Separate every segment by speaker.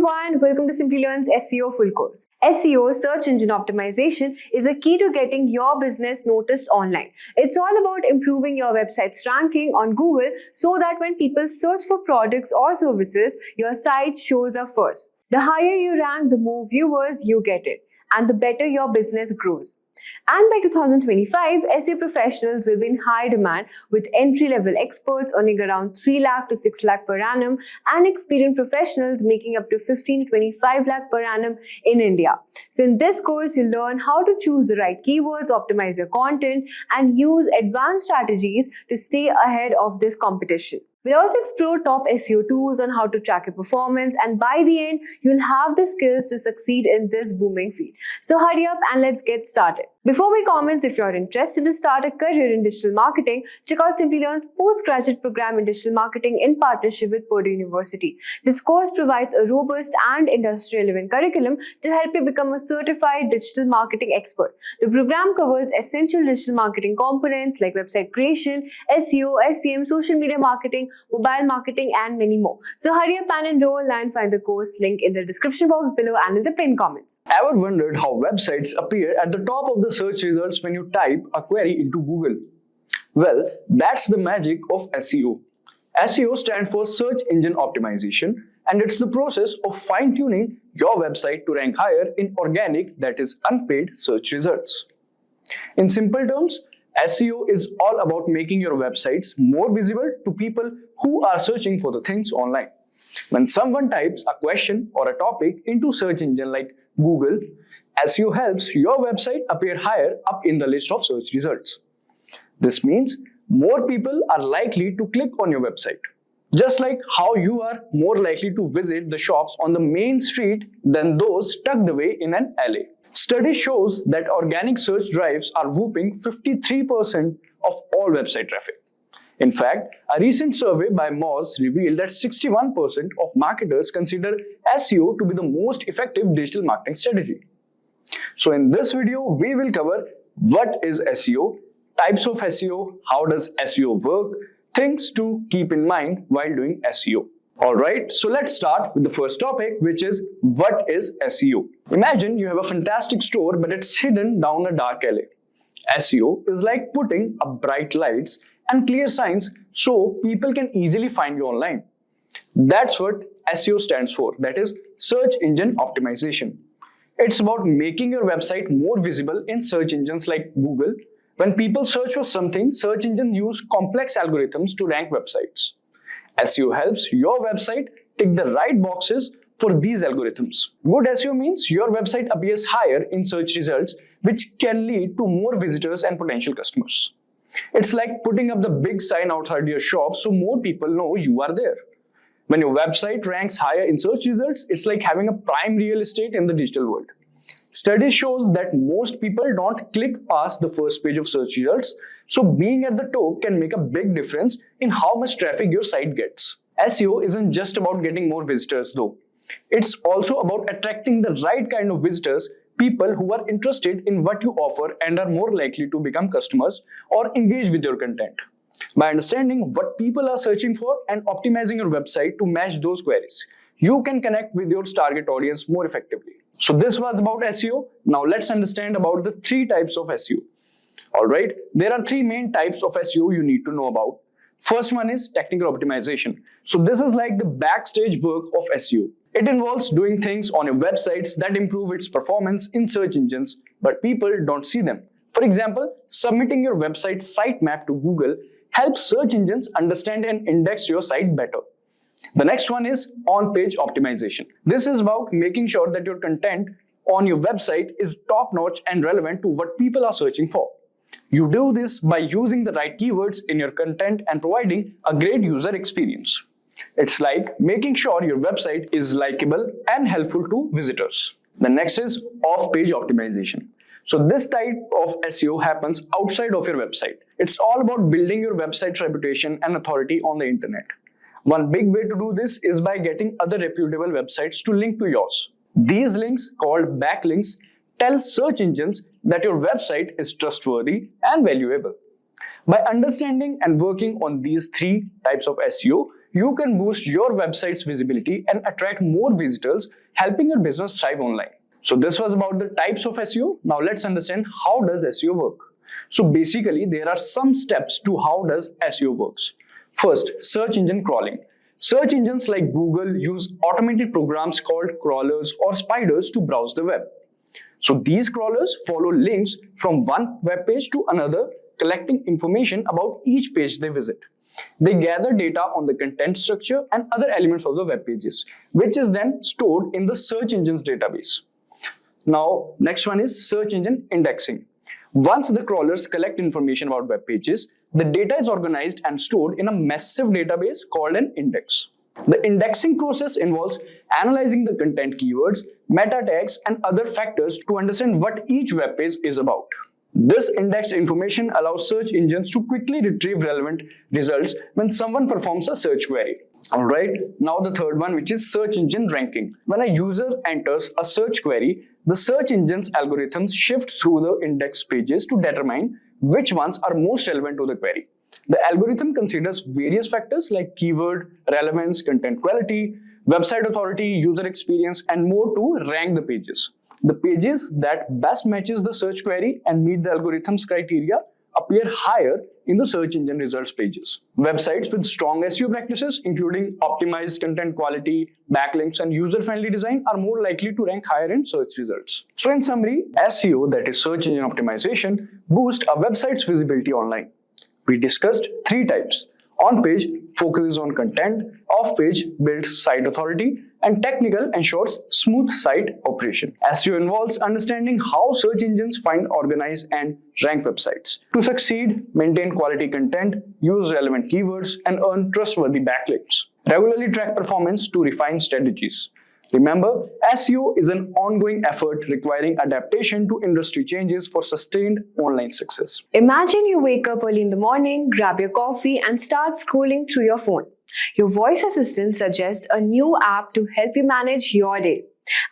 Speaker 1: everyone, welcome to Simplilearn's SEO Full Course. SEO, search engine optimization, is a key to getting your business noticed online. It's all about improving your website's ranking on Google so that when people search for products or services, your site shows up first. The higher you rank, the more viewers you get it, and the better your business grows. And by 2025, SEO professionals will be in high demand, with entry-level experts earning around 3 lakh to 6 lakh per annum and experienced professionals making up to 15 to 25 lakh per annum in India. So in this course, you'll learn how to choose the right keywords, optimize your content, and use advanced strategies to stay ahead of this competition. We'll also explore top SEO tools on how to track your performance, and by the end, you'll have the skills to succeed in this booming field. So hurry up and let's get started. Before we commence, if you're interested to start a career in digital marketing, check out Simplilearn's postgraduate program in digital marketing in partnership with Purdue University. This course provides a robust and industry-relevant curriculum to help you become a certified digital marketing expert. The program covers essential digital marketing components like website creation, SEO, SEM, social media marketing, mobile marketing, and many more. So hurry up and enroll and find the course link in the description box below and in the pinned comments.
Speaker 2: Ever wondered how websites appear at the top of the search results when you type a query into Google? Well, that's the magic of SEO. SEO stands for Search Engine Optimization, and it's the process of fine-tuning your website to rank higher in organic, that is unpaid, search results. In simple terms, SEO is all about making your websites more visible to people who are searching for the things online. When someone types a question or a topic into search engine like Google, SEO helps your website appear higher up in the list of search results. This means more people are likely to click on your website. Just like how you are more likely to visit the shops on the main street than those tucked away in an alley. Study shows that organic search drives are whopping 53% of all website traffic. In fact, a recent survey by Moz revealed that 61% of marketers consider SEO to be the most effective digital marketing strategy. So in this video, we will cover what is SEO, types of SEO, how does SEO work, things to keep in mind while doing SEO. Alright, so let's start with the first topic, which is what is SEO. Imagine you have a fantastic store, but it's hidden down a dark alley. SEO is like putting up bright lights and clear signs so people can easily find you online. That's what SEO stands for, that is Search Engine Optimization. It's about making your website more visible in search engines like Google. When people search for something, search engines use complex algorithms to rank websites. SEO helps your website tick the right boxes for these algorithms. Good SEO means your website appears higher in search results, which can lead to more visitors and potential customers. It's like putting up the big sign outside your shop so more people know you are there. When your website ranks higher in search results, it's like having a prime real estate in the digital world. Study shows that most people don't click past the first page of search results, so being at the top can make a big difference in how much traffic your site gets. SEO isn't just about getting more visitors though. It's also about attracting the right kind of visitors, people who are interested in what you offer and are more likely to become customers or engage with your content. By understanding what people are searching for and optimizing your website to match those queries, you can connect with your target audience more effectively. So this was about SEO. Now let's understand about the 3 types of SEO. Alright, there are 3 main types of SEO you need to know about. First one is technical optimization. So this is like the backstage work of SEO. It involves doing things on your websites that improve its performance in search engines, but people don't see them. For example, submitting your website sitemap to Google helps search engines understand and index your site better. The next one is on-page optimization. This is about making sure that your content on your website is top-notch and relevant to what people are searching for. You do this by using the right keywords in your content and providing a great user experience. It's like making sure your website is likable and helpful to visitors. The next is off-page optimization. So this type of SEO happens outside of your website. It's all about building your website's reputation and authority on the internet. One big way to do this is by getting other reputable websites to link to yours. These links, called backlinks, tell search engines that your website is trustworthy and valuable. By understanding and working on these 3 types of SEO, you can boost your website's visibility and attract more visitors, helping your business thrive online. So this was about the types of SEO. Now let's understand how does SEO work. So basically, there are some steps to how does SEO works. First, search engine crawling. Search engines like Google use automated programs called crawlers or spiders to browse the web. So these crawlers follow links from one web page to another, collecting information about each page they visit. They gather data on the content structure and other elements of the web pages, which is then stored in the search engine's database. Now, next one is search engine indexing. Once the crawlers collect information about web pages, the data is organized and stored in a massive database called an index. The indexing process involves analyzing the content keywords, meta tags, and other factors to understand what each web page is about. This indexed information allows search engines to quickly retrieve relevant results when someone performs a search query. Alright, now the third one, which is search engine ranking. When a user enters a search query, the search engine's algorithms shift through the index pages to determine which ones are most relevant to the query. The algorithm considers various factors like keyword, relevance, content quality, website authority, user experience, and more to rank the pages. The pages that best matches the search query and meet the algorithm's criteria appear higher in the search engine results pages. Websites with strong SEO practices, including optimized content quality, backlinks, and user-friendly design, are more likely to rank higher in search results. So in summary, SEO, that is search engine optimization, boosts a website's visibility online. We discussed three types. On-page focuses on content, off-page builds site authority, and technical ensures smooth site operation. SEO involves understanding how search engines find, organize, and rank websites. To succeed, maintain quality content, use relevant keywords, and earn trustworthy backlinks. Regularly track performance to refine strategies. Remember, SEO is an ongoing effort requiring adaptation to industry changes for sustained online success.
Speaker 1: Imagine you wake up early in the morning, grab your coffee, and start scrolling through your phone. Your voice assistant suggests a new app to help you manage your day.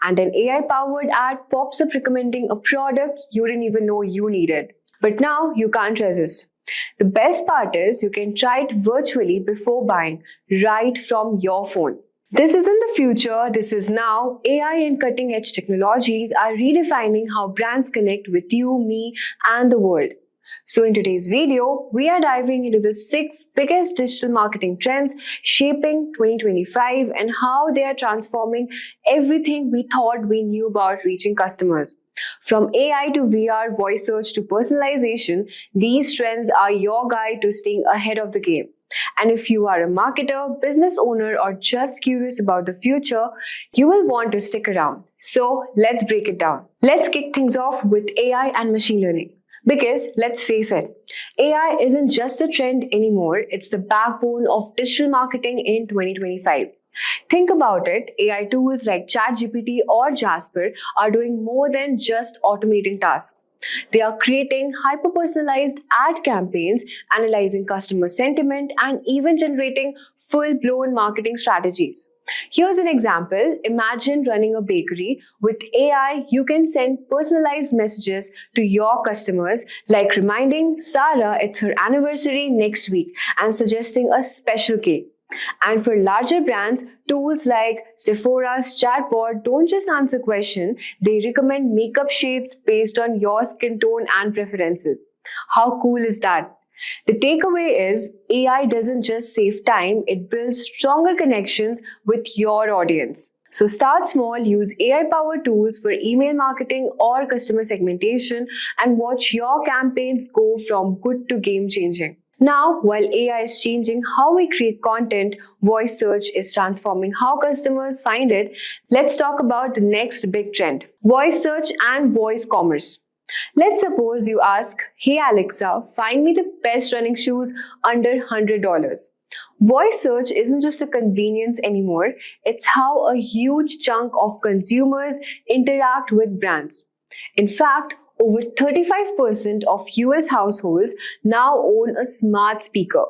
Speaker 1: And an AI-powered ad pops up recommending a product you didn't even know you needed. But now you can't resist. The best part is you can try it virtually before buying, right from your phone. This isn't the future, this is now. AI and cutting-edge technologies are redefining how brands connect with you, me, and the world. So in today's video, we are diving into the 6 biggest digital marketing trends shaping 2025 and how they are transforming everything we thought we knew about reaching customers. From AI to VR, voice search to personalization, these trends are your guide to staying ahead of the game. And if you are a marketer, business owner, or just curious about the future, you will want to stick around. So let's break it down. Let's kick things off with AI and machine learning. Because let's face it, AI isn't just a trend anymore, it's the backbone of digital marketing in 2025. Think about it, AI tools like ChatGPT or Jasper are doing more than just automating tasks. They are creating hyper-personalized ad campaigns, analyzing customer sentiment, and even generating full-blown marketing strategies. Here's an example. Imagine running a bakery. With AI, you can send personalized messages to your customers, like reminding Sarah it's her anniversary next week and suggesting a special cake. And for larger brands, tools like Sephora's chatbot don't just answer questions, they recommend makeup shades based on your skin tone and preferences. How cool is that? The takeaway is AI doesn't just save time, it builds stronger connections with your audience. So start small, use AI-powered tools for email marketing or customer segmentation, and watch your campaigns go from good to game-changing. Now, while AI is changing how we create content, voice search is transforming how customers find it. Let's talk about the next big trend, voice search and voice commerce. Let's suppose you ask, "Hey Alexa, find me the best running shoes under $100. Voice search isn't just a convenience anymore, it's how a huge chunk of consumers interact with brands. In fact, over 35% of US households now own a smart speaker.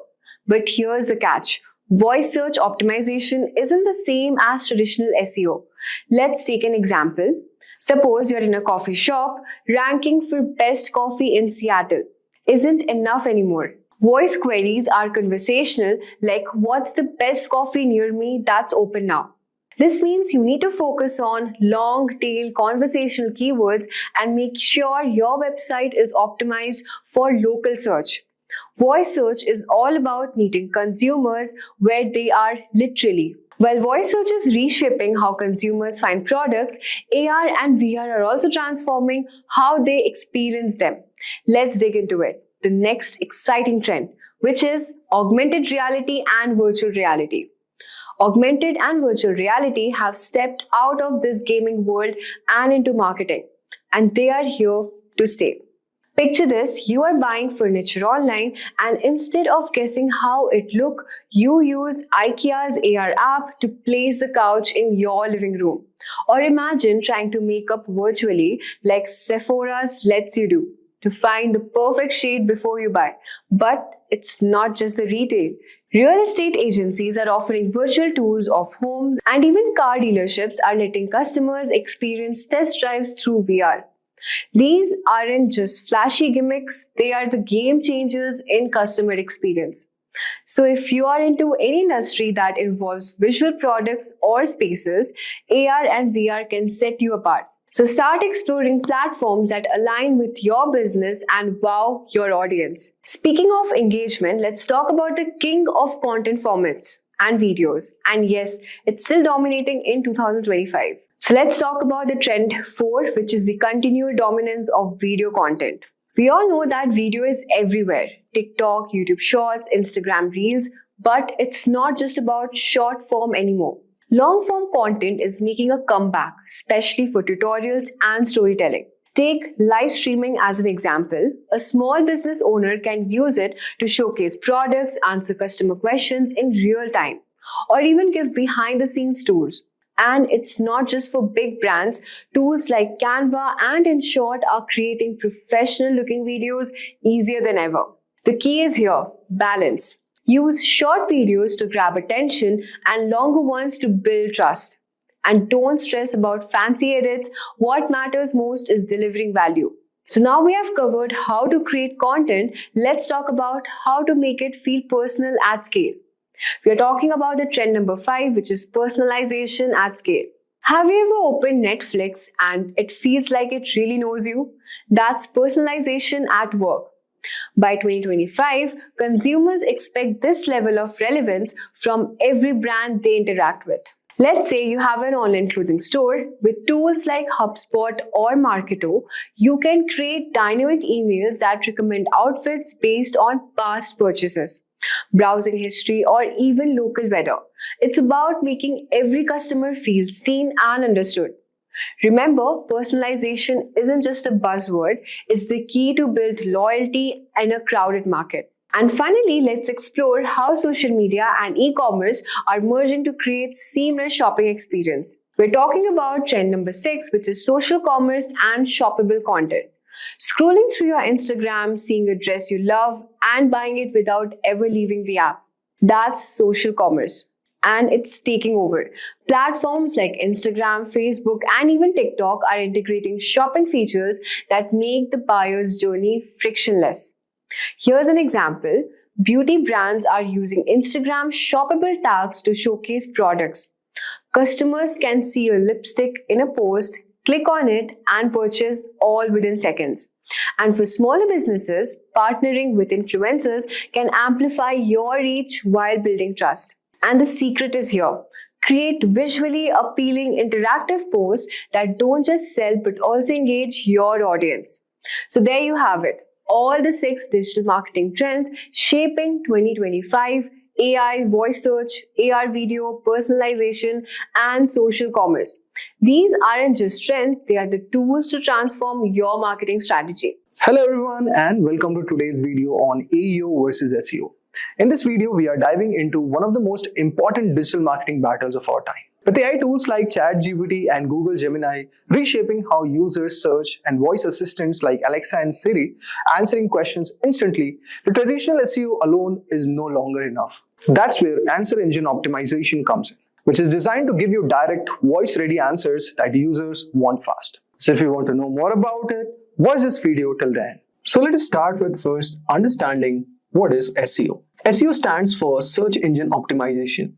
Speaker 1: But here's the catch. Voice search optimization isn't the same as traditional SEO. Let's take an example. Suppose you're in a coffee shop, ranking for best coffee in Seattle isn't enough anymore. Voice queries are conversational, like what's the best coffee near me that's open now? This means you need to focus on long tail conversational keywords and make sure your website is optimized for local search. Voice search is all about meeting consumers where they are literally. While voice search is reshaping how consumers find products, AR and VR are also transforming how they experience them. Let's dig into it. The next exciting trend, which is augmented reality and virtual reality. Augmented and virtual reality have stepped out of this gaming world and into marketing, and they are here to stay. Picture this, you are buying furniture online and instead of guessing how it looks, you use IKEA's AR app to place the couch in your living room. Or imagine trying to make up virtually like Sephora's lets you do to find the perfect shade before you buy. But it's not just the retail. Real estate agencies are offering virtual tours of homes, and even car dealerships are letting customers experience test drives through VR. These aren't just flashy gimmicks, they are the game changers in customer experience. So if you are into any industry that involves visual products or spaces, AR and VR can set you apart. So start exploring platforms that align with your business and wow your audience. Speaking of engagement, let's talk about the king of content formats and videos. And yes, it's still dominating in 2025. So let's talk about the trend 4, which is the continued dominance of video content. We all know that video is everywhere. TikTok, YouTube Shorts, Instagram Reels, but it's not just about short form anymore. Long-form content is making a comeback, especially for tutorials and storytelling. Take live streaming as an example. A small business owner can use it to showcase products, answer customer questions in real time, or even give behind-the-scenes tours. And it's not just for big brands. Tools like Canva and InShot are creating professional-looking videos easier than ever. The key is here, balance. Use short videos to grab attention and longer ones to build trust. And don't stress about fancy edits. What matters most is delivering value. So now we have covered how to create content. Let's talk about how to make it feel personal at scale. We are talking about the trend number 5, which is personalization at scale. Have you ever opened Netflix and it feels like it really knows you? That's personalization at work. By 2025, consumers expect this level of relevance from every brand they interact with. Let's say you have an online clothing store. With tools like HubSpot or Marketo, you can create dynamic emails that recommend outfits based on past purchases, browsing history, or even local weather. It's about making every customer feel seen and understood. Remember, personalization isn't just a buzzword, it's the key to build loyalty in a crowded market. And finally, let's explore how social media and e-commerce are merging to create seamless shopping experience. We're talking about trend number 6, which is social commerce and shoppable content. Scrolling through your Instagram, seeing a dress you love, and buying it without ever leaving the app. That's social commerce. And it's taking over. Platforms like Instagram, Facebook, and even TikTok are integrating shopping features that make the buyer's journey frictionless. Here's an example. Beauty brands are using Instagram shoppable tags to showcase products. Customers can see a lipstick in a post, click on it, and purchase all within seconds. And for smaller businesses, partnering with influencers can amplify your reach while building trust. And the secret is here. Create visually appealing interactive posts that don't just sell but also engage your audience. So there you have it. All the 6 digital marketing trends shaping 2025: AI, voice search, AR video, personalization, and social commerce. These aren't just trends, they are the tools to transform your marketing strategy.
Speaker 2: Hello everyone and welcome to today's video on AEO versus SEO. In this video, we are diving into one of the most important digital marketing battles of our time. With AI tools like ChatGPT and Google Gemini reshaping how users search and voice assistants like Alexa and Siri answering questions instantly, the traditional SEO alone is no longer enough. That's where answer engine optimization comes in, which is designed to give you direct, voice-ready answers that users want fast. So if you want to know more about it, watch this video till the end. So let us start with first understanding
Speaker 3: What is SEO? SEO stands for Search Engine Optimization.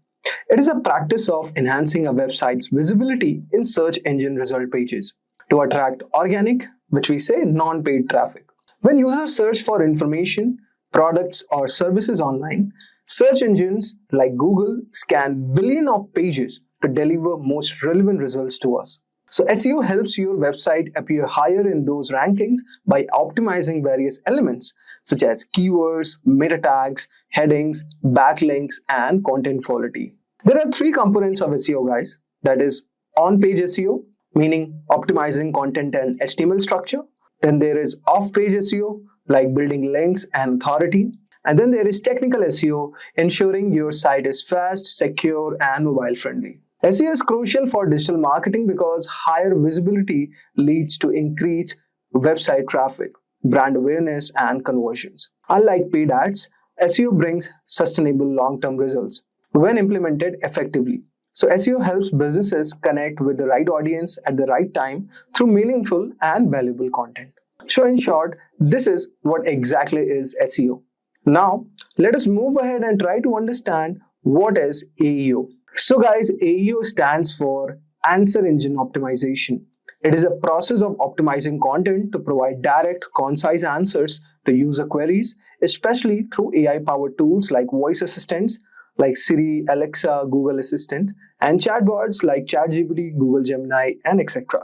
Speaker 3: It is a practice of enhancing a website's visibility in search engine result pages to attract organic, which we say non-paid traffic. When users search for information, products, or services online, search engines like Google scan billions of pages to deliver most relevant results to us. So SEO helps your website appear higher in those rankings by optimizing various elements such as keywords, meta tags, headings, backlinks, and content quality. There are three components of SEO, guys. That is on-page SEO, meaning optimizing content and HTML structure. Then there is off-page SEO, like building links and authority. And then there is technical SEO, ensuring your site is fast, secure, and mobile-friendly. SEO is crucial for digital marketing because higher visibility leads to increased website traffic, brand awareness, and conversions. Unlike paid ads, SEO brings sustainable long-term results when implemented effectively. So SEO helps businesses connect with the right audience at the right time through meaningful and valuable content. So in short, this is what exactly is SEO. Now, let us move ahead and try to understand what is AEO. So guys, AEO stands for Answer Engine Optimization. It is a process of optimizing content to provide direct, concise answers to user queries, especially through AI-powered tools like voice assistants like Siri, Alexa, Google Assistant, and chatbots like ChatGPT, Google Gemini, and etc.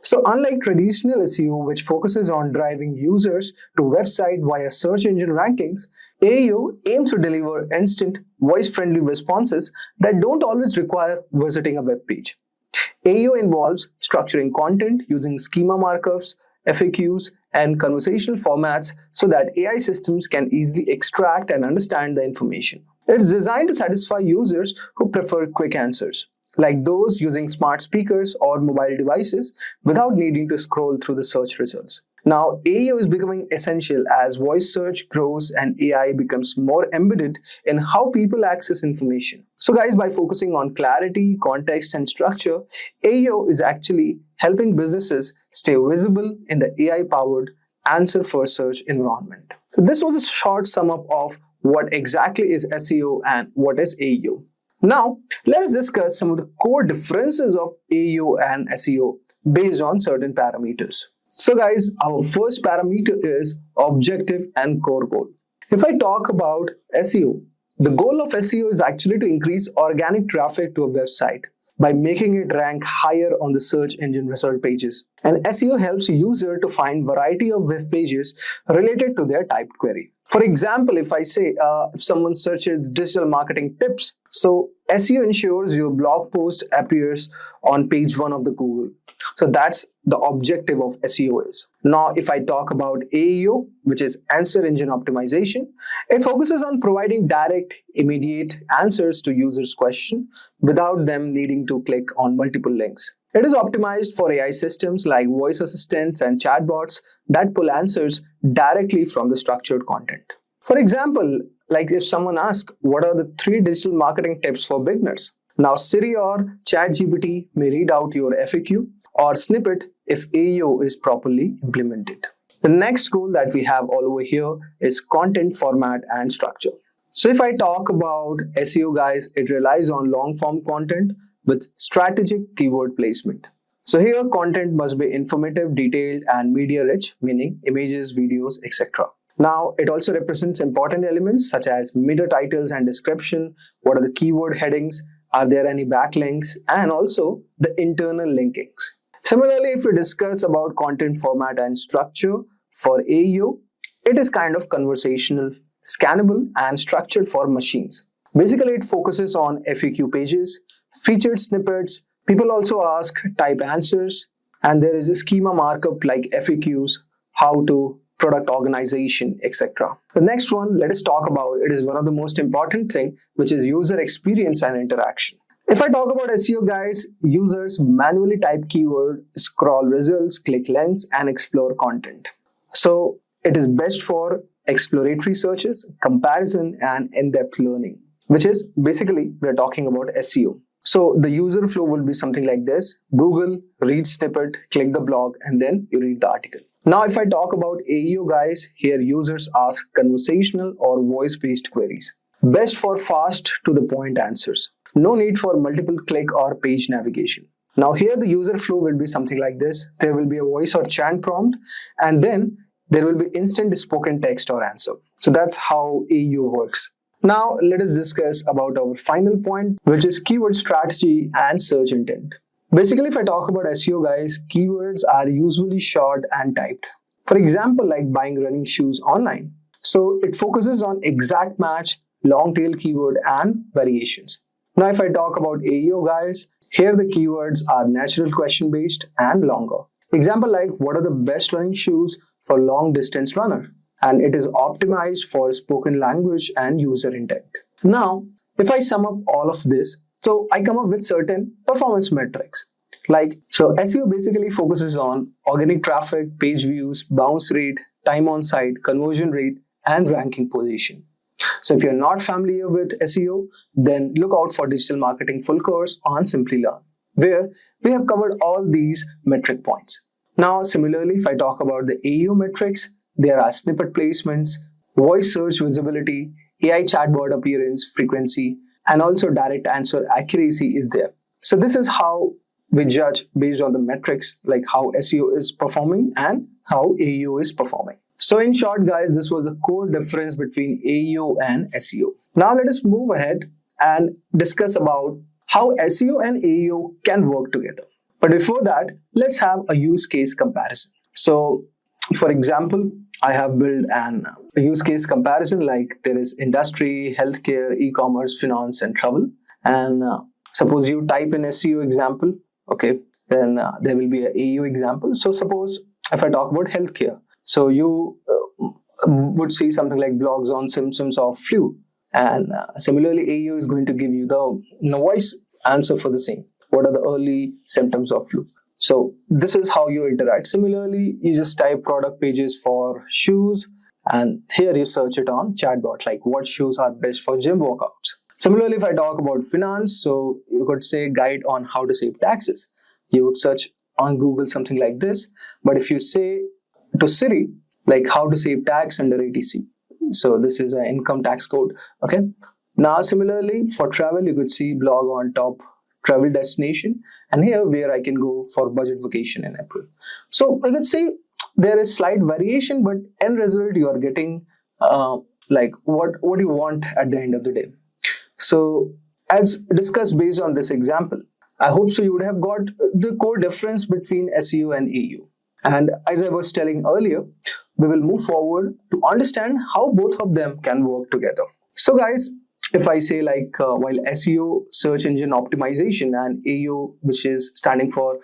Speaker 3: So unlike traditional SEO, which focuses on driving users to website via search engine rankings, AEO aims to deliver instant, voice-friendly responses that don't always require visiting a web page. AEO involves structuring content using schema markups, FAQs, and conversational formats so that AI systems can easily extract and understand the information. It's designed to satisfy users who prefer quick answers, like those using smart speakers or mobile devices without needing to scroll through the search results. Now, AEO is becoming essential as voice search grows and AI becomes more embedded in how people access information. So guys, by focusing on clarity, context, and structure, AEO is actually helping businesses stay visible in the AI-powered answer-first search environment. So this was a short sum up of what exactly is SEO and what is AEO. Now, let us discuss some of the core differences of AEO and SEO based on certain parameters. So guys, our first parameter is objective and core goal. If I talk about SEO, the goal of SEO is actually to increase organic traffic to a website by making it rank higher on the search engine result pages. And SEO helps a user to find variety of web pages related to their typed query. For example, if I say, if someone searches digital marketing tips, so SEO ensures your blog post appears on page 1 of the Google. So that's the objective of SEO is. Now, if I talk about AEO, which is Answer Engine Optimization, it focuses on providing direct, immediate answers to users' questions without them needing to click on multiple links. It is optimized for AI systems like voice assistants and chatbots that pull answers directly from the structured content. For example, like if someone asks, what are the 3 digital marketing tips for beginners? Now, Siri or ChatGPT may read out your FAQ or snippet if AEO is properly implemented. The next goal that we have all over here is content format and structure. So if I talk about SEO, guys, it relies on long-form content with strategic keyword placement. So here, content must be informative, detailed, and media-rich, meaning images, videos, etc. Now, it also represents important elements such as meta titles and description, what are the keyword headings, are there any backlinks, and also the internal linkings. Similarly, if we discuss about content format and structure for AEO, it is kind of conversational, scannable, and structured for machines. Basically, it focuses on FAQ pages, featured snippets. People also ask type answers, and there is a schema markup like FAQs, how to, product organization, etc. The next one, let us talk about, it is one of the most important thing, which is user experience and interaction. If I talk about SEO, guys, users manually type keyword, scroll results, click links, and explore content. So it is best for exploratory searches, comparison, and in-depth learning, which is basically we're talking about SEO. So the user flow will be something like this: Google, read snippet, click the blog, and then you read the article. Now, if I talk about AEO guys, here users ask conversational or voice-based queries. Best for fast to the point answers. No need for multiple click or page navigation. Now here the user flow will be something like this. There will be a voice or chat prompt, and then there will be instant spoken text or answer. So that's how AEO works. Now let us discuss about our final point, which is keyword strategy and search intent. Basically, if I talk about SEO guys, keywords are usually short and typed. For example, like buying running shoes online. So it focuses on exact match, long tail keyword and variations. Now if I talk about AEO guys, here the keywords are natural question based and longer. Example like what are the best running shoes for long distance runner? And it is optimized for spoken language and user intent. Now, if I sum up all of this, so I come up with certain performance metrics. So SEO basically focuses on organic traffic, page views, bounce rate, time on site, conversion rate, and ranking position. So if you're not familiar with SEO, then look out for Digital Marketing Full Course on Simplilearn, where we have covered all these metric points. Now, similarly, if I talk about the AEO metrics, there are snippet placements, voice search visibility, AI chatbot appearance frequency, and also direct answer accuracy is there. So this is how we judge based on the metrics, like how SEO is performing and how AEO is performing. So in short, guys, this was the core difference between AEO and SEO. Now let us move ahead and discuss about how SEO and AEO can work together. But before that, let's have a use case comparison. So for example, I have built a use case comparison, like there is industry, healthcare, e-commerce, finance, and travel. And suppose you type in SEO example, okay, then there will be an AEO example. So suppose if I talk about healthcare, so you would see something like blogs on symptoms of flu. And similarly, AEO is going to give you the voice answer for the same. What are the early symptoms of flu? So this is how you interact. Similarly, you just type product pages for shoes, and here you search it on chatbot, like what shoes are best for gym workouts. Similarly, if I talk about finance, so you could say guide on how to save taxes. You would search on Google something like this. But if you say to Siri, like how to save tax under ATC. So this is an income tax code. Okay. Now, similarly, for travel, you could see blog on top travel destination. And here where I can go for budget vacation in April. So I could say there is slight variation, but end result you are getting like what you want at the end of the day. So as discussed based on this example, I hope so you would have got the core difference between SEO and AEO. And as I was telling earlier, we will move forward to understand how both of them can work together. So guys, if I say like while SEO, search engine optimization, and AEO, which is standing for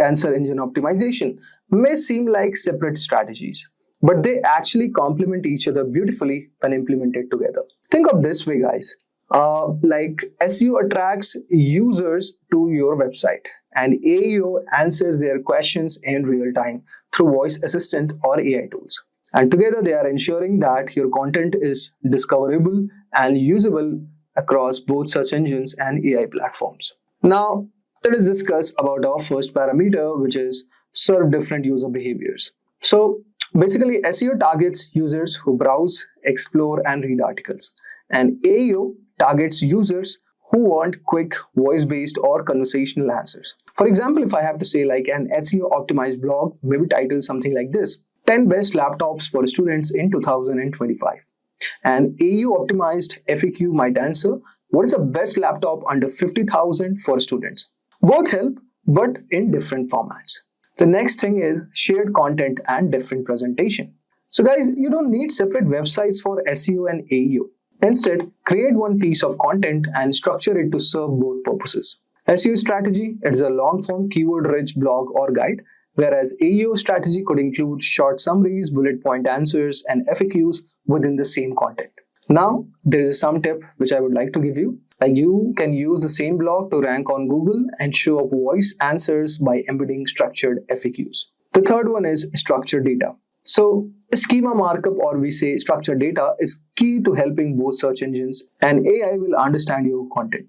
Speaker 3: answer engine optimization, may seem like separate strategies, but they actually complement each other beautifully when implemented together. Think of this way, guys. Like SEO attracts users to your website, and AEO answers their questions in real time through voice assistant or AI tools. And together they are ensuring that your content is discoverable and usable across both search engines and AI platforms. Now, let us discuss about our first parameter, which is serve different user behaviors. So basically, SEO targets users who browse, explore, and read articles. And AEO targets users who want quick voice-based or conversational answers. For example, if I have to say like an SEO optimized blog, maybe title something like this: 10 best laptops for students in 2025. And AEO optimized FAQ might answer, what is the best laptop under 50,000 for students? Both help, but in different formats. The next thing is shared content and different presentation. So guys, you don't need separate websites for SEO and AEO. Instead, create one piece of content and structure it to serve both purposes. SEO strategy, it's a long-form keyword-rich blog or guide, whereas AEO strategy could include short summaries, bullet point answers, and FAQs within the same content. Now, there is a sum tip which I would like to give you. Like you can use the same blog to rank on Google and show up voice answers by embedding structured FAQs. The third one is structured data. So schema markup, or we say structured data, is key to helping both search engines and AI will understand your content.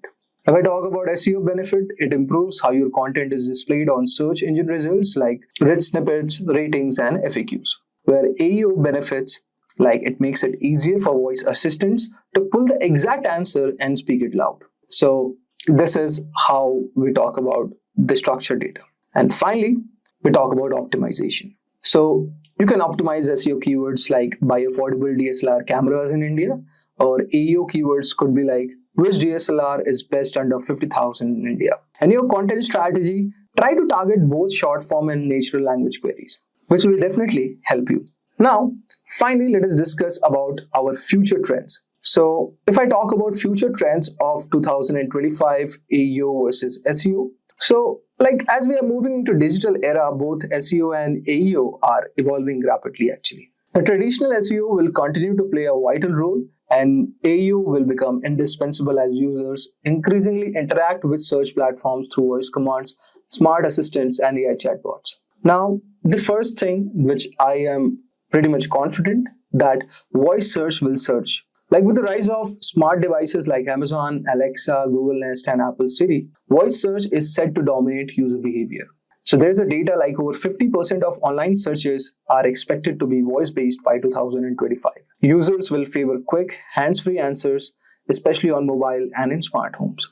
Speaker 3: If I talk about SEO benefit, it improves how your content is displayed on search engine results like rich snippets, ratings, and FAQs. Where AEO benefits, like it makes it easier for voice assistants to pull the exact answer and speak it loud. So this is how we talk about the structured data. And finally, we talk about optimization. So you can optimize SEO keywords like buy affordable DSLR cameras in India, or AEO keywords could be like which DSLR is best under 50,000 in India. And your content strategy, try to target both short form and natural language queries, which will definitely help you. Now, finally, let us discuss about our future trends. So if I talk about future trends of 2025 AEO versus SEO, so like as we are moving into digital era, both SEO and AEO are evolving rapidly actually. The traditional SEO will continue to play a vital role, and AEO will become indispensable as users increasingly interact with search platforms through voice commands, smart assistants, and AI chatbots. Now, the first thing which I am pretty much confident that voice search will surge. Like with the rise of smart devices like Amazon, Alexa, Google Nest, and Apple Siri, voice search is set to dominate user behavior. So there's a data like over 50% of online searches are expected to be voice-based by 2025. Users will favor quick, hands-free answers, especially on mobile and in smart homes.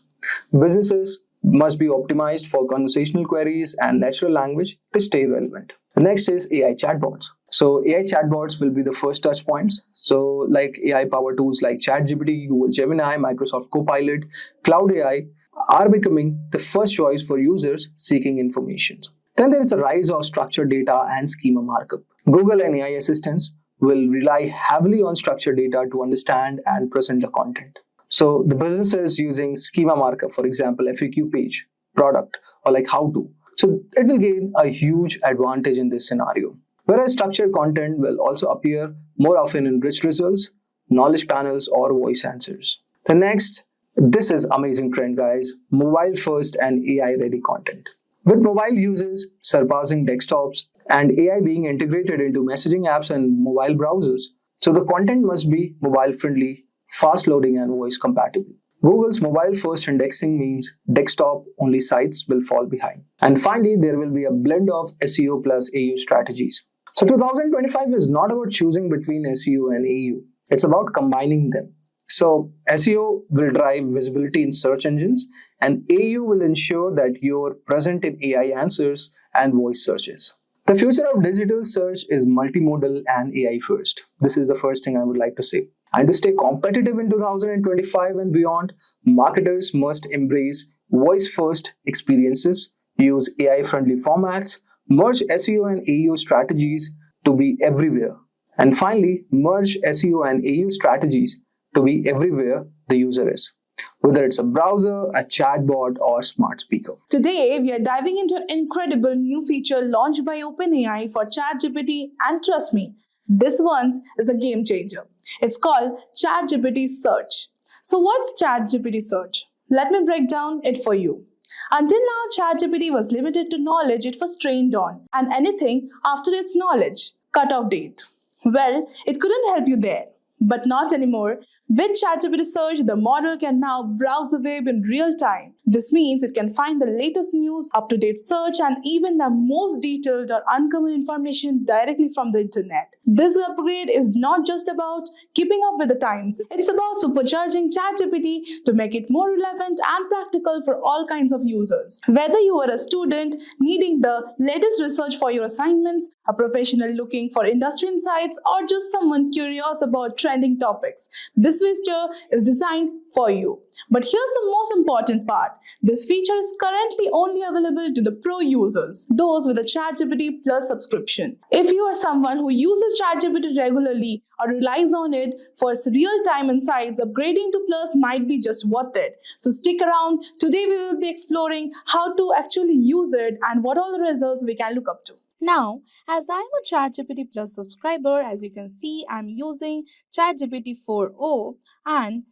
Speaker 3: Businesses must be optimized for conversational queries and natural language to stay relevant. The next is AI chatbots. So AI chatbots will be the first touch points. So like AI power tools like ChatGPT, Google Gemini, Microsoft Copilot, Cloud AI are becoming the first choice for users seeking information. Then there is a rise of structured data and schema markup. Google and AI assistants will rely heavily on structured data to understand and present the content. So the businesses using schema markup, for example, FAQ page, product, or like how to. So it will gain a huge advantage in this scenario. Whereas structured content will also appear more often in rich results, knowledge panels, or voice answers. The next, this is amazing trend, guys, mobile first and AI ready content. With mobile users surpassing desktops and AI being integrated into messaging apps and mobile browsers, so the content must be mobile friendly, fast loading, and voice compatible. Google's mobile first indexing means desktop only sites will fall behind. And finally, there will be a blend of SEO plus AU strategies. So 2025 is not about choosing between SEO and AU. It's about combining them. So SEO will drive visibility in search engines, and AU will ensure that you're present in AI answers and voice searches. The future of digital search is multimodal and AI first. This is the first thing I would like to say. And to stay competitive in 2025 and beyond, marketers must embrace voice-first experiences, use AI-friendly formats, merge SEO and AEO strategies to be everywhere. And finally, merge SEO and AEO strategies to be everywhere the user is, whether it's a browser, a chatbot, or smart speaker.
Speaker 4: Today, we are diving into an incredible new feature launched by OpenAI for ChatGPT, and trust me, this one is a game changer. It's called ChatGPT Search. So what's ChatGPT Search? Let me break down it for you. Until now, ChatGPT was limited to knowledge it was trained on, and anything after its knowledge, cutoff date. Well, it couldn't help you there. But not anymore. With ChatGPT Search, the model can now browse the web in real time. This means it can find the latest news, up-to-date search, and even the most detailed or uncommon information directly from the internet. This upgrade is not just about keeping up with the times. It's about supercharging ChatGPT to make it more relevant and practical for all kinds of users. Whether you are a student needing the latest research for your assignments, a professional looking for industry insights, or just someone curious about trending topics, this feature is designed for you. But here's the most important part. This feature is currently only available to the pro users, those with a ChatGPT Plus subscription. If you are someone who uses ChatGPT regularly or relies on it for its real-time insights, upgrading to Plus might be just worth it. So stick around. Today we will be exploring how to actually use it and what all the results we can look up to.
Speaker 5: Now, as I'm a ChatGPT Plus subscriber, as you can see, I'm using ChatGPT 4.0, and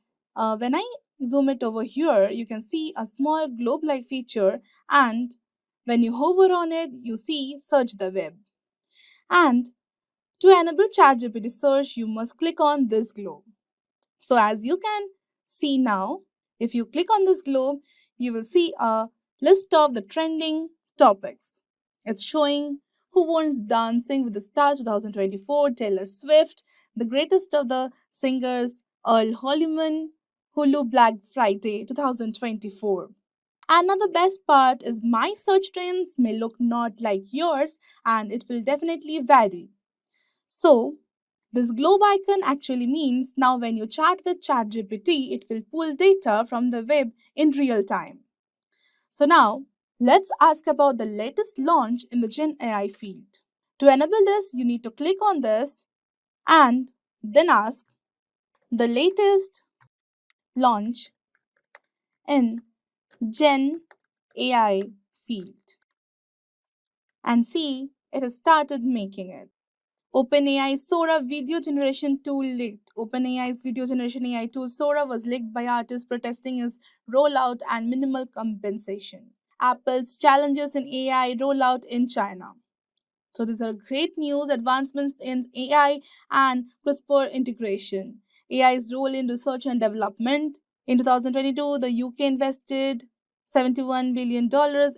Speaker 5: when I zoom it over here, you can see a small globe-like feature, and when you hover on it, you see Search the Web. And to enable ChatGPT search, you must click on this globe. So as you can see now, If you click on this globe, you will see a list of the trending topics. It's showing Who Wants Dancing with the Stars 2024, Taylor Swift, The Greatest of the Singers, Earl Holliman, Hulu Black Friday 2024. Another best part is my search trends may look not like yours and it will definitely vary. So, this globe icon actually means now when you chat with ChatGPT, it will pull data from the web in real time. So now, let's ask about the latest launch in the Gen AI field. To enable this, you need to click on this and then ask the latest launch in Gen AI field and see it has started making it. OpenAI's Sora video generation tool leaked. OpenAI's video generation AI tool Sora was leaked by artists protesting its rollout and minimal compensation. Apple's challenges in AI rollout in China. So these are great news, advancements in AI and CRISPR integration. AI's role in research and development. In 2022, the UK invested $71 billion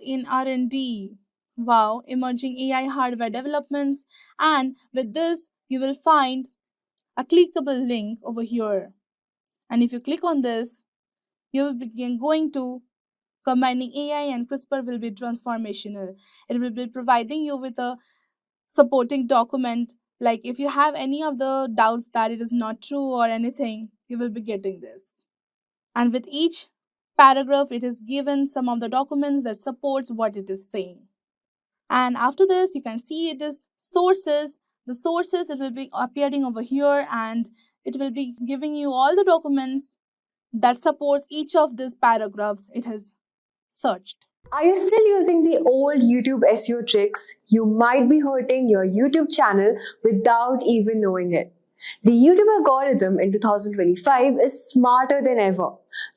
Speaker 5: in R&D. Wow, emerging AI hardware developments. And with this, you will find a clickable link over here. And if you click on this, you will begin going to combining AI and CRISPR will be transformational. It will be providing you with a supporting document. Like if you have any of the doubts that it is not true or anything, you will be getting this. And with each paragraph, it is given some of the documents that supports what it is saying. And after this, you can see it is sources. The sources, it will be appearing over here and it will be giving you all the documents that supports each of these paragraphs it has searched.
Speaker 1: Are you still using the old YouTube SEO tricks? You might be hurting your YouTube channel without even knowing it. The YouTube algorithm in 2025 is smarter than ever.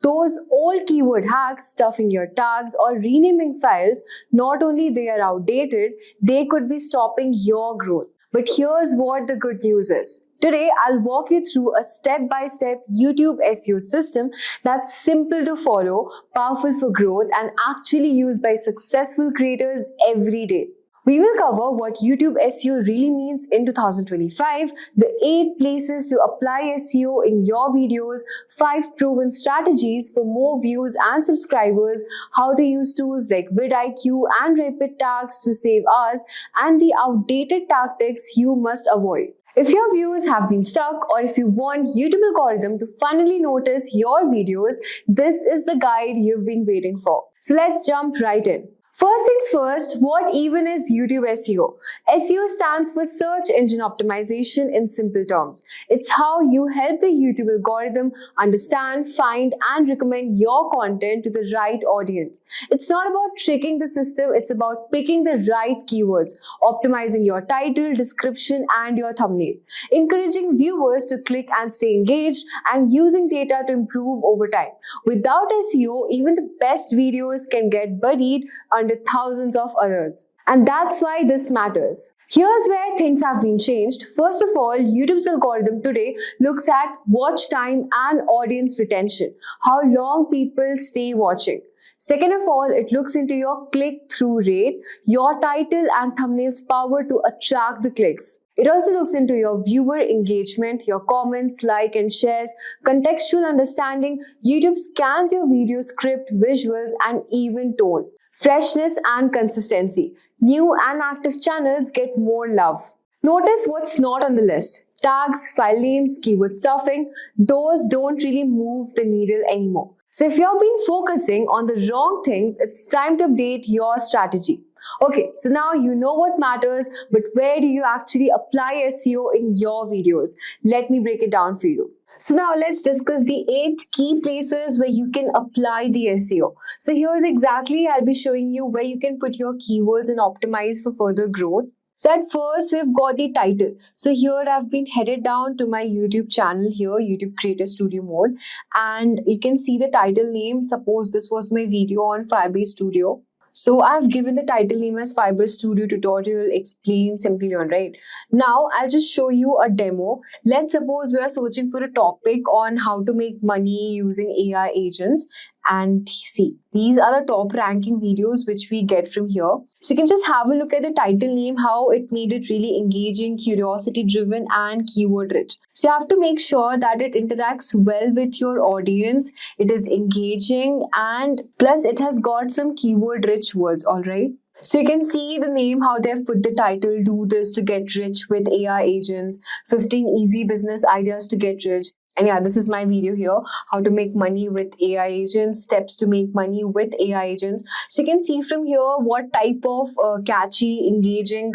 Speaker 1: Those old keyword hacks, stuffing your tags or renaming files, not only they are outdated, they could be stopping your growth. But here's what the good news is. Today, I'll walk you through a step-by-step YouTube SEO system that's simple to follow, powerful for growth, and actually used by successful creators every day. We will cover what YouTube SEO really means in 2025, the 8 places to apply SEO in your videos, 5 proven strategies for more views and subscribers, how to use tools like vidIQ and Rapid Tags to save hours, and the outdated tactics you must avoid. If your views have been stuck or if you want YouTube algorithm to finally notice your videos, this is the guide you've been waiting for. So let's jump right in. First things first, what even is YouTube SEO? SEO stands for Search Engine Optimization in simple terms. It's how you help the YouTube algorithm understand, find, and recommend your content to the right audience. It's not about tricking the system, it's about picking the right keywords, optimizing your title, description, and your thumbnail, encouraging viewers to click and stay engaged, and using data to improve over time. Without SEO, even the best videos can get buried under thousands of others. And that's why this matters. Here's where things have been changed. First of all, YouTube's algorithm today looks at watch time and audience retention, how long people stay watching. Second of all, it looks into your click-through rate, your title and thumbnail's power to attract the clicks. It also looks into your viewer engagement, your comments, like and shares, contextual understanding. YouTube scans your video script, visuals, and even tone. Freshness and consistency. New and active channels get more love. Notice what's not on the list. Tags, file names, keyword stuffing, those don't really move the needle anymore. So if you've been focusing on the wrong things, it's time to update your strategy. Okay, so now you know what matters, but where do you actually apply SEO in your videos? Let me break it down for you. So now let's discuss the 8 key places where you can apply the SEO. So here's exactly I'll be showing you where you can put your keywords and optimize for further growth. So at first we've got the title. So here I've been headed down to my YouTube channel here, YouTube Creator Studio mode, and you can see the title name. Suppose this was my video on Firebase Studio. So I've given the title name as Fiber Studio Tutorial Explain Simplilearn, right? Now I'll just show you a demo. Let's suppose we are searching for a topic on how to make money using AI agents. And see, these are the top ranking videos which we get from here. So you can just have a look at the title name, how it made it really engaging, curiosity driven and keyword rich. So you have to make sure that it interacts well with your audience, it is engaging, and plus it has got some keyword rich words, all right? So you can see the name, how they've put the title, do this to get rich with AI agents, 15 easy business ideas to get rich. And yeah, this is my video here, how to make money with AI agents, steps to make money with AI agents. So you can see from here what type of catchy, engaging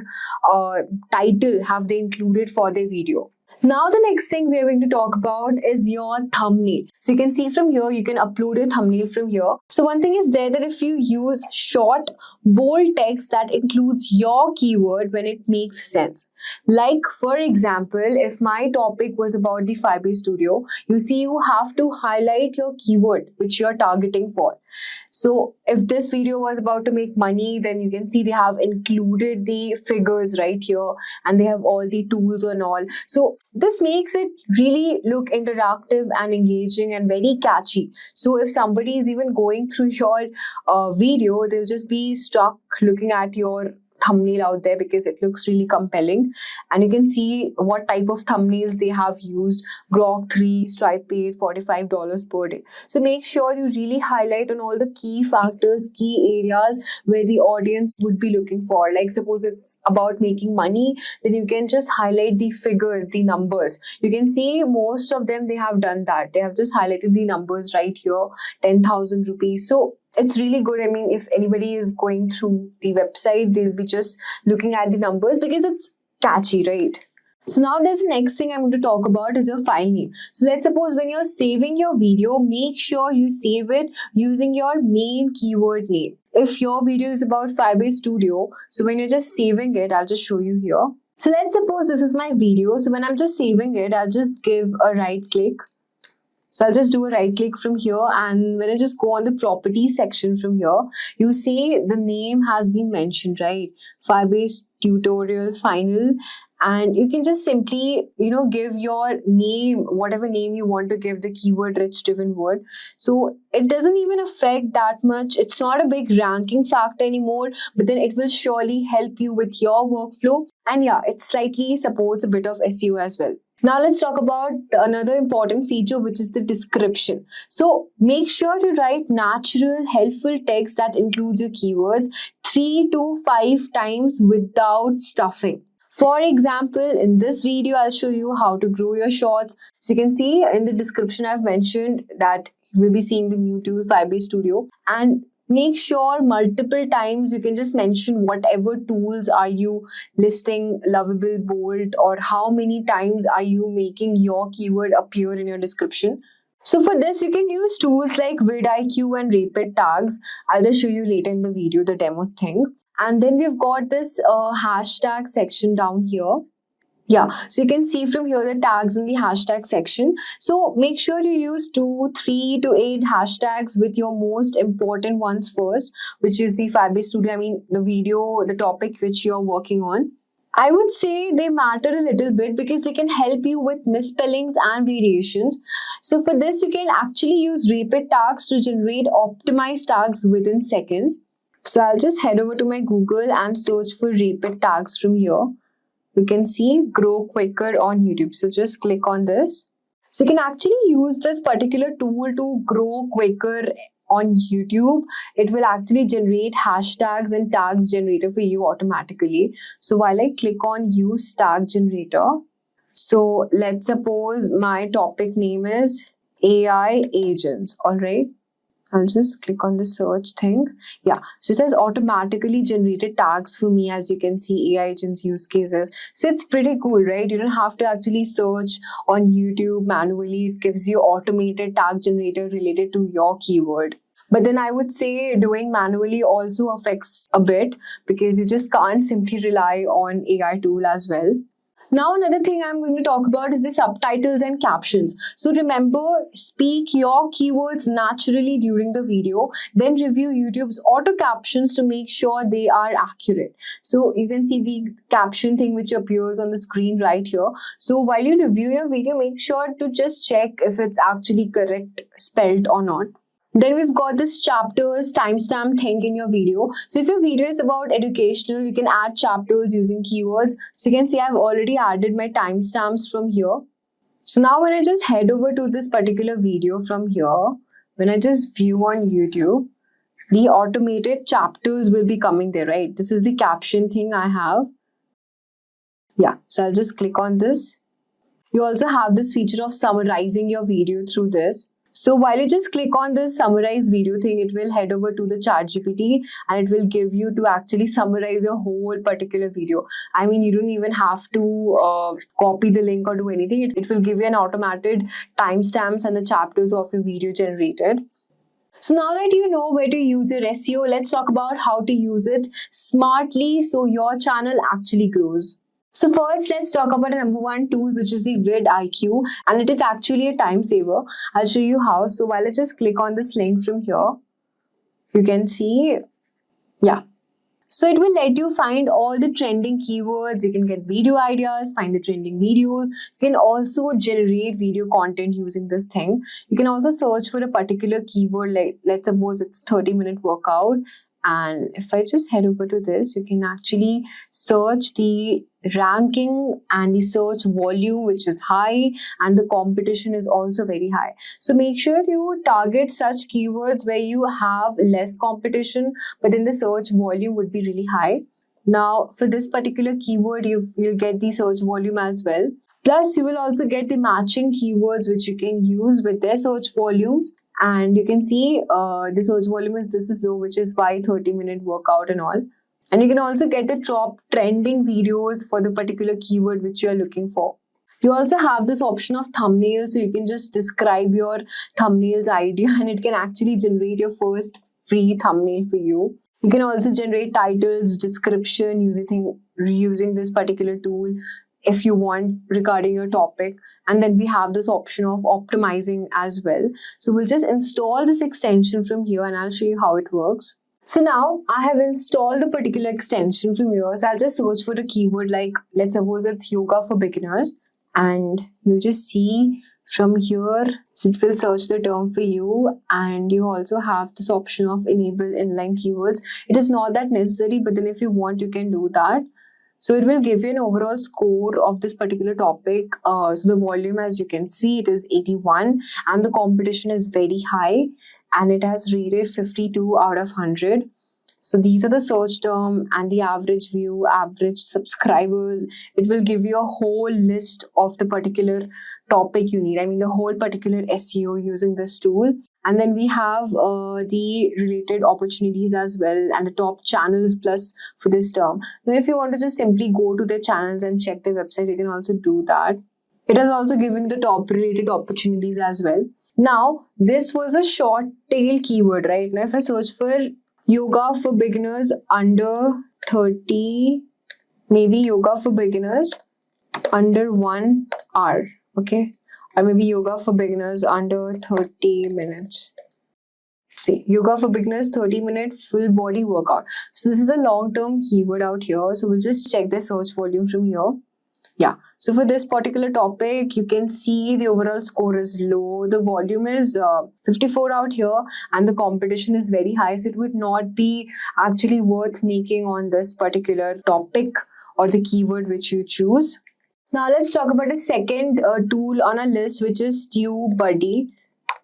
Speaker 1: title have they included for their video. Now the next thing we are going to talk about is your thumbnail. So you can see from here, you can upload your thumbnail from here. So one thing is there that if you use short, bold text that includes your keyword when it makes sense. Like for example, if my topic was about the Fiber Studio, you see you have to highlight your keyword which you're targeting for. So if this video was about to make money, then you can see they have included the figures right here and they have all the tools and all. So this makes it really look interactive and engaging and very catchy. So if somebody is even going through your video, they'll just be stuck looking at your thumbnail out there because it looks really compelling. And you can see what type of thumbnails they have used. Grok 3, Stripe paid $45 per day. So make sure you really highlight on all the key factors, key areas where the audience would be looking for. Like suppose it's about making money, then you can just highlight the figures, the numbers. You can see most of them, they have done that. They have just highlighted the numbers right here, 10,000 rupees. So it's really good. I mean, if anybody is going through the website, they'll be just looking at the numbers because it's catchy, right? So now there's the next thing I'm going to talk about is your file name. So let's suppose when you're saving your video, make sure you save it using your main keyword name. If your video is about Fiber Studio, so when you're just saving it, I'll just show you here. So let's suppose this is my video. So when I'm just saving it, I'll just give a right click. So I'll just do a right click from here, and when I just go on the properties section from here, you see the name has been mentioned, right? Firebase tutorial final, and you can just simply, give your name, whatever name you want to give the keyword rich driven word. So it doesn't even affect that much. It's not a big ranking factor anymore, but then it will surely help you with your workflow. And yeah, it slightly supports a bit of SEO as well. Now let's talk about another important feature, which is the description. So make sure to write natural, helpful text that includes your keywords 3 to 5 times without stuffing. For example, in this video, I'll show you how to grow your shorts. So you can see in the description, I've mentioned that you will be seeing the new tool, Fiber Studio, and make sure multiple times you can just mention whatever tools are you listing, lovable, bold, or how many times are you making your keyword appear in your description. So for this, you can use tools like vidIQ and Rapid tags. I'll just show you later in the video, the demos thing. And then we've got this hashtag section down here. Yeah, so you can see from here the tags in the hashtag section. So make sure you use 2, 3 to 8 hashtags with your most important ones first, which is the Fiber Studio, the video, the topic which you're working on. I would say they matter a little bit because they can help you with misspellings and variations. So for this, you can actually use Rapid tags to generate optimized tags within seconds. So I'll just head over to my Google and search for Rapid tags from here. You can see grow quicker on YouTube. So just click on this. So you can actually use this particular tool to grow quicker on YouTube. It will actually generate hashtags and tags generator for you automatically. So while I click on use tag generator, so let's suppose my topic name is AI agents. All right. I'll just click on the search thing. Yeah, so it has automatically generated tags for me, as you can see, AI agents use cases. So it's pretty cool, right? You don't have to actually search on YouTube manually. It gives you automated tag generator related to your keyword. But then I would say doing manually also affects a bit because you just can't simply rely on AI tool as well. Now another thing I'm going to talk about is the subtitles and captions. So remember, speak your keywords naturally during the video, then review YouTube's auto captions to make sure they are accurate. So you can see the caption thing which appears on the screen right here. So while you review your video, make sure to just check if it's actually correct spelled or not. Then we've got this chapters timestamp thing in your video. So if your video is about educational, you can add chapters using keywords. So you can see I've already added my timestamps from here. So now when I just head over to this particular video from here, when I just view on YouTube, the automated chapters will be coming there, right? This is the caption thing I have. Yeah, so I'll just click on this. You also have this feature of summarizing your video through this. So while you just click on this summarize video thing, it will head over to the ChatGPT and it will give you to actually summarize your whole particular video. I mean, you don't even have to copy the link or do anything. It will give you an automated timestamps and the chapters of your video generated. So now that you know where to use your SEO, let's talk about how to use it smartly so your channel actually grows. So first, let's talk about the number one tool, which is the vidIQ, and it is actually a time saver. I'll show you how. So while I just click on this link from here, you can see, yeah. So it will let you find all the trending keywords. You can get video ideas, find the trending videos. You can also generate video content using this thing. You can also search for a particular keyword, like let's suppose it's 30-minute workout. And if I just head over to this, you can actually search the ranking and the search volume, which is high, and the competition is also very high. So make sure you target such keywords where you have less competition, but then the search volume would be really high. Now, for this particular keyword, you'll get the search volume as well. Plus, you will also get the matching keywords which you can use with their search volumes. And you can see the search volume is this is low, which is why 30-minute workout and all. And you can also get the top trending videos for the particular keyword which you are looking for. You also have this option of thumbnails, so you can just describe your thumbnails idea and it can actually generate your first free thumbnail for you. You can also generate titles, description using this particular tool if you want regarding your topic. And then we have this option of optimizing as well. So we'll just install this extension from here and I'll show you how it works. So now I have installed the particular extension from here. So I'll just search for a keyword like, let's suppose it's yoga for beginners. And you'll just see from here, so it will search the term for you. And you also have this option of enable inline keywords. It is not that necessary, but then if you want, you can do that. So it will give you an overall score of this particular topic. So the volume, as you can see, it is 81 and the competition is very high and it has rated 52 out of 100. So these are the search term and the average view, average subscribers. It will give you a whole list of the particular topic you need. I mean, the whole particular SEO using this tool. And then we have the related opportunities as well and the top channels plus for this term. Now, if you want to just simply go to their channels and check their website, you can also do that. It has also given the top related opportunities as well. Now, this was a short tail keyword, right? Now, if I search for yoga for beginners under 30, maybe yoga for beginners under 1 hour, okay? Or maybe yoga for beginners under 30 minutes. See, yoga for beginners, 30-minute full body workout. So this is a long-term keyword out here. So we'll just check the search volume from here. Yeah, so for this particular topic, you can see the overall score is low. The volume is 54 out here and the competition is very high. So it would not be actually worth making on this particular topic or the keyword which you choose. Now let's talk about a second tool on our list, which is TubeBuddy.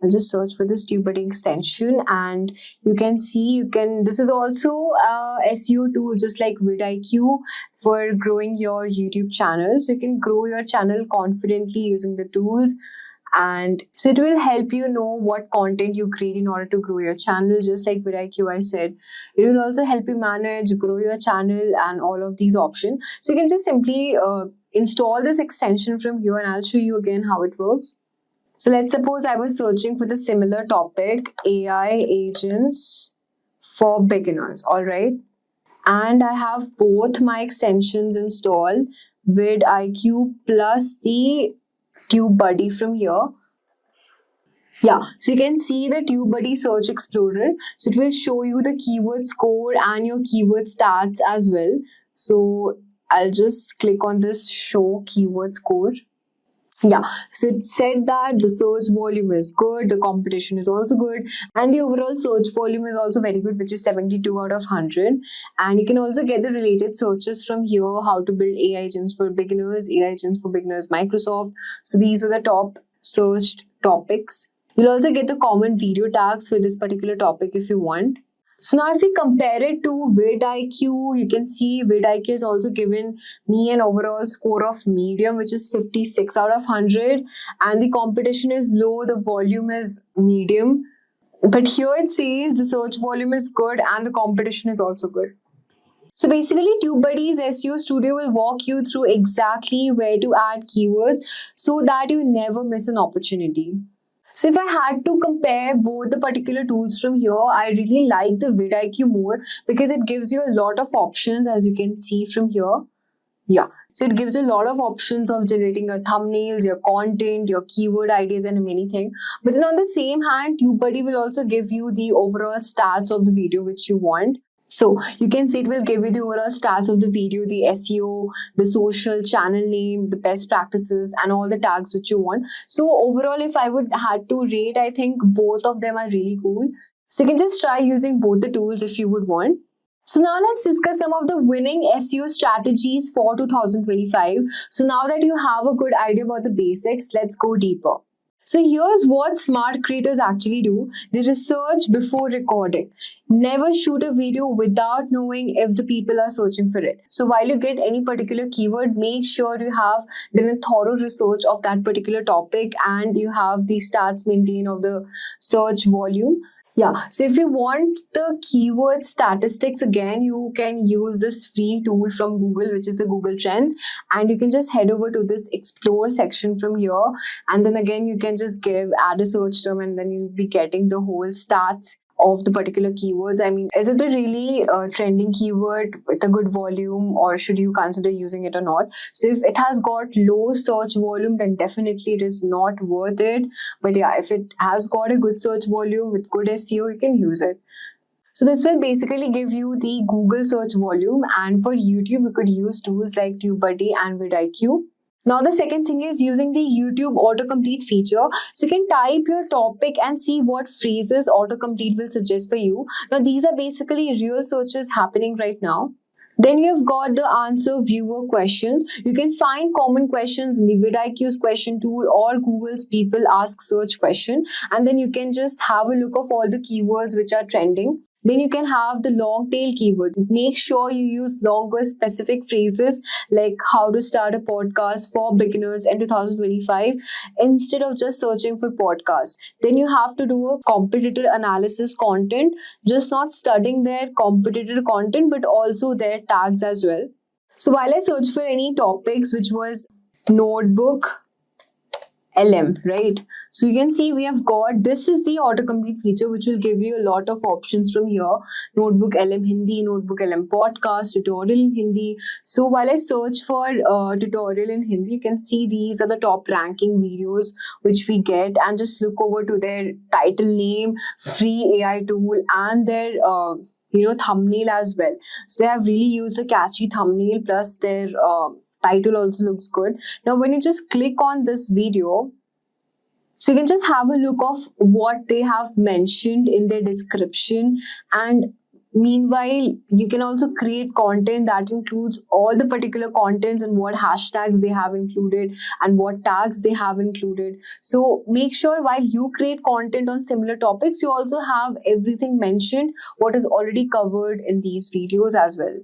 Speaker 1: I'll just search for this TubeBuddy extension and you can see this is also a SEO tool just like vidIQ for growing your YouTube channel. So you can grow your channel confidently using the tools. And so it will help you know what content you create in order to grow your channel, just like vidIQ I said. It will also help you manage, grow your channel and all of these options. So you can just simply install this extension from here and I'll show you again how it works. So let's suppose I was searching for the similar topic, AI agents for beginners, all right? And I have both my extensions installed. vidIQ plus the TubeBuddy from here. Yeah, so you can see the TubeBuddy Search Explorer. So it will show you the keyword score and your keyword stats as well. So I'll just click on this show keyword score. Yeah, so it said that the search volume is good, the competition is also good, and the overall search volume is also very good, which is 72 out of 100. And you can also get the related searches from here, how to build AI agents for beginners, AI agents for beginners, Microsoft. So these were the top searched topics. You'll also get the common video tags for this particular topic if you want. So now if we compare it to vidIQ, you can see vidIQ has also given me an overall score of medium, which is 56 out of 100. And the competition is low, the volume is medium. But here it says the search volume is good and the competition is also good. So basically, TubeBuddy's SEO Studio will walk you through exactly where to add keywords so that you never miss an opportunity. So if I had to compare both the particular tools from here, I really like the vidIQ more because it gives you a lot of options, as you can see from here. Yeah, so it gives a lot of options of generating your thumbnails, your content, your keyword ideas and many things. But then on the same hand, TubeBuddy will also give you the overall stats of the video which you want. So you can see it will give you the overall stats of the video, the SEO, the social channel name, the best practices and all the tags which you want. So overall, if I would had to rate, I think both of them are really cool. So you can just try using both the tools if you would want. So now let's discuss some of the winning SEO strategies for 2025. So now that you have a good idea about the basics, let's go deeper. So here's what smart creators actually do. They research before recording. Never shoot a video without knowing if the people are searching for it. So while you get any particular keyword, make sure you have done a thorough research of that particular topic and you have the stats maintained of the search volume. Yeah, so if you want the keyword statistics again, you can use this free tool from Google, which is the Google Trends, and you can just head over to this explore section from here, and then again you can just add a search term and then you'll be getting the whole stats of the particular keywords. I mean, is it a really trending keyword with a good volume, or should you consider using it or not? So if it has got low search volume, then definitely it is not worth it. But yeah, if it has got a good search volume with good SEO, you can use it. So this will basically give you the Google search volume, and for YouTube, you could use tools like TubeBuddy and vidIQ. Now the second thing is using the YouTube autocomplete feature. So you can type your topic and see what phrases autocomplete will suggest for you. Now these are basically real searches happening right now. Then you've got the answer viewer questions. You can find common questions in the vidIQ's question tool or Google's people ask search question. And then you can just have a look of all the keywords which are trending. Then you can have the long tail keyword. Make sure you use longer specific phrases like how to start a podcast for beginners in 2025 instead of just searching for podcasts. Then you have to do a competitor analysis content, just not studying their competitor content, but also their tags as well. So while I search for any topics, which was notebook, LM, right? So you can see we have got, this is the autocomplete feature which will give you a lot of options from here. Notebook LM Hindi, Notebook LM podcast, tutorial in Hindi. So while I search for tutorial in Hindi, you can see these are the top ranking videos which we get, and just look over to their title name, free AI tool, and their thumbnail as well. So they have really used a catchy thumbnail, plus their title also looks good. Now when you just click on this video, so you can just have a look of what they have mentioned in their description, and meanwhile you can also create content that includes all the particular contents and what hashtags they have included and what tags they have included. So make sure while you create content on similar topics, you also have everything mentioned what is already covered in these videos as well.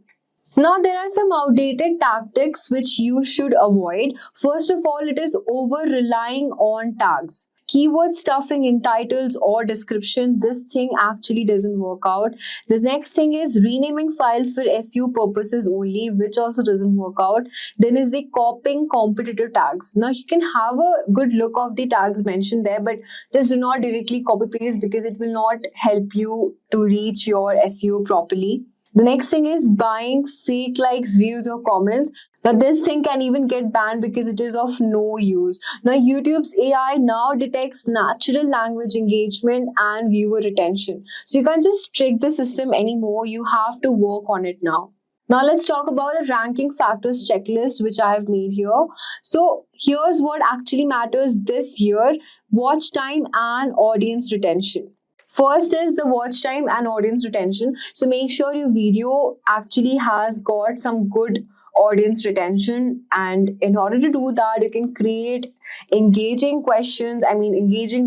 Speaker 1: Now, there are some outdated tactics which you should avoid. First of all, it is over-relying on tags. Keyword stuffing in titles or description, this thing actually doesn't work out. The next thing is renaming files for SEO purposes only, which also doesn't work out. Then is the copying competitor tags. Now, you can have a good look of the tags mentioned there, but just do not directly copy paste because it will not help you to reach your SEO properly. The next thing is buying fake likes, views, or comments. Now, this thing can even get banned because it is of no use. Now, YouTube's AI now detects natural language engagement and viewer retention. So, you can't just trick the system anymore. You have to work on it now. Now, let's talk about the ranking factors checklist, which I have made here. So, here's what actually matters this year: watch time and audience retention. First is the watch time and audience retention. So make sure your video actually has got some good audience retention, and in order to do that you can create engaging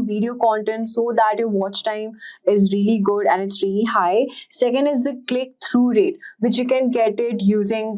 Speaker 1: video content so that your watch time is really good and it's really high. Second is the click through rate, which you can get it using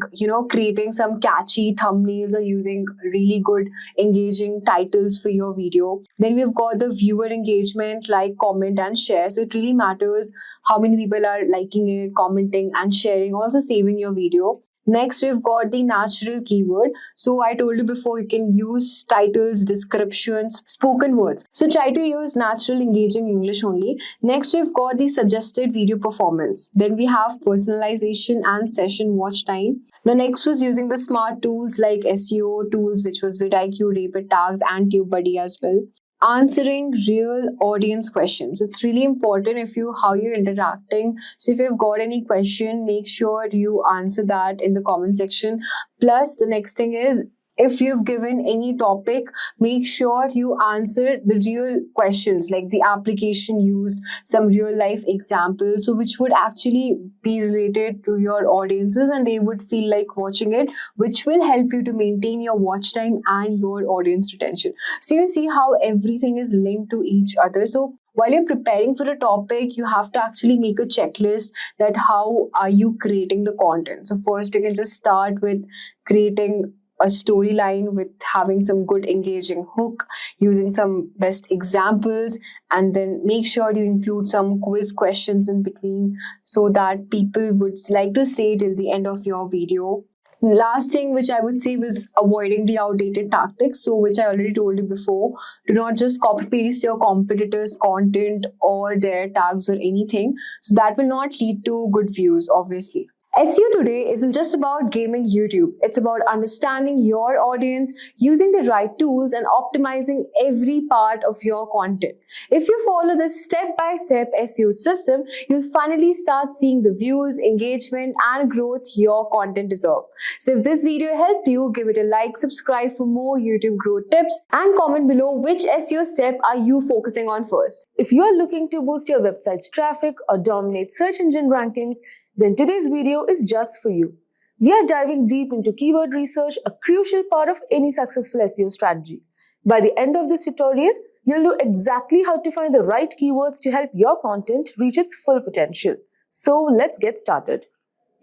Speaker 1: creating some catchy thumbnails or using really good engaging titles for your video. Then we've got the viewer engagement, like, comment and share. So it really matters how many people are liking it, commenting and sharing, also saving your video. Next, we've got the natural keyword. So I told you before, you can use titles, descriptions, spoken words. So try to use natural, engaging English only. Next, we've got the suggested video performance. Then we have personalization and session watch time. The next was using the smart tools like SEO tools, which was vidIQ, Rapid Tags, and TubeBuddy as well. Answering real audience questions. It's really important how you're interacting. So if you've got any question, make sure you answer that in the comment section. Plus, the next thing is, if you've given any topic, make sure you answer the real questions, like the application used, some real life examples, so which would actually be related to your audiences and they would feel like watching it, which will help you to maintain your watch time and your audience retention. So you see how everything is linked to each other. So while you're preparing for a topic, you have to actually make a checklist that how are you creating the content. So first, you can just start with creating a storyline with having some good engaging hook, using some best examples, and then make sure you include some quiz questions in between so that people would like to stay till the end of your video. Last thing which I would say was avoiding the outdated tactics. So which I already told you before, do not just copy paste your competitors' content or their tags or anything. So that will not lead to good views, obviously. SEO today isn't just about gaming YouTube. It's about understanding your audience, using the right tools, and optimizing every part of your content. If you follow this step-by-step SEO system, you'll finally start seeing the views, engagement, and growth your content deserves. So if this video helped you, give it a like, subscribe for more YouTube growth tips, and comment below which SEO step are you focusing on first.
Speaker 4: If you are looking to boost your website's traffic or dominate search engine rankings, then today's video is just for you. We are diving deep into keyword research, a crucial part of any successful SEO strategy. By the end of this tutorial, you'll know exactly how to find the right keywords to help your content reach its full potential. So let's get started.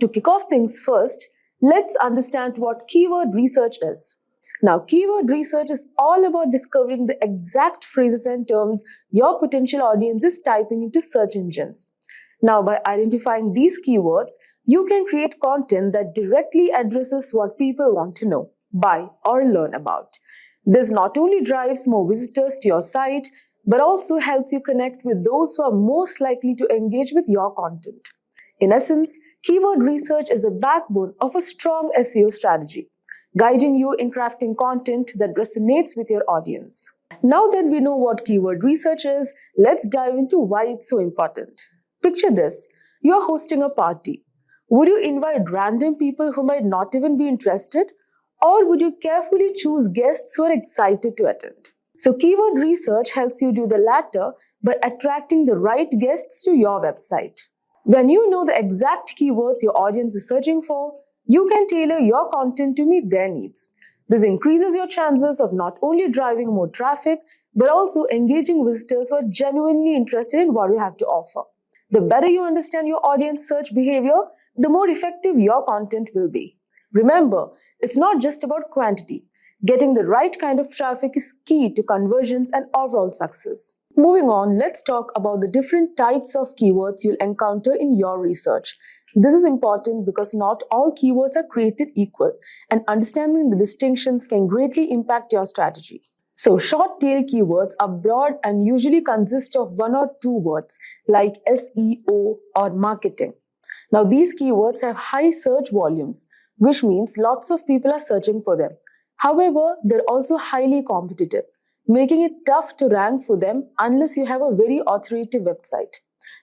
Speaker 4: To kick off things first, let's understand what keyword research is. Now, keyword research is all about discovering the exact phrases and terms your potential audience is typing into search engines. Now, by identifying these keywords, you can create content that directly addresses what people want to know, buy, or learn about. This not only drives more visitors to your site, but also helps you connect with those who are most likely to engage with your content. In essence, keyword research is the backbone of a strong SEO strategy, guiding you in crafting content that resonates with your audience. Now that we know what keyword research is, let's dive into why it's so important. Picture this, you are hosting a party. Would you invite random people who might not even be interested? Or would you carefully choose guests who are excited to attend? So keyword research helps you do the latter by attracting the right guests to your website. When you know the exact keywords your audience is searching for, you can tailor your content to meet their needs. This increases your chances of not only driving more traffic, but also engaging visitors who are genuinely interested in what you have to offer. The better you understand your audience search behavior, the more effective your content will be. Remember, it's not just about quantity. Getting the right kind of traffic is key to conversions and overall success. Moving on, let's talk about the different types of keywords you'll encounter in your research. This is important because not all keywords are created equal, and understanding the distinctions can greatly impact your strategy. So, short tail keywords are broad and usually consist of one or two words like SEO or marketing.
Speaker 5: Now, these keywords have high search volumes, which means lots of people are searching for them. However, they're also highly competitive, making it tough to rank for them unless you have a very authoritative website.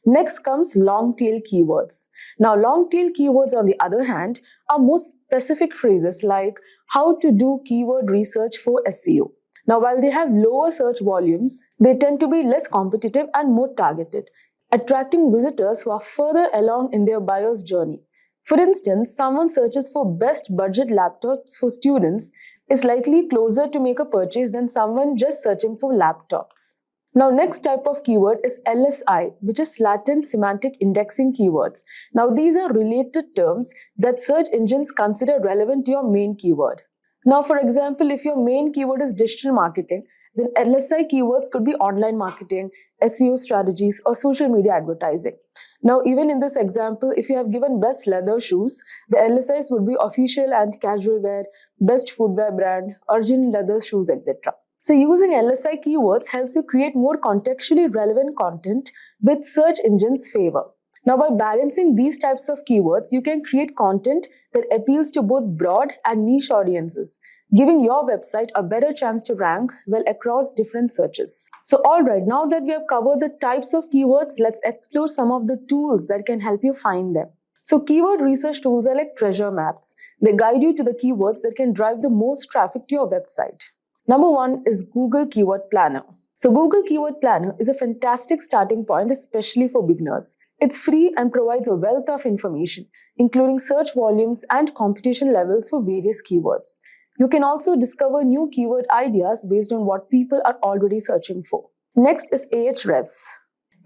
Speaker 5: Next comes long tail keywords. Now, long tail keywords, on the other hand, are more specific phrases like how to do keyword research for SEO. Now, while they have lower search volumes, they tend to be less competitive and more targeted, attracting visitors who are further along in their buyer's journey. For instance, someone searches for best budget laptops for students is likely closer to make a purchase than someone just searching for laptops. Now, next type of keyword is LSI, which is latent semantic indexing keywords. Now, these are related terms that search engines consider relevant to your main keyword. Now, for example, if your main keyword is digital marketing, then LSI keywords could be online marketing, SEO strategies, or social media advertising. Now, even in this example, if you have given best leather shoes, the LSIs would be official and casual wear, best footwear brand, original leather shoes, etc. So, using LSI keywords helps you create more contextually relevant content with search engines' favor. Now, by balancing these types of keywords, you can create content that appeals to both broad and niche audiences, giving your website a better chance to rank well across different searches. So, alright, now that we have covered the types of keywords, let's explore some of the tools that can help you find them. So, keyword research tools are like treasure maps. They guide you to the keywords that can drive the most traffic to your website. Number one is Google Keyword Planner. So, Google Keyword Planner is a fantastic starting point, especially for beginners. It's free and provides a wealth of information, including search volumes and competition levels for various keywords. You can also discover new keyword ideas based on what people are already searching for. Next is Ahrefs.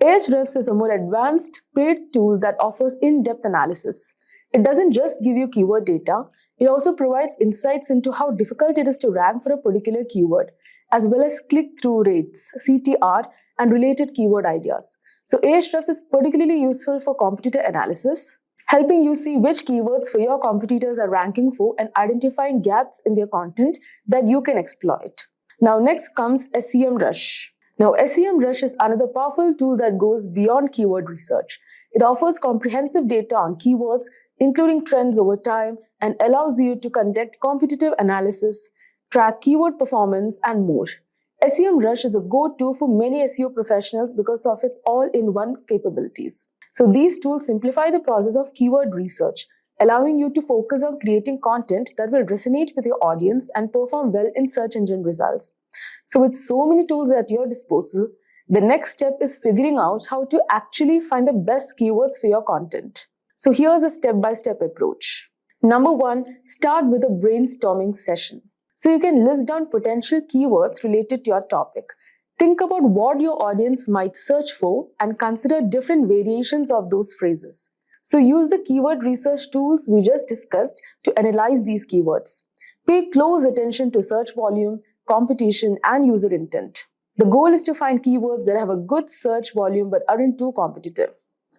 Speaker 5: Ahrefs is a more advanced paid tool that offers in-depth analysis. It doesn't just give you keyword data, it also provides insights into how difficult it is to rank for a particular keyword, as well as click-through rates, CTR, and related keyword ideas. So, Ahrefs is particularly useful for competitor analysis, helping you see which keywords for your competitors are ranking for and identifying gaps in their content that you can exploit. Now, next comes SEMrush. Now, SEMrush is another powerful tool that goes beyond keyword research. It offers comprehensive data on keywords, including trends over time, and allows you to conduct competitive analysis, track keyword performance, and more. SEMrush is a go-to for many SEO professionals because of its all-in-one capabilities. So these tools simplify the process of keyword research, allowing you to focus on creating content that will resonate with your audience and perform well in search engine results. So with so many tools at your disposal, the next step is figuring out how to actually find the best keywords for your content. So here's a step-by-step approach. Number one, start with a brainstorming session. So you can list down potential keywords related to your topic. Think about what your audience might search for and consider different variations of those phrases. So use the keyword research tools we just discussed to analyze these keywords. Pay close attention to search volume, competition, and user intent. The goal is to find keywords that have a good search volume but aren't too competitive.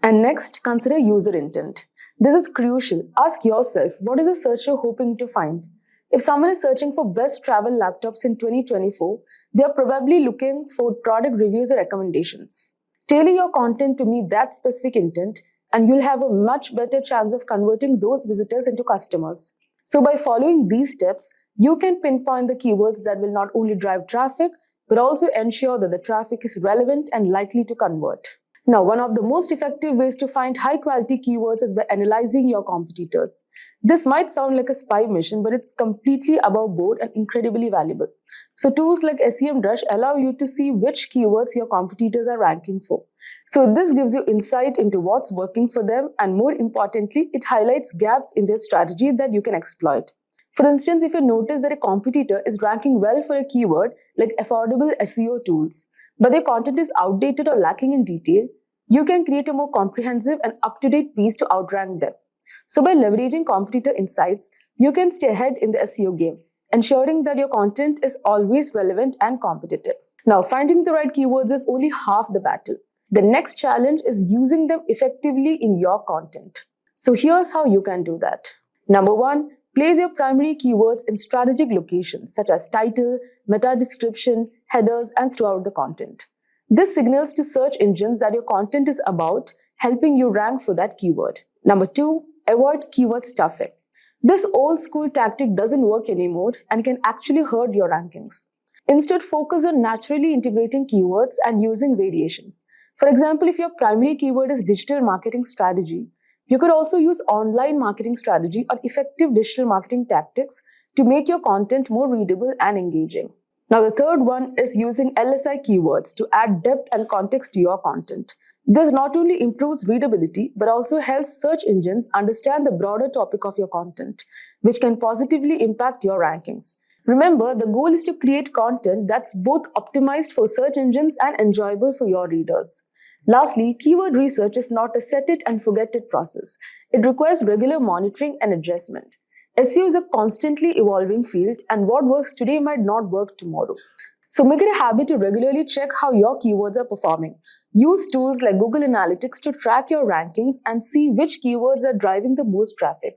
Speaker 5: And next, consider user intent. This is crucial. Ask yourself, what is a searcher hoping to find? If someone is searching for best travel laptops in 2024, they are probably looking for product reviews or recommendations. Tailor your content to meet that specific intent, and you'll have a much better chance of converting those visitors into customers. So by following these steps, you can pinpoint the keywords that will not only drive traffic, but also ensure that the traffic is relevant and likely to convert. Now, one of the most effective ways to find high-quality keywords is by analyzing your competitors. This might sound like a spy mission, but it's completely above board and incredibly valuable. So tools like SEMrush allow you to see which keywords your competitors are ranking for. So this gives you insight into what's working for them, and more importantly, it highlights gaps in their strategy that you can exploit. For instance, if you notice that a competitor is ranking well for a keyword like affordable SEO tools, but their content is outdated or lacking in detail, you can create a more comprehensive and up-to-date piece to outrank them. So by leveraging competitor insights, you can stay ahead in the SEO game, ensuring that your content is always relevant and competitive. Now, finding the right keywords is only half the battle. The next challenge is using them effectively in your content. So here's how you can do that. Number one, place your primary keywords in strategic locations such as title, meta description, headers, and throughout the content. This signals to search engines that your content is about helping you rank for that keyword.
Speaker 6: Number 2, avoid keyword stuffing. This old school tactic doesn't work anymore and can actually hurt your rankings. Instead, focus on naturally integrating keywords and using variations. For example, if your primary keyword is digital marketing strategy, you could also use online marketing strategy or effective digital marketing tactics to make your content more readable and engaging. Now, the third one is using LSI keywords to add depth and context to your content. This not only improves readability, but also helps search engines understand the broader topic of your content, which can positively impact your rankings. Remember, the goal is to create content that's both optimized for search engines and enjoyable for your readers. Lastly, keyword research is not a set it and forget it process. It requires regular monitoring and adjustment. SEO is a constantly evolving field, and what works today might not work tomorrow. So make it a habit to regularly check how your keywords are performing. Use tools like Google Analytics to track your rankings and see which keywords are driving the most traffic.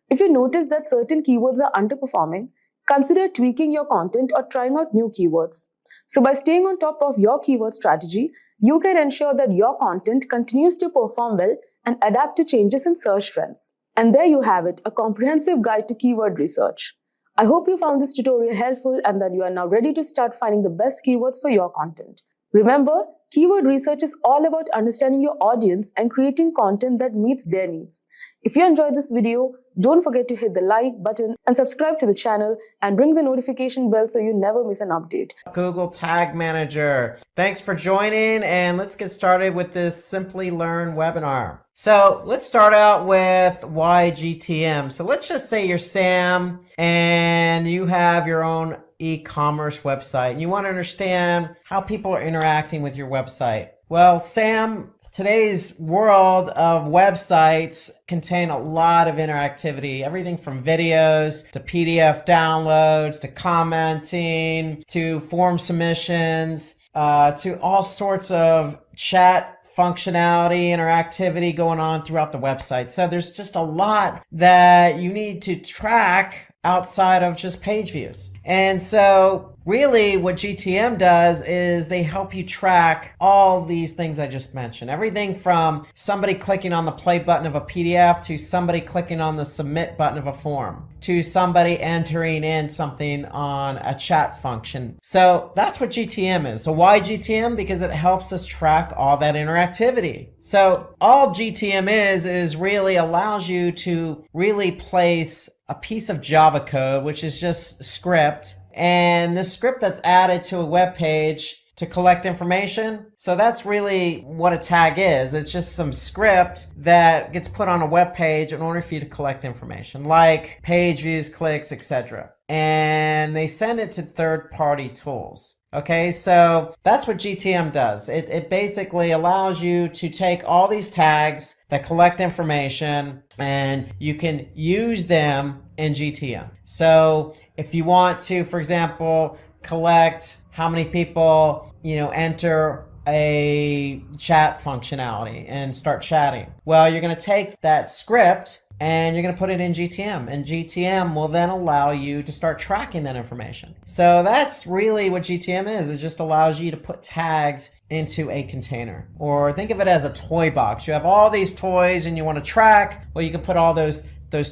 Speaker 6: If you notice that certain keywords are underperforming, consider tweaking your content or trying out new keywords. So by staying on top of your keyword strategy, you can ensure that your content continues to perform well and adapt to changes in search trends. And there you have it, a comprehensive guide to keyword research. I hope you found this tutorial helpful and that you are now ready to start finding the best keywords for your content. Remember, keyword research is all about understanding your audience and creating content that meets their needs. If you enjoyed this video, don't forget to hit the like button and subscribe to the channel and ring the notification bell so you never miss an update.
Speaker 7: Google Tag Manager. Thanks for joining, and let's get started with this Simplilearn webinar. So let's start out with why GTM. So let's just say you're Sam and you have your own e-commerce website and you want to understand how people are interacting with your website. Well, Sam, today's world of websites contain a lot of interactivity, everything from videos to PDF downloads to commenting to form submissions to all sorts of chat functionality, interactivity going on throughout the website. So there's just a lot that you need to track outside of just page views. And so really what GTM does is they help you track all these things I just mentioned. Everything from somebody clicking on the play button of a PDF to somebody clicking on the submit button of a form to somebody entering in something on a chat function. So that's what GTM is. So why GTM? Because it helps us track all that interactivity. So all GTM is really allows you to really place a piece of Java code, which is just script, and this script that's added to a web page to collect information. So that's really what a tag is. It's just some script that gets put on a web page in order for you to collect information, like page views, clicks, etc. And they send it to third-party tools. Okay, so that's what GTM does. It basically allows you to take all these tags that collect information and you can use them in GTM. So if you want to, for example, collect how many people, enter a chat functionality and start chatting. Well, you're going to take that script and you're going to put it in GTM, and GTM will then allow you to start tracking that information. So that's really what GTM is. It just allows you to put tags into a container, or think of it as a toy box. You have all these toys and you want to track, well, you can put all those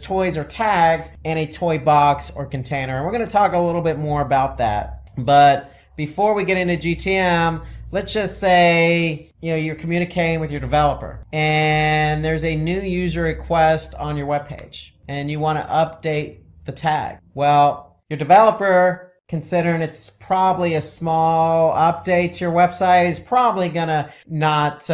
Speaker 7: toys or tags in a toy box or container. And we're going to talk a little bit more about that. But before we get into GTM, let's just say, you're communicating with your developer and there's a new user request on your webpage and you want to update the tag. Well, your developer, considering it's probably a small update to your website, is probably gonna not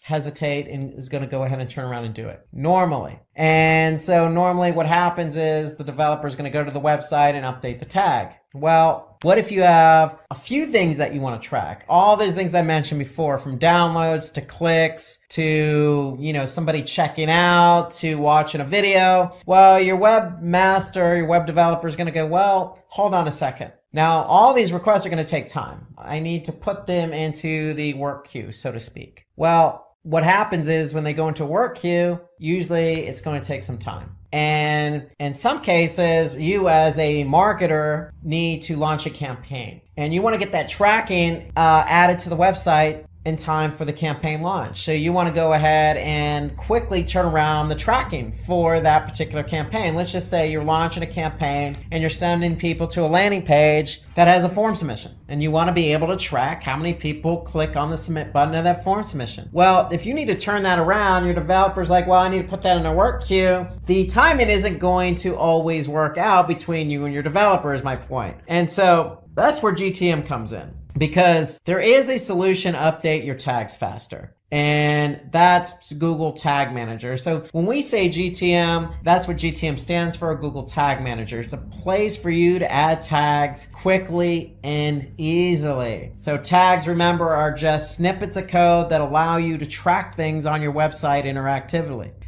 Speaker 7: hesitate and is going to go ahead and turn around and do it normally. And so normally what happens is the developer is going to go to the website and update the tag. Well, what if you have a few things that you want to track? All those things I mentioned before, from downloads to clicks to, somebody checking out to watching a video. Well, your webmaster, your web developer is going to go, well, hold on a second. Now, all these requests are going to take time. I need to put them into the work queue, so to speak. Well, what happens is when they go into a work queue, usually it's going to take some time. And in some cases, you as a marketer need to launch a campaign. And you want to get that tracking added to the website in time for the campaign launch. So you want to go ahead and quickly turn around the tracking for that particular campaign. Let's just say you're launching a campaign and you're sending people to a landing page that has a form submission, and you want to be able to track how many people click on the submit button of that form submission. Well, if you need to turn that around, your developer's like, well, I need to put that in a work queue. The timing isn't going to always work out between you and your developer, is my point. And so that's where GTM comes in, because there is a solution to update your tags faster. And that's Google Tag Manager. So when we say GTM, that's what GTM stands for, Google Tag Manager. It's a place for you to add tags quickly and easily. So tags, remember, are just snippets of code that allow you to track things on your website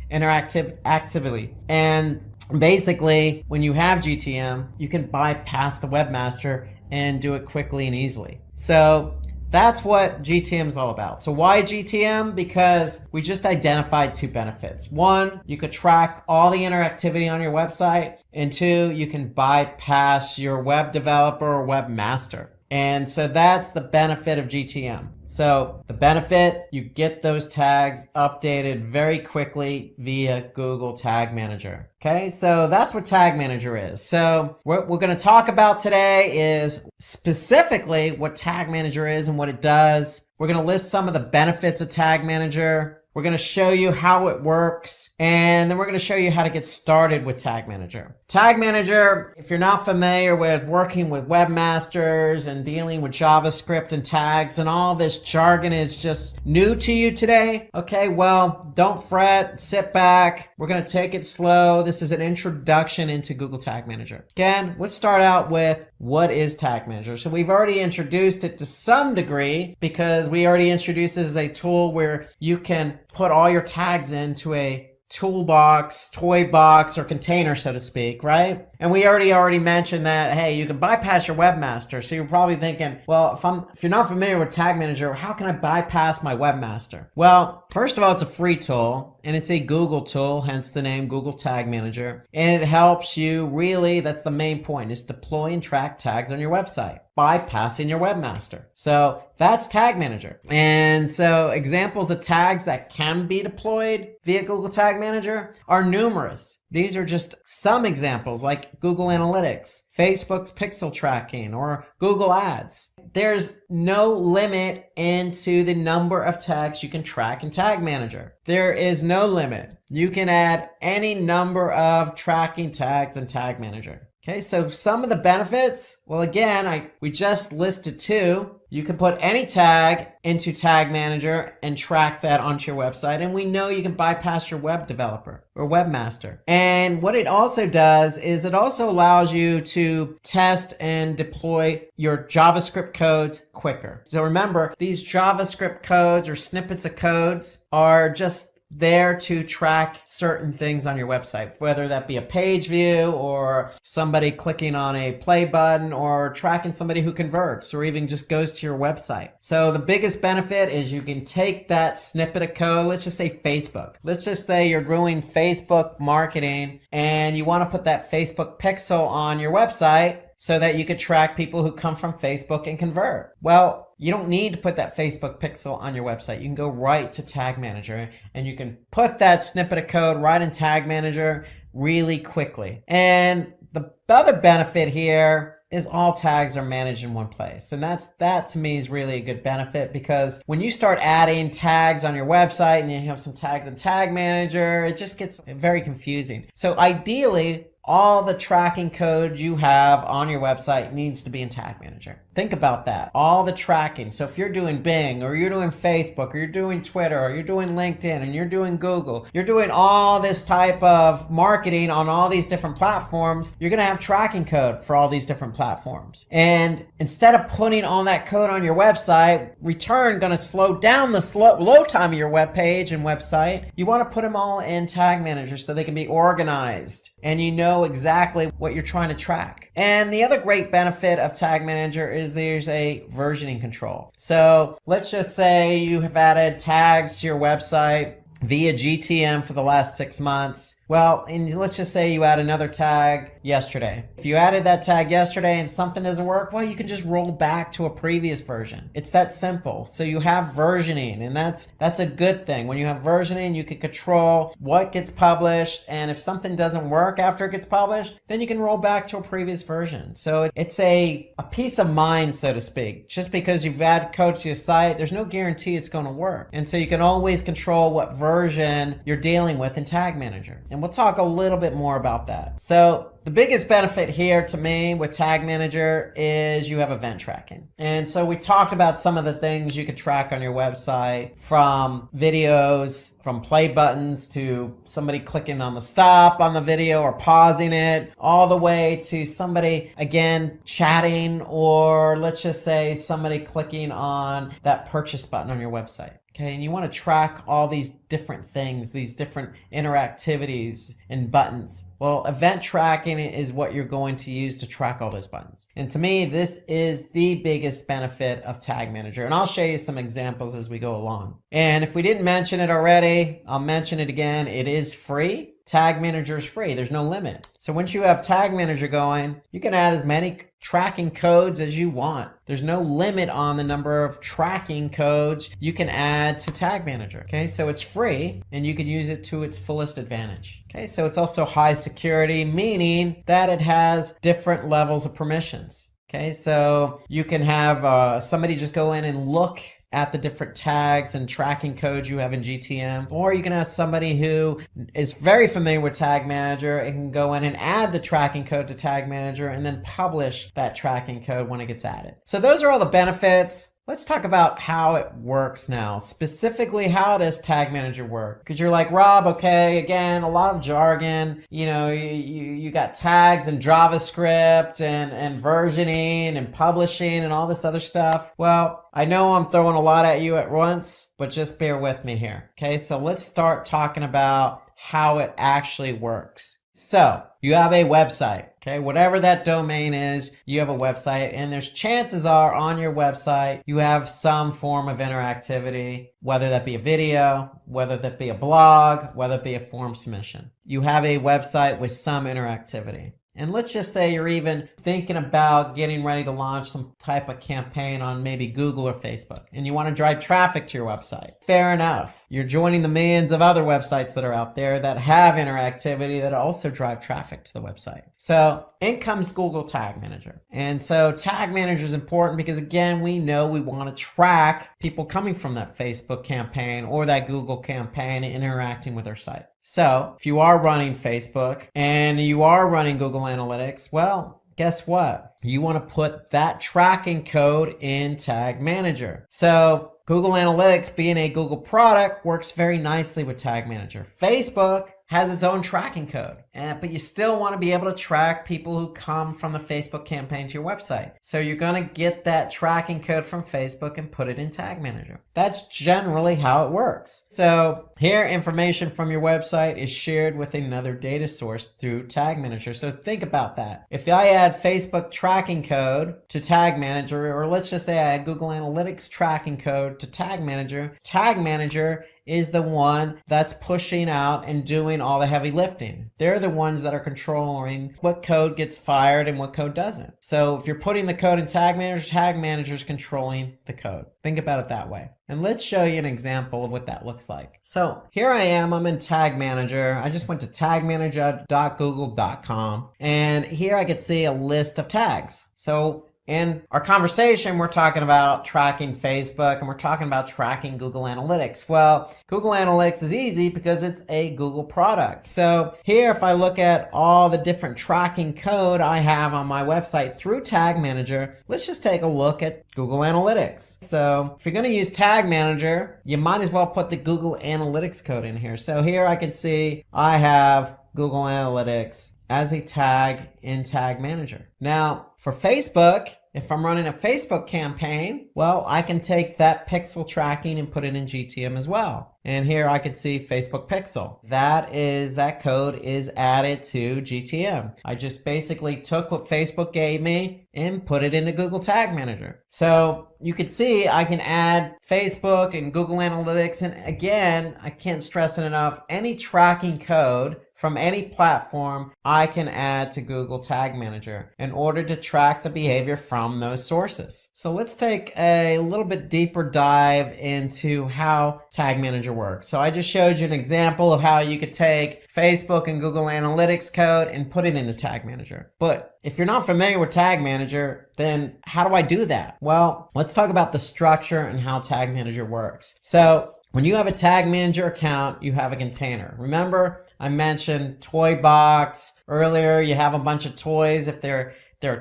Speaker 7: interactively. And basically, when you have GTM, you can bypass the webmaster and do it quickly and easily. So that's what GTM is all about. So why GTM? Because we just identified two benefits. One, you could track all the interactivity on your website. And two, you can bypass your web developer or webmaster. And so that's the benefit of GTM. So the benefit, you get those tags updated very quickly via Google Tag Manager. Okay, so that's what Tag Manager is. So what we're going to talk about today is specifically what Tag Manager is and what it does. We're going to list some of the benefits of Tag Manager. We're going to show you how it works, and then we're going to show you how to get started with Tag Manager. Tag Manager, if you're not familiar with working with webmasters and dealing with JavaScript and tags and all this jargon is just new to you today, okay, well, don't fret, sit back. We're going to take it slow. This is an introduction into Google Tag Manager. Again, let's start out with what is Tag Manager. So we've already introduced it to some degree because we already introduced it as a tool where you can put all your tags into a toolbox, toy box, or container, so to speak, right? And we already mentioned that, hey, you can bypass your webmaster. So you're probably thinking, well, if you're not familiar with Tag Manager, how can I bypass my webmaster? Well, first of all, it's a free tool, and it's a Google tool, hence the name Google Tag Manager. And it helps you really, that's the main point, is deploy and track tags on your website, bypassing your webmaster. So that's Tag Manager. And so examples of tags that can be deployed via Google Tag Manager are numerous. These are just some examples, like Google Analytics, Facebook's pixel tracking, or Google Ads. There's no limit into the number of tags you can track in Tag Manager. There is no limit. You can add any number of tracking tags in Tag Manager. Okay, so some of the benefits, well, again, we just listed two. You can put any tag into Tag Manager and track that onto your website. And we know you can bypass your web developer or webmaster. And what it also does is it also allows you to test and deploy your JavaScript codes quicker. So remember, these JavaScript codes or snippets of codes are just there to track certain things on your website, whether that be a page view or somebody clicking on a play button or tracking somebody who converts or even just goes to your website. So the biggest benefit is you can take that snippet of code, let's just say Facebook. Let's just say you're doing Facebook marketing and you want to put that Facebook pixel on your website so that you could track people who come from Facebook and convert. Well, you don't need to put that Facebook pixel on your website. You can go right to Tag Manager and you can put that snippet of code right in Tag Manager really quickly. And the other benefit here is all tags are managed in one place. And that to me is really a good benefit, because when you start adding tags on your website and you have some tags in Tag Manager, it just gets very confusing. So ideally, all the tracking code you have on your website needs to be in Tag Manager. Think about that. All the tracking. So if you're doing Bing or you're doing Facebook or you're doing Twitter or you're doing LinkedIn and you're doing Google, you're doing all this type of marketing on all these different platforms, you're going to have tracking code for all these different platforms. And instead of putting all that code on your website, return going to slow down the load time of your web page and website. You want to put them all in Tag Manager so they can be organized and you know exactly what you're trying to track. And the other great benefit of Tag Manager is there's a versioning control. So let's just say you have added tags to your website via GTM for the last 6 months. Well, and let's just say you add another tag yesterday. If you added that tag yesterday and something doesn't work, well, you can just roll back to a previous version. It's that simple. So you have versioning, and that's a good thing. When you have versioning, you can control what gets published, and if something doesn't work after it gets published, then you can roll back to a previous version. So it's a peace of mind, so to speak. Just because you've added code to your site, there's no guarantee it's going to work. And so you can always control what version you're dealing with in Tag Manager. And we'll talk a little bit more about that. So the biggest benefit here to me with Tag Manager is you have event tracking. And so we talked about some of the things you could track on your website, from videos, from play buttons to somebody clicking on the stop on the video or pausing it, all the way to somebody, again, chatting, or let's just say somebody clicking on that purchase button on your website. Okay, and you want to track all these different things, these different interactivities and buttons. Well, event tracking is what you're going to use to track all those buttons. And to me, this is the biggest benefit of Tag Manager. And I'll show you some examples as we go along. And if we didn't mention it already, I'll mention it again. It is free. Tag Manager is free. There's no limit. So once you have Tag Manager going, you can add as many tracking codes as you want. There's no limit on the number of tracking codes you can add to Tag Manager. Okay, so it's free and you can use it to its fullest advantage. Okay, so it's also high security, meaning that it has different levels of permissions. Okay, so you can have somebody just go in and look at the different tags and tracking codes you have in GTM, or you can ask somebody who is very familiar with Tag Manager and can go in and add the tracking code to Tag Manager and then publish that tracking code when it gets added. So those are all the benefits. Let's talk about how it works now. Specifically, how does Tag Manager work? Because you're like, Rob, okay, again, a lot of jargon. You know, you got tags and JavaScript and versioning and publishing and all this other stuff. Well, I know I'm throwing a lot at you at once, but just bear with me here. Okay, so let's start talking about how it actually works. So you have a website, okay? Whatever that domain is, you have a website, and there's chances are on your website you have some form of interactivity, whether that be a video, whether that be a blog, whether it be a form submission. You have a website with some interactivity. And let's just say you're even thinking about getting ready to launch some type of campaign on maybe Google or Facebook, and you want to drive traffic to your website. Fair enough. You're joining the millions of other websites that are out there that have interactivity that also drive traffic to the website. So in comes Google Tag Manager. And so Tag Manager is important because, again, we know we want to track people coming from that Facebook campaign or that Google campaign and interacting with our site. So if you are running Facebook and you are running Google Analytics, well, guess what? You want to put that tracking code in Tag Manager. So Google Analytics, being a Google product, works very nicely with Tag Manager. Facebook has its own tracking code, but you still want to be able to track people who come from the Facebook campaign to your website. So you're going to get that tracking code from Facebook and put it in Tag Manager. That's generally how it works. So here, information from your website is shared with another data source through Tag Manager. So think about that. If I add Facebook tracking code to Tag Manager, or let's just say I add Google Analytics tracking code to Tag Manager is the one that's pushing out and doing all the heavy lifting. They're the ones that are controlling what code gets fired and what code doesn't. So if you're putting the code in Tag Manager is controlling the code. Think about it that way. And let's show you an example of what that looks like. So here I am, I'm in Tag Manager. I just went to tagmanager.google.com, and here I could see a list of tags. So in our conversation, we're talking about tracking Facebook and we're talking about tracking Google Analytics. Well, Google Analytics is easy because it's a Google product. So here, if I look at all the different tracking code I have on my website through Tag Manager, let's just take a look at Google Analytics. So if you're going to use Tag Manager, you might as well put the Google Analytics code in here. So here I can see I have Google Analytics as a tag in Tag Manager. Now, for Facebook, if I'm running a Facebook campaign, well, I can take that pixel tracking and put it in GTM as well. And here I can see Facebook Pixel. That code is added to GTM. I just basically took what Facebook gave me and put it into Google Tag Manager. So you can see I can add Facebook and Google Analytics. And again, I can't stress it enough, any tracking code from any platform I can add to Google Tag Manager in order to track the behavior from those sources. So let's take a little bit deeper dive into how Tag Manager works. So I just showed you an example of how you could take Facebook and Google Analytics code and put it into Tag Manager. But if you're not familiar with Tag Manager, then how do I do that? Well, let's talk about the structure and how Tag Manager works. So when you have a Tag Manager account, you have a container. Remember, I mentioned toy box earlier. You have a bunch of toys. If they're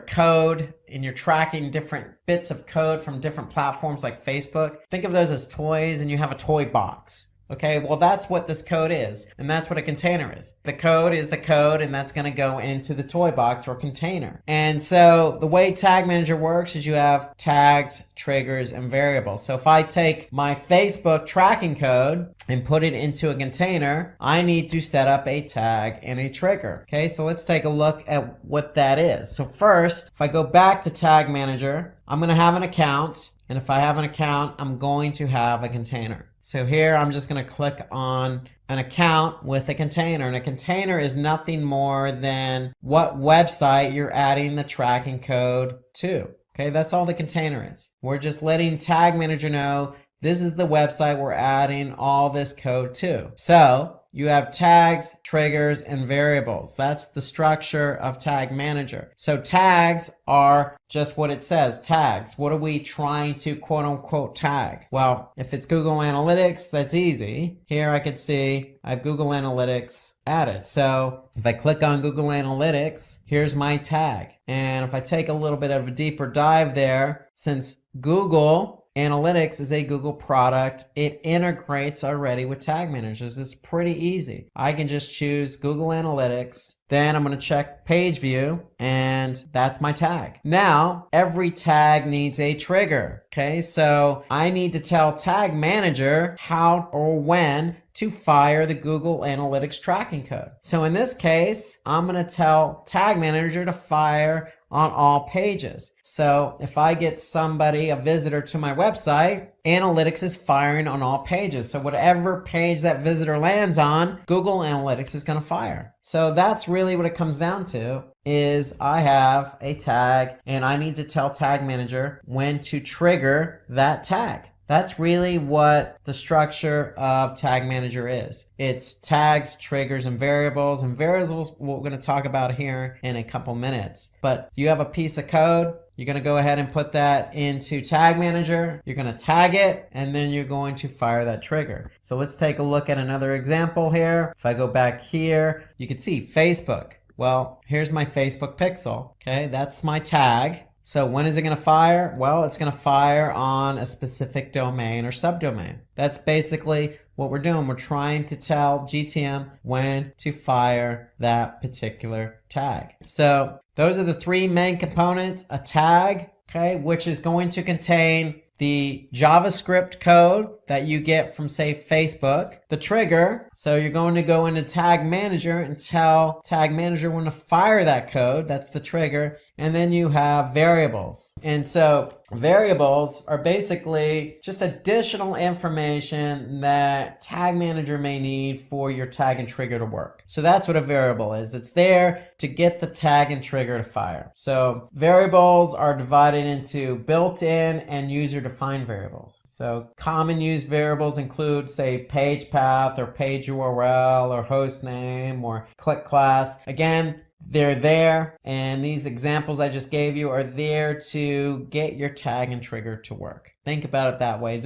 Speaker 7: code and you're tracking different bits of code from different platforms like Facebook, think of those as toys, and you have a toy box. Okay, well, that's what this code is, and that's what a container is. The code is the code, and that's going to go into the toy box or container. And so the way Tag Manager works is you have tags, triggers, and variables. So if I take my Facebook tracking code and put it into a container, I need to set up a tag and a trigger. Okay, so let's take a look at what that is. So first, if I go back to Tag Manager, I'm going to have an account, and if I have an account, I'm going to have a container. So here I'm just going to click on an account with a container, and a container is nothing more than what website you're adding the tracking code to. Okay, that's all the container is. We're just letting Tag Manager know this is the website we're adding all this code to. So you have tags, triggers, and variables. That's the structure of Tag Manager. So tags are just what it says, tags. What are we trying to quote unquote tag? Well, if it's Google Analytics, that's easy. Here I can see I have Google Analytics added. So if I click on Google Analytics, here's my tag. And if I take a little bit of a deeper dive there, since Google Analytics is a Google product, it integrates already with Tag Managers. It's pretty easy. I can just choose Google Analytics, then I'm going to check page view, and that's my tag. Now, every tag needs a trigger. Okay, so I need to tell Tag Manager how or when to fire the Google Analytics tracking code. So in this case, I'm going to tell Tag Manager to fire on all pages. So if I get somebody, a visitor to my website, Analytics is firing on all pages. So whatever page that visitor lands on, Google Analytics is going to fire. So that's really what it comes down to, is I have a tag and I need to tell Tag Manager when to trigger that tag. That's really what the structure of Tag Manager is. It's tags, triggers, and variables. And variables we're going to talk about here in a couple minutes. But you have a piece of code. You're going to go ahead and put that into Tag Manager. You're going to tag it, and then you're going to fire that trigger. So let's take a look at another example here. If I go back here, you can see Facebook. Well, here's my Facebook pixel. Okay, that's my tag. So when is it going to fire? Well, it's going to fire on a specific domain or subdomain. That's basically what we're doing. We're trying to tell GTM when to fire that particular tag. So those are the three main components: a tag, okay, which is going to contain the JavaScript code that you get from, say, Facebook, the trigger. So you're going to go into Tag Manager and tell Tag Manager when to fire that code. That's the trigger. And then you have variables. And so variables are basically just additional information that Tag Manager may need for your tag and trigger to work. So that's what a variable is. It's there to get the tag and trigger to fire. So variables are divided into built-in and user-defined variables. So common used variables include, say, page path or page URL or host name or click class. Again, they're there, and these examples I just gave you are there to get your tag and trigger to work. Think about it that way.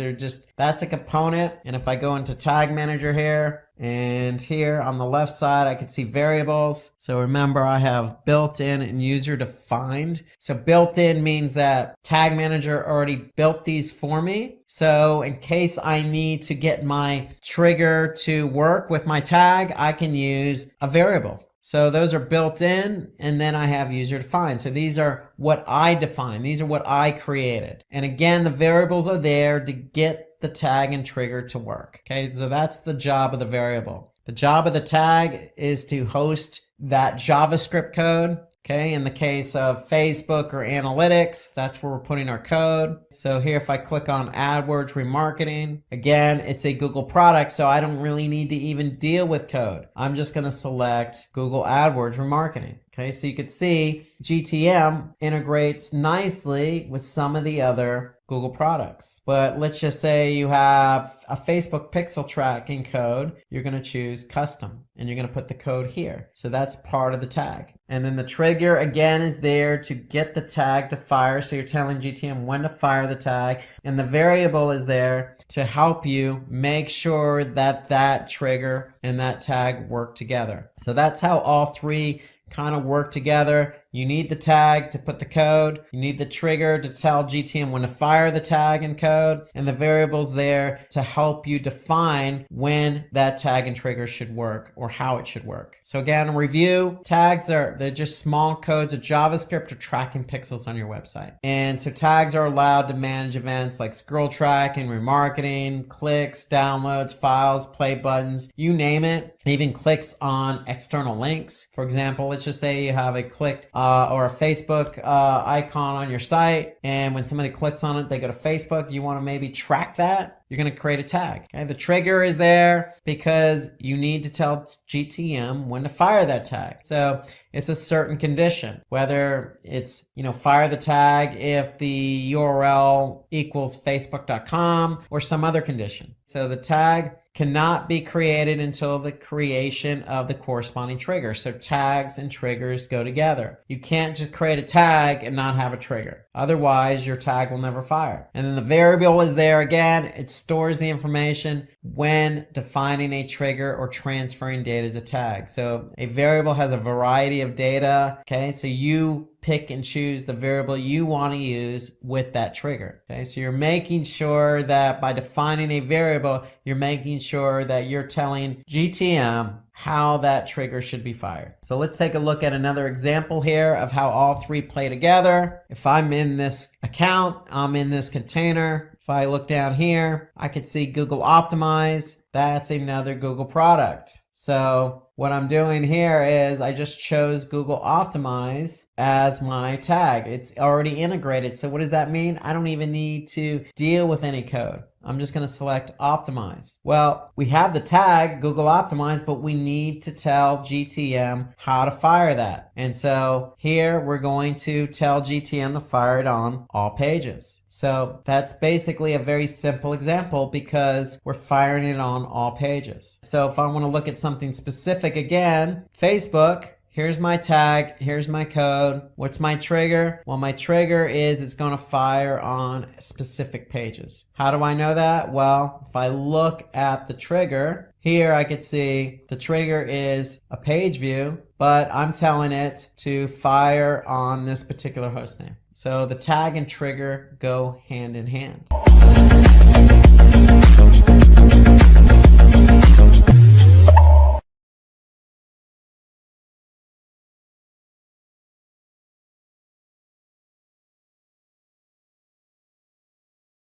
Speaker 7: That's a component. And if I go into Tag Manager here, and here on the left side, I can see variables. So remember, I have built-in and user-defined. So built-in means that Tag Manager already built these for me. So in case I need to get my trigger to work with my tag, I can use a variable. So those are built in, and then I have user defined. So these are what I define. These are what I created. And again, the variables are there to get the tag and trigger to work. Okay, so that's the job of the variable. The job of the tag is to host that JavaScript code. Okay, in the case of Facebook or analytics, that's where we're putting our code. So here, if I click on AdWords remarketing, again, it's a Google product, so I don't really need to even deal with code. I'm just gonna select Google AdWords remarketing. Okay, so you can see GTM integrates nicely with some of the other Google products. But let's just say you have a Facebook pixel tracking code. You're going to choose custom and you're going to put the code here. So that's part of the tag. And then the trigger again is there to get the tag to fire. So you're telling GTM when to fire the tag. And the variable is there to help you make sure that that trigger and that tag work together. So that's how all three kind of work together. You need the tag to put the code. You need the trigger to tell GTM when to fire the tag and code. And the variable's there to help you define when that tag and trigger should work or how it should work. So again, review. Tags they're just small codes of JavaScript or tracking pixels on your website. And so tags are allowed to manage events like scroll tracking, remarketing, clicks, downloads, files, play buttons, you name it. Even clicks on external links. For example, let's just say you have a click or a Facebook icon on your site, and when somebody clicks on it, they go to Facebook. You want to maybe track that. You're going to create a tag. Okay? The trigger is there because you need to tell GTM when to fire that tag. So it's a certain condition, whether it's, fire the tag if the URL equals facebook.com or some other condition. So the tag cannot be created until the creation of the corresponding trigger. So tags and triggers go together. You can't just create a tag and not have a trigger. Otherwise, your tag will never fire. And then the variable is there again. It stores the information when defining a trigger or transferring data to tag. So a variable has a variety of data. Okay, so you pick and choose the variable you want to use with that trigger. Okay, so you're making sure that by defining a variable, you're making sure that you're telling GTM how that trigger should be fired. So let's take a look at another example here of how all three play together. If I'm in this account, I'm in this container. If I look down here, I could see Google Optimize. That's another Google product. So what I'm doing here is I just chose Google Optimize as my tag. It's already integrated. So what does that mean? I don't even need to deal with any code. I'm just going to select Optimize. Well, we have the tag Google Optimize, but we need to tell GTM how to fire that. And so here we're going to tell GTM to fire it on all pages. So that's basically a very simple example because we're firing it on all pages. So if I want to look at something specific again, Facebook, here's my tag, here's my code. What's my trigger? Well, my trigger is it's going to fire on specific pages. How do I know that? Well, if I look at the trigger, here I could see the trigger is a page view, but I'm telling it to fire on this particular hostname. So the tag and trigger go hand in hand.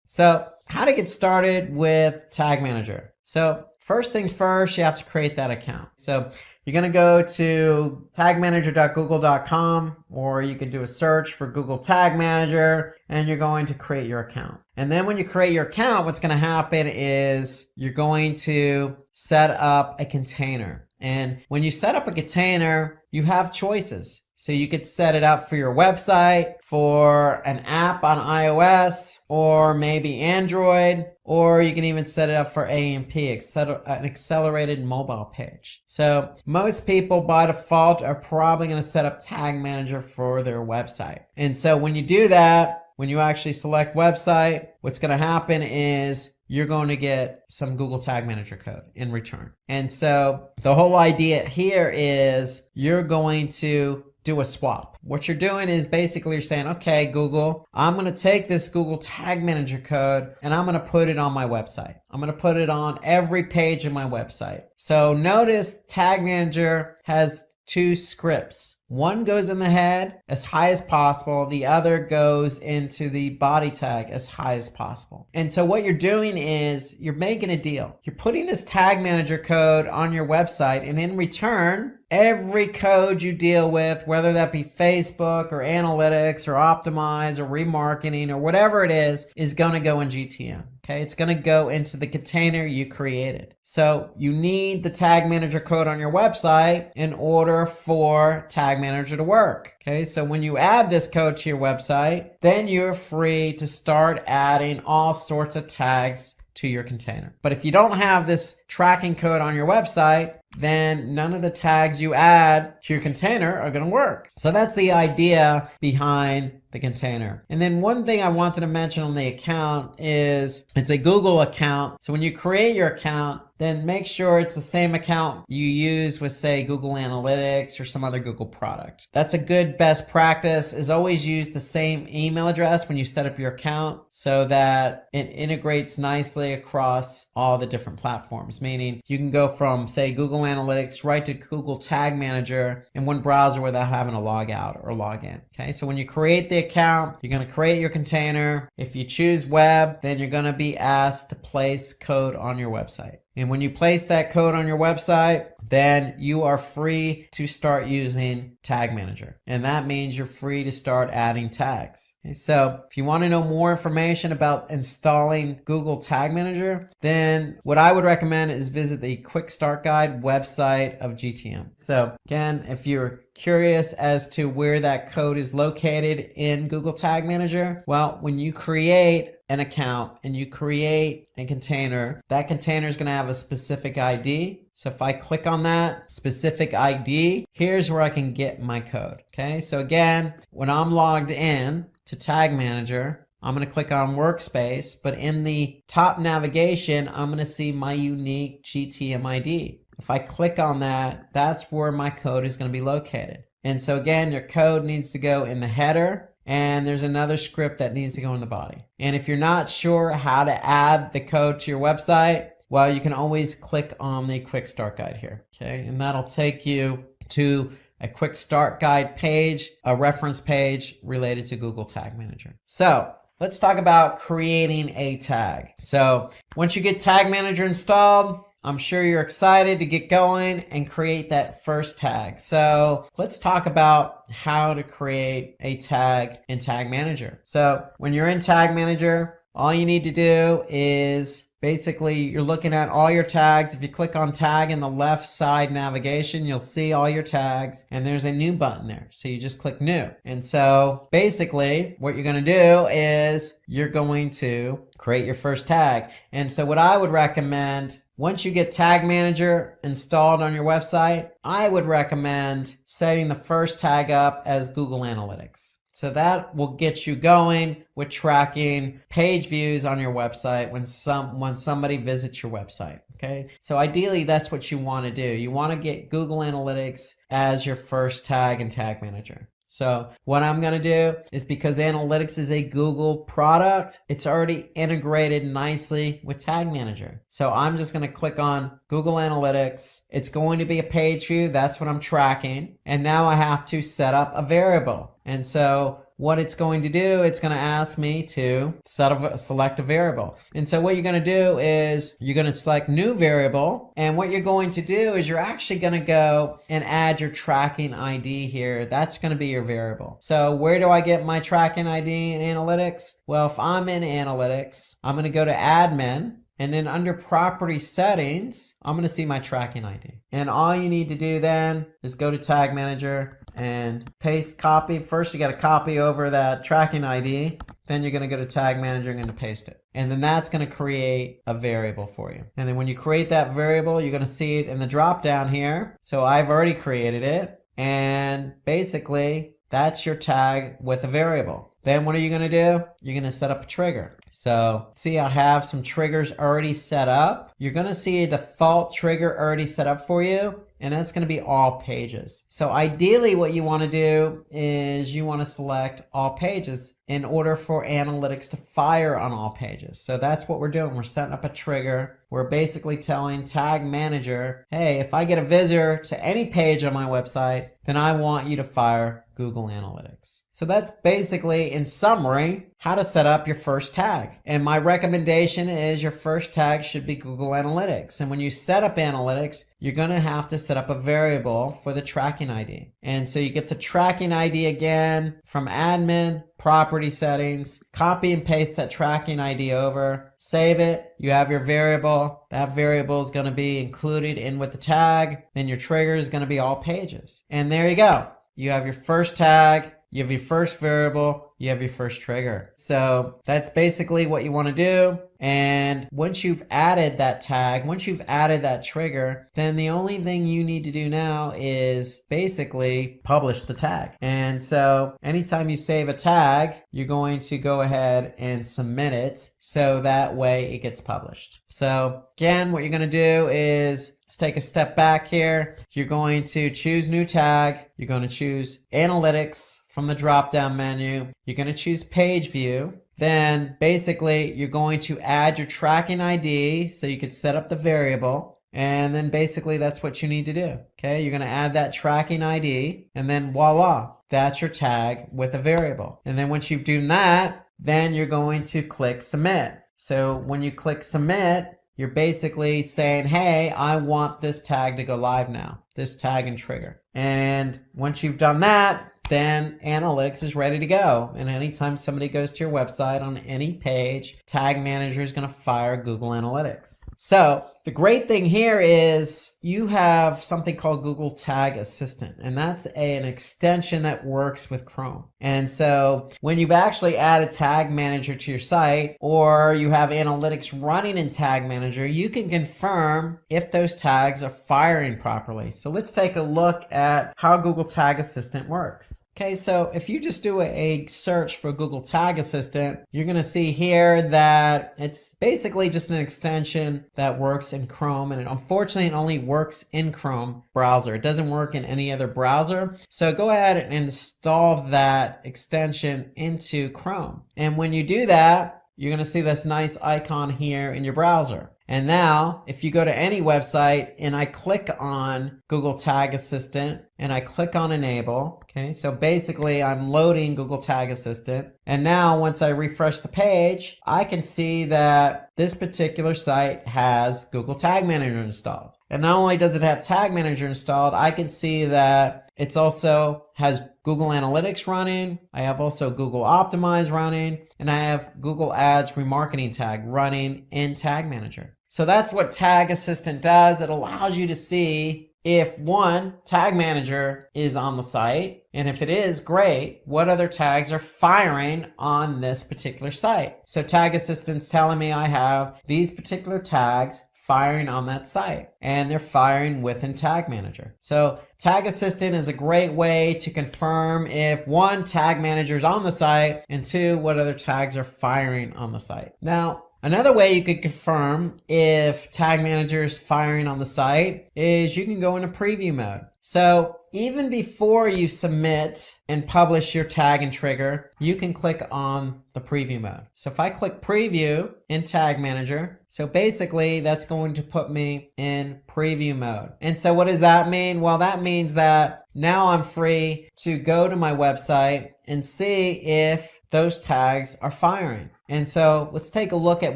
Speaker 7: So how to get started with Tag Manager. So first things first, you have to create that account. So you're going to go to tagmanager.google.com, or you can do a search for Google Tag Manager, and you're going to create your account. And then when you create your account, what's going to happen is you're going to set up a container. And when you set up a container, you have choices. So you could set it up for your website, for an app on iOS, or maybe Android, or you can even set it up for AMP, an accelerated mobile page. So most people by default are probably going to set up Tag Manager for their website. And so when you do that, when you actually select website, what's going to happen is you're going to get some Google Tag Manager code in return. And so the whole idea here is you're going to do a swap. What you're doing is basically you're saying, okay, Google, I'm going to take this Google Tag Manager code and I'm going to put it on my website. I'm going to put it on every page of my website. So notice Tag Manager has two scripts. One goes in the head as high as possible. The other goes into the body tag as high as possible. And so what you're doing is you're making a deal. You're putting this tag manager code on your website, and in return, every code you deal with, whether that be Facebook or analytics or optimize or remarketing or whatever it is going to go in GTM. Okay, it's going to go into the container you created. So you need the tag manager code on your website in order for tag manager to work. Okay, so when you add this code to your website, then you're free to start adding all sorts of tags to your container. But if you don't have this tracking code on your website, then none of the tags you add to your container are going to work. So that's the idea behind the container. And then one thing I wanted to mention on the account is it's a Google account. So when you create your account, then make sure it's the same account you use with, say, Google Analytics or some other Google product. That's a good best practice, is always use the same email address when you set up your account so that it integrates nicely across all the different platforms. Meaning you can go from, say, Google Analytics right to Google Tag Manager in one browser without having to log out or log in. Okay, so when you create the account, you're going to create your container. If you choose web, then you're going to be asked to place code on your website. And when you place that code on your website, then you are free to start using Tag Manager. And that means you're free to start adding tags. Okay, so if you want to know more information about installing Google Tag Manager, then what I would recommend is visit the Quick Start Guide website of GTM. So again, if you're curious as to where that code is located in Google Tag Manager, well, when you create an account and you create a container, that container is going to have a specific ID. So if I click on that specific ID, here's where I can get my code. Okay, so again, when I'm logged in to Tag Manager, I'm going to click on Workspace, but in the top navigation, I'm going to see my unique GTM ID. If I click on that, that's where my code is going to be located. And so again, your code needs to go in the header, and there's another script that needs to go in the body. And if you're not sure how to add the code to your website, well, you can always click on the Quick Start Guide here. Okay, and that'll take you to a Quick Start Guide page, a reference page related to Google Tag Manager. So let's talk about creating a tag. So once you get Tag Manager installed, I'm sure you're excited to get going and create that first tag. So let's talk about how to create a tag in Tag Manager. So when you're in Tag Manager, all you need to do is basically you're looking at all your tags. If you click on tag in the left side navigation, you'll see all your tags, and there's a new button there. So you just click new. And so basically what you're going to do is you're going to create your first tag. And so what I would recommend, once you get Tag Manager installed on your website, I would recommend setting the first tag up as Google Analytics. So that will get you going with tracking page views on your website when somebody visits your website. Okay, so ideally that's what you want to do. You want to get Google Analytics as your first tag in Tag Manager. So what I'm going to do is, because Analytics is a Google product, it's already integrated nicely with Tag Manager. So I'm just going to click on Google Analytics. It's going to be a page view. That's what I'm tracking. And now I have to set up a variable. And so what it's going to do, it's going to ask me to select a variable. And so what you're going to do is you're going to select new variable. And what you're going to do is you're actually going to go and add your tracking ID here. That's going to be your variable. So where do I get my tracking ID in Analytics? Well, if I'm in Analytics, I'm going to go to Admin. And then under Property Settings, I'm going to see my tracking ID. And all you need to do then is go to Tag Manager and paste copy. First, you got to copy over that tracking ID. Then you're going to go to Tag Manager and going to paste it. And then that's going to create a variable for you. And then when you create that variable, you're going to see it in the drop down here. So I've already created it. And basically, that's your tag with a variable. Then what are you going to do? You're going to set up a trigger. So see, I have some triggers already set up. You're going to see a default trigger already set up for you, and that's going to be all pages. So ideally what you want to do is you want to select all pages. in order for analytics to fire on all pages. So that's what we're doing. We're setting up a trigger. We're basically telling Tag Manager, hey, if I get a visitor to any page on my website, then I want you to fire Google Analytics. So that's basically, in summary, how to set up your first tag. And my recommendation is your first tag should be Google Analytics. And when you set up analytics, you're going to have to set up a variable for the tracking ID. And so you get the tracking ID again from admin, property settings, copy and paste that tracking ID over, save it, you have your variable. That variable is going to be included in with the tag. Then your trigger is going to be all pages. And there you go. You have your first tag, you have your first variable, you have your first trigger. So that's basically what you want to do. And once you've added that tag, once you've added that trigger, then the only thing you need to do now is basically publish the tag. And so anytime you save a tag, you're going to go ahead and submit it so that way it gets published. So again, what you're going to do is let's take a step back here. You're going to choose new tag. You're going to choose analytics from the drop down menu. You're going to choose page view. Then basically you're going to add your tracking ID so you could set up the variable. And then basically that's what you need to do. Okay, you're going to add that tracking ID and then voila, that's your tag with a variable. And then once you've done that, then you're going to click submit. So when you click submit, you're basically saying, hey, I want this tag to go live now, this tag and trigger. And once you've done that, then analytics is ready to go. And anytime somebody goes to your website on any page, Tag Manager is going to fire Google Analytics. So the great thing here is you have something called Google Tag Assistant, and that's an extension that works with Chrome. And so when you've actually added Tag Manager to your site, or you have analytics running in Tag Manager, you can confirm if those tags are firing properly. So let's take a look at how Google Tag Assistant works. Okay, so if you just do a search for Google Tag Assistant, you're going to see here that it's basically just an extension that works in Chrome, and unfortunately it only works in Chrome browser. It doesn't work in any other browser. So go ahead and install that extension into Chrome. And when you do that, you're going to see this nice icon here in your browser. And now, if you go to any website and I click on Google Tag Assistant and I click on Enable, okay, so basically I'm loading Google Tag Assistant. And now once I refresh the page, I can see that this particular site has Google Tag Manager installed. And not only does it have Tag Manager installed, I can see that it's also has Google Analytics running. I have also Google Optimize running, and I have Google Ads Remarketing Tag running in Tag Manager. So that's what Tag Assistant does. It allows you to see if one, Tag Manager is on the site, and if it is, great, what other tags are firing on this particular site. So Tag Assistant's telling me I have these particular tags firing on that site, and they're firing within Tag Manager. So Tag Assistant is a great way to confirm if one, Tag Manager is on the site, and two, what other tags are firing on the site. Now, another way you could confirm if Tag Manager is firing on the site is you can go into preview mode. So even before you submit and publish your tag and trigger, you can click on the preview mode. So if I click preview in Tag Manager, so basically that's going to put me in preview mode. And so what does that mean? Well, that means that now I'm free to go to my website and see if those tags are firing. And so let's take a look at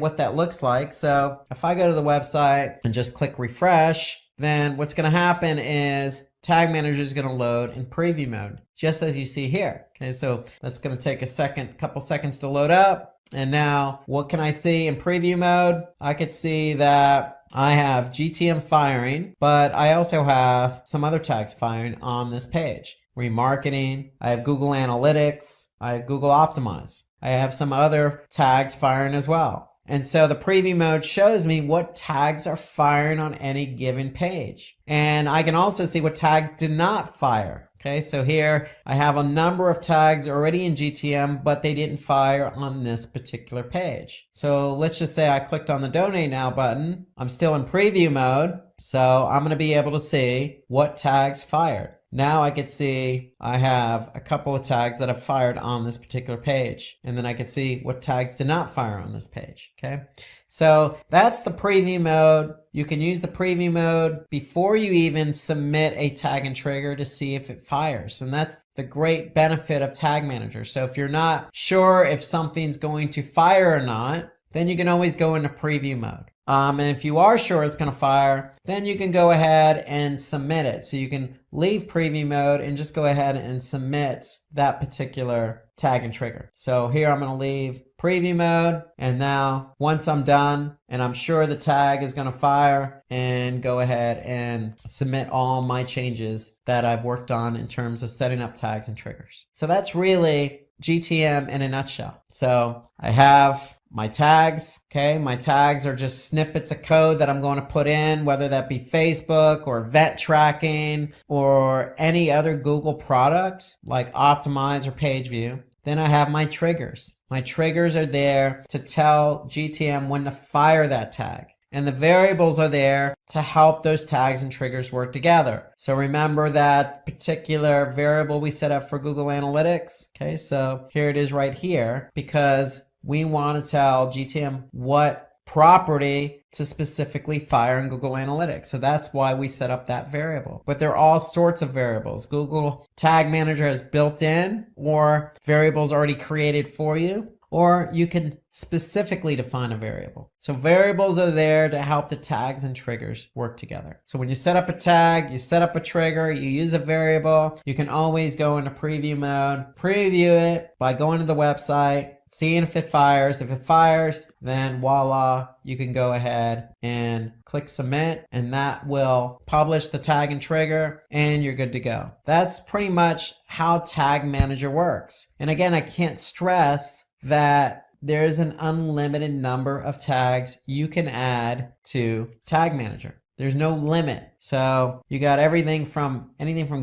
Speaker 7: what that looks like. So if I go to the website and just click refresh, then what's going to happen is Tag Manager is going to load in preview mode, just as you see here. Okay, so that's going to take a couple seconds to load up. And now what can I see in preview mode? I could see that I have GTM firing, but I also have some other tags firing on this page. Remarketing, I have Google Analytics, I have Google Optimize. I have some other tags firing as well. And so the preview mode shows me what tags are firing on any given page. And I can also see what tags did not fire. Okay, so here I have a number of tags already in GTM, but they didn't fire on this particular page. So let's just say I clicked on the Donate Now button. I'm still in preview mode, so I'm going to be able to see what tags fired. Now I can see I have a couple of tags that have fired on this particular page, and then I can see what tags did not fire on this page. Okay, so that's the preview mode. You can use the preview mode before you even submit a tag and trigger to see if it fires. And that's the great benefit of Tag Manager. So if you're not sure if something's going to fire or not, then you can always go into preview mode. And if you are sure it's going to fire, then you can go ahead and submit it. So you can leave preview mode and just go ahead and submit that particular tag and trigger. So here I'm going to leave preview mode, and now once I'm done and I'm sure the tag is going to fire, and go ahead and submit all my changes that I've worked on in terms of setting up tags and triggers. So that's really GTM in a nutshell. So I have my tags, okay? My tags are just snippets of code that I'm going to put in, whether that be Facebook or event tracking or any other Google product like Optimize or Page View. Then I have my triggers. My triggers are there to tell GTM when to fire that tag. And the variables are there to help those tags and triggers work together. So remember that particular variable we set up for Google Analytics. Okay, so here it is right here, because we want to tell GTM what property to specifically fire in Google Analytics. So that's why we set up that variable. But there are all sorts of variables. Google Tag Manager has built in, or variables already created for you, or you can specifically define a variable. So variables are there to help the tags and triggers work together. So when you set up a tag, you set up a trigger, you use a variable, you can always go into preview mode, preview it by going to the website, seeing if it fires. If it fires, then voila, you can go ahead and click submit, and that will publish the tag and trigger, and you're good to go. That's pretty much how Tag Manager works. And again, I can't stress that there's an unlimited number of tags you can add to Tag Manager. There's no limit. So you got anything from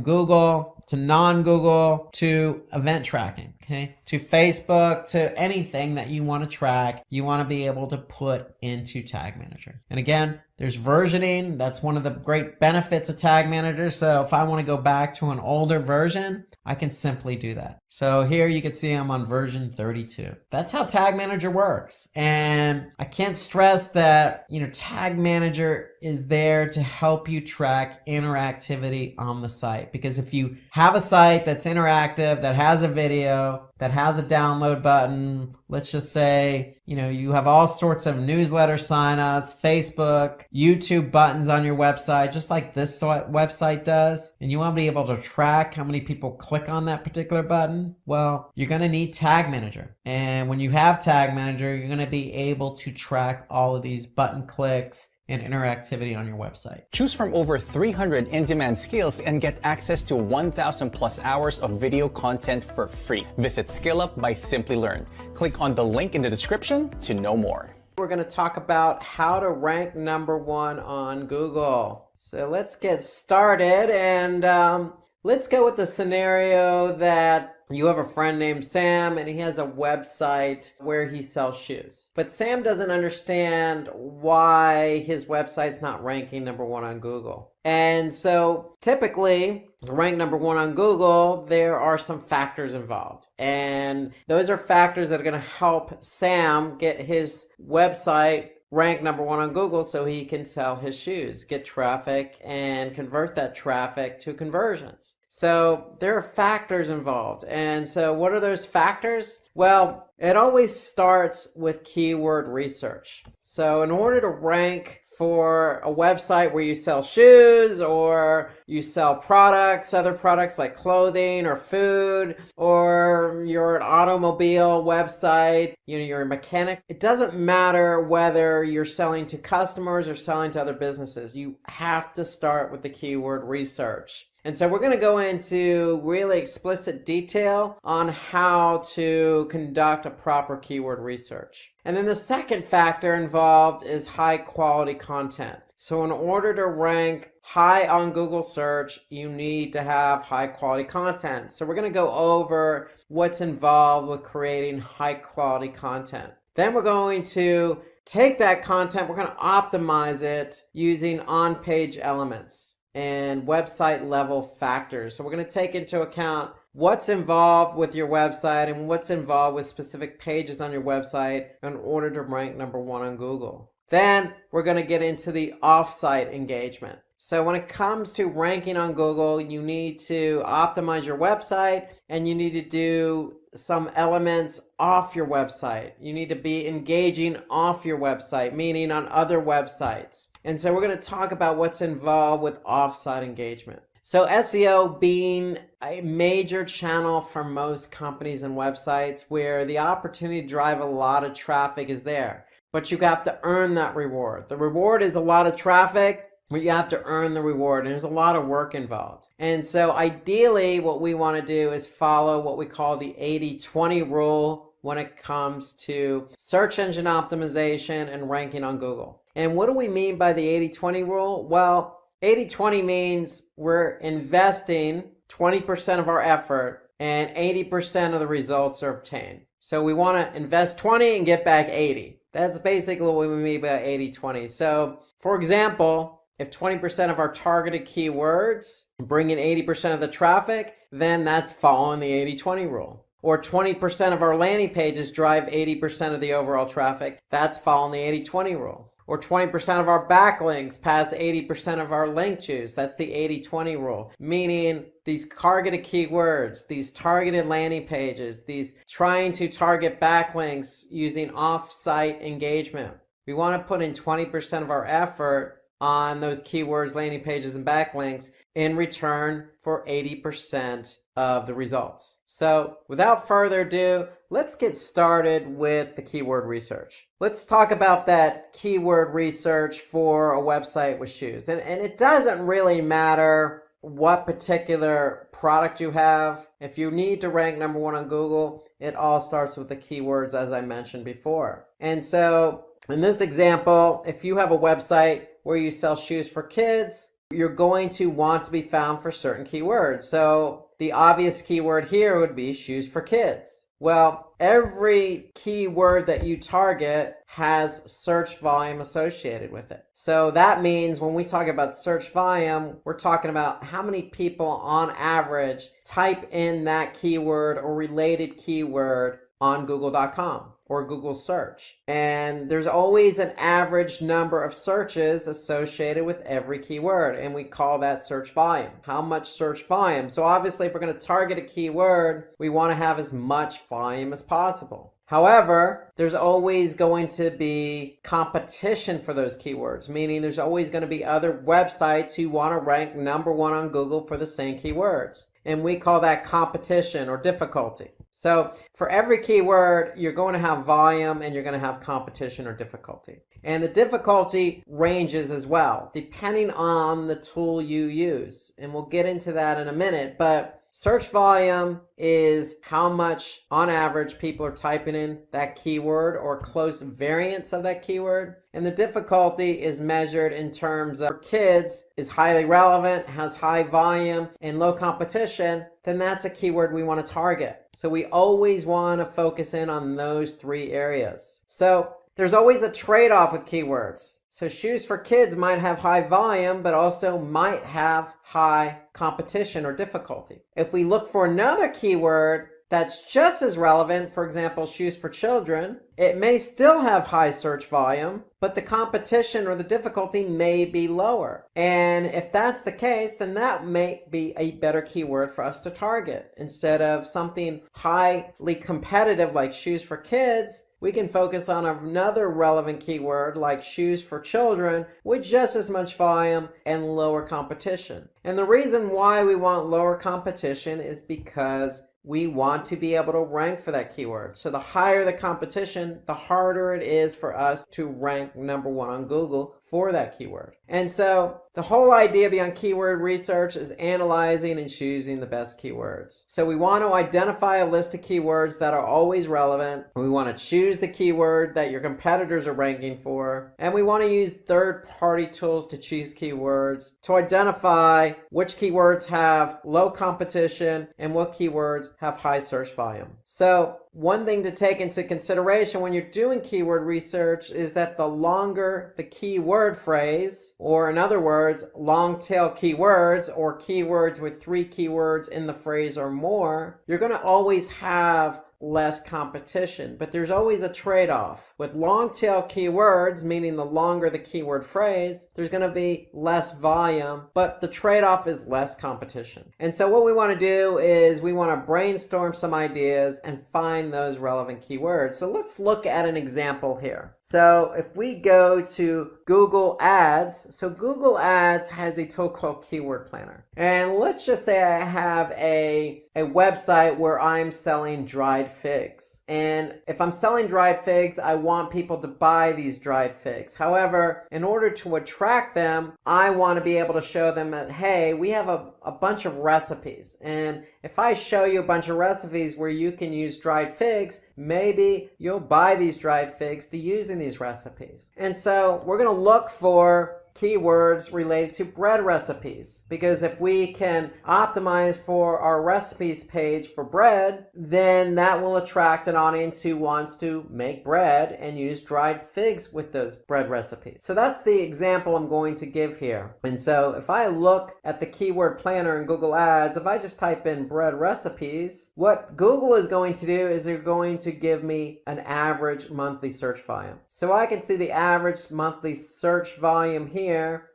Speaker 7: Google to non-Google to event tracking, okay? To Facebook, to anything that you want to track, you want to be able to put into Tag Manager. And again, there's versioning. That's one of the great benefits of Tag Manager. So if I want to go back to an older version, I can simply do that. So here you can see I'm on version 32. That's how Tag Manager works. And I can't stress that, Tag Manager is there to help you track interactivity on the site. Because if you have a site that's interactive, that has a video, that has a download button, let's just say, you have all sorts of newsletter signups, Facebook, YouTube buttons on your website, just like this website does, and you want to be able to track how many people click on that particular button, well, you're going to need Tag Manager. And when you have Tag Manager, you're going to be able to track all of these button clicks and interactivity on your website.
Speaker 8: Choose from over 300 in-demand skills and get access to 1,000 plus hours of video content for free. Visit Skill Up by Simplilearn. Click on the link in the description to know more.
Speaker 7: We're going to talk about how to rank #1 on Google. So let's get started, and let's go with the scenario that you have a friend named Sam, and he has a website where he sells shoes. But Sam doesn't understand why his website's not ranking #1 on Google. And so typically, to rank #1 on Google, there are some factors involved. And those are factors that are going to help Sam get his website rank #1 on Google so he can sell his shoes, get traffic, and convert that traffic to conversions. So there are factors involved. And so what are those factors? Well, it always starts with keyword research. So in order to rank for a website where you sell shoes or you sell products, other products like clothing or food, or you're an automobile website, you're a mechanic, it doesn't matter whether you're selling to customers or selling to other businesses. You have to start with the keyword research. And so we're going to go into really explicit detail on how to conduct a proper keyword research. And then the second factor involved is high quality content. So in order to rank high on Google search, you need to have high quality content. So we're going to go over what's involved with creating high quality content. Then we're going to take that content, we're going to optimize it using on-page elements and website level factors. So we're going to take into account what's involved with your website and what's involved with specific pages on your website in order to rank number 1 on Google. Then we're going to get into the off-site engagement. So when it comes to ranking on Google, you need to optimize your website and you need to do some elements off your website. You need to be engaging off your website, meaning on other websites. And so we're going to talk about what's involved with off-site engagement. So SEO being a major channel for most companies and websites where the opportunity to drive a lot of traffic is there. But you have to earn that reward. The reward is a lot of traffic, but you have to earn the reward, and there's a lot of work involved. And so ideally, what we want to do is follow what we call the 80-20 rule when it comes to search engine optimization and ranking on Google. And what do we mean by the 80-20 rule? Well, 80-20 means we're investing 20% of our effort and 80% of the results are obtained. So we want to invest 20 and get back 80. That's basically what we mean by 80-20. So, for example, if 20% of our targeted keywords bring in 80% of the traffic, then that's following the 80-20 rule. Or 20% of our landing pages drive 80% of the overall traffic, that's following the 80-20 rule. Or 20% of our backlinks pass 80% of our link juice. That's the 80-20 rule. Meaning these targeted keywords, these targeted landing pages, these trying to target backlinks using off-site engagement. We want to put in 20% of our effort on those keywords, landing pages, and backlinks in return for 80% of the results. So without further ado, let's get started with the keyword research. Let's talk about that keyword research for a website with shoes. And it doesn't really matter what particular product you have. If you need to rank number 1 on Google, it all starts with the keywords as I mentioned before. And so in this example, if you have a website where you sell shoes for kids, you're going to want to be found for certain keywords. So the obvious keyword here would be shoes for kids. Well, every keyword that you target has search volume associated with it. So that means when we talk about search volume, we're talking about how many people on average type in that keyword or related keyword on Google.com or Google search. And there's always an average number of searches associated with every keyword, and we call that search volume. How much search volume? So obviously if we're going to target a keyword, we want to have as much volume as possible. However, there's always going to be competition for those keywords, meaning there's always going to be other websites who want to rank number 1 on Google for the same keywords. And we call that competition or difficulty. So for every keyword, you're going to have volume and you're going to have competition or difficulty. And the difficulty ranges as well, depending on the tool you use. And we'll get into that in a minute, but search volume is how much on average people are typing in that keyword or close variants of that keyword. And the difficulty is measured in terms of for kids is highly relevant, has high volume, and low competition, then that's a keyword we want to target. So we always want to focus in on those 3 areas. So there's always a trade-off with keywords. So shoes for kids might have high volume, but also might have high competition or difficulty. If we look for another keyword that's just as relevant, for example, shoes for children, it may still have high search volume, but the competition or the difficulty may be lower. And if that's the case, then that may be a better keyword for us to target. Instead of something highly competitive like shoes for kids, we can focus on another relevant keyword like shoes for children with just as much volume and lower competition. And the reason why we want lower competition is because we want to be able to rank for that keyword. So the higher the competition, the harder it is for us to rank number 1 on Google for that keyword. And so the whole idea behind keyword research is analyzing and choosing the best keywords. So we want to identify a list of keywords that are always relevant. We want to choose the keyword that your competitors are ranking for. And we want to use third-party tools to choose keywords to identify which keywords have low competition and what keywords have high search volume. So one thing to take into consideration when you're doing keyword research is that the longer the keyword phrase, or in other words, long tail keywords or keywords with 3 keywords in the phrase or more, you're going to always have less competition. But there's always a trade-off. With long tail keywords, meaning the longer the keyword phrase, there's going to be less volume, but the trade-off is less competition. And so what we want to do is we want to brainstorm some ideas and find those relevant keywords. So let's look at an example here. So if we go to Google Ads, so Google Ads has a tool called Keyword Planner. And let's just say I have a website where I'm selling dried figs. And if I'm selling dried figs, I want people to buy these dried figs. However, in order to attract them, I want to be able to show them that, hey, we have a bunch of recipes. And if I show you a bunch of recipes where you can use dried figs, maybe you'll buy these dried figs to use in these recipes. And so we're going to look for keywords related to bread recipes, because if we can optimize for our recipes page for bread, then that will attract an audience who wants to make bread and use dried figs with those bread recipes. So that's the example I'm going to give here. And so if I look at the keyword planner in Google Ads, if I just type in bread recipes, what Google is going to do is they're going to give me an average monthly search volume. So I can see the average monthly search volume here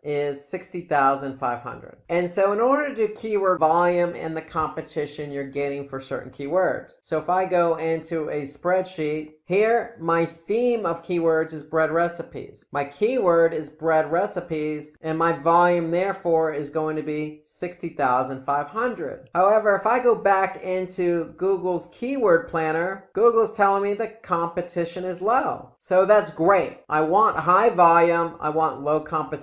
Speaker 7: is 60,500. And so in order to do keyword volume and the competition you're getting for certain keywords. So if I go into a spreadsheet, here my theme of keywords is bread recipes. My keyword is bread recipes, and my volume therefore is going to be 60,500. However, if I go back into Google's keyword planner, Google's telling me the competition is low. So that's great. I want high volume, I want low competition.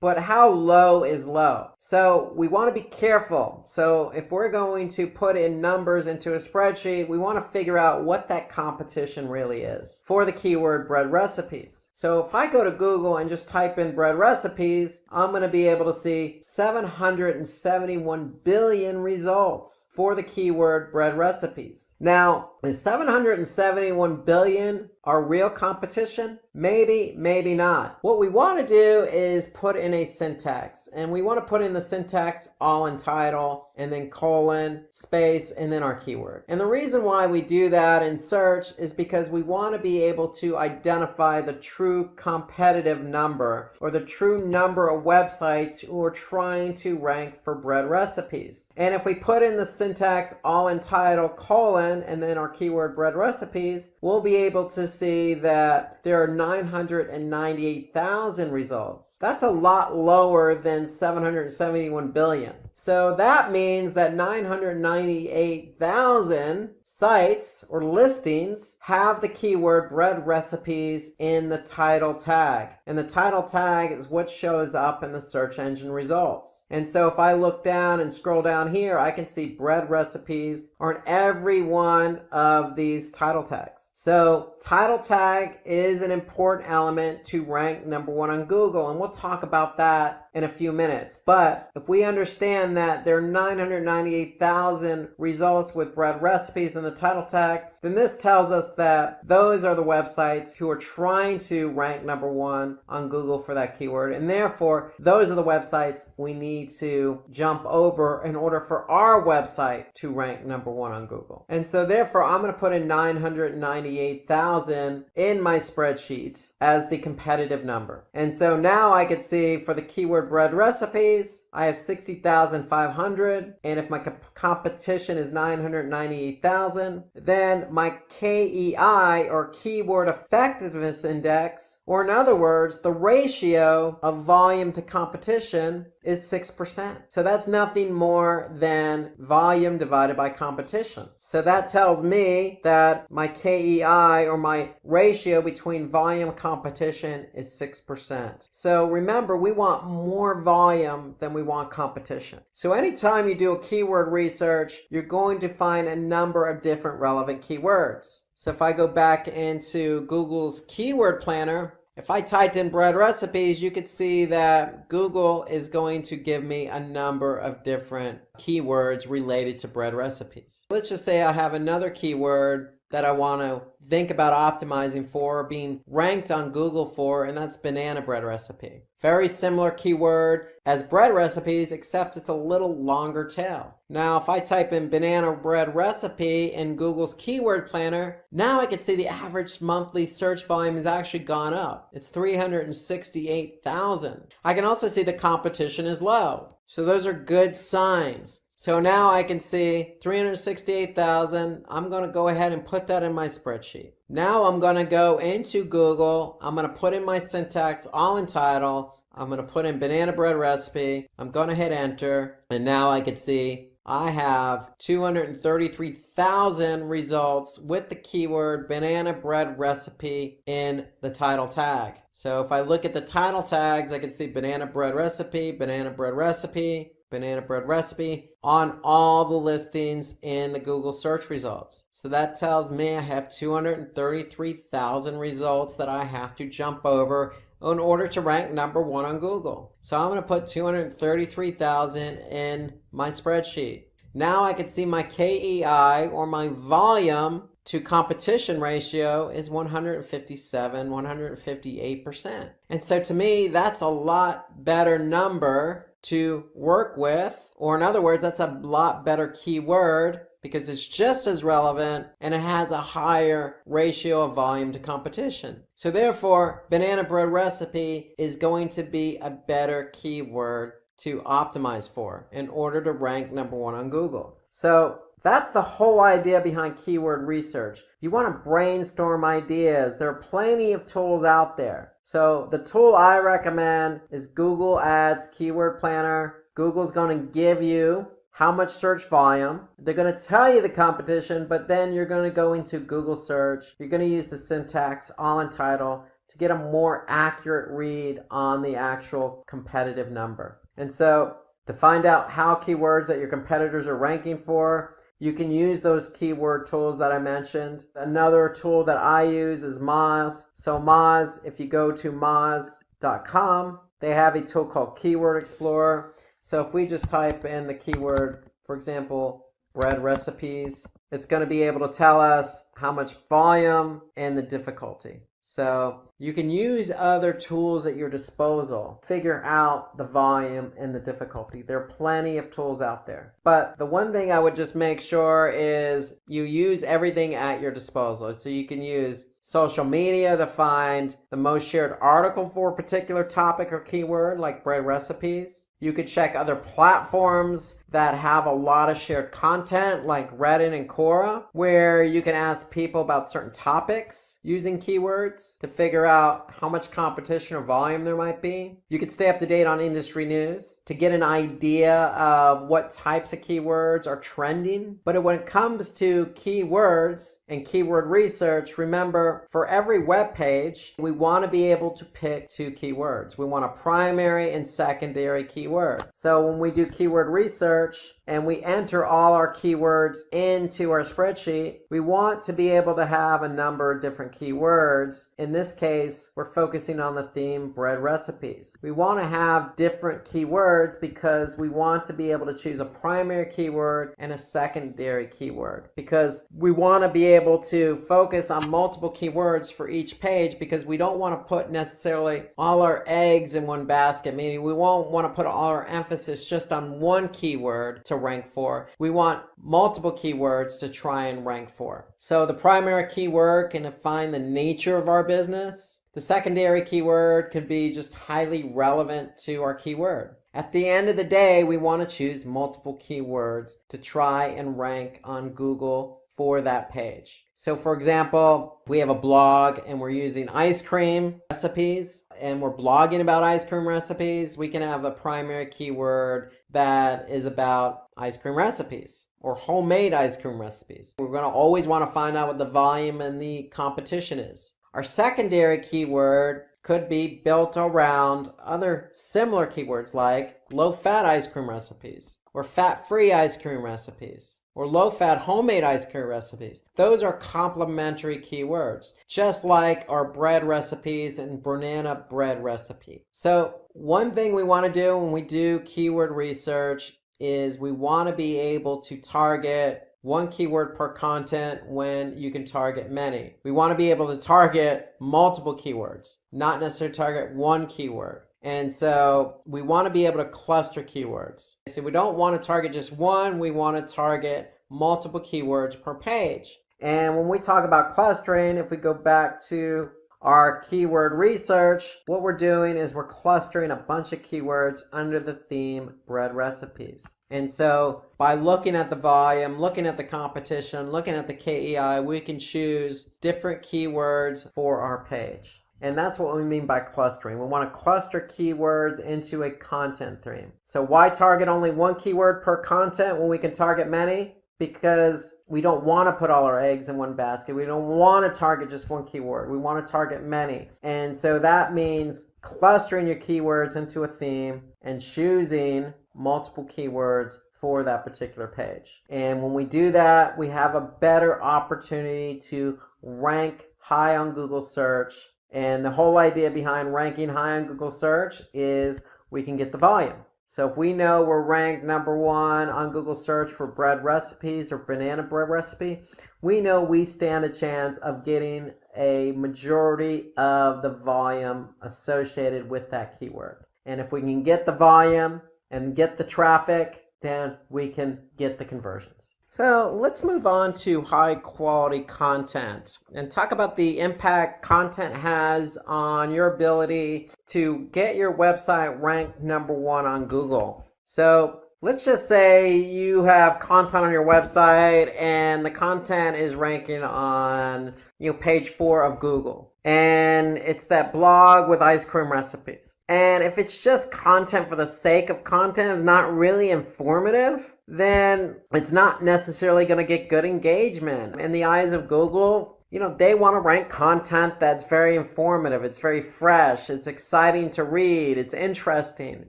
Speaker 7: But how low is low? So we want to be careful. So if we're going to put in numbers into a spreadsheet, we want to figure out what that competition really is for the keyword bread recipes. So if I go to Google and just type in bread recipes, I'm going to be able to see 771 billion results for the keyword bread recipes. Now, is 771 billion our real competition? Maybe, maybe not. What we want to do is put in a syntax, and we want to put in the syntax all in title and then colon, space, and then our keyword. And the reason why we do that in search is because we want to be able to identify the true competitive number, or the true number of websites who are trying to rank for bread recipes. And if we put in the syntax all in title, colon, and then our keyword bread recipes, we'll be able to see that there are 998,000 results. That's a lot lower than 771 billion. So that means that 998,000 sites or listings have the keyword bread recipes in the title tag. And the title tag is what shows up in the search engine results. And so if I look down and scroll down here, I can see bread recipes are in every one of these title tags. So title tag is an important element to rank #1 on Google, and we'll talk about that in a few minutes. But if we understand that there are 998,000 results with bread recipes in the title tag, then this tells us that those are the websites who are trying to rank #1 on Google for that keyword, and therefore those are the websites we need to jump over in order for our website to rank #1 on Google. And so therefore I'm going to put in 998,000 in my spreadsheet as the competitive number. And so now I could see for the keyword bread recipes, I have 60,500, and if my competition is 998,000, then my KEI, or keyword effectiveness index, or in other words, the ratio of volume to competition, is 6%. So that's nothing more than volume divided by competition. So that tells me that my KEI, or my ratio between volume and competition, is 6%. So remember, we want more volume than we want competition. So anytime you do a keyword research, you're going to find a number of different relevant keywords. So if I go back into Google's keyword planner, if I typed in bread recipes, you could see that Google is going to give me a number of different keywords related to bread recipes. Let's just say I have another keyword that I want to think about optimizing for, being ranked on Google for, and that's banana bread recipe. Very similar keyword as bread recipes, except it's a little longer tail. Now, if I type in banana bread recipe in Google's keyword planner, now I can see the average monthly search volume has actually gone up. It's 368,000. I can also see the competition is low. So those are good signs. So now I can see 368,000. I'm going to go ahead and put that in my spreadsheet. Now I'm going to go into Google. I'm going to put in my syntax all in title. I'm going to put in banana bread recipe. I'm going to hit enter. And now I can see I have 233,000 results with the keyword banana bread recipe in the title tag. So if I look at the title tags, I can see banana bread recipe, banana bread recipe, banana bread recipe on all the listings in the Google search results. So that tells me I have 233,000 results that I have to jump over in order to rank number 1 on Google. So I'm going to put 233,000 in my spreadsheet. Now I can see my KEI, or my volume to competition ratio, is 157, 158%. And so to me, that's a lot better number to work with, or in other words, that's a lot better keyword because it's just as relevant and it has a higher ratio of volume to competition. So therefore, banana bread recipe is going to be a better keyword to optimize for in order to rank number 1 on Google. So that's the whole idea behind keyword research. You want to brainstorm ideas. There are plenty of tools out there. So the tool I recommend is Google Ads Keyword Planner. Google's going to give you how much search volume. They're going to tell you the competition, but then you're going to go into Google search. You're going to use the syntax all in title to get a more accurate read on the actual competitive number. And so to find out how keywords that your competitors are ranking for, you can use those keyword tools that I mentioned. Another tool that I use is Moz. So Moz, if you go to moz.com, they have a tool called Keyword Explorer. So if we just type in the keyword, for example, bread recipes, it's going to be able to tell us how much volume and the difficulty. So you can use other tools at your disposal, figure out the volume and the difficulty. There are plenty of tools out there. But the one thing I would just make sure is you use everything at your disposal. So you can use social media to find the most shared article for a particular topic or keyword, like bread recipes. You could check other platforms that have a lot of shared content, like Reddit and Quora, where you can ask people about certain topics using keywords to figure out how much competition or volume there might be. You could stay up to date on industry news to get an idea of what types of keywords are trending. But when it comes to keywords and keyword research, remember, for every web page, we want to be able to pick 2 keywords. We want a primary and secondary keyword. So when we do keyword research and we enter all our keywords into our spreadsheet, we want to be able to have a number of different keywords. In this case, we're focusing on the theme bread recipes. We want to have different keywords because we want to be able to choose a primary keyword and a secondary keyword, because we want to be able to focus on multiple keywords for each page, because we don't want to put necessarily all our eggs in one basket, meaning we won't want to put all our emphasis just on one keyword to rank for. We want multiple keywords to try and rank for. So the primary keyword can define the nature of our business. The secondary keyword could be just highly relevant to our keyword. At the end of the day, we want to choose multiple keywords to try and rank on Google for that page. So for example, we have a blog and we're using ice cream recipes and we're blogging about ice cream recipes, we can have a primary keyword that is about ice cream recipes or homemade ice cream recipes. We're going to always want to find out what the volume and the competition is. Our secondary keyword could be built around other similar keywords like low-fat ice cream recipes or fat-free ice cream recipes or low-fat homemade ice cream recipes. Those are complementary keywords, just like our bread recipes and banana bread recipe. So one thing we want to do when we do keyword research is we want to be able to target one keyword per content when you can target many. We want to be able to target multiple keywords, not necessarily target one keyword. And so we want to be able to cluster keywords. So we don't want to target just one, we want to target multiple keywords per page. And when we talk about clustering, if we go back to our keyword research, what we're doing is we're clustering a bunch of keywords under the theme bread recipes. And so by looking at the volume, looking at the competition, looking at the KEI, we can choose different keywords for our page. And that's what we mean by clustering. We want to cluster keywords into a content theme. So why target only one keyword per content when we can target many? Because we don't want to put all our eggs in one basket. We don't want to target just one keyword. We want to target many. And so that means clustering your keywords into a theme and choosing multiple keywords for that particular page. And when we do that, we have a better opportunity to rank high on Google search. And the whole idea behind ranking high on Google search is we can get the volume. So if we know we're ranked number 1 on Google search for bread recipes or banana bread recipe, we know we stand a chance of getting a majority of the volume associated with that keyword. And if we can get the volume and get the traffic, then we can get the conversions. So let's move on to high quality content and talk about the impact content has on your ability to get your website ranked number 1 on Google. So let's just say you have content on your website and the content is ranking on page 4 of Google. And it's that blog with ice cream recipes. And if it's just content for the sake of content, it's not really informative, then it's not necessarily going to get good engagement. In the eyes of Google, they want to rank content that's very informative, it's very fresh, it's exciting to read, it's interesting.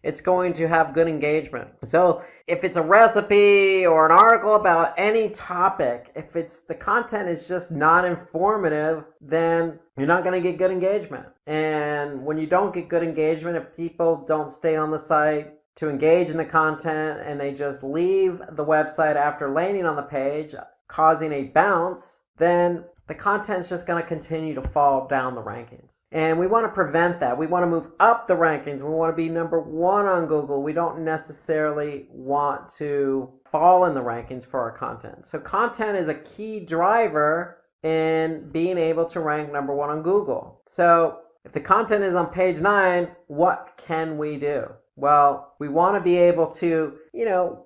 Speaker 7: It's going to have good engagement. So if it's a recipe or an article about any topic, if the content is just not informative, then you're not going to get good engagement. And when you don't get good engagement, if people don't stay on the site to engage in the content and they just leave the website after landing on the page, causing a bounce, then the content is just going to continue to fall down the rankings. And we want to prevent that. We want to move up the rankings. We want to be number 1 on Google. We don't necessarily want to fall in the rankings for our content. So content is a key driver in being able to rank number 1 on Google. So if the content is on page 9, what can we do? Well, we want to be able to,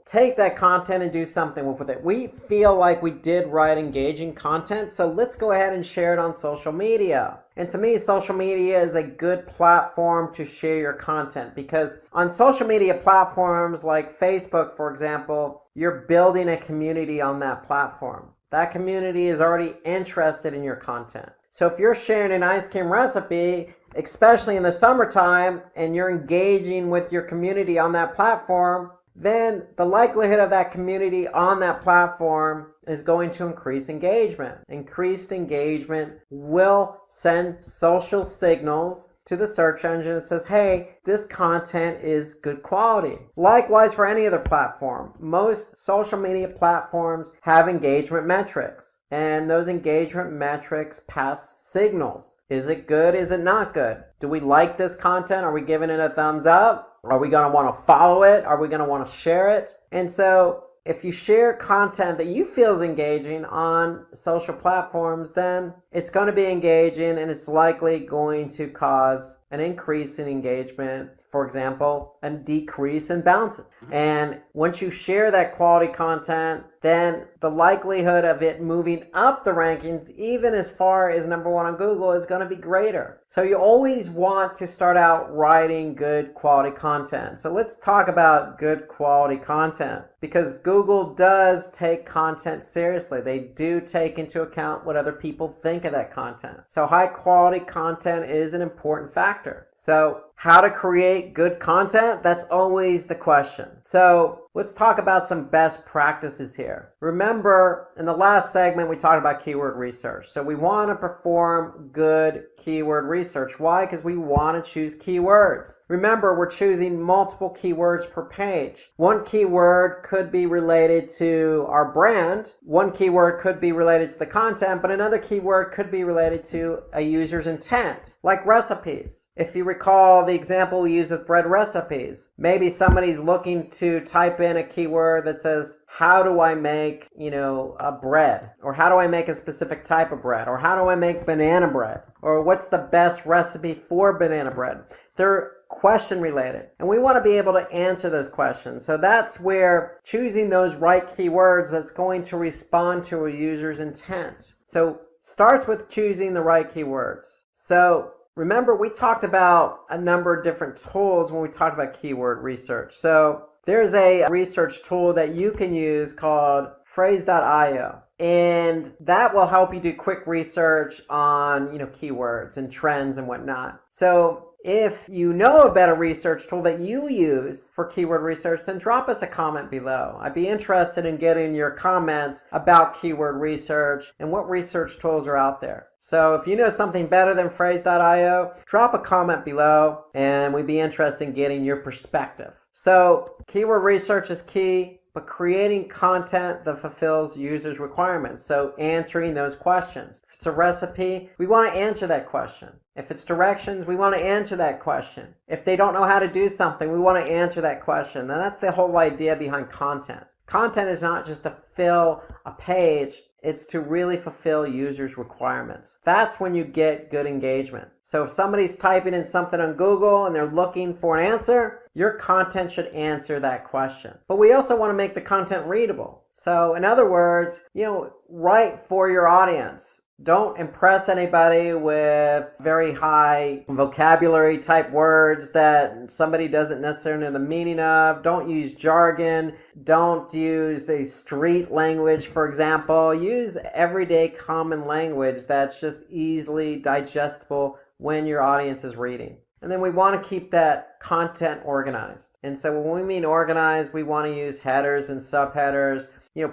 Speaker 7: take that content and do something with it. We feel like we did write engaging content, so let's go ahead and share it on social media. And to me, social media is a good platform to share your content because on social media platforms like Facebook, for example, you're building a community on that platform. That community is already interested in your content. So if you're sharing an ice cream recipe, especially in the summertime, and you're engaging with your community on that platform, then the likelihood of that community on that platform is going to increase engagement. Increased engagement will send social signals to the search engine that says, hey, this content is good quality. Likewise for any other platform. Most social media platforms have engagement metrics. And those engagement metrics pass signals. Is it good? Is it not good? Do we like this content? Are we giving it a thumbs up? Are we going to want to follow it? Are we going to want to share it? And so if you share content that you feel is engaging on social platforms, then it's going to be engaging and it's likely going to cause an increase in engagement, for example, a decrease in bounces. And once you share that quality content, then the likelihood of it moving up the rankings, even as far as number one on Google, is going to be greater. So you always want to start out writing good quality content. So let's talk about good quality content, because Google does take content seriously. They do take into account what other people think of that content. So high quality content is an important factor. So how to create good content? That's always the question. So let's talk about some best practices here. Remember, in the last segment, we talked about keyword research. So we want to perform good keyword research. Why? Because we want to choose keywords. Remember, we're choosing multiple keywords per page. One keyword could be related to our brand. One keyword could be related to the content, but another keyword could be related to a user's intent, like recipes. If you recall the example we used with bread recipes, maybe somebody's looking to type in a keyword that says, how do I make, a bread? Or how do I make a specific type of bread? Or how do I make banana bread? Or what's the best recipe for banana bread? They're question related, and we want to be able to answer those questions. So that's where choosing those right keywords that's going to respond to a user's intent. So starts with choosing the right keywords. So remember, we talked about a number of different tools when we talked about keyword research. So there's a research tool that you can use called phrase.io, and that will help you do quick research on, keywords and trends and whatnot. So if you know a better research tool that you use for keyword research, then drop us a comment below. I'd be interested in getting your comments about keyword research and what research tools are out there. So if you know something better than phrase.io, drop a comment below and we'd be interested in getting your perspective. So keyword research is key, but creating content that fulfills users' requirements. So answering those questions. If it's a recipe, we want to answer that question. If it's directions, we want to answer that question. If they don't know how to do something, we want to answer that question. And that's the whole idea behind content. Content is not just to fill a page, it's to really fulfill users' requirements. That's when you get good engagement. So if somebody's typing in something on Google and they're looking for an answer, your content should answer that question. But we also want to make the content readable. So in other words, write for your audience. Don't impress anybody with very high vocabulary type words that somebody doesn't necessarily know the meaning of. Don't use jargon. Don't use a street language, for example. Use everyday common language that's just easily digestible when your audience is reading. And then we want to keep that content organized. And so when we mean organized, we want to use headers and subheaders.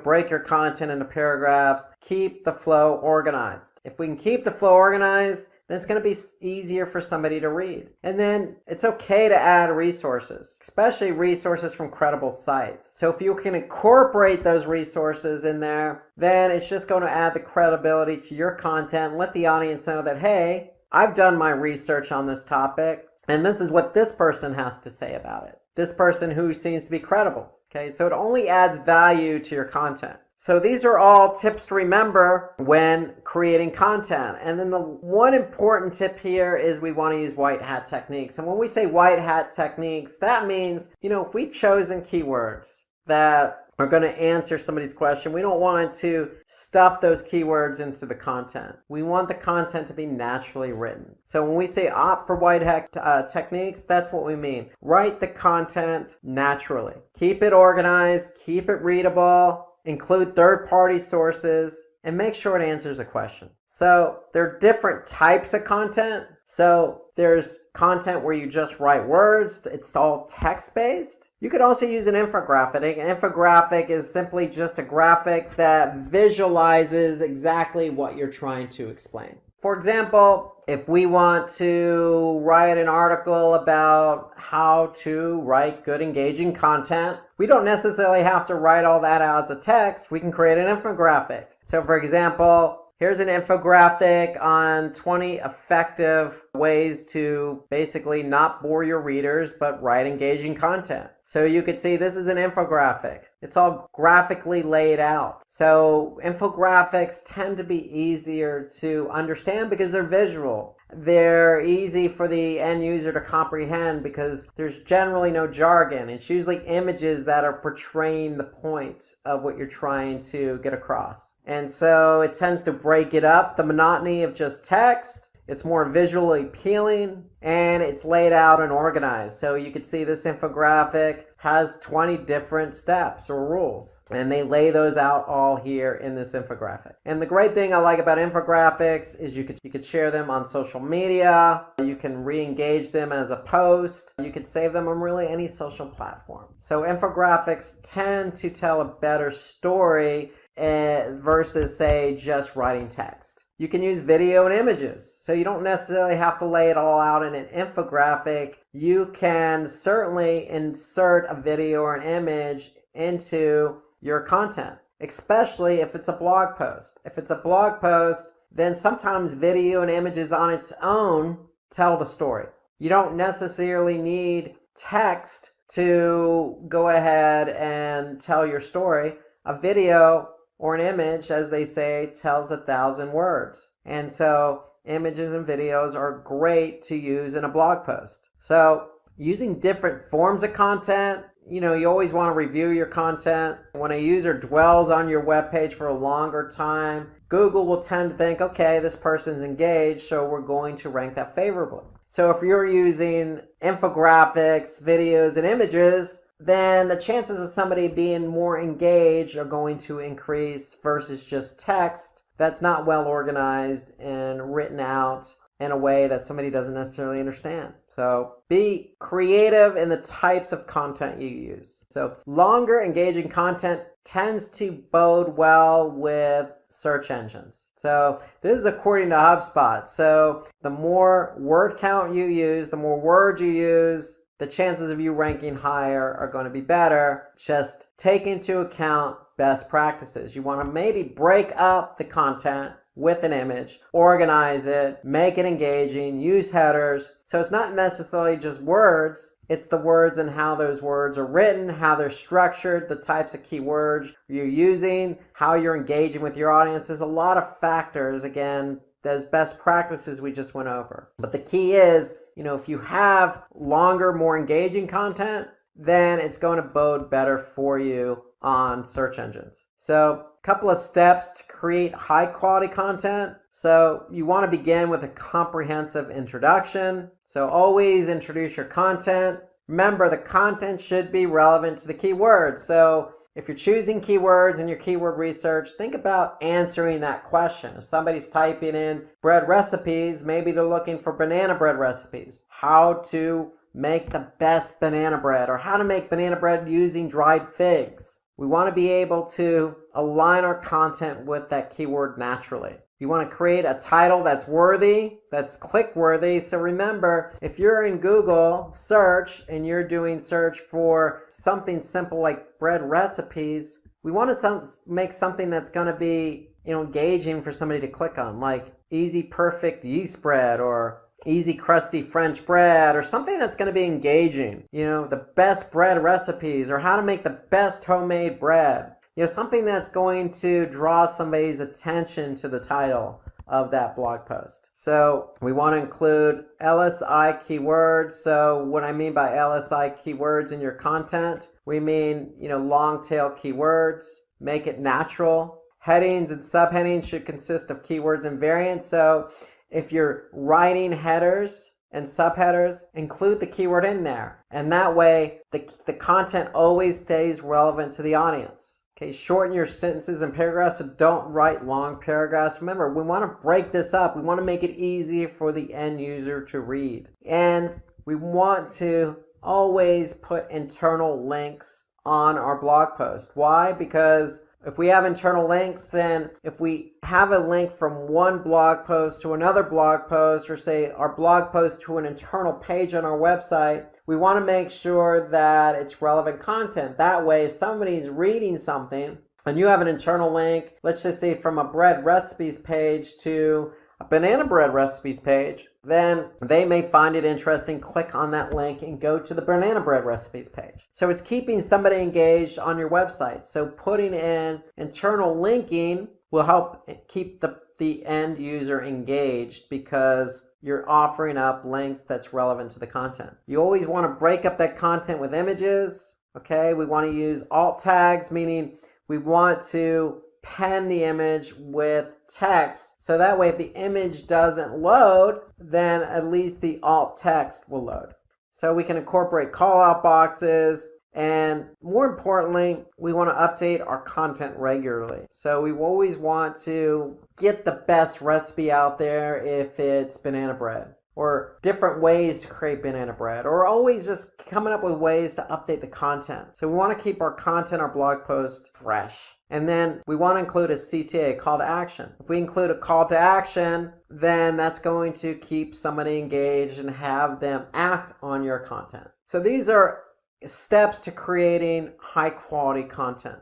Speaker 7: Break your content into paragraphs. Keep the flow organized. If we can keep the flow organized, then it's going to be easier for somebody to read. And then it's okay to add resources, especially resources from credible sites. So if you can incorporate those resources in there, then it's just going to add the credibility to your content and let the audience know that, hey, I've done my research on this topic, and this is what this person has to say about it. This person who seems to be credible. Okay, so it only adds value to your content. So these are all tips to remember when creating content. And then the one important tip here is we want to use white hat techniques. And when we say white hat techniques, that means, if we've chosen keywords that are going to answer somebody's question, we don't want to stuff those keywords into the content. We want the content to be naturally written. So when we say opt for white hat techniques, that's what we mean. Write the content naturally. Keep it organized, keep it readable, include third-party sources, and make sure it answers a question. So there are different types of content. So there's content where you just write words. It's all text-based. You could also use an infographic. An infographic is simply just a graphic that visualizes exactly what you're trying to explain. For example, if we want to write an article about how to write good, engaging content, we don't necessarily have to write all that out as a text. We can create an infographic. So for example, here's an infographic on 20 effective ways to basically not bore your readers, but write engaging content. So you could see this is an infographic. It's all graphically laid out. So infographics tend to be easier to understand because they're visual. They're easy for the end user to comprehend because there's generally no jargon. It's usually images that are portraying the point of what you're trying to get across. And so it tends to break it up, the monotony of just text. It's more visually appealing and it's laid out and organized. So you can see this infographic has 20 different steps or rules, and they lay those out all here in this infographic. And the great thing I like about infographics is you could share them on social media, you can re-engage them as a post, you could save them on really any social platform. So infographics tend to tell a better story versus, say, just writing text. You can use video and images, so you don't necessarily have to lay it all out in an infographic. You can certainly insert a video or an image into your content, especially if it's a blog post. If it's a blog post, then sometimes video and images on its own tell the story. You don't necessarily need text to go ahead and tell your story. A video or an image, as they say, tells 1,000 words. And so images and videos are great to use in a blog post. So using different forms of content, you always want to review your content. When a user dwells on your web page for a longer time, Google will tend to think, okay, this person's engaged, so we're going to rank that favorably. So if you're using infographics, videos, and images, then the chances of somebody being more engaged are going to increase versus just text that's not well organized and written out in a way that somebody doesn't necessarily understand. So be creative in the types of content you use. So longer engaging content tends to bode well with search engines. So this is according to HubSpot. So the more word count you use, the more words you use, the chances of you ranking higher are going to be better. Just take into account best practices. You want to maybe break up the content with an image, organize it, make it engaging, use headers. So it's not necessarily just words, it's the words and how those words are written, how they're structured, the types of keywords you're using, how you're engaging with your audience. There's a lot of factors, again, those best practices we just went over. But the key is, if you have longer, more engaging content, then it's going to bode better for you on search engines. So a couple of steps to create high quality content. So you want to begin with a comprehensive introduction. So always introduce your content. Remember, the content should be relevant to the keywords. So if you're choosing keywords in your keyword research, think about answering that question. If somebody's typing in bread recipes, maybe they're looking for banana bread recipes. How to make the best banana bread, or how to make banana bread using dried figs. We want to be able to align our content with that keyword naturally. You want to create a title that's worthy, that's click-worthy. So remember, if you're in Google search and you're doing search for something simple like bread recipes, we want to make something that's going to be engaging for somebody to click on, like easy perfect yeast bread or easy crusty French bread, or something that's going to be engaging. The best bread recipes, or how to make the best homemade bread. Something that's going to draw somebody's attention to the title of that blog post. So we want to include LSI keywords. So what I mean by LSI keywords in your content, we mean, long tail keywords. Make it natural. Headings and subheadings should consist of keywords and variants. So if you're writing headers and subheaders, include the keyword in there. And that way, the content always stays relevant to the audience. Okay, shorten your sentences and paragraphs, so don't write long paragraphs. Remember, we want to break this up. We want to make it easy for the end user to read. And we want to always put internal links on our blog post. Why? Because if we have internal links, then if we have a link from one blog post to another blog post, or say our blog post to an internal page on our website, we want to make sure that it's relevant content. That way, if somebody's reading something and you have an internal link, let's just say from a bread recipes page to a banana bread recipes page, then they may find it interesting, click on that link, and go to the banana bread recipes page. So it's keeping somebody engaged on your website. So putting in internal linking will help keep the end user engaged because you're offering up links that's relevant to the content. You always want to break up that content with images. Okay, we want to use alt tags, meaning we want to pen the image with text, so that way if the image doesn't load, then at least the alt text will load. So we can incorporate call out boxes, and more importantly, we want to update our content regularly. So we always want to get the best recipe out there if it's banana bread, or different ways to create banana bread, or always just coming up with ways to update the content. So we want to keep our content, our blog post fresh. And then we want to include a CTA, call to action. If we include a call to action, then that's going to keep somebody engaged and have them act on your content. So these are steps to creating high quality content.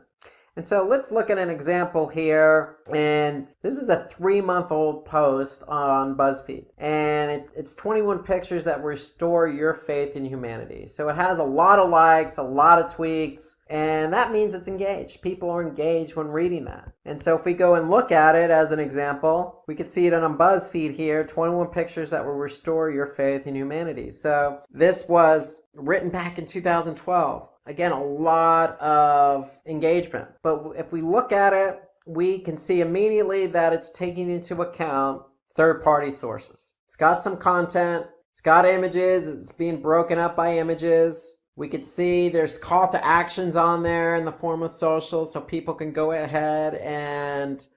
Speaker 7: And so let's look at an example here. And this is a 3-month-old post on BuzzFeed. And it's 21 pictures that restore your faith in humanity. So it has a lot of likes, a lot of tweaks, and that means it's engaged. People are engaged when reading that. And so if we go and look at it as an example, we could see it on BuzzFeed here, 21 pictures that will restore your faith in humanity. So this was written back in 2012. Again, a lot of engagement. But if we look at it, we can see immediately that it's taking into account third-party sources. It's got some content, it's got images, it's being broken up by images. We could see there's call to actions on there in the form of social, so people can go ahead and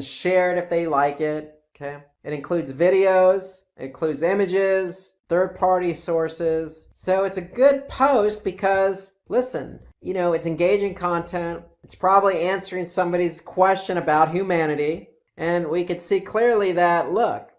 Speaker 7: share it if they like it. Okay. It includes videos, it includes images, third-party sources. So it's a good post because, listen, it's engaging content. It's probably answering somebody's question about humanity. And we could see clearly that, look,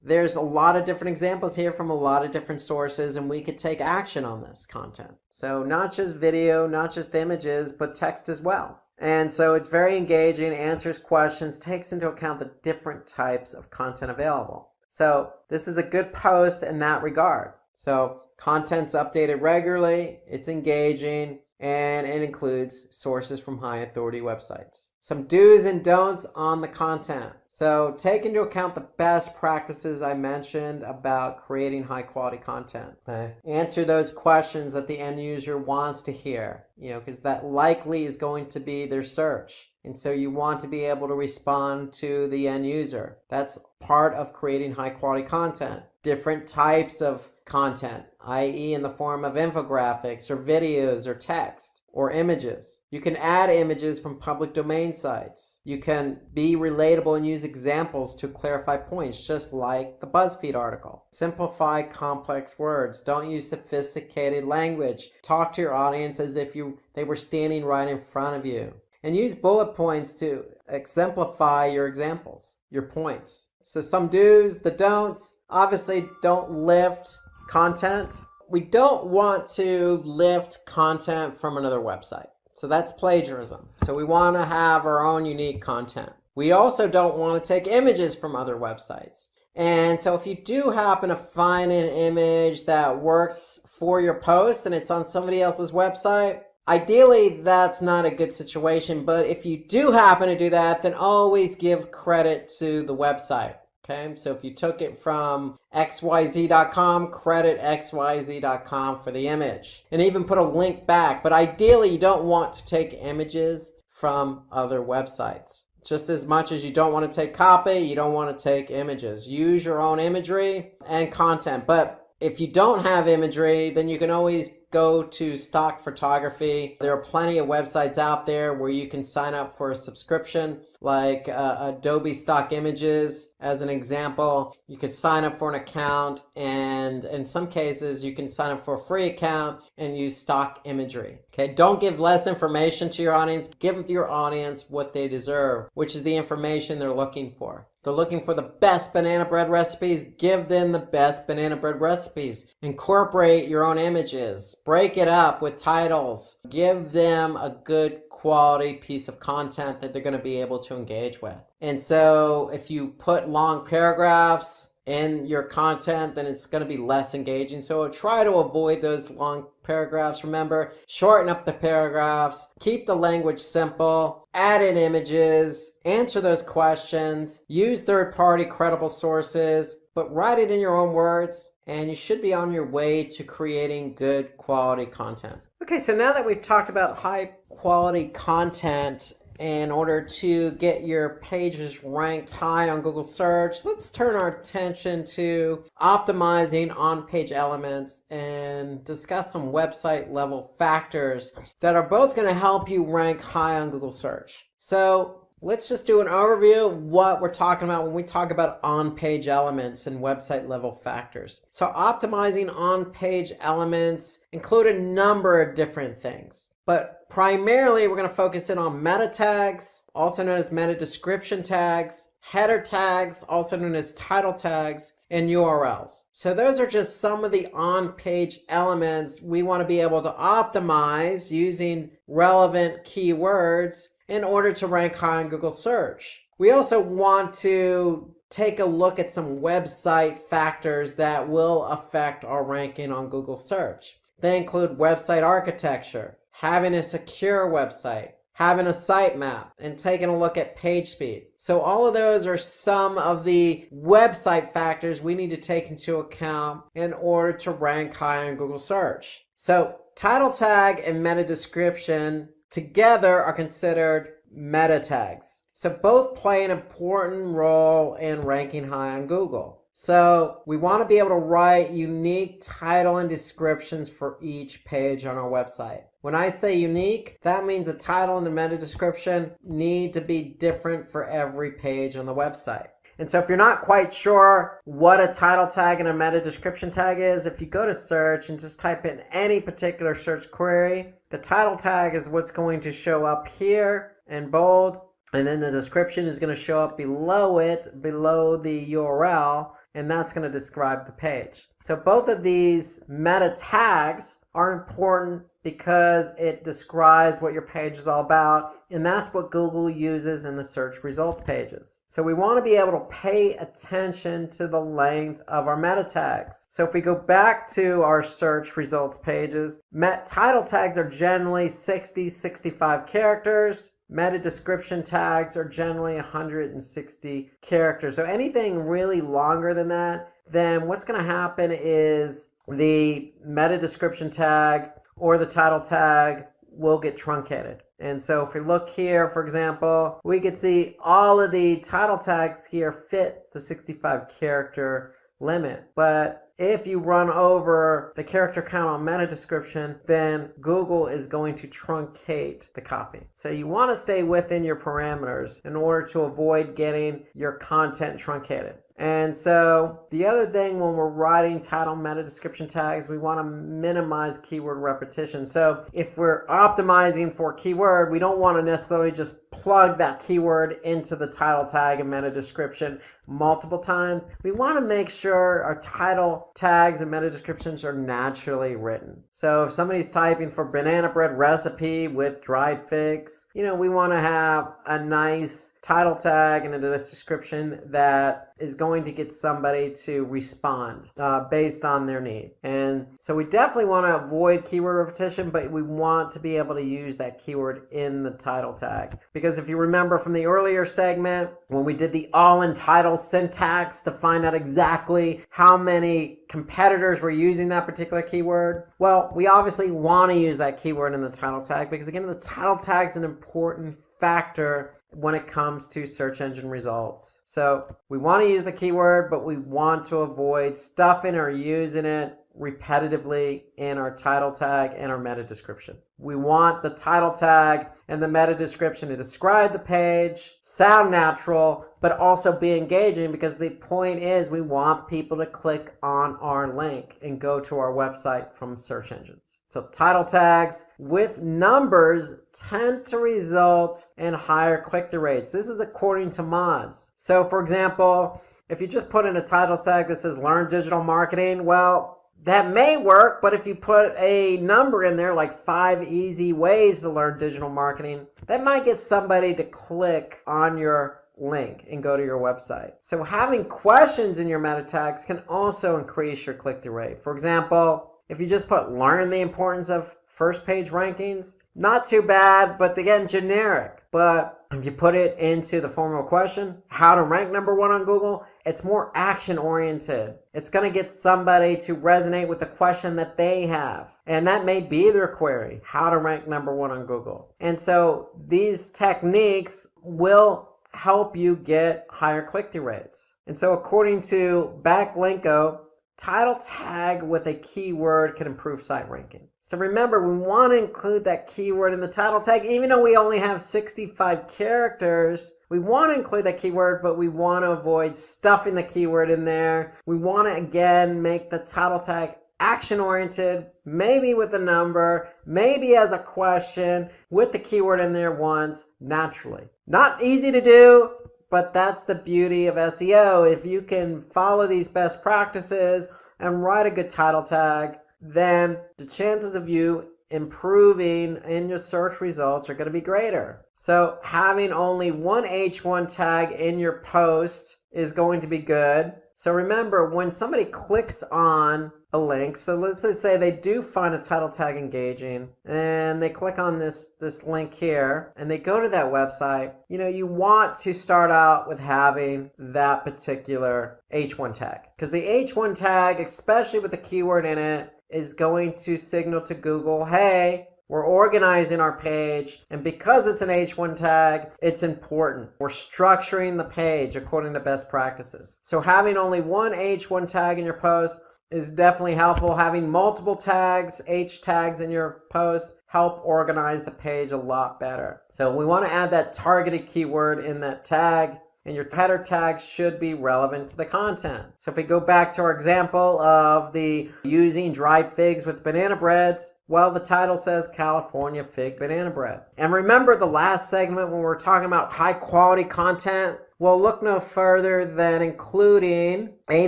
Speaker 7: there's a lot of different examples here from a lot of different sources, and we could take action on this content. So not just video, not just images, but text as well. And so it's very engaging, answers questions, takes into account the different types of content available. So this is a good post in that regard. So content's updated regularly, it's engaging, and it includes sources from high authority websites. Some do's and don'ts on the content. So take into account the best practices I mentioned about creating high quality content. Okay. Answer those questions that the end user wants to hear, because that likely is going to be their search. And so you want to be able to respond to the end user. That's part of creating high quality content. Different types of content, i.e. in the form of infographics or videos or text or images. You can add images from public domain sites. You can be relatable and use examples to clarify points, just like the BuzzFeed article. Simplify complex words. Don't use sophisticated language. Talk to your audience as if they were standing right in front of you. And use bullet points to exemplify your examples, your points. So some do's, the don'ts. Obviously, don't lift content. We don't want to lift content from another website. So that's plagiarism. So we want to have our own unique content. We also don't want to take images from other websites. And so if you do happen to find an image that works for your post and it's on somebody else's website, ideally that's not a good situation. But if you do happen to do that, then always give credit to the website. Okay, so if you took it from xyz.com, credit xyz.com for the image. And even put a link back. But ideally, you don't want to take images from other websites. Just as much as you don't want to take copy, you don't want to take images. Use your own imagery and content. But if you don't have imagery, then you can always go to stock photography. There are plenty of websites out there where you can sign up for a subscription, like Adobe Stock Images, as an example. You could sign up for an account, and in some cases, you can sign up for a free account and use stock imagery. Okay, don't give less information to your audience. Give your audience what they deserve, which is the information they're looking for. They're looking for the best banana bread recipes. Give them the best banana bread recipes. Incorporate your own images. Break it up with titles. Give them a good quality piece of content that they're going to be able to engage with. And so if you put long paragraphs in your content, then it's going to be less engaging. So try to avoid those long paragraphs. Remember, shorten up the paragraphs, keep the language simple, add in images, answer those questions, use third-party credible sources, but write it in your own words, and you should be on your way to creating good quality content. Okay, so now that we've talked about high quality content in order to get your pages ranked high on Google search, let's turn our attention to optimizing on-page elements and discuss some website level factors that are both going to help you rank high on Google search. So let's just do an overview of what we're talking about when we talk about on-page elements and website level factors. So optimizing on-page elements include a number of different things. But primarily, we're going to focus in on meta tags, also known as meta description tags, header tags, also known as title tags, and URLs. So those are just some of the on-page elements we want to be able to optimize using relevant keywords in order to rank high on Google search. We also want to take a look at some website factors that will affect our ranking on Google search. They include website architecture, having a secure website, having a sitemap, and taking a look at page speed. So all of those are some of the website factors we need to take into account in order to rank high on Google search. So title tag and meta description together are considered meta tags. So both play an important role in ranking high on Google. So we want to be able to write unique title and descriptions for each page on our website. When I say unique, that means the title and the meta description need to be different for every page on the website. And so if you're not quite sure what a title tag and a meta description tag is, if you go to search and just type in any particular search query, the title tag is what's going to show up here in bold, and then the description is going to show up below it, below the URL, and that's going to describe the page. So both of these meta tags are important because it describes what your page is all about, and that's what Google uses in the search results pages. So we want to be able to pay attention to the length of our meta tags. So if we go back to our search results pages, title tags are generally 60-65 characters. Meta description tags are generally 160 characters. So anything really longer than that, then what's going to happen is the meta description tag or the title tag will get truncated. And so if we look here, for example, we can see all of the title tags here fit the 65 character limit. But if you run over the character count on meta description, then Google is going to truncate the copy. So you want to stay within your parameters in order to avoid getting your content truncated. And so the other thing when we're writing title meta description tags, we want to minimize keyword repetition. So if we're optimizing for keyword, we don't want to necessarily just plug that keyword into the title tag and meta description multiple times. We want to make sure our title tags and meta descriptions are naturally written. So if somebody's typing for banana bread recipe with dried figs, we want to have a nice title tag and a description that is going to get somebody to respond based on their need. And so we definitely want to avoid keyword repetition, but we want to be able to use that keyword in the title tag. Because if you remember from the earlier segment, when we did the all-in title syntax to find out exactly how many competitors were using that particular keyword, well, we obviously want to use that keyword in the title tag because, again, the title tag is an important factor when it comes to search engine results. So we want to use the keyword, but we want to avoid stuffing or using it repetitively in our title tag and our meta description. We want the title tag and the meta description to describe the page, sound natural, but also be engaging, because the point is we want people to click on our link and go to our website from search engines. So title tags with numbers tend to result in higher click-through rates. This is according to Moz. So for example, if you just put in a title tag that says learn digital marketing, well, that may work, but if you put a number in there like 5 easy ways to learn digital marketing, that might get somebody to click on your link and go to your website. So having questions in your meta tags can also increase your click-through rate. For example, if you just put learn the importance of first page rankings, not too bad, but again, generic. But if you put it into the form of a question, how to rank number 1 on Google, it's more action oriented. It's going to get somebody to resonate with the question that they have. And that may be their query, how to rank number 1 on Google. And so these techniques will help you get higher click-through rates. And so according to Backlinko, title tag with a keyword can improve site ranking. So remember, we want to include that keyword in the title tag. Even though we only have 65 characters, we want to include that keyword, but we want to avoid stuffing the keyword in there. We want to, again, make the title tag action-oriented, maybe with a number, maybe as a question, with the keyword in there once, naturally. Not easy to do, but that's the beauty of SEO. If you can follow these best practices and write a good title tag, then the chances of you improving in your search results are going to be greater. So having only one H1 tag in your post is going to be good. So remember, when somebody clicks on a link, so let's just say they do find a title tag engaging and they click on this link here and they go to that website, you want to start out with having that particular H1 tag, because the H1 tag, especially with the keyword in it, is going to signal to Google, hey, we're organizing our page, and because it's an H1 tag, it's important. We're structuring the page according to best practices. So having only one H1 tag in your post is definitely helpful. Having multiple tags, H tags in your post, help organize the page a lot better. So we want to add that targeted keyword in that tag, and your header tags should be relevant to the content. So if we go back to our example of the using dried figs with banana breads, well, the title says California Fig Banana Bread. And remember the last segment when we were talking about high quality content? Well, look no further than including a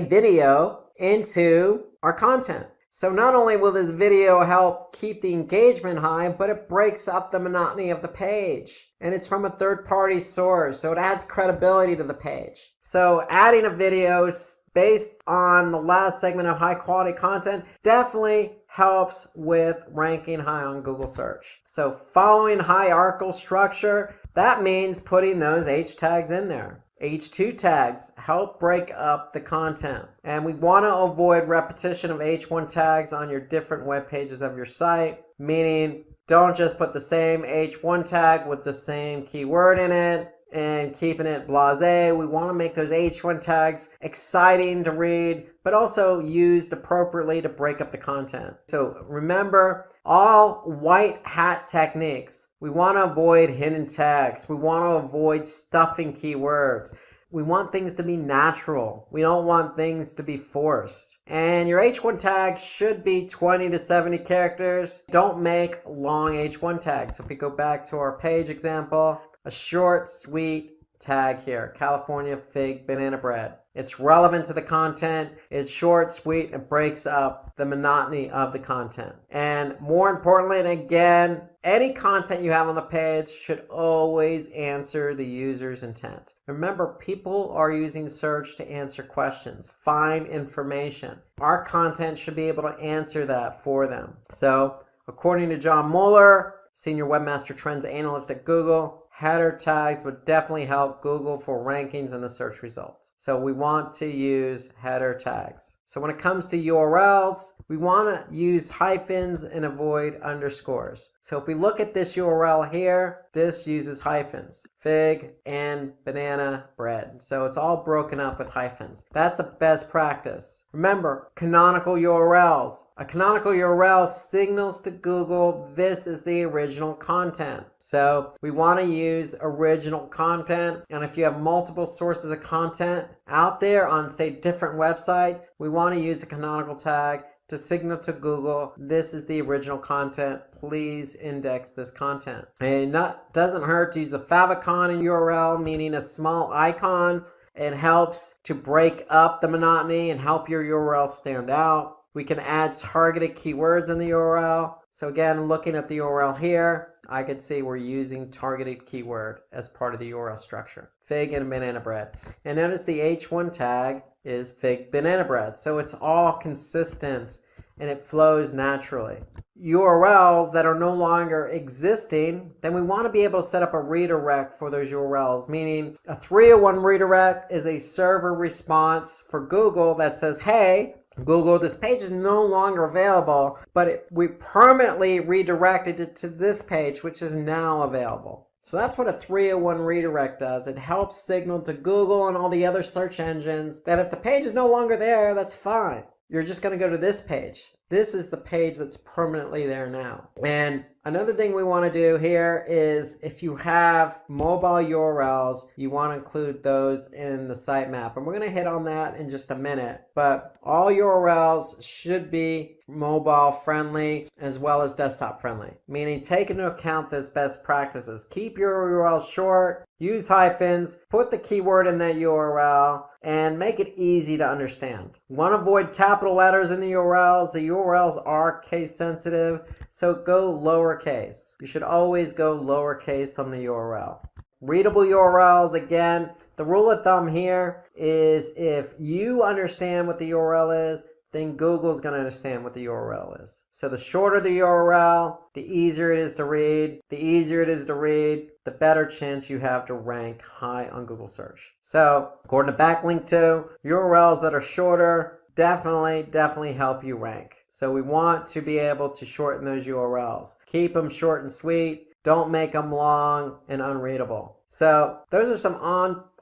Speaker 7: video into our content. So not only will this video help keep the engagement high, but it breaks up the monotony of the page. And it's from a third-party source, so it adds credibility to the page. So adding a video based on the last segment of high-quality content definitely helps with ranking high on Google search. So following hierarchical structure, that means putting those H tags in there. H2 tags help break up the content. And we want to avoid repetition of H1 tags on your different web pages of your site, meaning don't just put the same H1 tag with the same keyword in it and keeping it blasé. We want to make those H1 tags exciting to read, but also used appropriately to break up the content. So remember, all white hat techniques. We want to avoid hidden tags. We want to avoid stuffing keywords. We want things to be natural. We don't want things to be forced. And your H1 tag should be 20 to 70 characters. Don't make long H1 tags. So if we go back to our page example, a short, sweet tag here, California Fig Banana Bread. It's relevant to the content. It's short, sweet, and breaks up the monotony of the content. And more importantly, and again, any content you have on the page should always answer the user's intent. Remember, people are using search to answer questions, find information. Our content should be able to answer that for them. So, according to John Mueller, Senior Webmaster Trends Analyst at Google, header tags would definitely help Google for rankings in the search results. So we want to use header tags. So when it comes to URLs, we want to use hyphens and avoid underscores. So if we look at this URL here, this uses hyphens, fig and banana bread. So it's all broken up with hyphens. That's a best practice. Remember, canonical URLs. A canonical URL signals to Google this is the original content. So we want to use original content. And if you have multiple sources of content out there on, say, different websites, we want to use a canonical tag to signal to Google, this is the original content. Please index this content. And that doesn't hurt to use a favicon in URL, meaning a small icon. It helps to break up the monotony and help your URL stand out. We can add targeted keywords in the URL. So again, looking at the URL here, I can see we're using targeted keyword as part of the URL structure. Fig and banana bread. And notice the H1 tag is fig banana bread. So it's all consistent and it flows naturally. URLs that are no longer existing, then we want to be able to set up a redirect for those URLs, meaning a 301 redirect is a server response for Google that says, hey, Google, this page is no longer available, but we permanently redirected it to this page, which is now available. So that's what a 301 redirect does. It helps signal to Google and all the other search engines that if the page is no longer there, that's fine. You're just going to go to this page. This is the page that's permanently there now. And another thing we want to do here is if you have mobile URLs, you want to include those in the sitemap. And we're going to hit on that in just a minute. But all URLs should be mobile friendly as well as desktop friendly, meaning take into account those best practices. Keep your URLs short, use hyphens, put the keyword in that URL, and make it easy to understand. You want to avoid capital letters in the URLs. The URLs are case sensitive, so go lowercase. You should always go lowercase on the URL. Readable URLs, again, the rule of thumb here is if you understand what the URL is, then Google's going to understand what the URL is. So the shorter the URL, the easier it is to read. The easier it is to read, the better chance you have to rank high on Google search. So according to backlink 2, URLs that are shorter definitely help you rank. So we want to be able to shorten those URLs. Keep them short and sweet. Don't make them long and unreadable. So those are some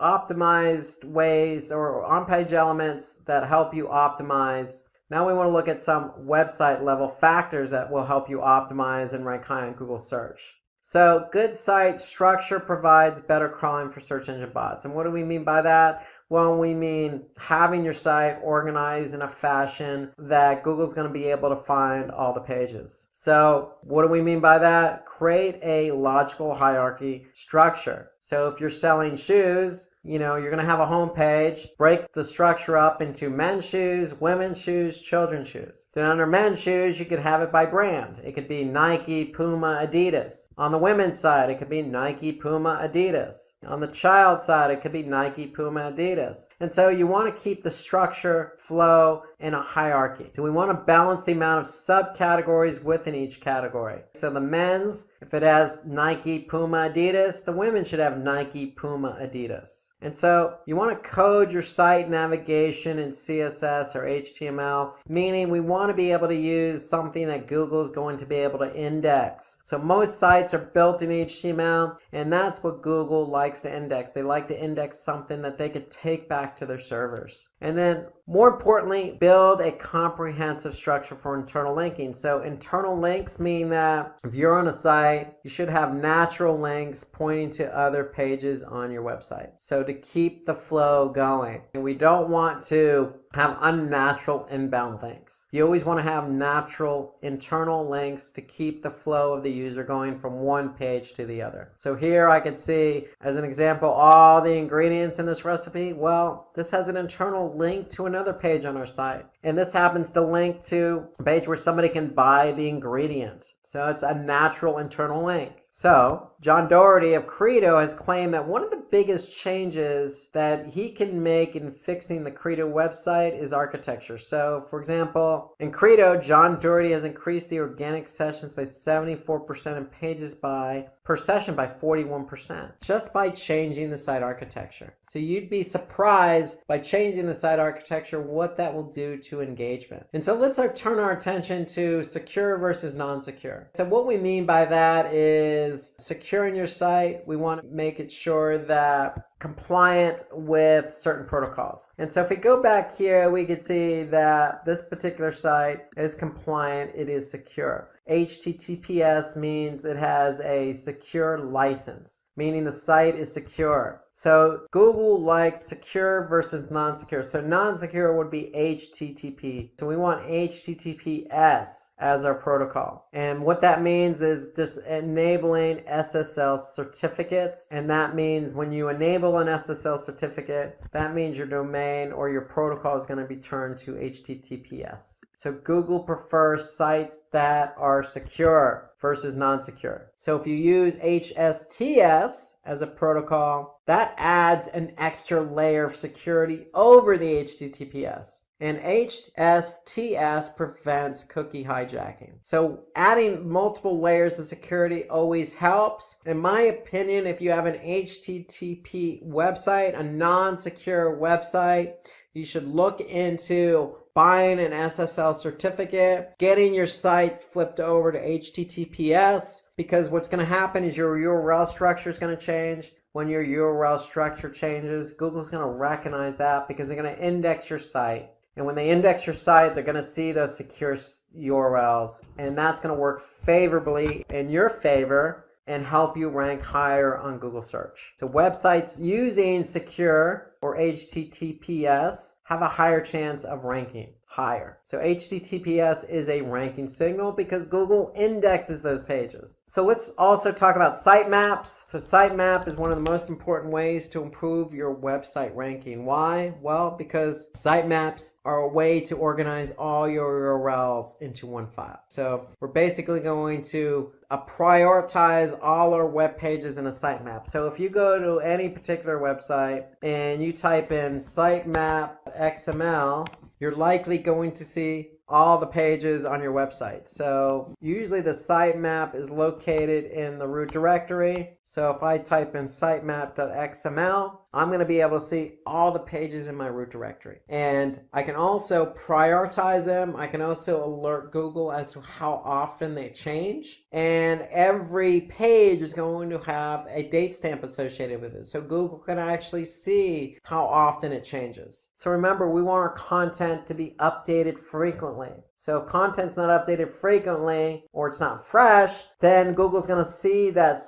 Speaker 7: optimized ways or on-page elements that help you optimize. Now we want to look at some website level factors that will help you optimize and rank high on Google search. So good site structure provides better crawling for search engine bots. And what do we mean by that? Well, we mean having your site organized in a fashion that Google's going to be able to find all the pages. So what do we mean by that? Create a logical hierarchy structure. So if you're selling shoes, you're going to have a home page, break the structure up into men's shoes, women's shoes, children's shoes. Then under men's shoes, you could have it by brand. It could be Nike, Puma, Adidas. On the women's side, it could be Nike, Puma, Adidas. On the child side, it could be Nike, Puma, Adidas. And so you want to keep the structure, flow, in a hierarchy. So we want to balance the amount of subcategories within each category. So the men's, if it has Nike, Puma, Adidas, the women should have Nike, Puma, Adidas. And so you want to code your site navigation in CSS or HTML, meaning we want to be able to use something that Google is going to be able to index. So most sites are built in HTML, and that's what Google likes to index. They like to index something that they could take back to their servers. And then more importantly, build a comprehensive structure for internal linking. So internal links mean that if you're on a site, you should have natural links pointing to other pages on your website. So to keep the flow going. And we don't want to have unnatural inbound links. You always want to have natural internal links to keep the flow of the user going from one page to the other. So here I can see, as an example, all the ingredients in this recipe. Well, this has an internal link to another page on our site. And this happens to link to a page where somebody can buy the ingredient. So it's a natural internal link. So John Doherty of Credo has claimed that one of the biggest changes that he can make in fixing the Credo website is architecture. So for example, in Credo, John Doherty has increased the organic sessions by 74% and pages per session by 41%, just by changing the site architecture. So you'd be surprised by changing the site architecture what that will do to engagement. And so let's turn our attention to secure versus non-secure. So what we mean by that is securing your site. We want to make it sure that compliant with certain protocols. And so if we go back here, we can see that this particular site is compliant, it is secure. HTTPS means it has a secure license, meaning the site is secure. So Google likes secure versus non-secure. So non-secure would be HTTP. So we want HTTPS as our protocol. And what that means is just enabling SSL certificates. And that means when you enable enable an SSL certificate, that means your domain or your protocol is going to be turned to HTTPS. So Google prefers sites that are secure versus non-secure. So if you use HSTS as a protocol, that adds an extra layer of security over the HTTPS. And HSTS prevents cookie hijacking. So adding multiple layers of security always helps. In my opinion, if you have an HTTP website, a non-secure website, you should look into buying an SSL certificate, getting your sites flipped over to HTTPS, because what's going to happen is your URL structure is going to change. When your URL structure changes, Google's going to recognize that because they're going to index your site. And when they index your site, they're going to see those secure URLs. And that's going to work favorably in your favor and help you rank higher on Google search. So websites using secure or HTTPS have a higher chance of ranking higher. So HTTPS is a ranking signal because Google indexes those pages. So let's also talk about sitemaps. So sitemap is one of the most important ways to improve your website ranking. Why? Well, because sitemaps are a way to organize all your URLs into one file. So we're basically going to prioritize all our web pages in a sitemap. So if you go to any particular website and you type in sitemap XML, you're likely going to see all the pages on your website. So usually the sitemap is located in the root directory. So if I type in sitemap.xml, I'm going to be able to see all the pages in my root directory. And I can also prioritize them. I can also alert Google as to how often they change. And every page is going to have a date stamp associated with it. So Google can actually see how often it changes. So remember, we want our content to be updated frequently. So if content's not updated frequently or it's not fresh, then Google's going to see that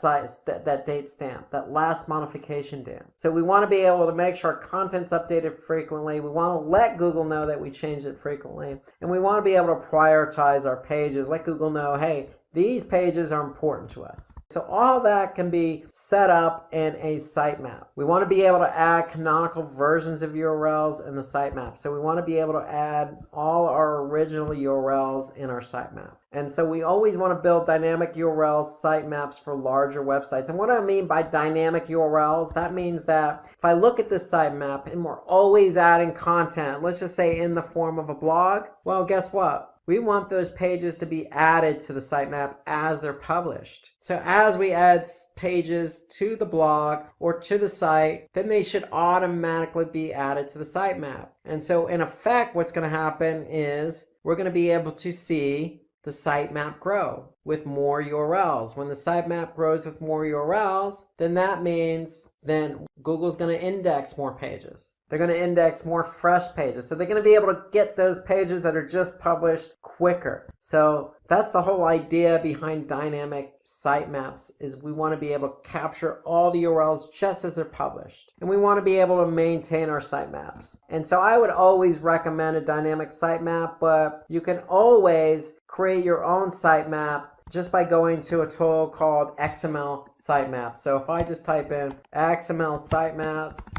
Speaker 7: date stamp, that last modification date. So we want to be able to make sure our content's updated frequently. We want to let Google know that we changed it frequently. And we want to be able to prioritize our pages, let Google know, hey, these pages are important to us. So all that can be set up in a sitemap. We want to be able to add canonical versions of URLs in the sitemap. So we want to be able to add all our original URLs in our sitemap. And so we always want to build dynamic URL sitemaps for larger websites. And what I mean by dynamic URLs, that means that if I look at this sitemap and we're always adding content, let's just say in the form of a blog, well, guess what? We want those pages to be added to the sitemap as they're published. So as we add pages to the blog or to the site, then they should automatically be added to the sitemap. And so in effect, what's going to happen is we're going to be able to see the sitemap grow with more URLs. When the sitemap grows with more URLs, then that means then Google's going to index more pages. They're going to index more fresh pages. So they're going to be able to get those pages that are just published quicker. So that's the whole idea behind dynamic sitemaps, is we want to be able to capture all the URLs just as they're published. And we want to be able to maintain our sitemaps. And so I would always recommend a dynamic sitemap, but you can always create your own sitemap just by going to a tool called XML Sitemap. So if I just type in XML Sitemaps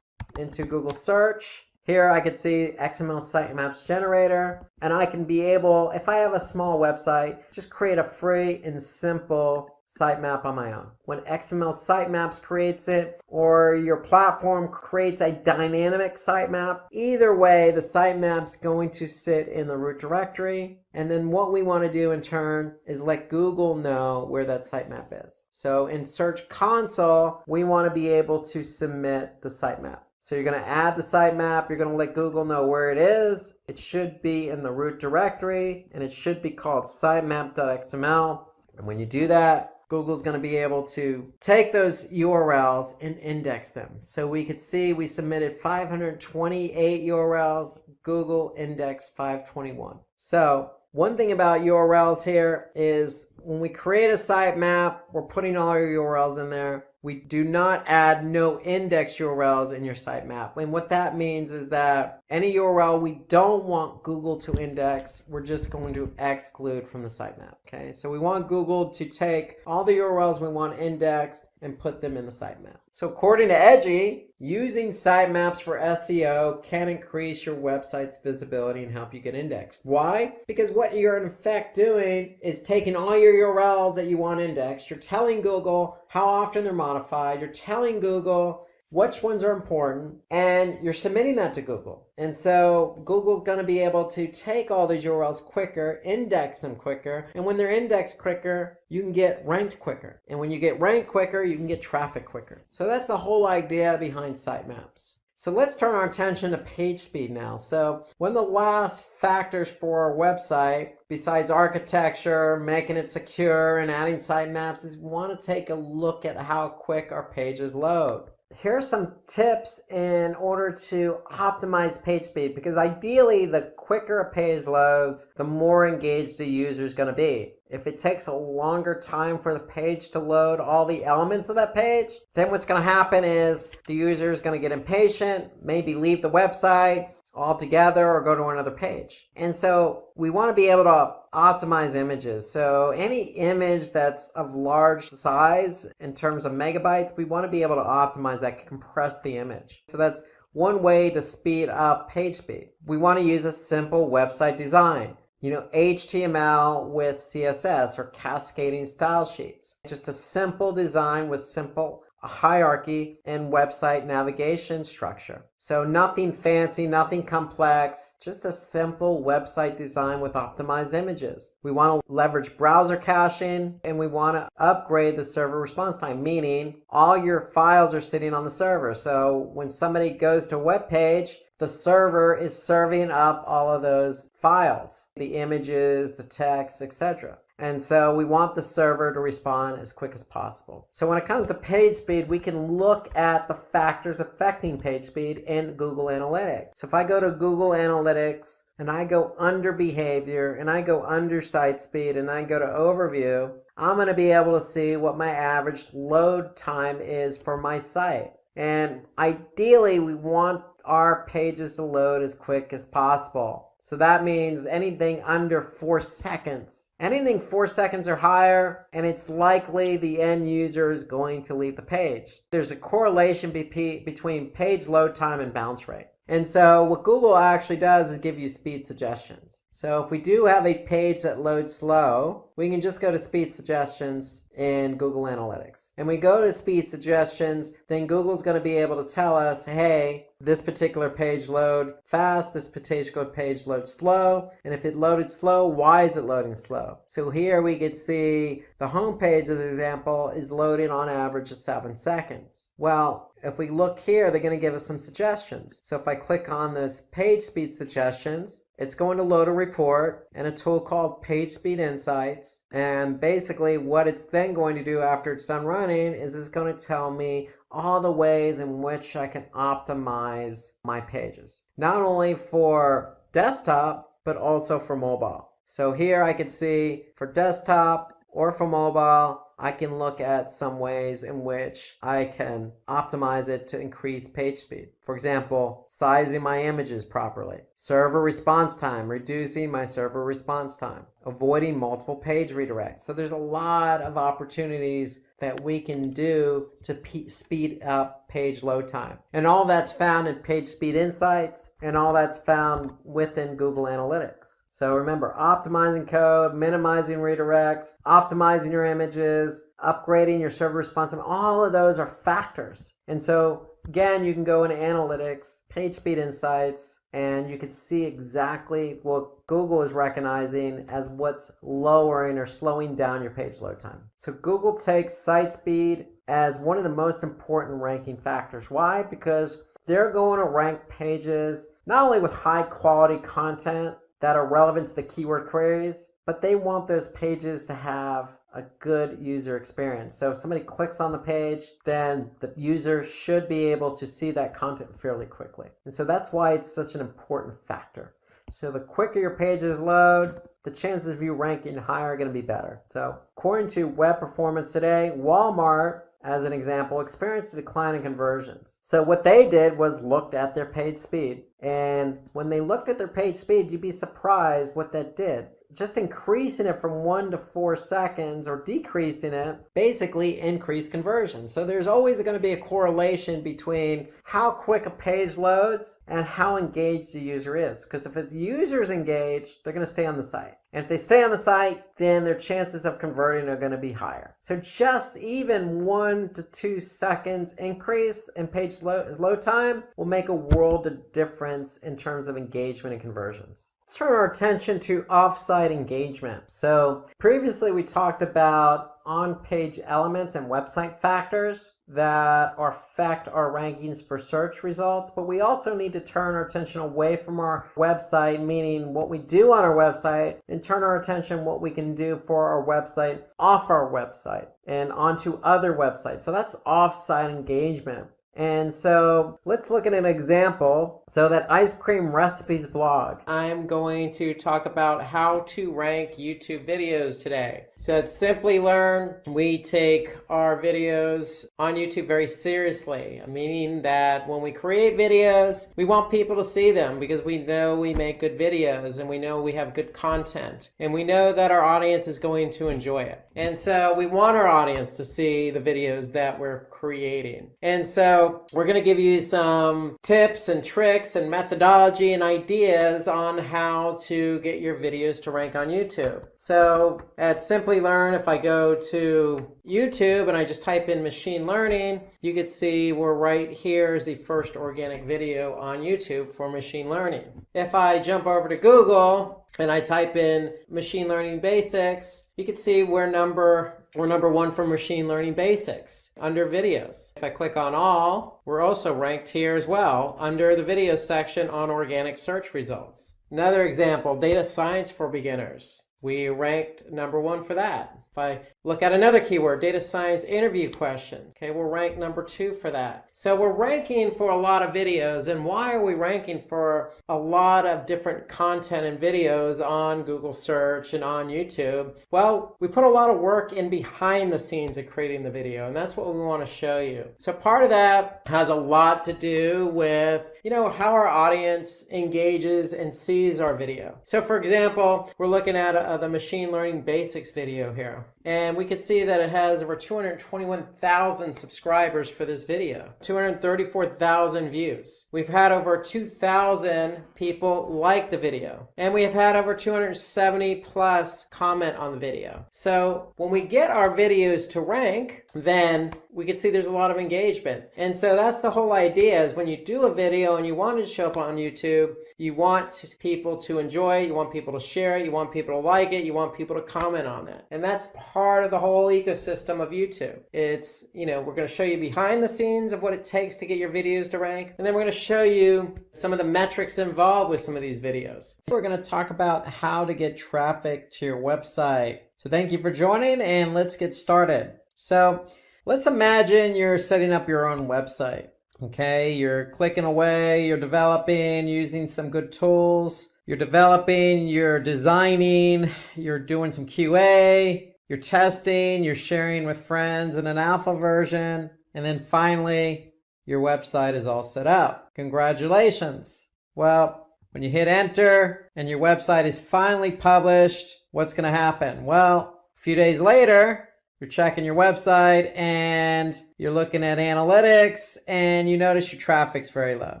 Speaker 7: into Google search, here I could see XML Sitemaps Generator, and I can be able, if I have a small website, just create a free and simple sitemap on my own. When XML Sitemaps creates it, or your platform creates a dynamic sitemap, either way, the sitemap's going to sit in the root directory. And then what we want to do in turn is let Google know where that sitemap is. So in Search Console, we want to be able to submit the sitemap. So you're going to add the sitemap, you're going to let Google know where it is. It should be in the root directory, and it should be called sitemap.xml. And when you do that, Google's going to be able to take those URLs and index them. So we could see we submitted 528 URLs, Google indexed 521. So one thing about URLs here is when we create a sitemap, we're putting all our URLs in there. We do not add no index URLs in your sitemap. And what that means is that any URL we don't want Google to index, we're just going to exclude from the sitemap. Okay, so we want Google to take all the URLs we want indexed and put them in the sitemap. So according to Edgy, Using sitemaps for SEO can increase your website's visibility and help you get indexed. Why? Because what you're in effect doing is taking all your URLs that you want indexed, you're telling Google how often they're modified, you're telling Google which ones are important, and you're submitting that to Google. And so Google's going to be able to take all those URLs quicker, index them quicker, and when they're indexed quicker, you can get ranked quicker. And when you get ranked quicker, you can get traffic quicker. So that's the whole idea behind sitemaps. So let's turn our attention to page speed now. So one of the last factors for our website, besides architecture, making it secure, and adding sitemaps, is we want to take a look at how quick our pages load. Here are some tips in order to optimize page speed, because ideally the quicker a page loads, the more engaged the user is going to be. If it takes a longer time for the page to load all the elements of that page, then what's going to happen is the user is going to get impatient, maybe leave the website altogether or go to another page. And so we want to be able to optimize images. So any image that's of large size in terms of megabytes, we want to be able to optimize that, compress the image. So that's one way to speed up page speed. We want to use a simple website design. HTML with CSS or cascading style sheets. Just a simple design with simple hierarchy and website navigation structure. So nothing fancy, nothing complex, just a simple website design with optimized images. We want to leverage browser caching, and we want to upgrade the server response time, meaning all your files are sitting on the server. So when somebody goes to a web page, the server is serving up all of those files, the images, the text, etc. And so we want the server to respond as quick as possible. So when it comes to page speed, we can look at the factors affecting page speed in Google Analytics. So if I go to Google Analytics and I go under behavior and I go under site speed and I go to overview, I'm going to be able to see what my average load time is for my site. And ideally, we want our pages to load as quick as possible. So that means anything under 4 seconds. Anything 4 seconds or higher, and it's likely the end user is going to leave the page. There's a correlation between page load time and bounce rate. And so what Google actually does is give you speed suggestions. So if we do have a page that loads slow, we can just go to speed suggestions in Google Analytics. And we go to speed suggestions, then Google's going to be able to tell us, hey, this particular page load fast, this particular page loads slow, and if it loaded slow, why is it loading slow? So here we could see the home page, as an example, is loading on average of 7 seconds. Well, if we look here, they're going to give us some suggestions. So if I click on this page speed suggestions, it's going to load a report and a tool called Page Speed Insights. And basically what it's then going to do after it's done running is it's going to tell me all the ways in which I can optimize my pages. Not only for desktop, but also for mobile. So here I can see for desktop or for mobile, I can look at some ways in which I can optimize it to increase page speed. For example, sizing my images properly, server response time, reducing my server response time, avoiding multiple page redirects. So there's a lot of opportunities that we can do to speed up page load time. And all that's found in Page Speed Insights, and all that's found within Google Analytics. So remember, optimizing code, minimizing redirects, optimizing your images, upgrading your server response time, all of those are factors. And so again, you can go into Analytics, Page Speed Insights, and you can see exactly what Google is recognizing as what's lowering or slowing down your page load time. So Google takes site speed as one of the most important ranking factors. Why? Because they're going to rank pages not only with high quality content that are relevant to the keyword queries, but they want those pages to have a good user experience. So if somebody clicks on the page, then the user should be able to see that content fairly quickly. And so that's why it's such an important factor. So the quicker your pages load, the chances of you ranking higher are going to be better. So according to Web Performance Today, Walmart, as an example, experienced a decline in conversions. So what they did was looked at their page speed. And when they looked at their page speed, you'd be surprised what that did. just increasing it from 1 to 4 seconds or decreasing it basically increase conversion. So there's always going to be a correlation between how quick a page loads and how engaged the user is. Because if the user's engaged, they're going to stay on the site. And if they stay on the site, then their chances of converting are going to be higher. So just even 1 to 2 seconds increase in page load time will make a world of difference in terms of engagement and conversions. Let's turn our attention to off-site engagement. So previously we talked about on-page elements and website factors that affect our rankings for search results, but we also need to turn our attention away from our website, meaning what we do on our website, and turn our attention what we can do for our website off our website and onto other websites. So that's off-site engagement. And so let's look at an example. So that ice cream recipes blog, I'm going to talk about how to rank YouTube videos today. So at Simplilearn, we take our videos on YouTube very seriously, meaning that when we create videos, we want people to see them because we know we make good videos and we know we have good content and we know that our audience is going to enjoy it. And so we want our audience to see the videos that we're creating. And so we're going to give you some tips and tricks and methodology and ideas on how to get your videos to rank on YouTube. So at Simplilearn, if I go to YouTube and I just type in machine learning, you can see we're right here is the first organic video on YouTube for machine learning. If I jump over to Google and I type in machine learning basics, you can see we're number 1 for machine learning basics under videos. If I click on all, we're also ranked here as well under the video section on organic search results. Another example, data science for beginners. We ranked number 1 for that. If I look at another keyword, data science interview questions, okay, we're ranked number 2 for that. So we're ranking for a lot of videos. And why are we ranking for a lot of different content and videos on Google search and on YouTube? Well, we put a lot of work in behind the scenes of creating the video, and that's what we want to show you. So part of that has a lot to do with how our audience engages and sees our video. So for example, we're looking at the machine learning basics video here. And we can see that it has over 221,000 subscribers for this video, 234,000 views. We've had over 2,000 people like the video, and we have had over 270 plus comment on the video. So when we get our videos to rank, then we can see there's a lot of engagement. And so that's the whole idea, is when you do a video and you want it to show up on YouTube, you want people to enjoy it, you want people to share it, you want people to like it, you want people to comment on it. And that's part of the whole ecosystem of YouTube. It's, we're going to show you behind the scenes of what it takes to get your videos to rank. And then we're going to show you some of the metrics involved with some of these videos. So we're going to talk about how to get traffic to your website. So thank you for joining, and let's get started. So let's imagine you're setting up your own website. Okay, you're clicking away, you're developing using some good tools, you're developing, you're designing, you're doing some QA, you're testing, you're sharing with friends in an alpha version, and then finally, your website is all set up. Congratulations. Well, when you hit enter and your website is finally published, what's going to happen? Well, a few days later, you're checking your website and you're looking at analytics and you notice your traffic's very low.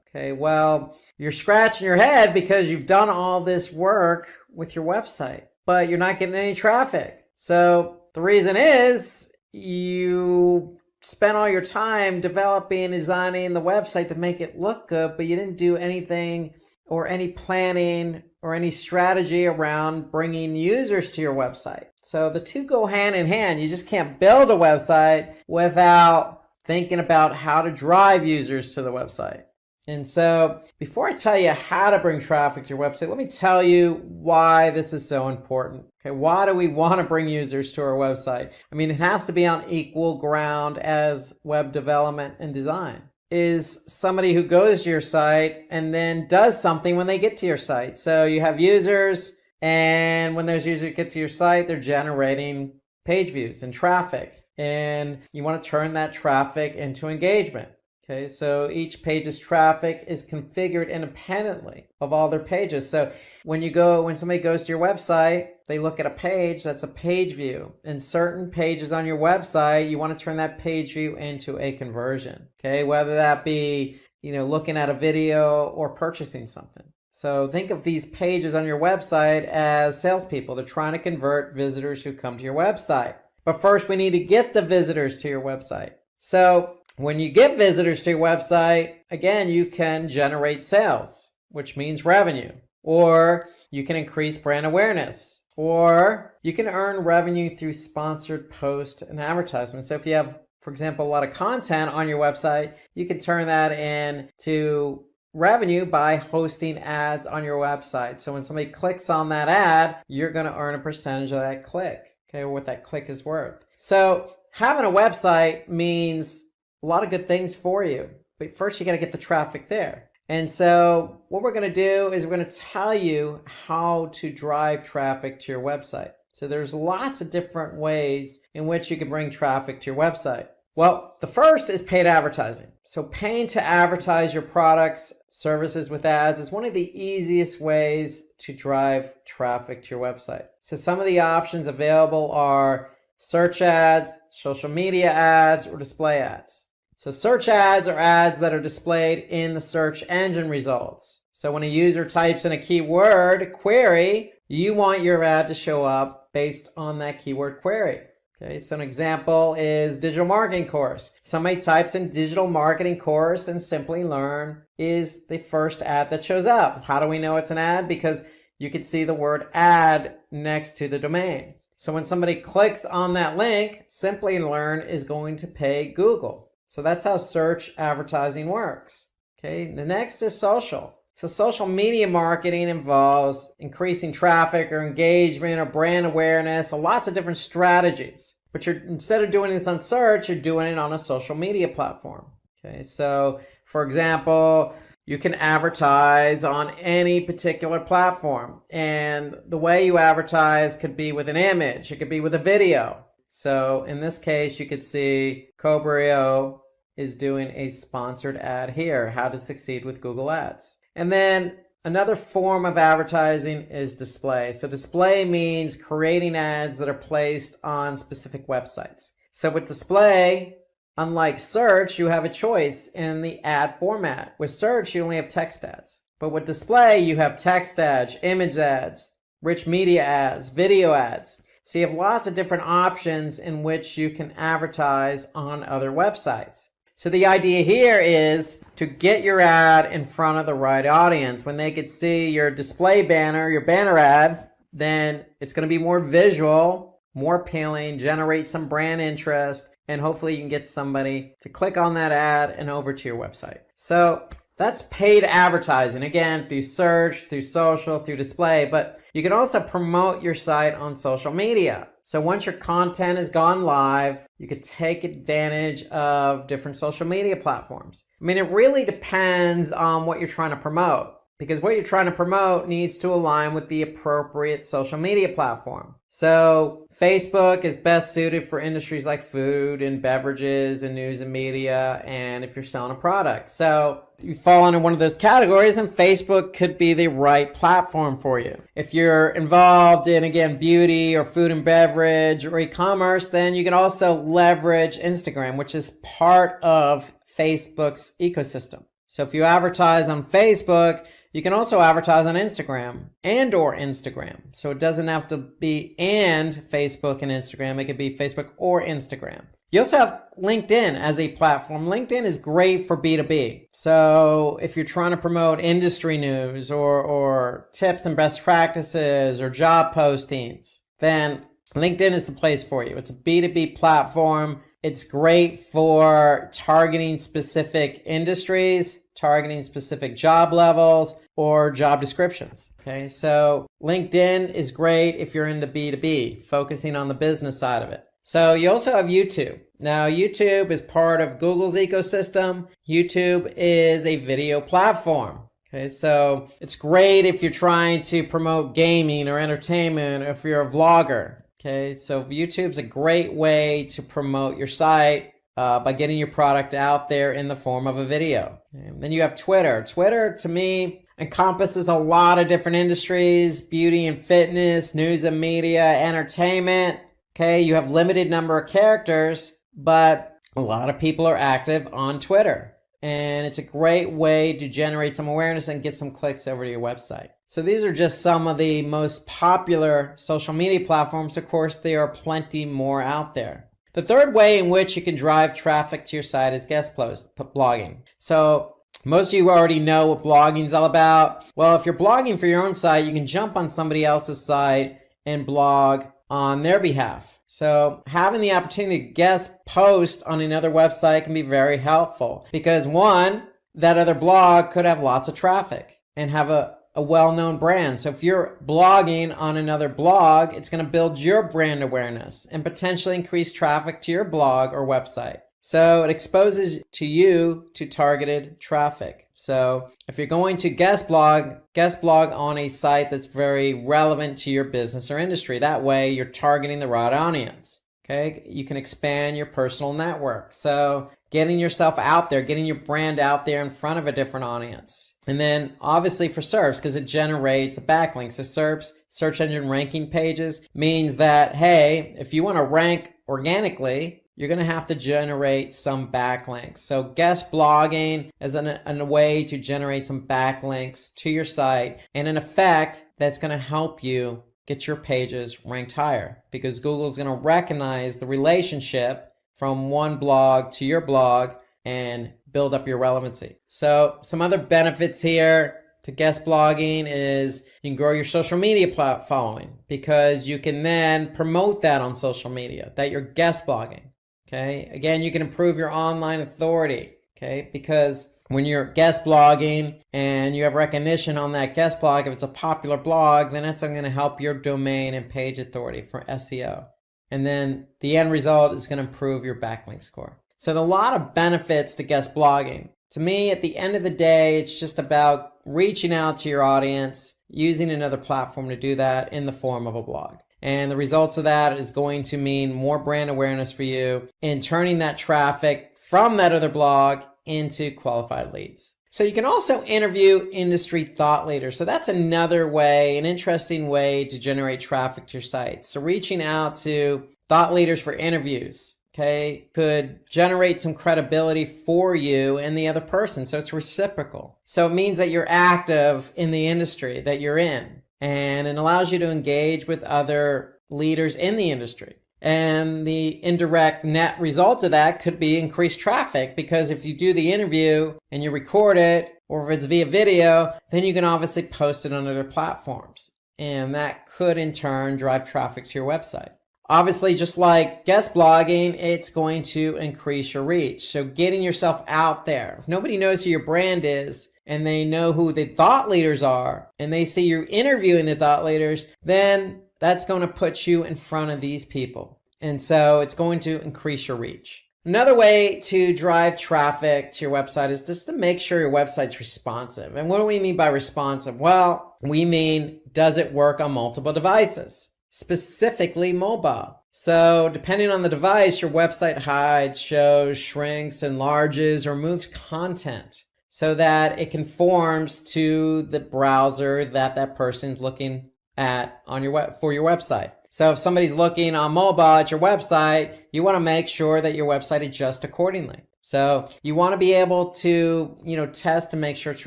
Speaker 7: Okay, well, you're scratching your head because you've done all this work with your website, but you're not getting any traffic. So the reason is you spent all your time developing and designing the website to make it look good, but you didn't do anything or any planning or any strategy around bringing users to your website. So the two go hand in hand. You just can't build a website without thinking about how to drive users to the website. And so before I tell you how to bring traffic to your website, let me tell you why this is so important. Okay, why do we want to bring users to our website? I mean, it has to be on equal ground as web development and design. Is somebody who goes to your site and then does something when they get to your site. So you have users, and when those users get to your site, they're generating page views and traffic. And you want to turn that traffic into engagement. Okay, so each page's traffic is configured independently of all their pages. So when somebody goes to your website, they look at a page, that's a page view. And certain pages on your website, you want to turn that page view into a conversion. Okay, whether that be, looking at a video or purchasing something. So think of these pages on your website as salespeople. They're trying to convert visitors who come to your website. But first, we need to get the visitors to your website. So when you get visitors to your website, again, you can generate sales, which means revenue, or you can increase brand awareness, or you can earn revenue through sponsored posts and advertisements. So if you have, for example, a lot of content on your website, you can turn that into revenue by hosting ads on your website. So when somebody clicks on that ad, you're going to earn a percentage of that click, okay, or what that click is worth. So having a website means a lot of good things for you, but first you got to get the traffic there. And so what we're going to do is we're going to tell you how to drive traffic to your website. So there's lots of different ways in which you can bring traffic to your website. Well, the first is paid advertising. So paying to advertise your products, services with ads is one of the easiest ways to drive traffic to your website. So some of the options available are search ads, social media ads, or display ads. So search ads are ads that are displayed in the search engine results. So when a user types in a keyword query, you want your ad to show up based on that keyword query. Okay, so an example is digital marketing course. Somebody types in digital marketing course and Simplilearn is the first ad that shows up. How do we know it's an ad? Because you can see the word ad next to the domain. So when somebody clicks on that link, Simplilearn is going to pay Google. So that's how search advertising works. Okay, the next is social. So social media marketing involves increasing traffic or engagement or brand awareness, lots of different strategies. But instead of doing this on search, you're doing it on a social media platform. Okay, so for example, you can advertise on any particular platform. And the way you advertise could be with an image, it could be with a video. So in this case, you could see Cobrio is doing a sponsored ad here, how to succeed with Google Ads. And then another form of advertising is display. So display means creating ads that are placed on specific websites. So with display, unlike search, you have a choice in the ad format. With search, you only have text ads. But with display, you have text ads, image ads, rich media ads, video ads. So you have lots of different options in which you can advertise on other websites. So the idea here is to get your ad in front of the right audience. When they could see your display banner, your banner ad, then it's going to be more visual, more appealing, generate some brand interest, and hopefully you can get somebody to click on that ad and over to your website. So that's paid advertising, again, through search, through social, through display, but you can also promote your site on social media. So once your content has gone live, you could take advantage of different social media platforms. I mean, it really depends on what you're trying to promote, because what you're trying to promote needs to align with the appropriate social media platform. So Facebook is best suited for industries like food and beverages and news and media, and if you're selling a product. So you fall under one of those categories, and Facebook could be the right platform for you. If you're involved in, again, beauty or food and beverage or e-commerce, then you can also leverage Instagram, which is part of Facebook's ecosystem. So if you advertise on Facebook, you can also advertise on Instagram or Instagram. So it doesn't have to be and Facebook and Instagram. It could be Facebook or Instagram. You also have LinkedIn as a platform. LinkedIn is great for B2B. So if you're trying to promote industry news or tips and best practices or job postings, then LinkedIn is the place for you. It's a B2B platform. It's great for targeting specific industries, targeting specific job levels or job descriptions. Okay, so LinkedIn is great if you're into B2B, focusing on the business side of it. So you also have YouTube. Now, YouTube is part of Google's ecosystem. YouTube is a video platform. Okay, so it's great if you're trying to promote gaming or entertainment, or if you're a vlogger. Okay, so YouTube's a great way to promote your site. by getting your product out there in the form of a video. And then you have Twitter. Twitter, to me, encompasses a lot of different industries: beauty and fitness, news and media, entertainment. Okay, you have limited number of characters, but a lot of people are active on Twitter. And it's a great way to generate some awareness and get some clicks over to your website. So these are just some of the most popular social media platforms. Of course, there are plenty more out there. The third way in which you can drive traffic to your site is guest blogging. So most of you already know what blogging is all about. Well, if you're blogging for your own site, you can jump on somebody else's site and blog on their behalf. So having the opportunity to guest post on another website can be very helpful because, one, that other blog could have lots of traffic and have a well-known brand. So if you're blogging on another blog, it's going to build your brand awareness and potentially increase traffic to your blog or website. So it exposes you to targeted traffic. So if you're going to guest blog on a site that's very relevant to your business or industry. That way you're targeting the right audience. Okay, you can expand your personal network. So getting yourself out there, getting your brand out there in front of a different audience. And then obviously for SERPs, because it generates a backlink. So SERPs, search engine ranking pages, means that, hey, if you want to rank organically, you're going to have to generate some backlinks. So guest blogging is a way to generate some backlinks to your site. And in effect, that's going to help you get your pages ranked higher because Google is going to recognize the relationship from one blog to your blog and build up your relevancy. So some other benefits here to guest blogging is you can grow your social media following because you can then promote that on social media that you're guest blogging. Okay. Again, you can improve your online authority. Okay. Because when you're guest blogging and you have recognition on that guest blog, if it's a popular blog, then that's going to help your domain and page authority for SEO. And then the end result is going to improve your backlink score. So there are a lot of benefits to guest blogging. To me, at the end of the day, it's just about reaching out to your audience, using another platform to do that in the form of a blog. And the results of that is going to mean more brand awareness for you in turning that traffic from that other blog into qualified leads. So you can also interview industry thought leaders. So that's another way, an interesting way to generate traffic to your site. So reaching out to thought leaders for interviews, okay, could generate some credibility for you and the other person. So it's reciprocal. So it means that you're active in the industry that you're in. And it allows you to engage with other leaders in the industry. And the indirect net result of that could be increased traffic because if you do the interview and you record it, or if it's via video, then you can obviously post it on other platforms. And that could in turn drive traffic to your website. Obviously, just like guest blogging, it's going to increase your reach. So getting yourself out there. If nobody knows who your brand is, and they know who the thought leaders are, and they see you interviewing the thought leaders, then that's going to put you in front of these people. And so it's going to increase your reach. Another way to drive traffic to your website is just to make sure your website's responsive. And what do we mean by responsive? Well, we mean, does it work on multiple devices? Specifically mobile. So depending on the device, your website hides, shows, shrinks, enlarges, or moves content so that it conforms to the browser that person's looking at on your for your website. So if somebody's looking on mobile at your website, you want to make sure that your website adjusts accordingly. So you want to be able to, test to make sure it's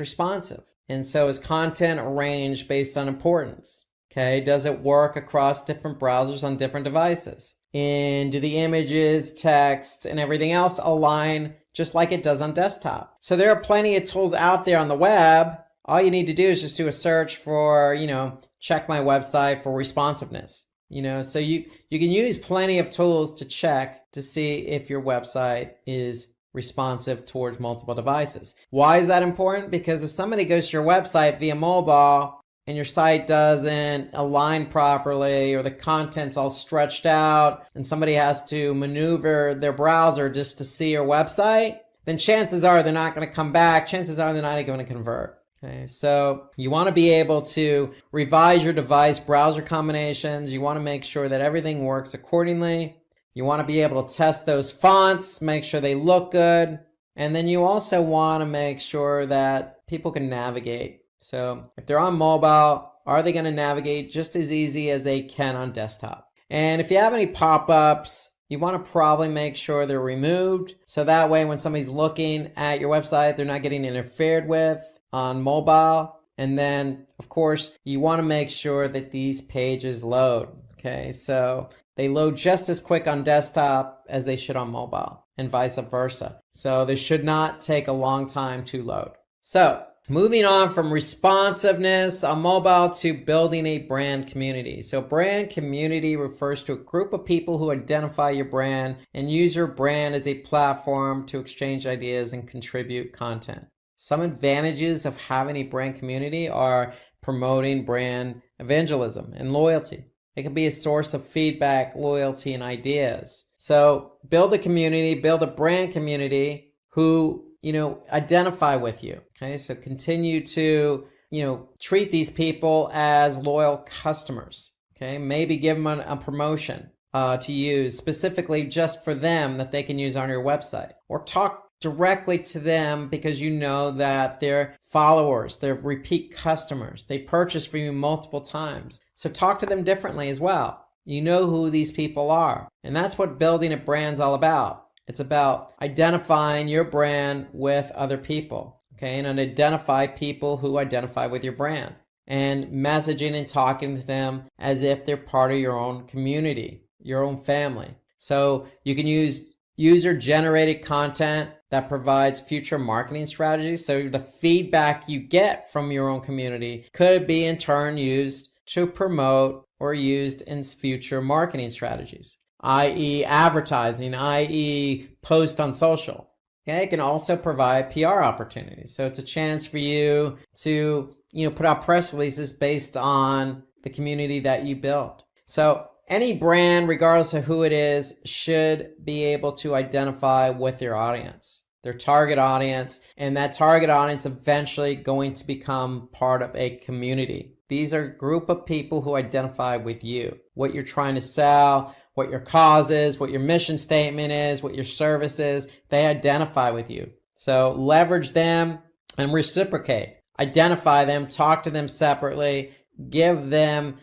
Speaker 7: responsive. And so is content arranged based on importance? Okay, does it work across different browsers on different devices? And do the images, text, and everything else align just like it does on desktop? So there are plenty of tools out there on the web. All you need to do is just do a search for, check my website for responsiveness. So you can use plenty of tools to check to see if your website is responsive towards multiple devices. Why is that important? Because if somebody goes to your website via mobile and your site doesn't align properly, or the content's all stretched out, and somebody has to maneuver their browser just to see your website, then chances are they're not going to come back. Chances are they're not going to convert. Okay, so you want to be able to revise your device browser combinations. You want to make sure that everything works accordingly. You want to be able to test those fonts, make sure they look good. And then you also want to make sure that people can navigate. So if they're on mobile, are they going to navigate just as easy as they can on desktop? And if you have any pop-ups, you want to probably make sure they're removed. So that way when somebody's looking at your website, they're not getting interfered with on mobile. And then, of course, you want to make sure that these pages load. Okay, so they load just as quick on desktop as they should on mobile, and vice versa. So they should not take a long time to load. So moving on from responsiveness on mobile to building a brand community. So brand community refers to a group of people who identify your brand and use your brand as a platform to exchange ideas and contribute content. Some advantages of having a brand community are promoting brand evangelism and loyalty. It can be a source of feedback, loyalty, and ideas. So build a community, build a brand community who identify with you. Okay, so continue to, treat these people as loyal customers. Okay, maybe give them a promotion to use specifically just for them that they can use on your website, or talk directly to them because you know that they're followers, they're repeat customers, they purchase from you multiple times. So talk to them differently as well. You know who these people are. And that's what building a brand's all about. It's about identifying your brand with other people, okay? And identify people who identify with your brand and messaging and talking to them as if they're part of your own community, your own family. So you can use user-generated content that provides future marketing strategies. So the feedback you get from your own community could be in turn used to promote or used in future marketing strategies, i.e. advertising, i.e. post on social. Okay, it can also provide PR opportunities. So it's a chance for you to, put out press releases based on the community that you built. So any brand, regardless of who it is, should be able to identify with their audience, their target audience, and that target audience eventually going to become part of a community. These are a group of people who identify with you, what you're trying to sell, what your cause is, what your mission statement is, what your service is. They identify with you. So leverage them and reciprocate. Identify them, talk to them separately, give them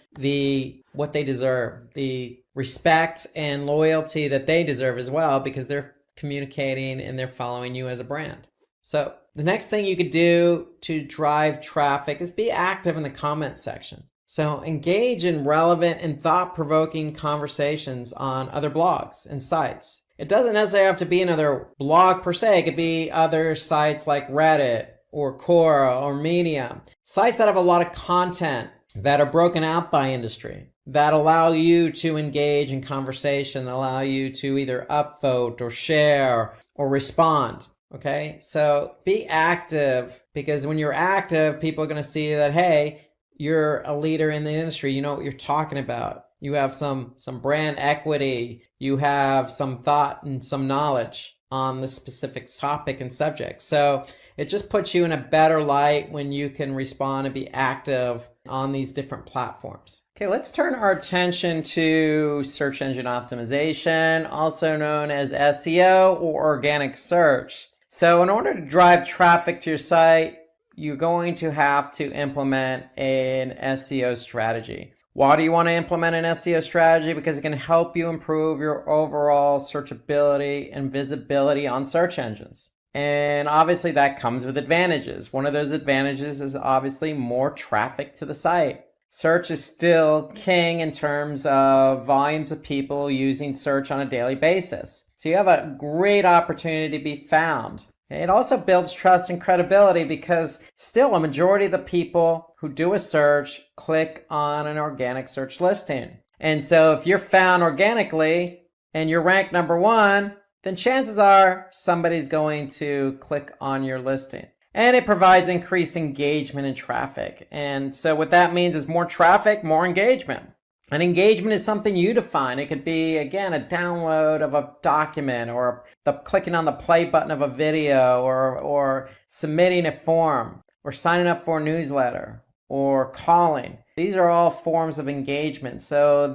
Speaker 7: what they deserve, the respect and loyalty that they deserve as well, because they're communicating and they're following you as a brand. So the next thing you could do to drive traffic is be active in the comment section. So engage in relevant and thought-provoking conversations on other blogs and sites. It doesn't necessarily have to be another blog per se. It could be other sites like Reddit or Quora or Medium. Sites that have a lot of content that are broken out by industry, that allow you to engage in conversation, that allow you to either upvote or share or respond. Okay, so be active, because when you're active, people are going to see that, hey, you're a leader in the industry. You know what you're talking about. You have some brand equity. You have some thought and some knowledge on the specific topic and subject. So it just puts you in a better light when you can respond and be active on these different platforms. Okay, let's turn our attention to search engine optimization, also known as SEO or organic search. So in order to drive traffic to your site, you're going to have to implement an SEO strategy. Why do you want to implement an SEO strategy? Because it can help you improve your overall searchability and visibility on search engines. And obviously that comes with advantages. One of those advantages is obviously more traffic to the site. Search is still king in terms of volumes of people using search on a daily basis. So you have a great opportunity to be found. It also builds trust and credibility, because still a majority of the people who do a search click on an organic search listing. And so if you're found organically and you're ranked number 1, then chances are somebody's going to click on your listing. And it provides increased engagement and traffic. And so what that means is more traffic, more engagement. And engagement is something you define. It could be, again, a download of a document, or the clicking on the play button of a video, or submitting a form, or signing up for a newsletter, or calling. These are all forms of engagement. So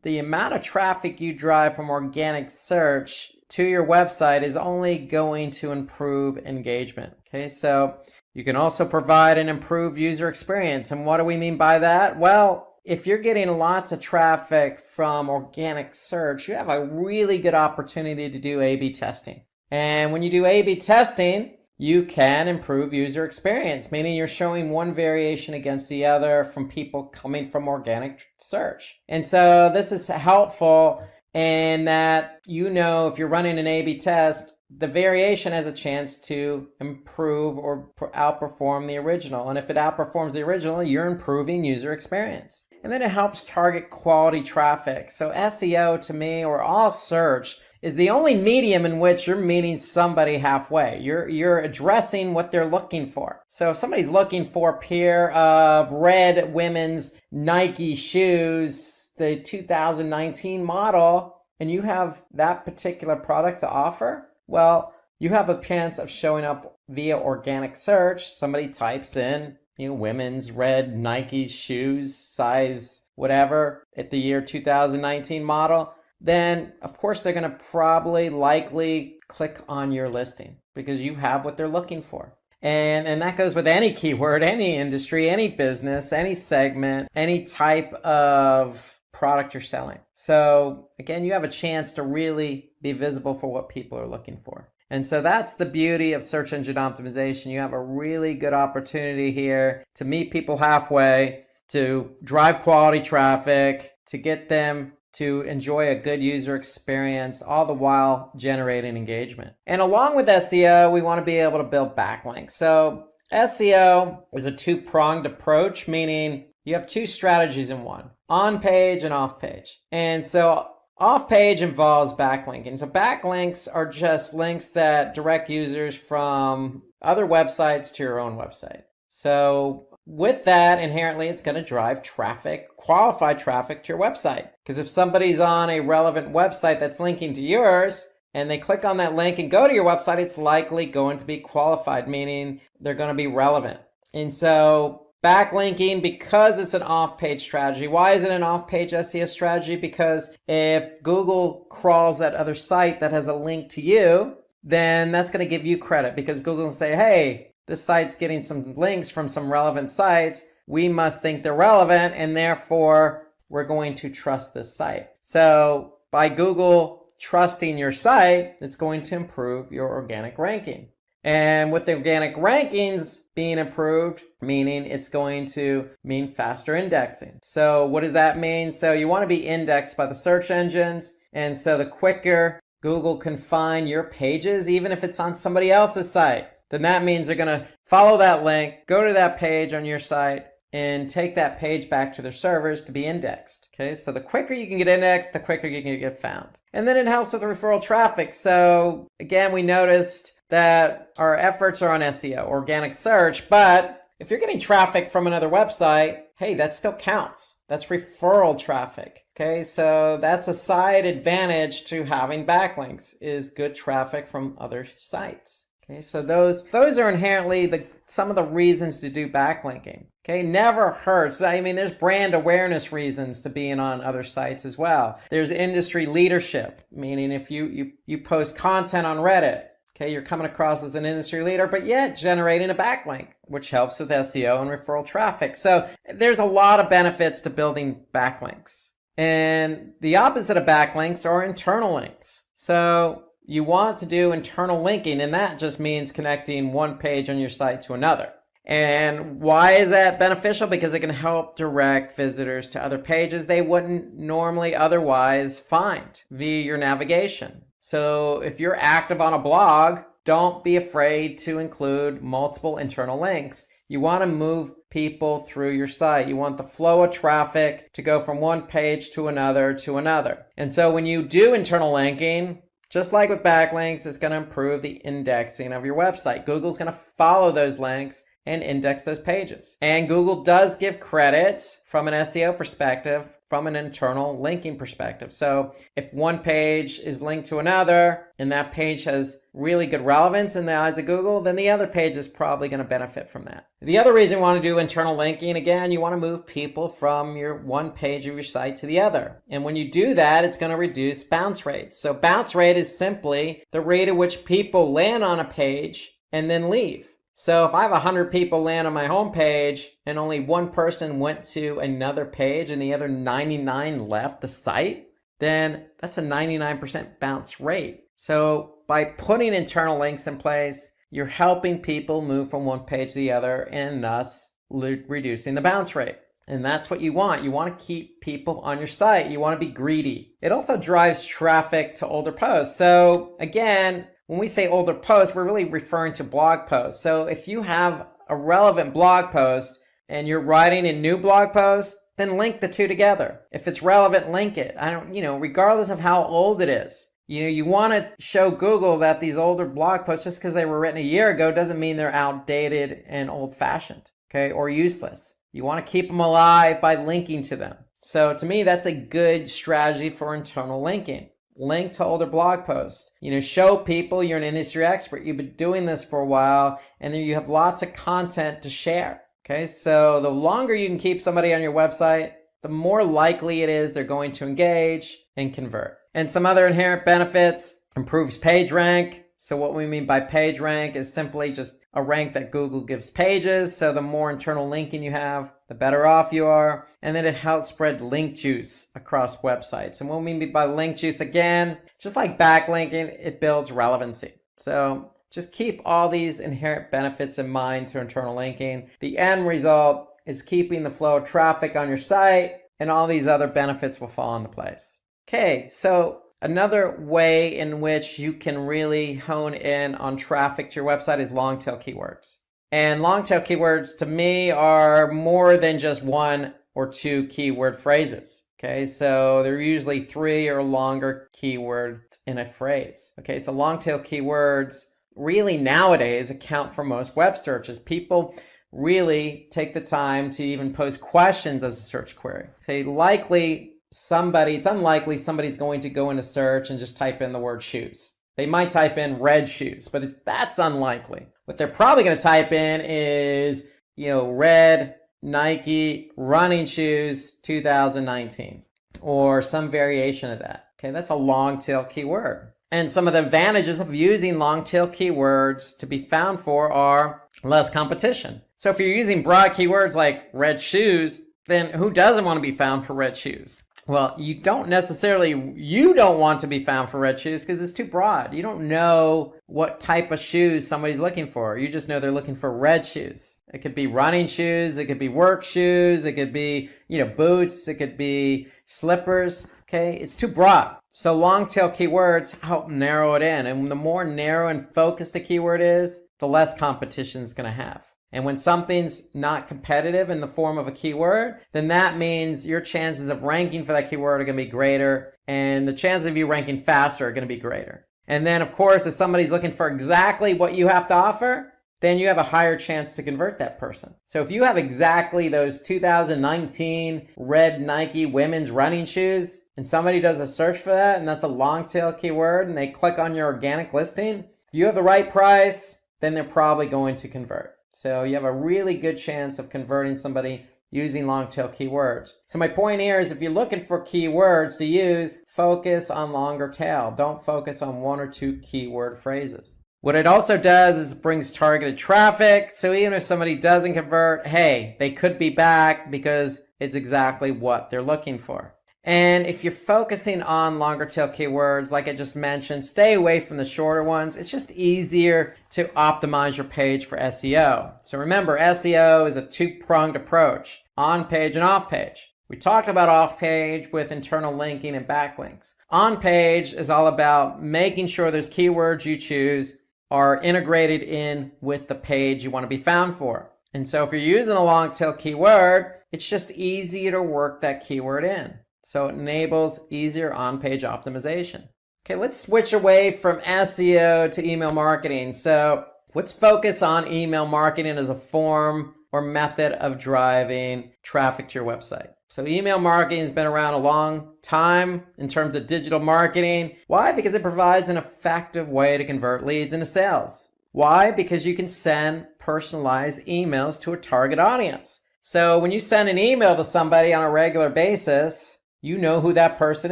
Speaker 7: the amount of traffic you drive from organic search to your website is only going to improve engagement. Okay, so you can also provide an improved user experience. And what do we mean by that? Well, if you're getting lots of traffic from organic search, you have a really good opportunity to do A/B testing. And when you do A/B testing, you can improve user experience, meaning you're showing one variation against the other from people coming from organic search. And so this is helpful in that, if you're running an A/B test, the variation has a chance to improve or outperform the original. And if it outperforms the original, you're improving user experience. And then it helps target quality traffic. So SEO to me, or all search, is the only medium in which you're meeting somebody halfway. You're addressing what they're looking for. So if somebody's looking for a pair of red women's Nike shoes, the 2019 model, and you have that particular product to offer, well, you have a chance of showing up via organic search. Somebody types in, women's red Nike shoes, size whatever, at the year 2019 model, then of course they're going to likely click on your listing because you have what they're looking for. And that goes with any keyword, any industry, any business, any segment, any type of product you're selling. So again, you have a chance to really be visible for what people are looking for. And so that's the beauty of search engine optimization. You have a really good opportunity here to meet people halfway, to drive quality traffic, to get them to enjoy a good user experience, all the while generating engagement. And along with SEO, we want to be able to build backlinks. So SEO is a two-pronged approach, meaning you have two strategies in one, on-page and off-page. And so off-page involves backlinking. So backlinks are just links that direct users from other websites to your own website. So with that, inherently, it's going to drive traffic, qualified traffic to your website. Because if somebody's on a relevant website that's linking to yours, and they click on that link and go to your website, it's likely going to be qualified, meaning they're going to be relevant. And so backlinking, because it's an off-page strategy. Why is it an off-page SEO strategy? Because if Google crawls that other site that has a link to you, then that's going to give you credit, because Google will say, hey, this site's getting some links from some relevant sites. We must think they're relevant, and therefore we're going to trust this site. So by Google trusting your site, it's going to improve your organic ranking. And with the organic rankings being improved, meaning it's going to mean faster indexing. So what does that mean? So you want to be indexed by the search engines. And so the quicker Google can find your pages, even if it's on somebody else's site, then that means they're going to follow that link, go to that page on your site, and take that page back to their servers to be indexed. Okay, so the quicker you can get indexed, the quicker you can get found. And then it helps with referral traffic. So again, we noticed that our efforts are on SEO, organic search, but if you're getting traffic from another website, hey, that still counts. That's referral traffic. Okay, so that's a side advantage to having backlinks, is good traffic from other sites. Okay, so those are inherently some of the reasons to do backlinking. Okay, never hurts. I mean, there's brand awareness reasons to being on other sites as well. There's industry leadership, meaning if you post content on Reddit, okay, you're coming across as an industry leader, but yet generating a backlink, which helps with SEO and referral traffic. So there's a lot of benefits to building backlinks. And the opposite of backlinks are internal links. So you want to do internal linking, and that just means connecting one page on your site to another. And why is that beneficial? Because it can help direct visitors to other pages they wouldn't normally otherwise find via your navigation. So if you're active on a blog, don't be afraid to include multiple internal links. You want to move people through your site. You want the flow of traffic to go from one page to another to another. And so when you do internal linking, just like with backlinks, it's going to improve the indexing of your website. Google's going to follow those links and index those pages. And Google does give credit from an SEO perspective, from an internal linking perspective. So if one page is linked to another and that page has really good relevance in the eyes of Google, then the other page is probably going to benefit from that. The other reason you want to do internal linking, again, you want to move people from your one page of your site to the other. And when you do that, it's going to reduce bounce rates. So bounce rate is simply the rate at which people land on a page and then leave. So if I have 100 people land on my home page and only one person went to another page and the other 99 left the site, then that's a 99% bounce rate. So by putting internal links in place, you're helping people move from one page to the other and thus reducing the bounce rate. And that's what you want. You want to keep people on your site. You want to be greedy. It also drives traffic to older posts. So again, when we say older posts, we're really referring to blog posts. So if you have a relevant blog post and you're writing a new blog post, then link the two together. If it's relevant, link it. Regardless of how old it is. You want to show Google that these older blog posts, just because they were written a year ago, doesn't mean they're outdated and old-fashioned, okay, or useless. You want to keep them alive by linking to them. So to me, that's a good strategy for internal linking. Link to older blog posts. Show people you're an industry expert. You've been doing this for a while, and then you have lots of content to share. Okay, so the longer you can keep somebody on your website, the more likely it is they're going to engage and convert. And some other inherent benefits: improves page rank. So what we mean by page rank is simply just a rank that Google gives pages. So the more internal linking you have, the better off you are. And then it helps spread link juice across websites. And what we mean by link juice, again, just like backlinking, it builds relevancy. So just keep all these inherent benefits in mind to internal linking. The end result is keeping the flow of traffic on your site, and all these other benefits will fall into place. Okay, so another way in which you can really hone in on traffic to your website is long tail keywords. And long tail keywords to me are more than just one or two keyword phrases. Okay, so they're usually 3 or longer keywords in a phrase. Okay, so long tail keywords really nowadays account for most web searches. People really take the time to even pose questions as a search query. It's unlikely somebody's going to go into search and just type in the word shoes. They might type in red shoes, but that's unlikely. What they're probably going to type in is, red Nike running shoes 2019 or some variation of that. Okay, that's a long tail keyword. And some of the advantages of using long tail keywords to be found for are less competition. So if you're using broad keywords like red shoes, then who doesn't want to be found for red shoes? Well, you don't want to be found for red shoes because it's too broad. You don't know what type of shoes somebody's looking for. You just know they're looking for red shoes. It could be running shoes. It could be work shoes. It could be, boots. It could be slippers. Okay. It's too broad. So long tail keywords help narrow it in. And the more narrow and focused a keyword is, the less competition it's going to have. And when something's not competitive in the form of a keyword, then that means your chances of ranking for that keyword are going to be greater, and the chances of you ranking faster are going to be greater. And then, of course, if somebody's looking for exactly what you have to offer, then you have a higher chance to convert that person. So if you have exactly those 2019 red Nike women's running shoes, and somebody does a search for that, and that's a long tail keyword, and they click on your organic listing, if you have the right price, then they're probably going to convert. So you have a really good chance of converting somebody using long tail keywords. So my point here is if you're looking for keywords to use, focus on longer tail. Don't focus on 1 or 2 keyword phrases. What it also does is it brings targeted traffic. So even if somebody doesn't convert, hey, they could be back because it's exactly what they're looking for. And if you're focusing on longer tail keywords, like I just mentioned, stay away from the shorter ones. It's just easier to optimize your page for SEO. So remember, SEO is a 2-pronged approach, on page and off page. We talked about off page with internal linking and backlinks. On page is all about making sure those keywords you choose are integrated in with the page you want to be found for. And so if you're using a long tail keyword, it's just easier to work that keyword in. So it enables easier on-page optimization. Okay, let's switch away from SEO to email marketing. So Let's focus on email marketing as a form or method of driving traffic to your website. So email marketing has been around a long time in terms of digital marketing. Why? Because it provides an effective way to convert leads into sales. Why? Because you can send personalized emails to a target audience. So when you send an email to somebody on a regular basis, you know who that person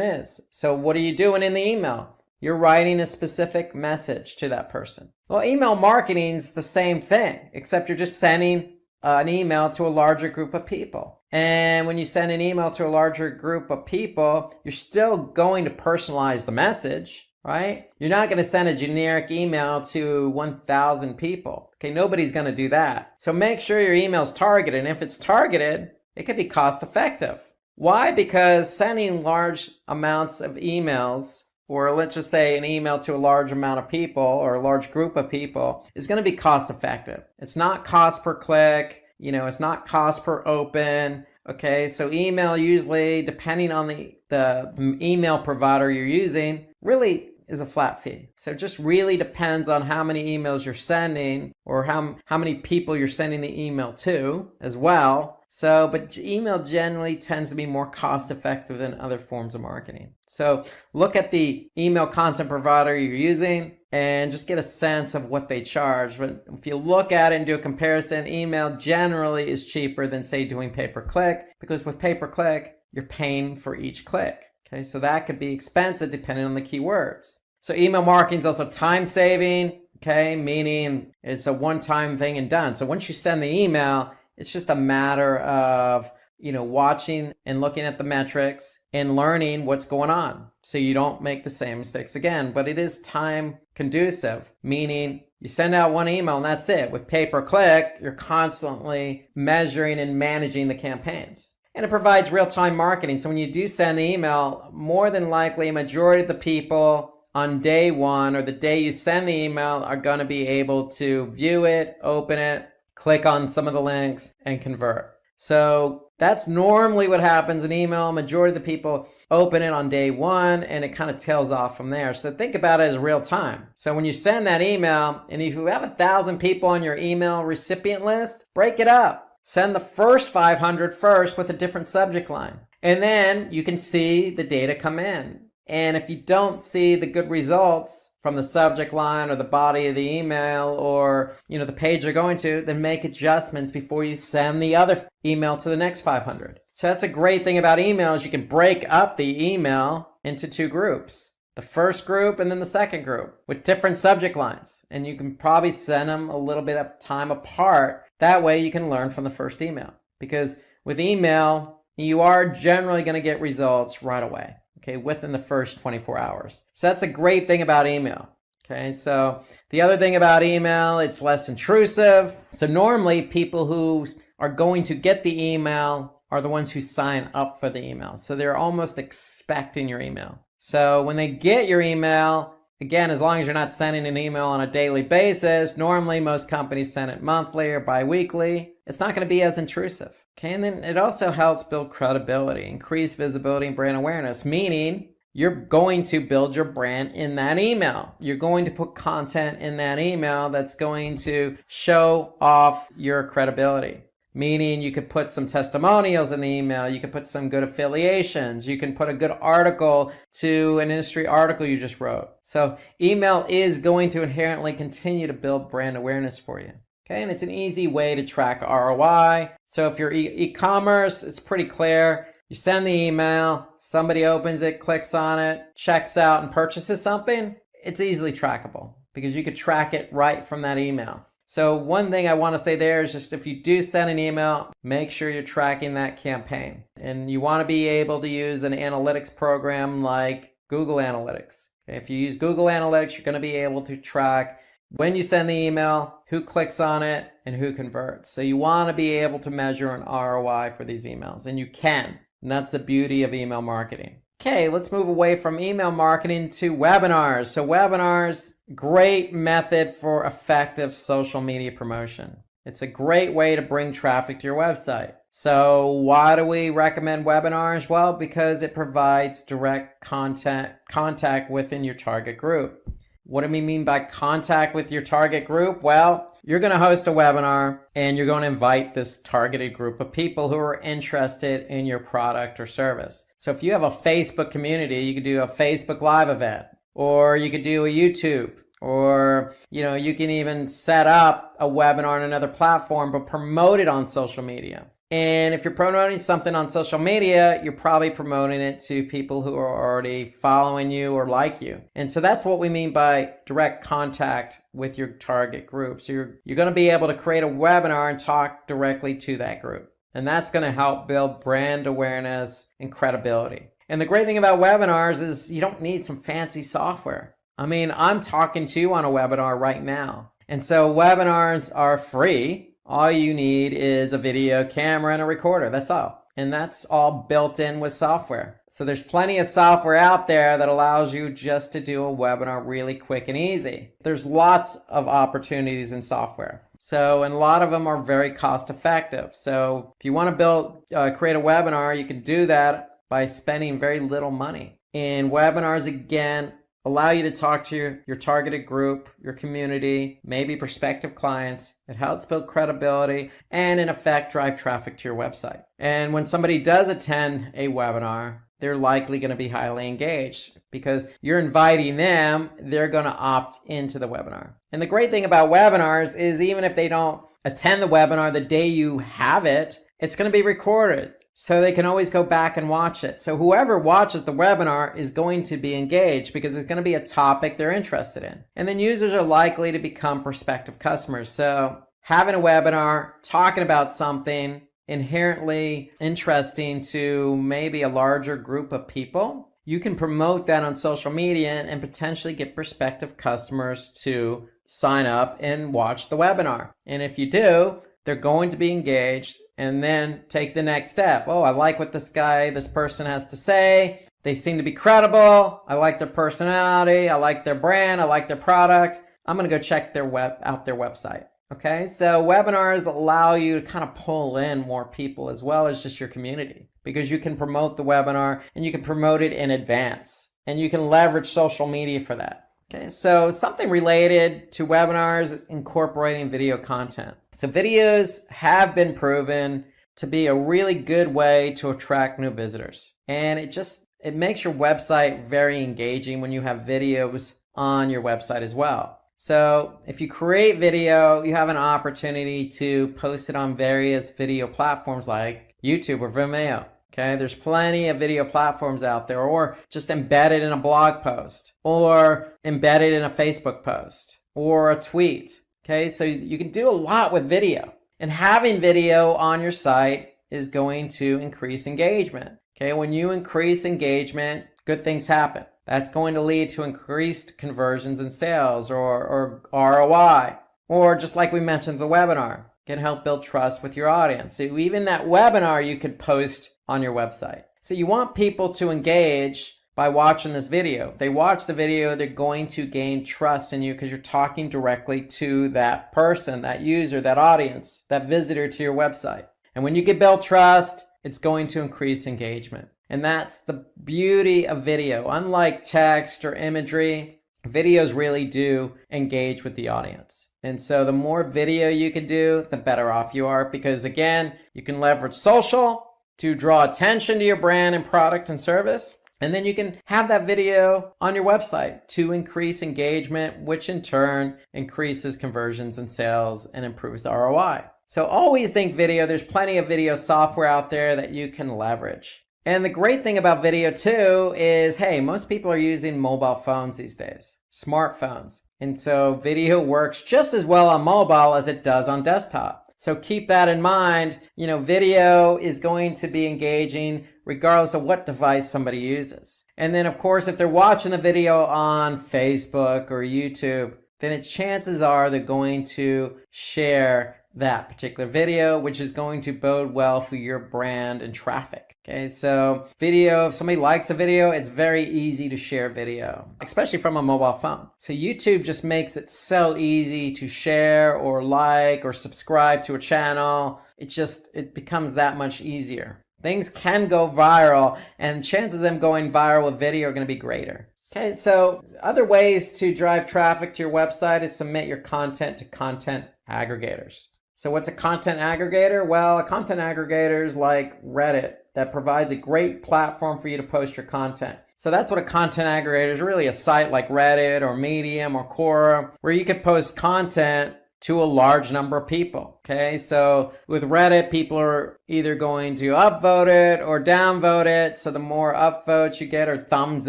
Speaker 7: is. So what are you doing in the email? You're writing a specific message to that person. Well, email marketing is the same thing, except you're just sending an email to a larger group of people. And when you send an email to a larger group of people, you're still going to personalize the message, right? You're not going to send a generic email to 1,000 people. Okay, nobody's going to do that. So make sure your email is targeted. And if it's targeted, it can be cost effective. Why? Because sending large amounts of emails, or let's just say an email to a large amount of people or a large group of people, is going to be cost effective. It's not cost per click, it's not cost per open. Okay, so email usually, depending on the email provider you're using, really is a flat fee. So it just really depends on how many emails you're sending or how many people you're sending the email to as well. So, but email generally tends to be more cost effective than other forms of marketing. So look at the email content provider you're using and just get a sense of what they charge. But if you look at it and do a comparison, email generally is cheaper than, say, doing pay-per-click, because with pay-per-click, you're paying for each click. Okay, so that could be expensive depending on the keywords. So email marketing is also time saving, okay, meaning it's a one-time thing and done. So once you send the email, it's just a matter of, watching and looking at the metrics and learning what's going on so you don't make the same mistakes again. But it is time conducive, meaning you send out one email and that's it. With pay-per-click, you're constantly measuring and managing the campaigns. And it provides real-time marketing. So when you do send the email, more than likely a majority of the people on day one or the day you send the email are going to be able to view it, open it, click on some of the links, and convert. So that's normally what happens in email. Majority of the people open it on day one and it kind of tails off from there. So think about it as real time. So when you send that email, and if you have 1,000 people on your email recipient list, break it up. Send the first 500 first with a different subject line. And then you can see the data come in. And if you don't see the good results from the subject line or the body of the email or, the page you're going to, then make adjustments before you send the other email to the next 500. So that's a great thing about emails. You can break up the email into two groups. The first group and then the second group with different subject lines. And you can probably send them a little bit of time apart. That way you can learn from the first email. Because with email, you are generally going to get results right away. Okay, within the first 24 hours. So that's a great thing about email. Okay, so the other thing about email, it's less intrusive. So normally people who are going to get the email are the ones who sign up for the email. So they're almost expecting your email. So when they get your email, again, as long as you're not sending an email on a daily basis, normally most companies send it monthly or bi-weekly, it's not going to be as intrusive. Okay, and then it also helps build credibility, increase visibility and brand awareness, meaning you're going to build your brand in that email. You're going to put content in that email that's going to show off your credibility, meaning you could put some testimonials in the email, you could put some good affiliations, you can put a good article to an industry article you just wrote. So email is going to inherently continue to build brand awareness for you. Okay, and it's an easy way to track ROI. So if you're e-commerce, it's pretty clear. You send the email, somebody opens it, clicks on it, checks out and purchases something. It's easily trackable because you could track it right from that email. So one thing I want to say there is just if you do send an email, make sure you're tracking that campaign. And you want to be able to use an analytics program like Google Analytics. Okay, if you use Google Analytics, you're going to be able to track when you send the email, who clicks on it, and who converts. So you want to be able to measure an ROI for these emails, and you can. And that's the beauty of email marketing. Okay, let's move away from email marketing to webinars. So webinars, great method for effective social media promotion. It's a great way to bring traffic to your website. So why do we recommend webinars? Well, because it provides direct contact within your target group. What do we mean by contact with your target group? Well, you're going to host a webinar and you're going to invite this targeted group of people who are interested in your product or service. So if you have a Facebook community, you could do a Facebook Live event, or you could do a YouTube, or you can even set up a webinar on another platform but promote it on social media. And if you're promoting something on social media, you're probably promoting it to people who are already following you or like you. And so that's what we mean by direct contact with your target group. So you're going to be able to create a webinar and talk directly to that group. And that's going to help build brand awareness and credibility. And the great thing about webinars is you don't need some fancy software. I mean, I'm talking to you on a webinar right now. And so webinars are free. All you need is a video camera and a recorder. That's all. And that's all built in with software. So there's plenty of software out there that allows you just to do a webinar really quick and easy. There's lots of opportunities in software. And a lot of them are very cost effective. So if you want to create a webinar, you can do that by spending very little money. And webinars, again, allow you to talk to your targeted group, your community, maybe prospective clients. It helps build credibility and, in effect, drive traffic to your website. And when somebody does attend a webinar, they're likely going to be highly engaged because you're inviting them, they're going to opt into the webinar. And the great thing about webinars is even if they don't attend the webinar the day you have it, it's going to be recorded. So they can always go back and watch it. So whoever watches the webinar is going to be engaged because it's going to be a topic they're interested in. And then users are likely to become prospective customers. So having a webinar, talking about something inherently interesting to maybe a larger group of people, you can promote that on social media and potentially get prospective customers to sign up and watch the webinar. And if you do, they're going to be engaged and then take the next step. Oh, I like what this person has to say. They seem to be credible. I like their personality. I like their brand. I like their product. I'm going to go check out their website. Okay, so webinars allow you to kind of pull in more people as well as just your community because you can promote the webinar and you can promote it in advance and you can leverage social media for that. Okay, so something related to webinars is incorporating video content. So videos have been proven to be a really good way to attract new visitors. And it makes your website very engaging when you have videos on your website as well. So if you create video, you have an opportunity to post it on various video platforms like YouTube or Vimeo. Okay, there's plenty of video platforms out there, or just embedded in a blog post, or embedded in a Facebook post, or a tweet. Okay, so you can do a lot with video. And having video on your site is going to increase engagement. Okay, when you increase engagement, good things happen. That's going to lead to increased conversions and sales or ROI. Or just like we mentioned, the webinar can help build trust with your audience. So even that webinar you could post on your website. So you want people to engage by watching this video. If they watch the video, they're going to gain trust in you because you're talking directly to that person, that user, that audience, that visitor to your website. And when you can build trust, it's going to increase engagement. And that's the beauty of video. Unlike text or imagery, videos really do engage with the audience. And so the more video you can do, the better off you are because, again, you can leverage social to draw attention to your brand and product and service. And then you can have that video on your website to increase engagement, which in turn increases conversions and sales and improves ROI. So always think video. There's plenty of video software out there that you can leverage. And the great thing about video too is, hey, most people are using mobile phones these days, smartphones. And so video works just as well on mobile as it does on desktop. So keep that in mind. Video is going to be engaging regardless of what device somebody uses. And then of course, if they're watching the video on Facebook or YouTube, then chances are they're going to share that particular video, which is going to bode well for your brand and traffic. Okay, so video, if somebody likes a video, it's very easy to share video, especially from a mobile phone. So YouTube just makes it so easy to share or like or subscribe to a channel. It becomes that much easier. Things can go viral and chances of them going viral with video are going to be greater. Okay, so other ways to drive traffic to your website is submit your content to content aggregators. So what's a content aggregator? Well, a content aggregator is like Reddit that provides a great platform for you to post your content. So that's what a content aggregator is, really a site like Reddit or Medium or Quora, where you could post content to a large number of people. Okay, so with Reddit, people are either going to upvote it or downvote it. So the more upvotes you get, or thumbs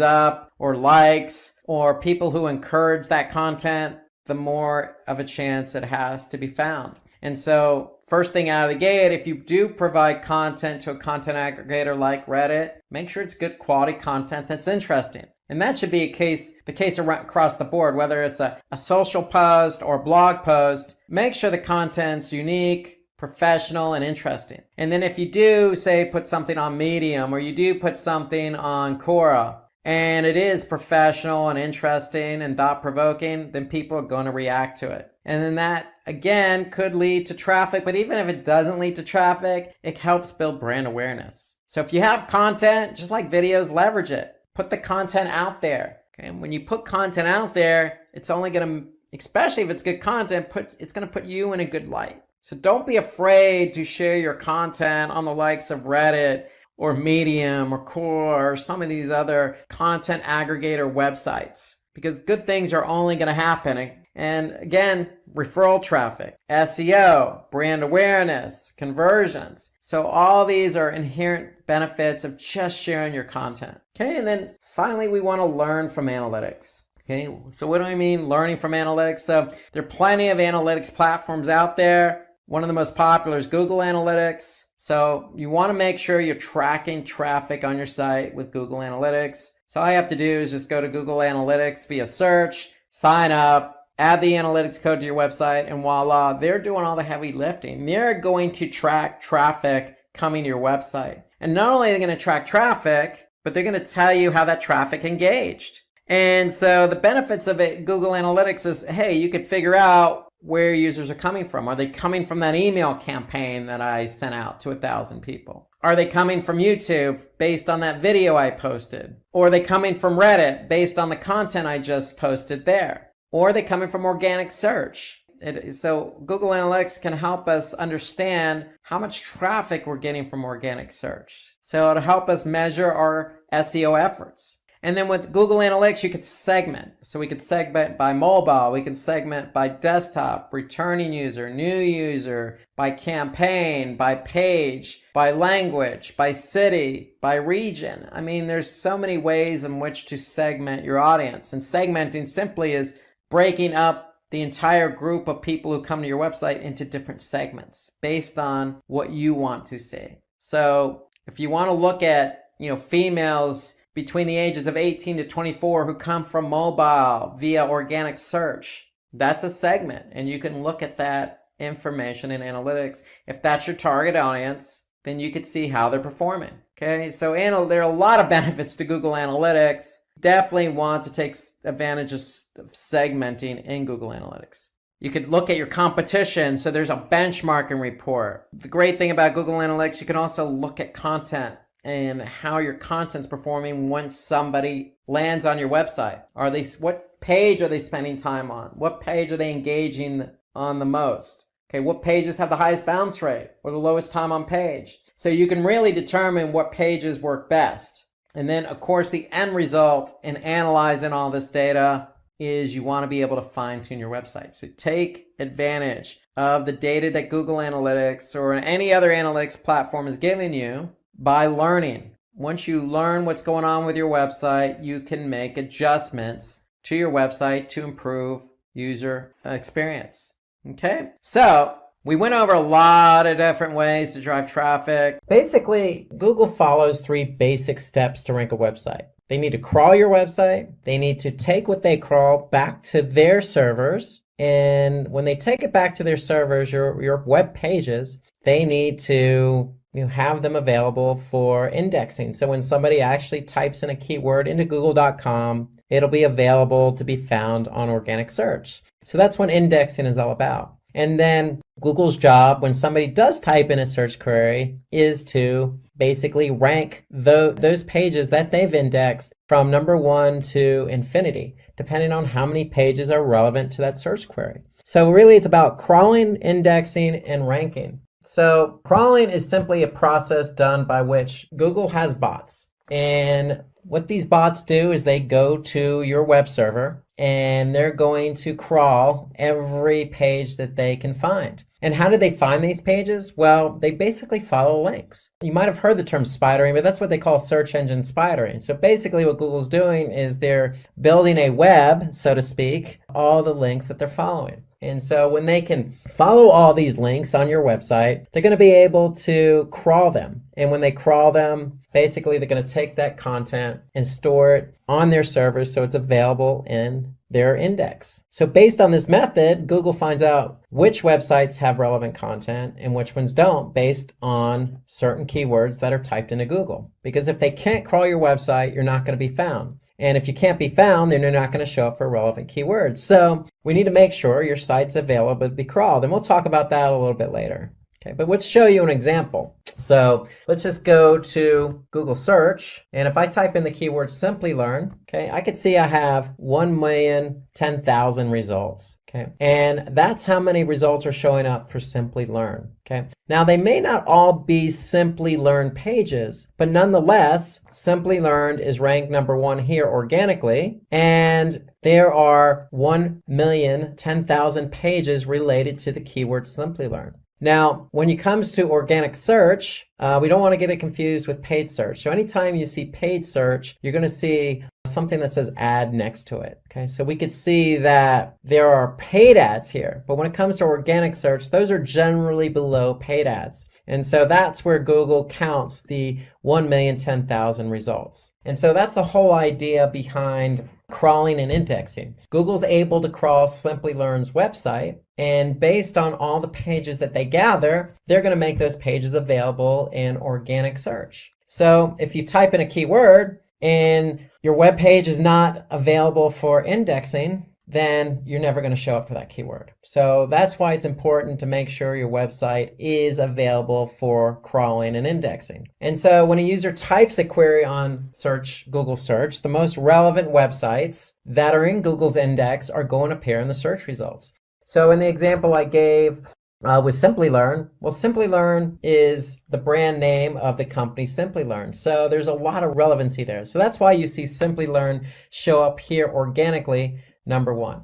Speaker 7: up or likes, or people who encourage that content, the more of a chance it has to be found. And so first thing out of the gate, if you do provide content to a content aggregator like Reddit, make sure it's good quality content that's interesting. And that should be the case across the board, whether it's a social post or blog post. Make sure the content's unique, professional, and interesting. And then if you do, say, put something on Medium, or you do put something on Quora, and it is professional and interesting and thought-provoking, then people are going to react to it. And then that, again, could lead to traffic. But even if it doesn't lead to traffic, it helps build brand awareness. So if you have content, just like videos, leverage it. Put the content out there. Okay? And when you put content out there, it's only going to, especially if it's good content, it's going to put you in a good light. So don't be afraid to share your content on the likes of Reddit or Medium or Quora or some of these other content aggregator websites, because good things are only going to happen. And again, referral traffic, SEO, brand awareness, conversions. So all these are inherent benefits of just sharing your content. Okay, and then finally, we want to learn from analytics. Okay, so what do I mean learning from analytics? So there are plenty of analytics platforms out there. One of the most popular is Google Analytics. So you want to make sure you're tracking traffic on your site with Google Analytics. So all you have to do is just go to Google Analytics via search, sign up, add the analytics code to your website, and voila, they're doing all the heavy lifting. They're going to track traffic coming to your website. And not only are they going to track traffic, but they're going to tell you how that traffic engaged. And so the benefits of it, Google Analytics, is, hey, you could figure out where users are coming from. Are they coming from that email campaign that I sent out to 1,000 people? Are they coming from YouTube based on that video I posted? Or are they coming from Reddit based on the content I just posted there? Or are they coming from organic search? So Google Analytics can help us understand how much traffic we're getting from organic search. So it'll help us measure our SEO efforts. And then with Google Analytics, you could segment. So we could segment by mobile, we can segment by desktop, returning user, new user, by campaign, by page, by language, by city, by region. I mean, there's so many ways in which to segment your audience. And segmenting simply is breaking up the entire group of people who come to your website into different segments based on what you want to see. So if you want to look at, females between the ages of 18 to 24 who come from mobile via organic search, that's a segment. And you can look at that information in analytics. If that's your target audience, then you could see how they're performing. Okay, so there are a lot of benefits to Google Analytics. Definitely want to take advantage of segmenting in Google Analytics. You could look at your competition. So there's a benchmarking report. The great thing about Google Analytics, you can also look at content and how your content's performing once somebody lands on your website. What page are they spending time on? What page are they engaging on the most? Okay, what pages have the highest bounce rate or the lowest time on page? So you can really determine what pages work best. And then, of course, the end result in analyzing all this data is you want to be able to fine-tune your website. So take advantage of the data that Google Analytics or any other analytics platform is giving you by learning. Once you learn what's going on with your website, you can make adjustments to your website to improve user experience. Okay? So we went over a lot of different ways to drive traffic. Basically, Google follows 3 basic steps to rank a website. They need to crawl your website. They need to take what they crawl back to their servers. And when they take it back to their servers, your web pages, they need to have them available for indexing. So when somebody actually types in a keyword into google.com, it'll be available to be found on organic search. So that's what indexing is all about. And then Google's job when somebody does type in a search query is to basically rank those pages that they've indexed from number 1 to infinity, depending on how many pages are relevant to that search query. So really it's about crawling, indexing, and ranking. So crawling is simply a process done by which Google has bots. And what these bots do is they go to your web server and they're going to crawl every page that they can find. And how do they find these pages? Well, they basically follow links. You might have heard the term spidering, but that's what they call search engine spidering. So basically what Google's doing is they're building a web, so to speak, all the links that they're following. And so when they can follow all these links on your website, they're going to be able to crawl them. And when they crawl them, basically they're going to take that content and store it on their servers so it's available in their index. So based on this method, Google finds out which websites have relevant content and which ones don't based on certain keywords that are typed into Google. Because if they can't crawl your website, you're not going to be found. And if you can't be found, then you're not going to show up for relevant keywords. So we need to make sure your site's available to be crawled. And we'll talk about that a little bit later. Okay, but let's show you an example. So let's just go to Google search. And if I type in the keyword Simplilearn, okay, I could see I have 1,010,000 results. Okay, and that's how many results are showing up for Simplilearn. Okay, now they may not all be Simplilearn pages, but nonetheless, Simplilearn is ranked number 1 here organically, and there are 1,010,000 pages related to the keyword Simplilearn. Now, when it comes to organic search, we don't want to get it confused with paid search. So anytime you see paid search, you're going to see something that says ad next to it. Okay, so we could see that there are paid ads here, but when it comes to organic search, those are generally below paid ads. And so that's where Google counts the 1,010,000 results. And so that's the whole idea behind crawling and indexing. Google's able to crawl Simplilearn's website, and based on all the pages that they gather, they're going to make those pages available in organic search. So if you type in a keyword and your web page is not available for indexing, then you're never going to show up for that keyword. So that's why it's important to make sure your website is available for crawling and indexing. And so when a user types a query on Google search, the most relevant websites that are in Google's index are going to appear in the search results. So in the example I gave with Simplilearn, well, Simplilearn is the brand name of the company Simplilearn. So there's a lot of relevancy there. So that's why you see Simplilearn show up here organically, number 1.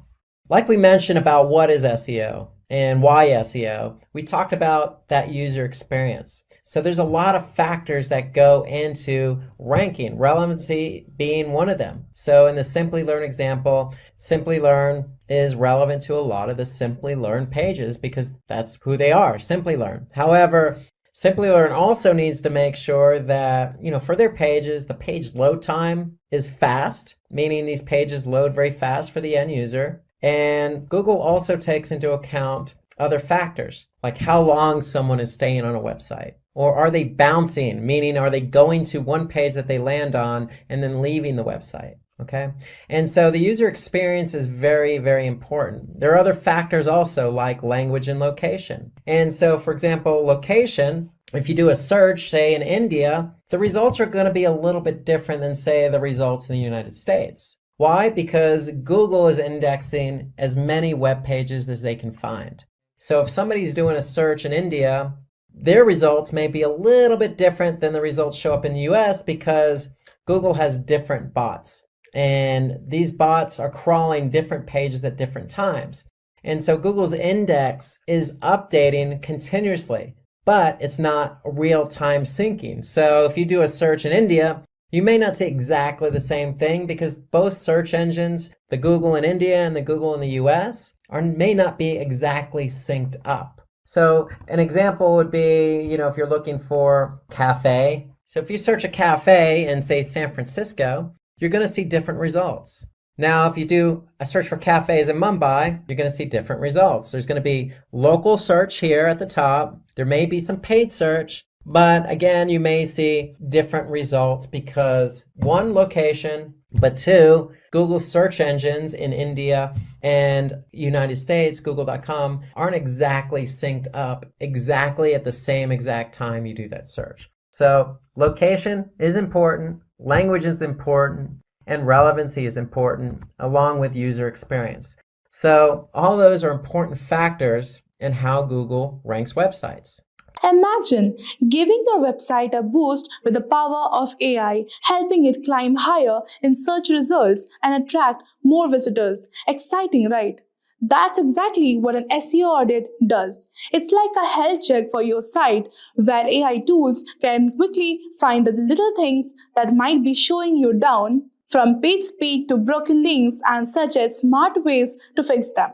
Speaker 7: Like we mentioned about what is SEO and why SEO, we talked about that user experience. So there's a lot of factors that go into ranking, relevancy being one of them. So in the Simplilearn example, Simplilearn is relevant to a lot of the Simplilearn pages because that's who they are, Simplilearn. However, Simplilearn also needs to make sure that, for their pages, the page load time is fast, meaning these pages load very fast for the end user. And Google also takes into account other factors, like how long someone is staying on a website. Or are they bouncing, meaning are they going to one page that they land on and then leaving the website? Okay, and so the user experience is very, very important. There are other factors also like language and location. And so, for example, location, if you do a search, say in India, the results are going to be a little bit different than, say, the results in the United States. Why? Because Google is indexing as many web pages as they can find. So if somebody's doing a search in India, their results may be a little bit different than the results show up in the US because Google has different bots. And these bots are crawling different pages at different times. And so Google's index is updating continuously, but it's not real-time syncing. So if you do a search in India, you may not see exactly the same thing because both search engines, the Google in India and the Google in the US, may not be exactly synced up. So an example would be, if you're looking for cafe. So if you search a cafe in, say, San Francisco, you're going to see different results. Now, if you do a search for cafes in Mumbai, you're going to see different results. There's going to be local search here at the top. There may be some paid search, But again, you may see different results because one, location, but two, Google search engines in India and United States, google.com, aren't exactly synced up exactly at the same exact time you do that search. So location is important, language is important, and relevancy is important, along with user experience. So all those are important factors in how Google ranks websites.
Speaker 4: Imagine giving your website a boost with the power of AI, helping it climb higher in search results and attract more visitors. Exciting, right? That's exactly what an SEO audit does. It's like a health check for your site where AI tools can quickly find the little things that might be showing you down, from page speed to broken links, and suggest smart ways to fix them.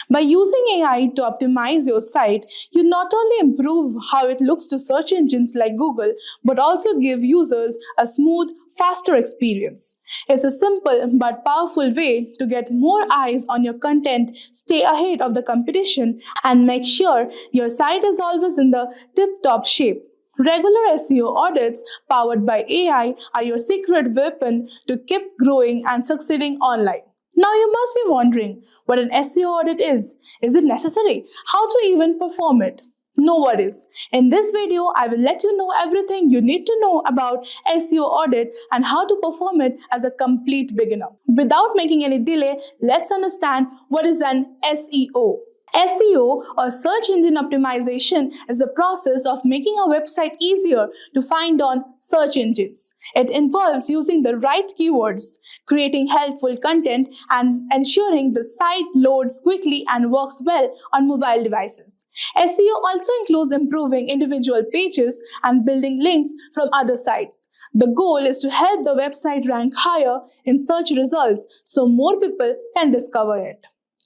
Speaker 4: By using AI to optimize your site, you not only improve how it looks to search engines like Google, but also give users a smooth, faster experience. It's a simple but powerful way to get more eyes on your content, stay ahead of the competition, and make sure your site is always in the tip-top shape. Regular SEO audits powered by AI are your secret weapon to keep growing and succeeding online. Now you must be wondering what an SEO audit is. Is it necessary? How to even perform it? No worries. In this video, I will let you know everything you need to know about SEO audit and how to perform it as a complete beginner. Without making any delay, let's understand what is an SEO. SEO, or search engine optimization, is the process of making a website easier to find on search engines. It involves using the right keywords, creating helpful content, and ensuring the site loads quickly and works well on mobile devices. SEO also includes improving individual pages and building links from other sites. The goal is to help the website rank higher in search results so more people can discover it.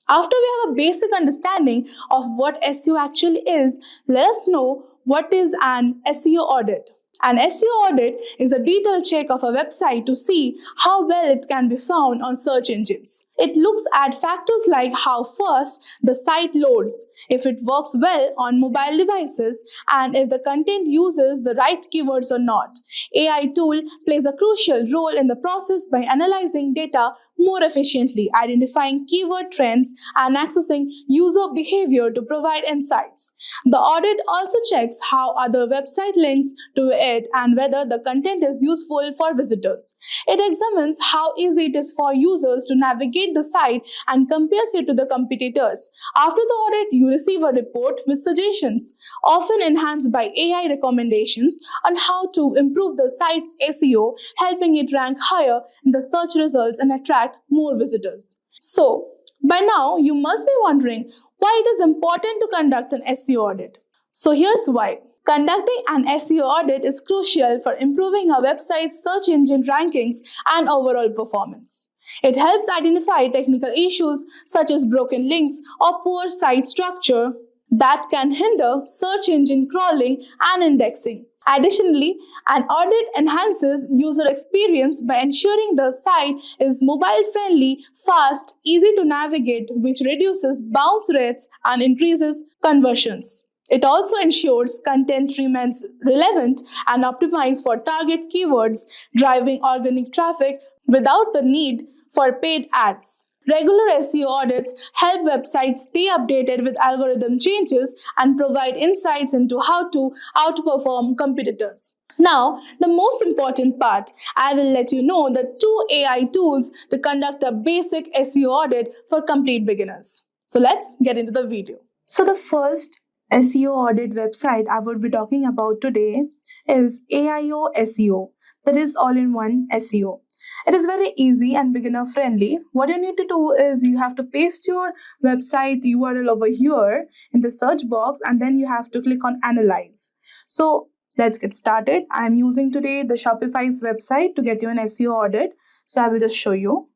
Speaker 4: After we have a basic understanding of what SEO actually is, let us know what is an SEO audit. An SEO audit is a detailed check of a website to see how well it can be found on search engines. It looks at factors like how fast the site loads, if it works well on mobile devices, and if the content uses the right keywords or not. AI tool plays a crucial role in the process by analyzing data more efficiently, identifying keyword trends, and accessing user behavior to provide insights. The audit also checks how other website links to it and whether the content is useful for visitors. It examines how easy it is for users to navigate the site and compares it to the competitors. After the audit, you receive a report with suggestions, often enhanced by AI recommendations on how to improve the site's SEO, helping it rank higher in the search results and attract more visitors. So, by now, you must be wondering why it is important to conduct an SEO audit. So here's why. Conducting an SEO audit is crucial for improving a website's search engine rankings and overall performance. It helps identify technical issues such as broken links or poor site structure that can hinder search engine crawling and indexing. Additionally, an audit enhances user experience by ensuring the site is mobile-friendly, fast, easy to navigate, which reduces bounce rates and increases conversions. It also ensures content remains relevant and optimized for target keywords, driving organic traffic without the need for paid ads. Regular SEO audits help websites stay updated with algorithm changes and provide insights into how to outperform competitors. Now, the most important part, I will let you know the 2 AI tools to conduct a basic SEO audit for complete beginners. So let's get into the video. So the first SEO audit website I would be talking about today is AIO SEO, that is all-in-one SEO. It is very easy and beginner friendly. What you need to do is you have to paste your website URL over here in the search box, and then you have to click on analyze. So let's get started. I'm using today the Shopify's website to get you an SEO audit. So I will just show you.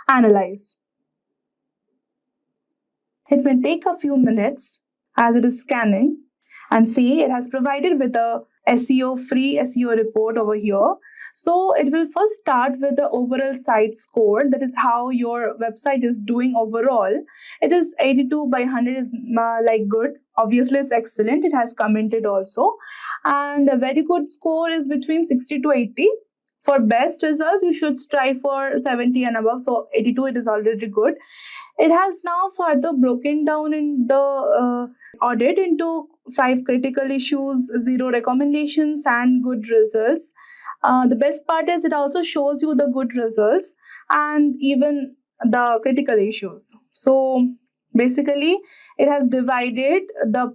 Speaker 4: Analyze. It may take a few minutes as it is scanning, and see it has provided with a free SEO report over here. So it will first start with the overall site score, that is how your website is doing overall. It is 82 by 100 is like good. Obviously it's excellent. It has commented also. and a very good score is between 60 to 80. For best results, you should strive for 70 and above. So 82, it is already good. It has now further broken down in the audit into 5 critical issues, 0 recommendations, and good results. The best part is it also shows you the good results and even the critical issues. So basically, it has divided the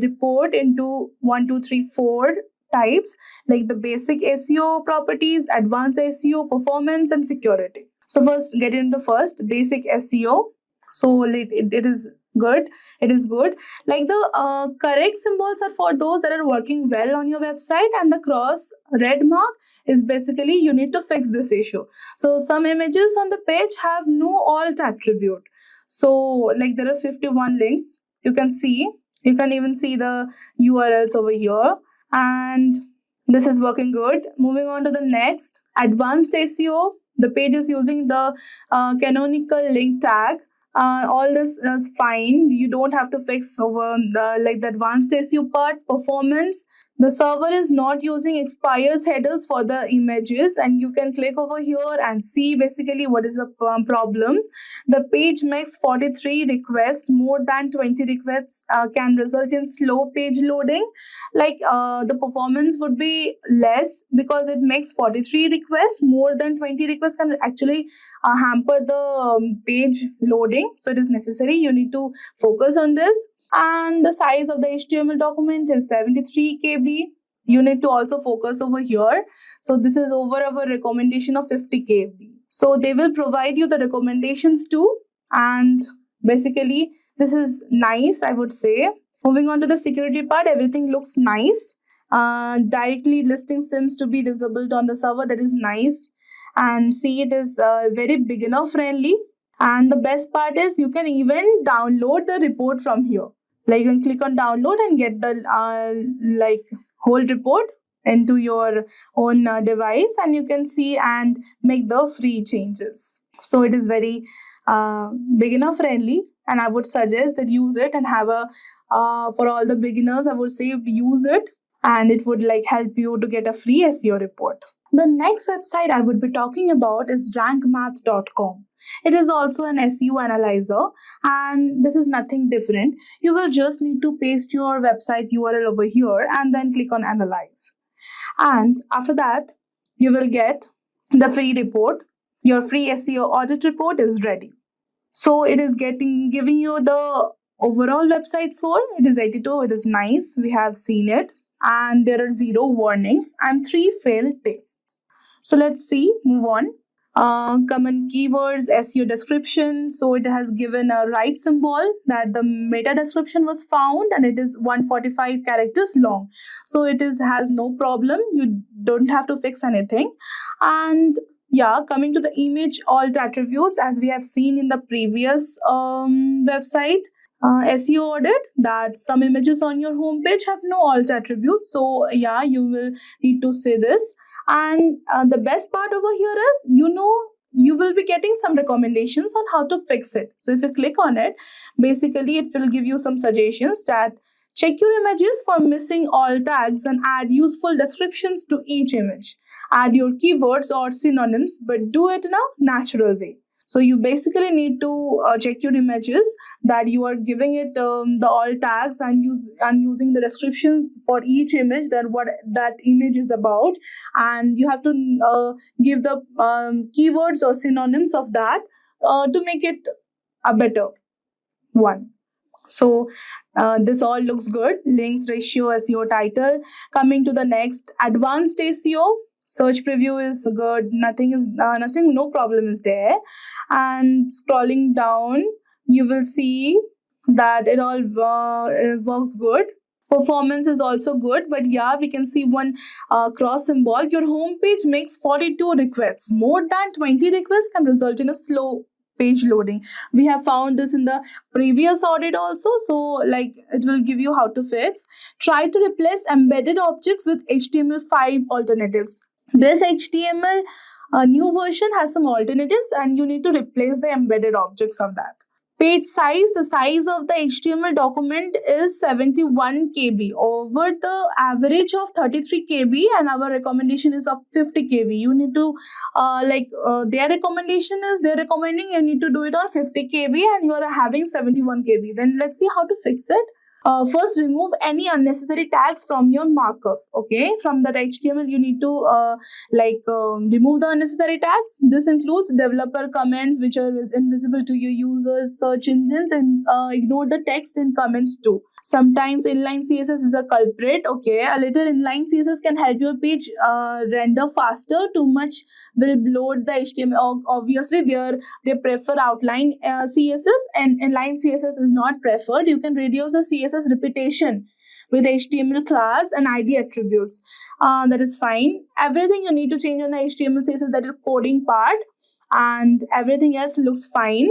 Speaker 4: report into 1, 2, 3, 4 types, like the basic SEO properties, advanced SEO, performance, and security. So first, get into the first basic SEO. So it is good. It is good. Like the correct symbols are for those that are working well on your website, and the cross red mark is basically you need to fix this issue. So some images on the page have no alt attribute. So like there are 51 links. You can even see the URLs over here, and this is working good. Moving on to the next, advanced SEO. The page is using the canonical link tag. All this is fine. You don't have to fix over the advanced SEO part. Performance. The server is not using expires headers for the images, and you can click over here and see basically what is the problem. The page makes 43 requests. More than 20 requests can result in slow page loading. The performance would be less because it makes 43 requests. More than 20 requests can actually hamper the page loading. So it is necessary. You need to focus on this. And the size of the HTML document is 73 KB. You need to also focus over here. So this is over our recommendation of 50 KB. So they will provide you the recommendations too. And basically, this is nice, I would say. Moving on to the security part, everything looks nice. Directly listing seems to be disabled on the server. That is nice. And see, it is very beginner friendly. And the best part is you can even download the report from here. Like you can click on download and get the whole report into your own device, and you can see and make the free changes. So it is very beginner friendly, and I would suggest that use it and have a for all the beginners, I would say use it, and it would help you to get a free SEO report. The next website I would be talking about is rankmath.com. It is also an SEO analyzer, and this is nothing different. You will just need to paste your website URL over here and then click on analyze. And after that, you will get the free report. Your free SEO audit report is ready. So it is giving you the overall website score. It is 82. It is nice. We have seen it. And there are 0 warnings and 3 failed tests. So let's see, move on. Common keywords, SEO description. So it has given a right symbol that the meta description was found, and it is 145 characters long. So it has no problem. You don't have to fix anything. And yeah, coming to the image alt attributes, as we have seen in the previous website, SEO audit, that some images on your homepage have no alt attributes. So yeah, you will need to say this. And the best part over here is, you will be getting some recommendations on how to fix it. So if you click on it, basically it will give you some suggestions that check your images for missing alt tags and add useful descriptions to each image. Add your keywords or synonyms, but do it in a natural way. So you basically need to check your images, that you are giving it the alt tags and using the descriptions for each image, that what that image is about, and you have to give the keywords or synonyms of that to make it a better one. So this all looks good. Links, ratio, SEO title. Coming to the next, advanced SEO. Search preview is good. No problem is there. And scrolling down, you will see that it all works good. Performance is also good, but yeah, we can see one cross symbol. Your homepage makes 42 requests. More than 20 requests can result in a slow page loading. We have found this in the previous audit also. So it will give you how to fix. Try to replace embedded objects with HTML5 alternatives. This HTML new version has some alternatives, and you need to replace the embedded objects of that. Page size, the size of the HTML document is 71 KB over the average of 33 KB, and our recommendation is of 50 KB. You need to their recommendation is they're recommending you need to do it on 50 KB and you are having 71 KB. Then let's see how to fix it. First, remove any unnecessary tags from your markup. Okay, from that HTML you need to remove the unnecessary tags. This includes developer comments which are invisible to your users, search engines, and ignore the text in comments too. Sometimes inline CSS is a culprit. Okay, a little inline CSS can help your page render faster. Too much will bloat the HTML. Obviously, they prefer outline CSS, and inline CSS is not preferred. You can reduce the CSS repetition with HTML class and ID attributes. That is fine. Everything you need to change on the HTML CSS, that is coding part, and everything else looks fine.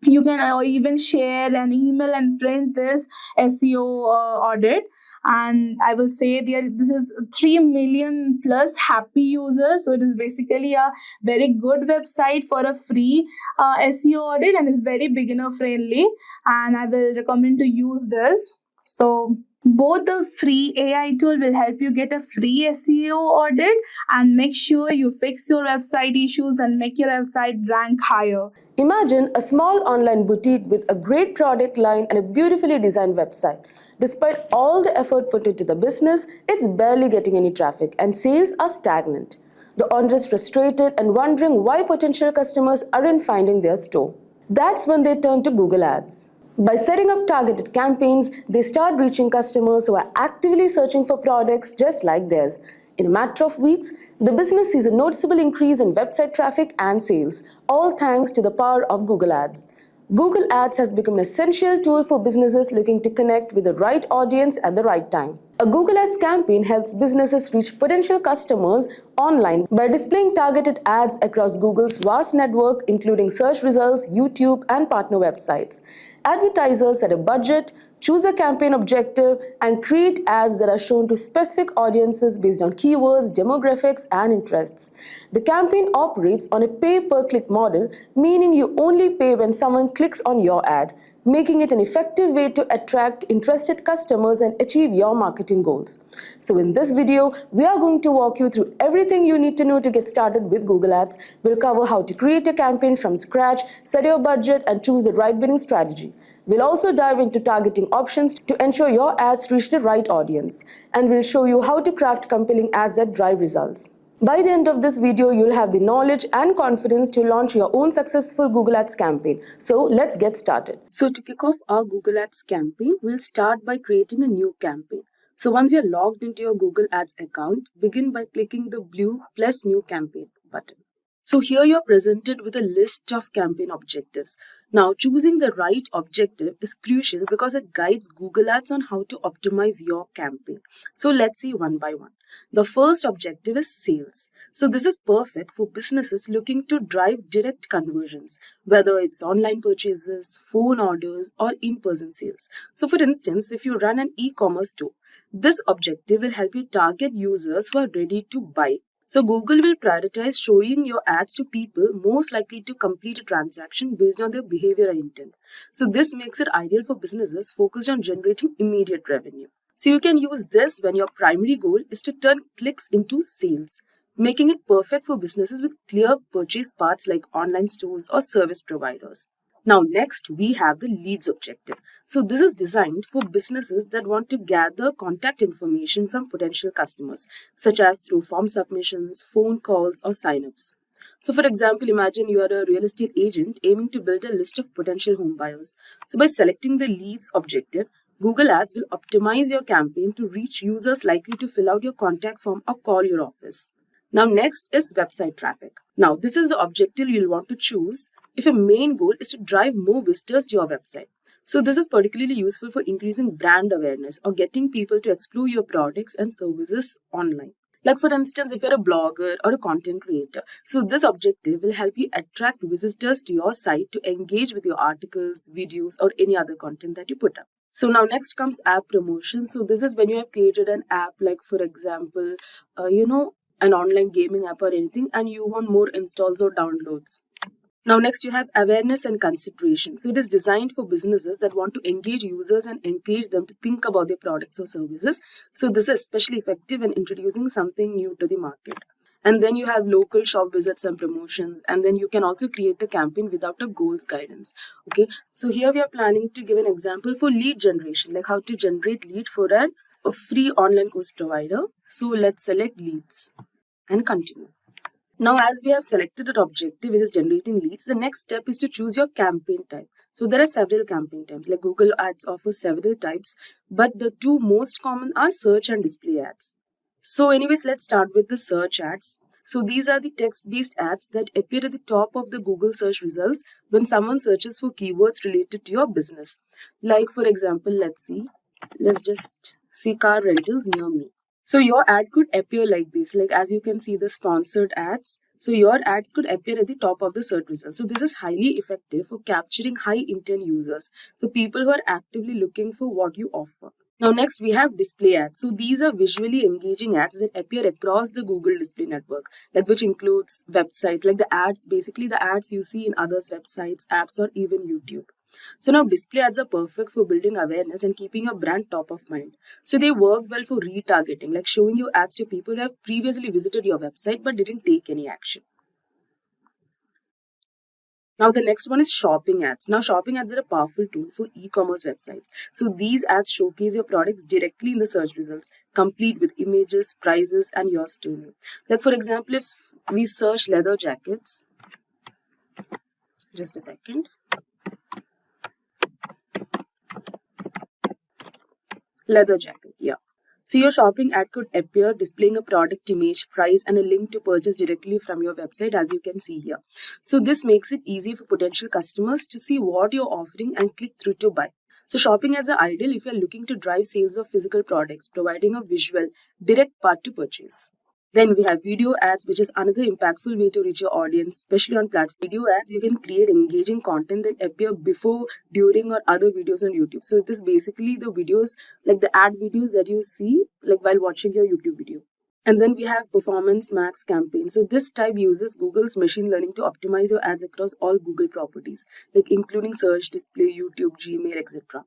Speaker 4: You can even share an email and print this SEO audit, and I will say this is 3 million plus happy users, so it is basically a very good website for a free SEO audit, and is very beginner friendly, and I will recommend to use this. So both the free AI tool will help you get a free SEO audit and make sure you fix your website issues and make your website rank higher.
Speaker 6: Imagine a small online boutique with a great product line and a beautifully designed website. Despite all the effort put into the business, it's barely getting any traffic and sales are stagnant. The owner is frustrated and wondering why potential customers aren't finding their store. That's when they turn to Google Ads. By setting up targeted campaigns, they start reaching customers who are actively searching for products just like theirs. In a matter of weeks, the business sees a noticeable increase in website traffic and sales, all thanks to the power of Google Ads. Google Ads has become an essential tool for businesses looking to connect with the right audience at the right time. A Google Ads campaign helps businesses reach potential customers online by displaying targeted ads across Google's vast network, including search results, YouTube, and partner websites. Advertisers set a budget, choose a campaign objective, and create ads that are shown to specific audiences based on keywords, demographics, and interests. The campaign operates on a pay-per-click model, meaning you only pay when someone clicks on your ad, making it an effective way to attract interested customers and achieve your marketing goals. So in this video, we are going to walk you through everything you need to know to get started with Google Ads. We'll cover how to create a campaign from scratch, set your budget, and choose the right bidding strategy. We'll also dive into targeting options to ensure your ads reach the right audience. And we'll show you how to craft compelling ads that drive results. By the end of this video, you'll have the knowledge and confidence to launch your own successful Google Ads campaign. So let's get started.
Speaker 9: So to kick off our Google Ads campaign, we'll start by creating a new campaign. So once you're logged into your Google Ads account, begin by clicking the blue plus new campaign button. So here you're presented with a list of campaign objectives. Now choosing the right objective is crucial because it guides Google Ads on how to optimize your campaign. So let's see one by one. The first objective is sales. So this is perfect for businesses looking to drive direct conversions, whether it's online purchases, phone orders, or in-person sales. So for instance, if you run an e-commerce store, this objective will help you target users who are ready to buy. So Google will prioritize showing your ads to people most likely to complete a transaction based on their behavior and intent. So this makes it ideal for businesses focused on generating immediate revenue. So you can use this when your primary goal is to turn clicks into sales, making it perfect for businesses with clear purchase paths like online stores or service providers. Now next we have the leads objective. So this is designed for businesses that want to gather contact information from potential customers, such as through form submissions, phone calls, or signups. So for example, imagine you are a real estate agent aiming to build a list of potential home buyers. So by selecting the leads objective, Google Ads will optimize your campaign to reach users likely to fill out your contact form or call your office. Now next is website traffic. Now this is the objective you'll want to choose if your main goal is to drive more visitors to your website. So this is particularly useful for increasing brand awareness or getting people to explore your products and services online. Like for instance, if you're a blogger or a content creator, so this objective will help you attract visitors to your site to engage with your articles, videos, or any other content that you put up. So now next comes app promotion. So this is when you have created an app, like for example, an online gaming app or anything, and you want more installs or downloads. Now next you have awareness and consideration. So it is designed for businesses that want to engage users and encourage them to think about their products or services. So this is especially effective in introducing something new to the market. And then you have local shop visits and promotions. And then you can also create a campaign without a goals guidance. Okay, so here we are planning to give an example for lead generation, like how to generate lead for a free online course provider. So let's select leads and continue. Now, as we have selected an objective which is generating leads, the next step is to choose your campaign type. So there are several campaign types, like Google Ads offers several types, but the two most common are search and display ads. So anyways, let's start with the search ads. So these are the text-based ads that appear at the top of the Google search results when someone searches for keywords related to your business. Like for example, let's just see car rentals near me. So your ad could appear like this, like as you can see the sponsored ads. So your ads could appear at the top of the search results. So this is highly effective for capturing high intent users. So people who are actively looking for what you offer. Now next we have display ads. So these are visually engaging ads that appear across the Google display network, like which includes websites, like the ads, basically the ads you see in others' websites, apps, or even YouTube. So now display ads are perfect for building awareness and keeping your brand top of mind. So they work well for retargeting, like showing your ads to people who have previously visited your website but didn't take any action. Now the next one is shopping ads. Now shopping ads are a powerful tool for e-commerce websites. So these ads showcase your products directly in the search results, complete with images, prices, and your story. Like for example, if we search leather jackets, just a second. Leather jacket, yeah. So your shopping ad could appear displaying a product image, price, and a link to purchase directly from your website, as you can see here. So this makes it easy for potential customers to see what you're offering and click through to buy. So shopping ads are ideal if you're looking to drive sales of physical products, providing a visual, direct path to purchase. Then we have video ads, which is another impactful way to reach your audience, especially on platform. Video ads, you can create engaging content that appear before, during, or other videos on YouTube. So this is basically the videos, like the ad videos that you see, like while watching your YouTube video. And then we have Performance Max campaign. So this type uses Google's machine learning to optimize your ads across all Google properties, like including search, display, YouTube, Gmail, etc.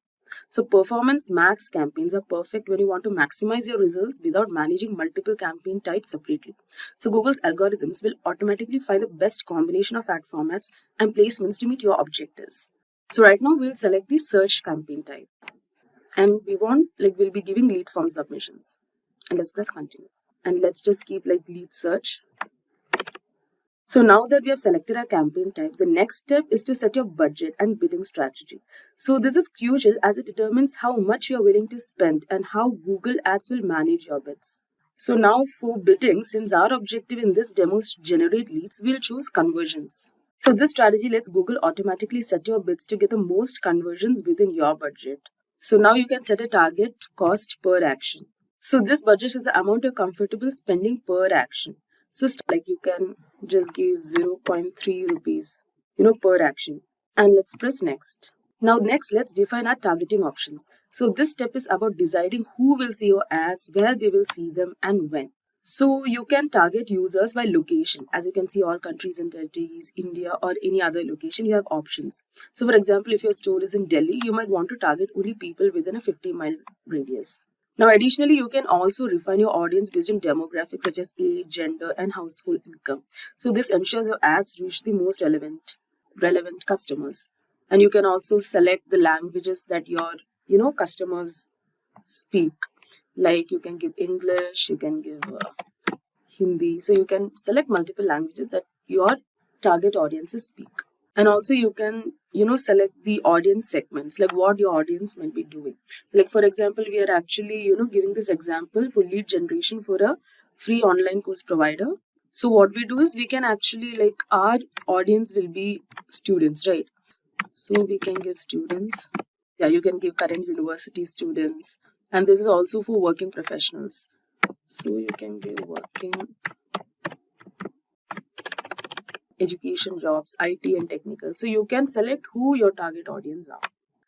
Speaker 9: So Performance Max campaigns are perfect when you want to maximize your results without managing multiple campaign types separately. So Google's algorithms will automatically find the best combination of ad formats and placements to meet your objectives. So right now we'll select the search campaign type. And we'll be giving lead form submissions. And let's press continue. And let's just keep like lead search. So now that we have selected our campaign type, the next step is to set your budget and bidding strategy. So this is crucial as it determines how much you're willing to spend and how Google Ads will manage your bids. So now for bidding, since our objective in this demo is to generate leads, we'll choose conversions. So this strategy lets Google automatically set your bids to get the most conversions within your budget. So now you can set a target cost per action. So this budget is the amount you're comfortable spending per action. So like you can just give 0.3 rupees, per action. And let's press next. Now next, let's define our targeting options. So this step is about deciding who will see your ads, where they will see them, and when. So you can target users by location. As you can see, all countries and territories, India, or any other location, you have options. So for example, if your store is in Delhi, you might want to target only people within a 50-mile radius. Now, additionally, you can also refine your audience based on demographics such as age, gender, and household income. So this ensures your ads reach the most relevant customers. And you can also select the languages that your, customers speak. Like you can give English, you can give Hindi. So you can select multiple languages that your target audiences speak. And also you can, select the audience segments, like what your audience might be doing. So like, for example, we are actually, giving this example for lead generation for a free online course provider. So what we do is we can actually, like, our audience will be students, right? So we can give students. Yeah, you can give current university students. And this is also for working professionals. So you can give working education jobs, IT and technical. So you can select who your target audience are.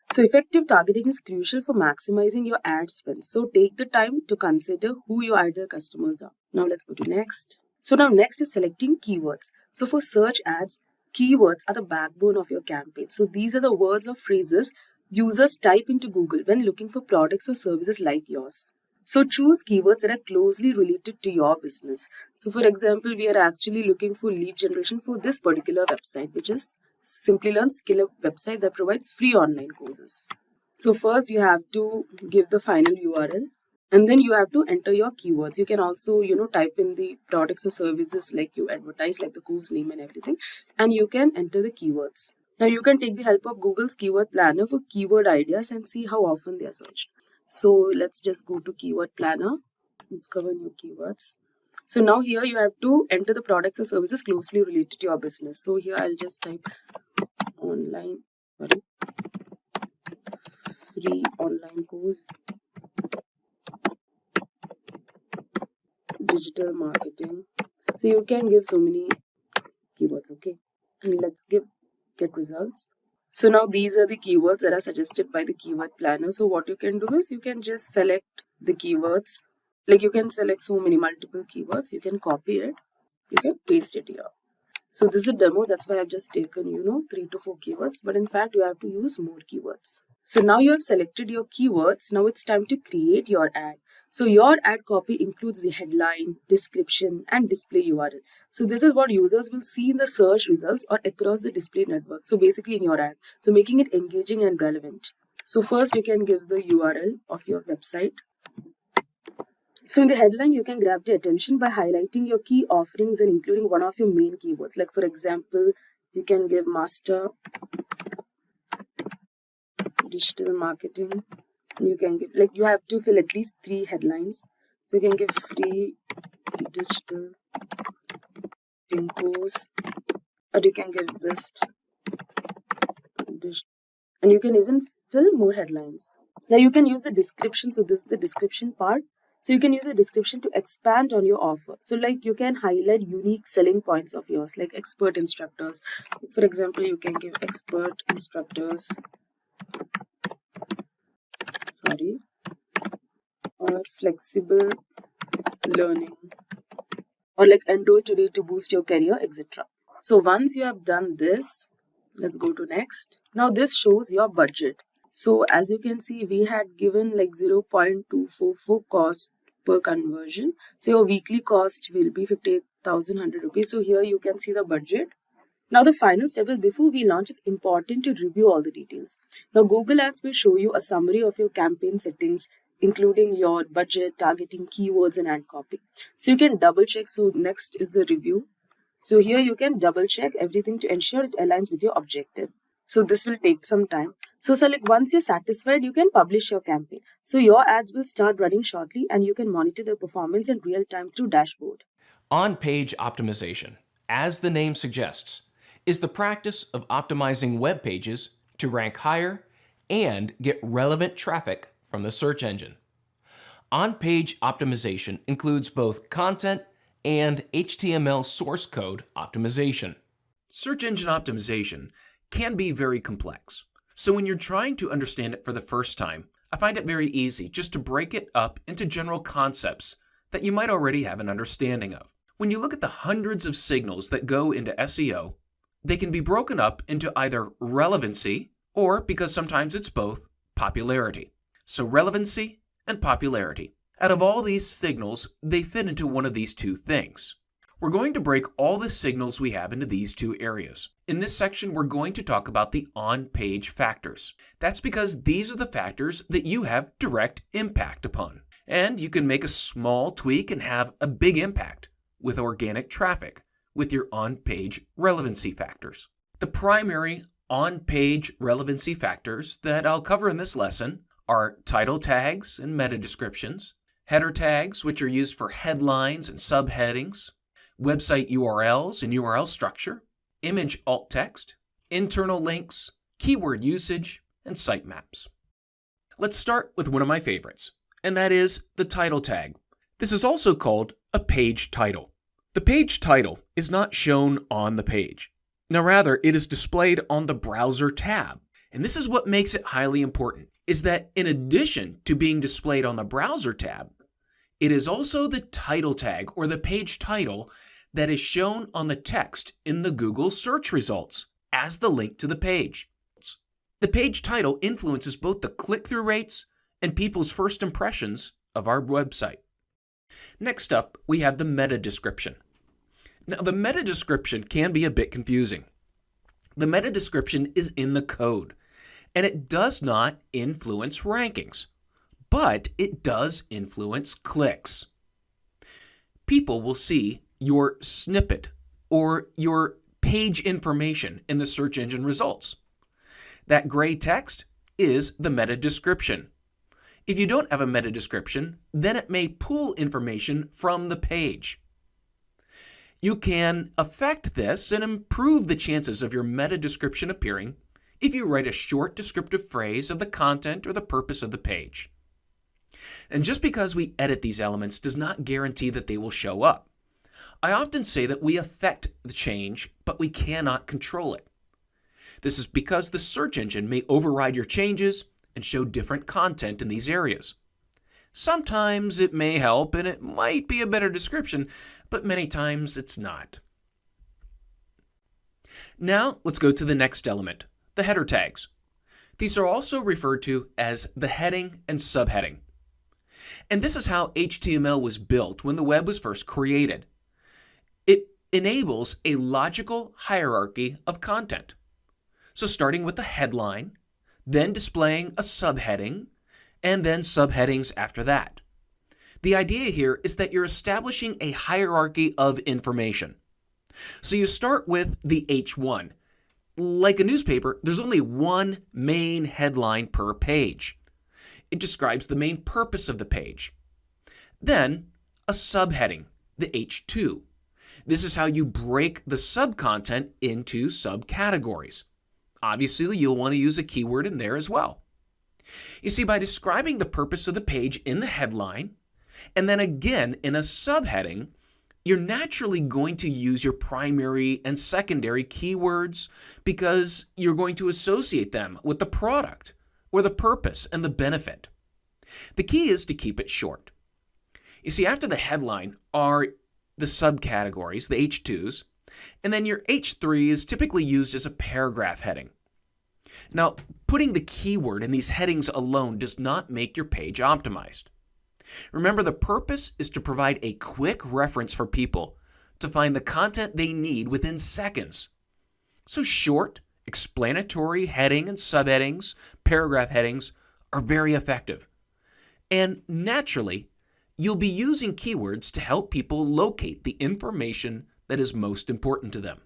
Speaker 9: So effective targeting is crucial for maximizing your ad spend. So take the time to consider who your ideal customers are. Now let's go to next. So now next is selecting keywords. So for search ads, keywords are the backbone of your campaign. So these are the words or phrases users type into Google when looking for products or services like yours. So choose keywords that are closely related to your business. So for example, we are actually looking for lead generation for this particular website, which is Simplilearn Skill Up website that provides free online courses. So first you have to give the final URL, and then you have to enter your keywords. You can also, type in the products or services like you advertise, like the course name and everything, and you can enter the keywords. Now you can take the help of Google's keyword planner for keyword ideas and see how often they are searched. So let's just go to keyword planner, discover new keywords. So now here you have to enter the products or services closely related to your business. So here I'll just type free online course, digital marketing. So you can give so many keywords, okay? And let's get results. So now these are the keywords that are suggested by the keyword planner. So what you can do is you can just select the keywords. Like you can select so many multiple keywords. You can copy it. You can paste it here. So this is a demo. That's why I've just taken, 3 to 4 keywords. But in fact, you have to use more keywords. So now you have selected your keywords. Now it's time to create your ad. So your ad copy includes the headline, description, and display URL. So this is what users will see in the search results or across the display network. So basically in your ad. So making it engaging and relevant. So first you can give the URL of your website. So in the headline, you can grab the attention by highlighting your key offerings and including one of your main keywords. Like for example, you can give master digital marketing. You can give, you have to fill at least 3 headlines. So you can give free digital course, or you can give best digital, and you can even fill more headlines. Now you can use the description. So this is the description part. So you can use the description to expand on your offer. So you can highlight unique selling points of yours, like expert instructors. For example, you can give expert instructors, or flexible learning, or enroll today to boost your career, etc. So once you have done this, let's go to next. Now this shows your budget. So as you can see, we had given 0.244 cost per conversion. So your weekly cost will be 58,100 rupees. So here you can see the budget. Now the final step is, before we launch, it's important to review all the details. Now Google Ads will show you a summary of your campaign settings, including your budget, targeting, keywords, and ad copy. So you can double check. So next is the review. So here you can double check everything to ensure it aligns with your objective. So this will take some time. So once you're satisfied, you can publish your campaign. So your ads will start running shortly and you can monitor their performance in real time through dashboard.
Speaker 10: On-page optimization, as the name suggests, is the practice of optimizing web pages to rank higher and get relevant traffic from the search engine. On-page optimization includes both content and HTML source code optimization. Search engine optimization can be very complex. So when you're trying to understand it for the first time, I find it very easy just to break it up into general concepts that you might already have an understanding of. When you look at the hundreds of signals that go into SEO, they can be broken up into either relevancy or, because sometimes it's both, popularity. So relevancy and popularity. Out of all these signals, they fit into one of these two things. We're going to break all the signals we have into these two areas. In this section, we're going to talk about the on-page factors. That's because these are the factors that you have direct impact upon. And you can make a small tweak and have a big impact with organic traffic with your on-page relevancy factors. The primary on-page relevancy factors that I'll cover in this lesson are title tags and meta descriptions, header tags, which are used for headlines and subheadings, website URLs and URL structure, image alt text, internal links, keyword usage, and sitemaps. Let's start with one of my favorites, and that is the title tag. This is also called a page title. The page title is not shown on the page. Now rather, it is displayed on the browser tab. And this is what makes it highly important, is that in addition to being displayed on the browser tab, it is also the title tag or the page title that is shown on the text in the Google search results as the link to the page. The page title influences both the click-through rates and people's first impressions of our website. Next up, we have the meta description. Now, the meta description can be a bit confusing. The meta description is in the code, and it does not influence rankings, but it does influence clicks. People will see your snippet or your page information in the search engine results. That gray text is the meta description. If you don't have a meta description, then it may pull information from the page. You can affect this and improve the chances of your meta description appearing if you write a short descriptive phrase of the content or the purpose of the page. And just because we edit these elements does not guarantee that they will show up. I often say that we affect the change, but we cannot control it. This is because the search engine may override your changes and show different content in these areas. Sometimes it may help and it might be a better description, but many times it's not. Now let's go to the next element, the header tags. These are also referred to as the heading and subheading. And this is how HTML was built when the web was first created. It enables a logical hierarchy of content. So starting with the headline, then displaying a subheading, and then subheadings after that. The idea here is that you're establishing a hierarchy of information. So you start with the H1. Like a newspaper, there's only one main headline per page. It describes the main purpose of the page. Then a subheading, the H2. This is how you break the subcontent into subcategories. Obviously, you'll want to use a keyword in there as well. You see, by describing the purpose of the page in the headline, and then again in a subheading, you're naturally going to use your primary and secondary keywords because you're going to associate them with the product or the purpose and the benefit. The key is to keep it short. You see, after the headline are the subcategories, the H2s, and then your H3 is typically used as a paragraph heading. Now, putting the keyword in these headings alone does not make your page optimized. Remember, the purpose is to provide a quick reference for people to find the content they need within seconds. So short, explanatory heading and subheadings, paragraph headings are very effective. And naturally, you'll be using keywords to help people locate the information that is most important to them.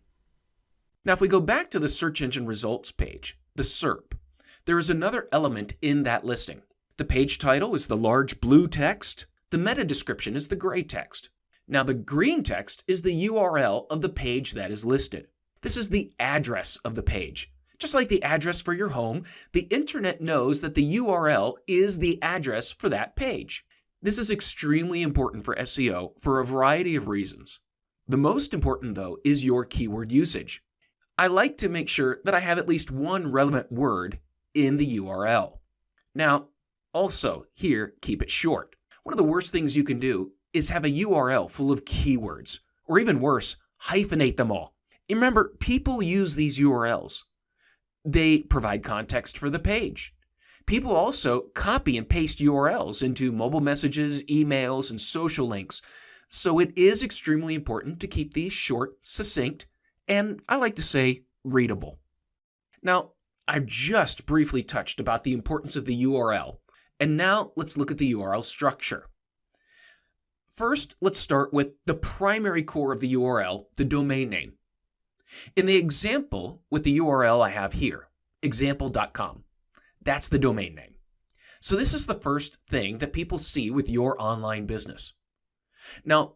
Speaker 10: Now, if we go back to the search engine results page, the SERP, there is another element in that listing. The page title is the large blue text. The meta description is the gray text. Now, the green text is the URL of the page that is listed. This is the address of the page. Just like the address for your home, the internet knows that the URL is the address for that page. This is extremely important for SEO for a variety of reasons. The most important, though, is your keyword usage. I like to make sure that I have at least one relevant word in the URL. Now, also, here, keep it short. One of the worst things you can do is have a URL full of keywords, or even worse, hyphenate them all. Remember, people use these URLs. They provide context for the page. People also copy and paste URLs into mobile messages, emails, and social links. So it is extremely important to keep these short, succinct, and I like to say readable. Now, I've just briefly touched about the importance of the URL, and now let's look at the URL structure. First, let's start with the primary core of the URL, the domain name. In the example with the URL I have here, example.com, that's the domain name. So this is the first thing that people see with your online business. Now,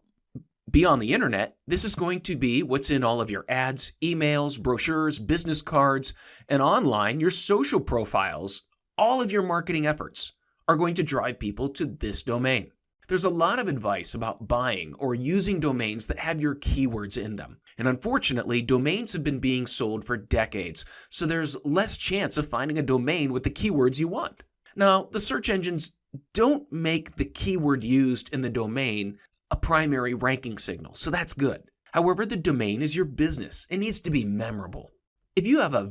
Speaker 10: beyond the internet, this is going to be what's in all of your ads, emails, brochures, business cards, and online, your social profiles. All of your marketing efforts are going to drive people to this domain. There's a lot of advice about buying or using domains that have your keywords in them. And unfortunately, domains have been being sold for decades, so there's less chance of finding a domain with the keywords you want. Now, the search engines don't make the keyword used in the domain a primary ranking signal, so that's good. However, the domain is your business. It needs to be memorable. If you have a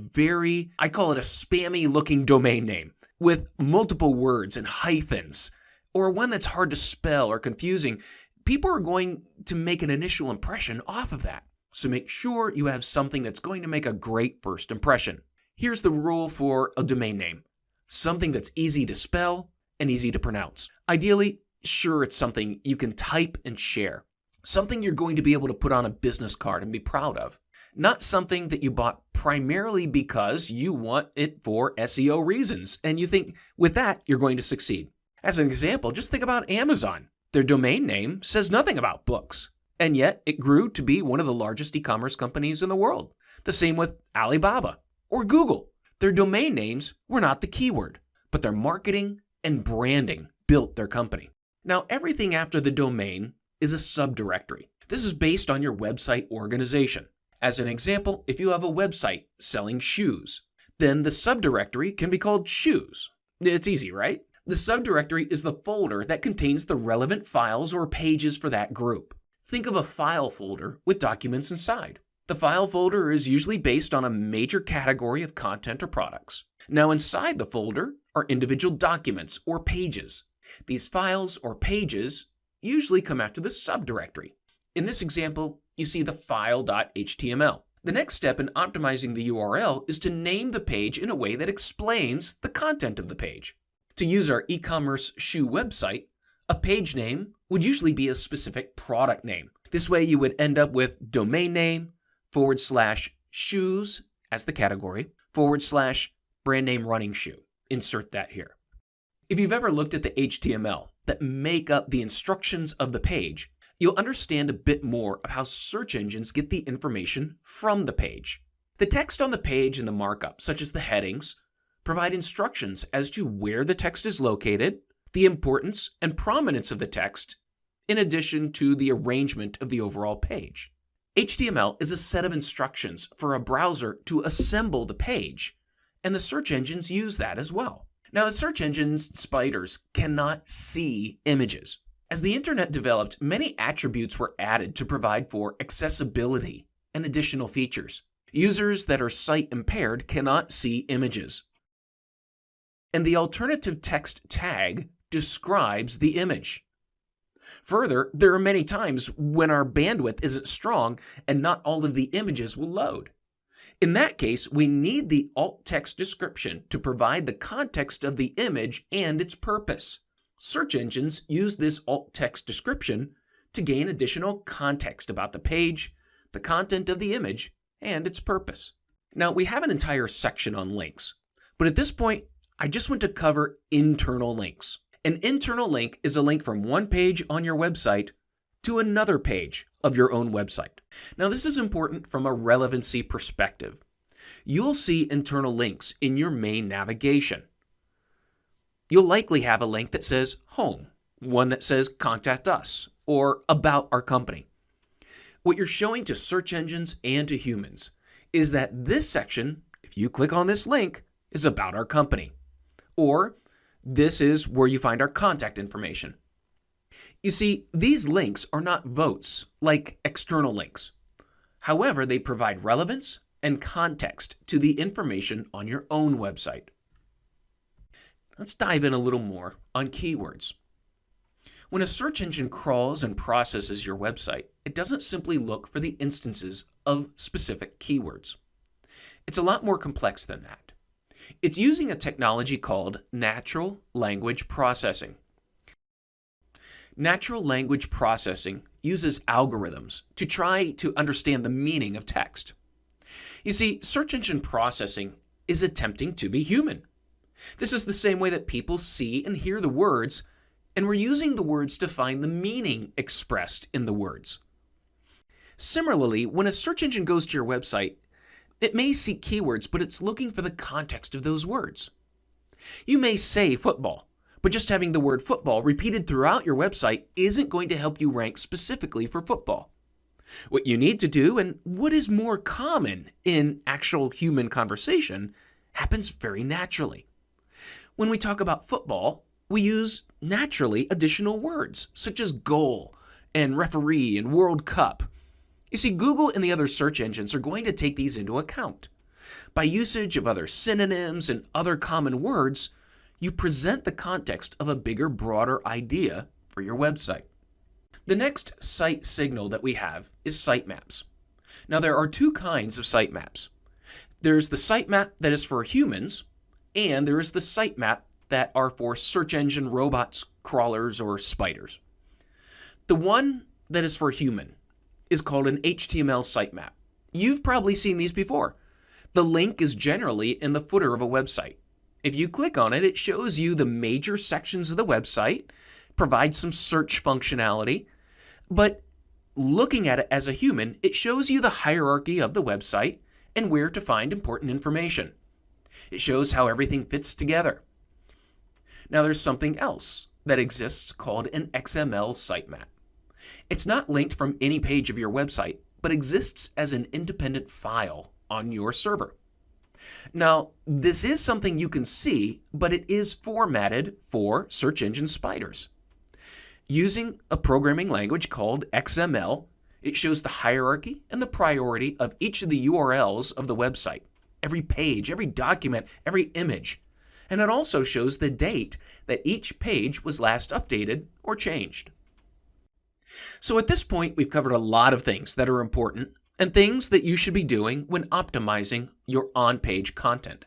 Speaker 10: I call it a spammy looking domain name with multiple words and hyphens, or one that's hard to spell or confusing, people are going to make an initial impression off of that. So make sure you have something that's going to make a great first impression. Here's the rule for a domain name. Something that's easy to spell and easy to pronounce. Ideally, sure, it's something you can type and share. Something you're going to be able to put on a business card and be proud of. Not something that you bought primarily because you want it for SEO reasons, and you think with that you're going to succeed. As an example, just think about Amazon. Their domain name says nothing about books, and yet it grew to be one of the largest e-commerce companies in the world. The same with Alibaba or Google. Their domain names were not the keyword, but their marketing and branding built their company. Now, everything after the domain is a subdirectory. This is based on your website organization. As an example, if you have a website selling shoes, then the subdirectory can be called shoes. It's easy, right? The subdirectory is the folder that contains the relevant files or pages for that group. Think of a file folder with documents inside. The file folder is usually based on a major category of content or products. Now, inside the folder are individual documents or pages. These files or pages usually come after the subdirectory. In this example, you see the file.html. The next step in optimizing the URL is to name the page in a way that explains the content of the page. To use our e-commerce shoe website, a page name would usually be a specific product name. This way you would end up with domain name /shoes as the category /brand name running shoe. Insert that here. If you've ever looked at the HTML that make up the instructions of the page, you'll understand a bit more of how search engines get the information from the page. The text on the page and the markup, such as the headings, provide instructions as to where the text is located, the importance and prominence of the text, in addition to the arrangement of the overall page. HTML is a set of instructions for a browser to assemble the page, and the search engines use that as well. Now, the search engines spiders cannot see images. As the internet developed, many attributes were added to provide for accessibility and additional features. Users that are sight impaired cannot see images. And the alternative text tag describes the image. Further, there are many times when our bandwidth isn't strong and not all of the images will load. In that case, we need the alt text description to provide the context of the image and its purpose. Search engines use this alt text description to gain additional context about the page, the content of the image, and its purpose. Now, we have an entire section on links, but at this point, I just want to cover internal links. An internal link is a link from one page on your website to another page of your own website. Now, this is important from a relevancy perspective. You'll see internal links in your main navigation. You'll likely have a link that says Home, one that says Contact Us, or About Our Company. What you're showing to search engines and to humans is that this section, if you click on this link, is about our company. Or this is where you find our contact information. You see, these links are not votes like external links. However, they provide relevance and context to the information on your own website. Let's dive in a little more on keywords. When a search engine crawls and processes your website, it doesn't simply look for the instances of specific keywords. It's a lot more complex than that. It's using a technology called natural language processing. Natural language processing uses algorithms to try to understand the meaning of text. You see, search engine processing is attempting to be human. This is the same way that people see and hear the words, and we're using the words to find the meaning expressed in the words. Similarly, when a search engine goes to your website, it may seek keywords, but it's looking for the context of those words. You may say football, but just having the word football repeated throughout your website isn't going to help you rank specifically for football. What you need to do, and what is more common in actual human conversation, happens very naturally. When we talk about football, we use naturally additional words such as goal and referee and World Cup. You see, Google and the other search engines are going to take these into account. By usage of other synonyms and other common words, you present the context of a bigger, broader idea for your website. The next site signal that we have is sitemaps. Now, there are two kinds of sitemaps. There's the sitemap that is for humans, and there is the sitemap that are for search engine robots, crawlers, or spiders. The one that is for human is called an HTML sitemap. You've probably seen these before. The link is generally in the footer of a website. If you click on it, it shows you the major sections of the website, provides some search functionality, but looking at it as a human, it shows you the hierarchy of the website and where to find important information. It shows how everything fits together. Now, there's something else that exists called an XML sitemap. It's not linked from any page of your website, but exists as an independent file on your server. Now, this is something you can see, but it is formatted for search engine spiders. Using a programming language called XML, it shows the hierarchy and the priority of each of the URLs of the website, every page, every document, every image. And it also shows the date that each page was last updated or changed. So at this point, we've covered a lot of things that are important and things that you should be doing when optimizing your on-page content.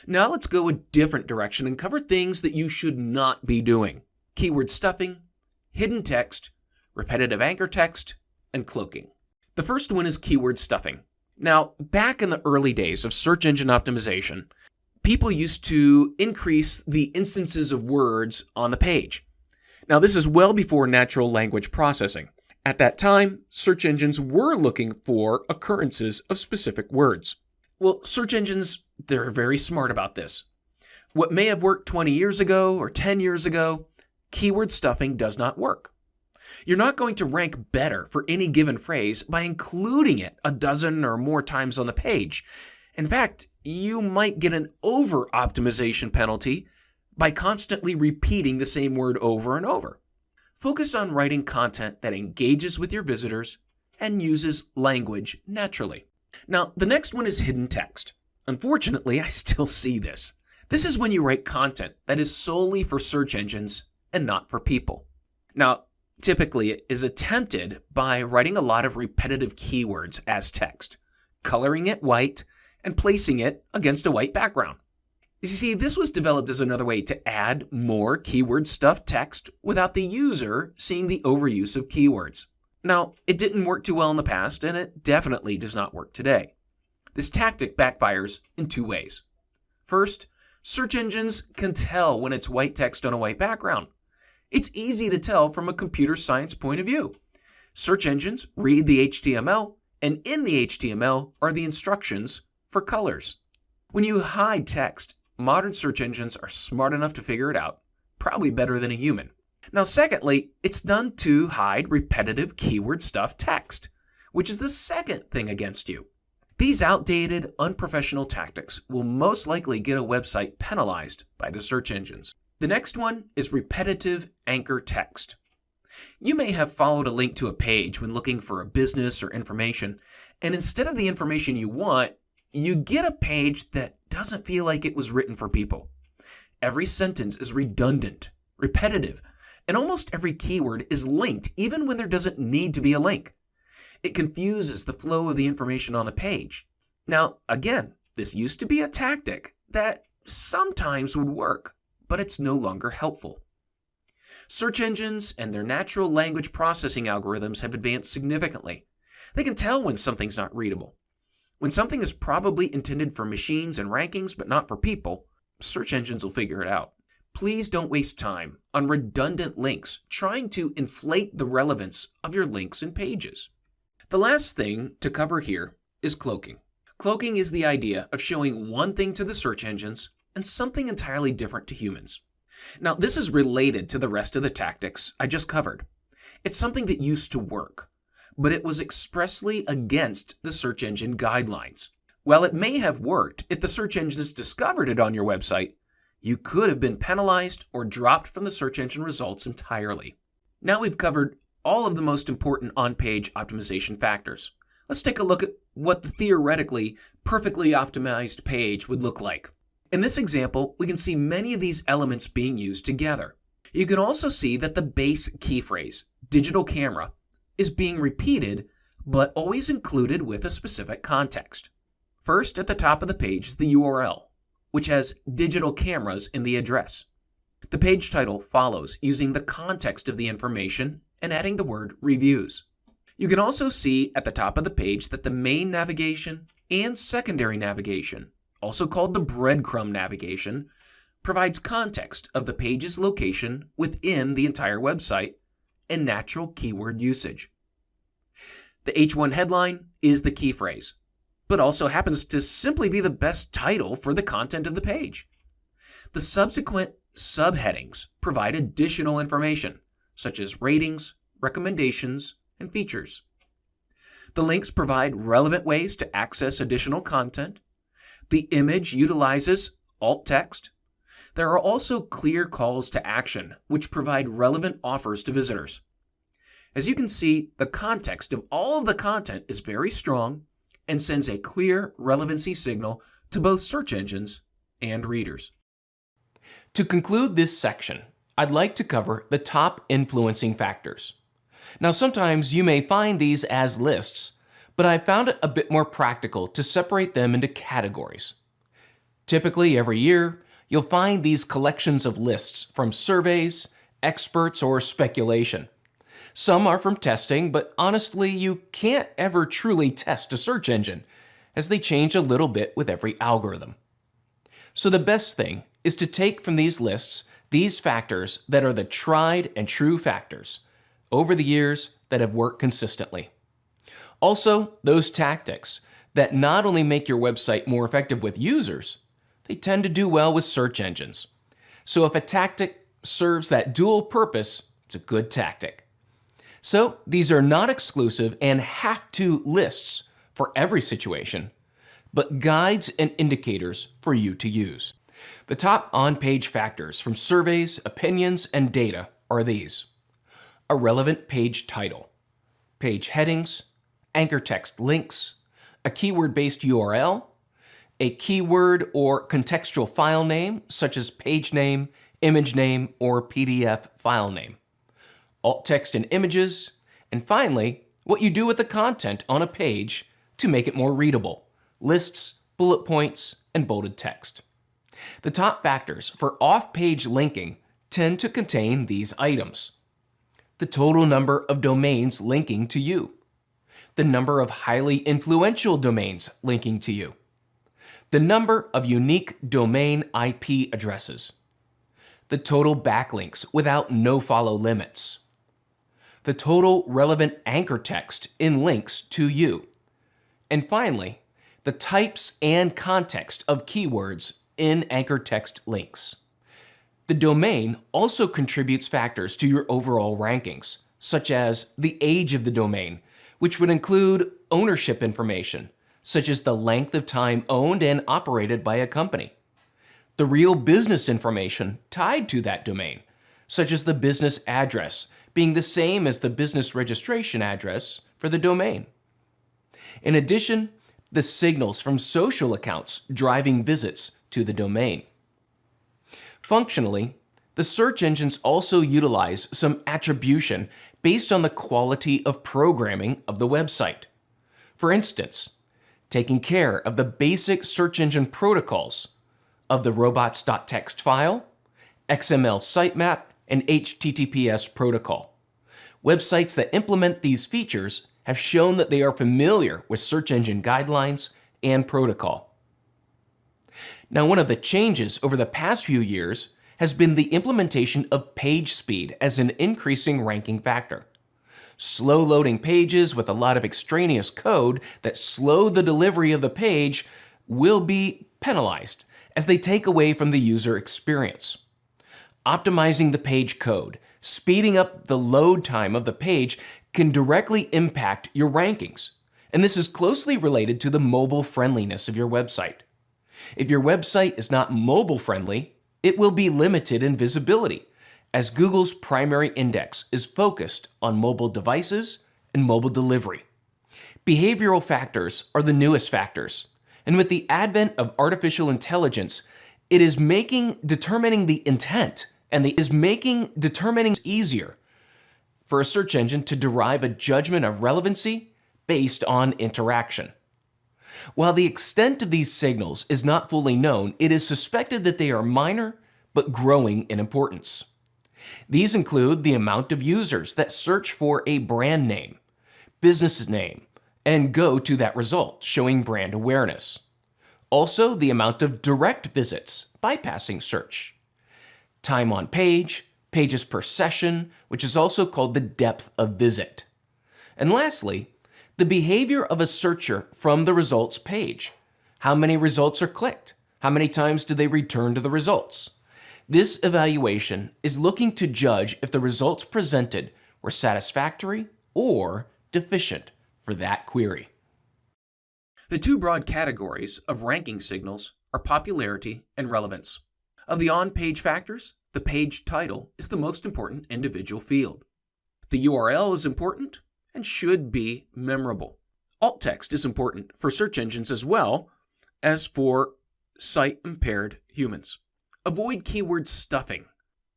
Speaker 10: Now let's go a different direction and cover things that you should not be doing: keyword stuffing, hidden text, repetitive anchor text, and cloaking. The first one is keyword stuffing. Now, back in the early days of search engine optimization, people used to increase the instances of words on the page. Now, this is well before natural language processing. At that time, search engines were looking for occurrences of specific words. Well, search engines, they're very smart about this. What may have worked 20 years ago or 10 years ago, keyword stuffing does not work. You're not going to rank better for any given phrase by including it a dozen or more times on the page. In fact, you might get an over-optimization penalty by constantly repeating the same word over and over. Focus on writing content that engages with your visitors and uses language naturally. Now, the next one is hidden text. Unfortunately, I still see this. This is when you write content that is solely for search engines and not for people. Now, typically it is attempted by writing a lot of repetitive keywords as text, coloring it white, and placing it against a white background. You see, this was developed as another way to add more keyword-stuffed text without the user seeing the overuse of keywords. Now, it didn't work too well in the past, and it definitely does not work today. This tactic backfires in two ways. First, search engines can tell when it's white text on a white background. It's easy to tell from a computer science point of view. Search engines read the HTML, and in the HTML are the instructions for colors. When you hide text, modern search engines are smart enough to figure it out, probably better than a human. Now, secondly, it's done to hide repetitive keyword-stuffed text, which is the second thing against you. These outdated, unprofessional tactics will most likely get a website penalized by the search engines. The next one is repetitive anchor text. You may have followed a link to a page when looking for a business or information, and instead of the information you want, you get a page that doesn't feel like it was written for people. Every sentence is redundant, repetitive, and almost every keyword is linked even when there doesn't need to be a link. It confuses the flow of the information on the page. Now, again, this used to be a tactic that sometimes would work, but it's no longer helpful. Search engines and their natural language processing algorithms have advanced significantly. They can tell when something's not readable. When something is probably intended for machines and rankings but not for people, search engines will figure it out. Please don't waste time on redundant links trying to inflate the relevance of your links and pages. The last thing to cover here is cloaking. Cloaking is the idea of showing one thing to the search engines and something entirely different to humans. Now, this is related to the rest of the tactics I just covered. It's something that used to work, but it was expressly against the search engine guidelines. While it may have worked if the search engines discovered it on your website, you could have been penalized or dropped from the search engine results entirely. Now we've covered all of the most important on-page optimization factors. Let's take a look at what the theoretically perfectly optimized page would look like. In this example, we can see many of these elements being used together. You can also see that the base key phrase, digital camera, is being repeated, but always included with a specific context. First, at the top of the page is the URL, which has digital cameras in the address. The page title follows using the context of the information and adding the word reviews. You can also see at the top of the page that the main navigation and secondary navigation, also called the breadcrumb navigation, provides context of the page's location within the entire website and natural keyword usage. The H1 headline is the key phrase, but also happens to simply be the best title for the content of the page. The subsequent subheadings provide additional information, such as ratings, recommendations, and features. The links provide relevant ways to access additional content. The image utilizes alt text. There are also clear calls to action, which provide relevant offers to visitors. As you can see, the context of all of the content is very strong and sends a clear relevancy signal to both search engines and readers. To conclude this section, I'd like to cover the top influencing factors. Now, sometimes you may find these as lists, but I found it a bit more practical to separate them into categories. Typically, every year, you'll find these collections of lists from surveys, experts, or speculation. Some are from testing, but honestly, you can't ever truly test a search engine, as they change a little bit with every algorithm. So the best thing is to take from these lists these factors that are the tried and true factors over the years that have worked consistently. Also, those tactics that not only make your website more effective with users, they tend to do well with search engines. So if a tactic serves that dual purpose, it's a good tactic. So these are not exclusive and have-to lists for every situation, but guides and indicators for you to use. The top on-page factors from surveys, opinions, and data are these: a relevant page title, page headings, anchor text links, a keyword-based URL, a keyword or contextual file name such as page name, image name, or PDF file name, alt text and images, and finally, what you do with the content on a page to make it more readable, lists, bullet points, and bolded text. The top factors for off-page linking tend to contain these items: the total number of domains linking to you, the number of highly influential domains linking to you, the number of unique domain IP addresses, the total backlinks without no-follow limits, the total relevant anchor text in links to you, and finally, the types and context of keywords in anchor text links. The domain also contributes factors to your overall rankings, such as the age of the domain, which would include ownership information, such as the length of time owned and operated by a company, the real business information tied to that domain, such as the business address being the same as the business registration address for the domain. In addition, the signals from social accounts driving visits to the domain. Functionally, the search engines also utilize some attribution based on the quality of programming of the website. For instance, taking care of the basic search engine protocols of the robots.txt file, XML sitemap, and HTTPS protocol. Websites that implement these features have shown that they are familiar with search engine guidelines and protocol. Now, one of the changes over the past few years has been the implementation of page speed as an increasing ranking factor. Slow loading pages with a lot of extraneous code that slow the delivery of the page will be penalized as they take away from the user experience. Optimizing the page code, speeding up the load time of the page can directly impact your rankings, and this is closely related to the mobile friendliness of your website. If your website is not mobile friendly, it will be limited in visibility, as Google's primary index is focused on mobile devices and mobile delivery. Behavioral factors are the newest factors, and with the advent of artificial intelligence, it is making determining the intent and determining easier for a search engine to derive a judgment of relevancy based on interaction. While the extent of these signals is not fully known, it is suspected that they are minor but growing in importance. These include the amount of users that search for a brand name, business name, and go to that result, showing brand awareness. Also, the amount of direct visits, bypassing search. Time on page, pages per session, which is also called the depth of visit. And lastly, the behavior of a searcher from the results page. How many results are clicked? How many times do they return to the results? This evaluation is looking to judge if the results presented were satisfactory or deficient for that query. The two broad categories of ranking signals are popularity and relevance. Of the on-page factors, the page title is the most important individual field. The URL is important and should be memorable. Alt text is important for search engines as well as for sight-impaired humans. Avoid keyword stuffing,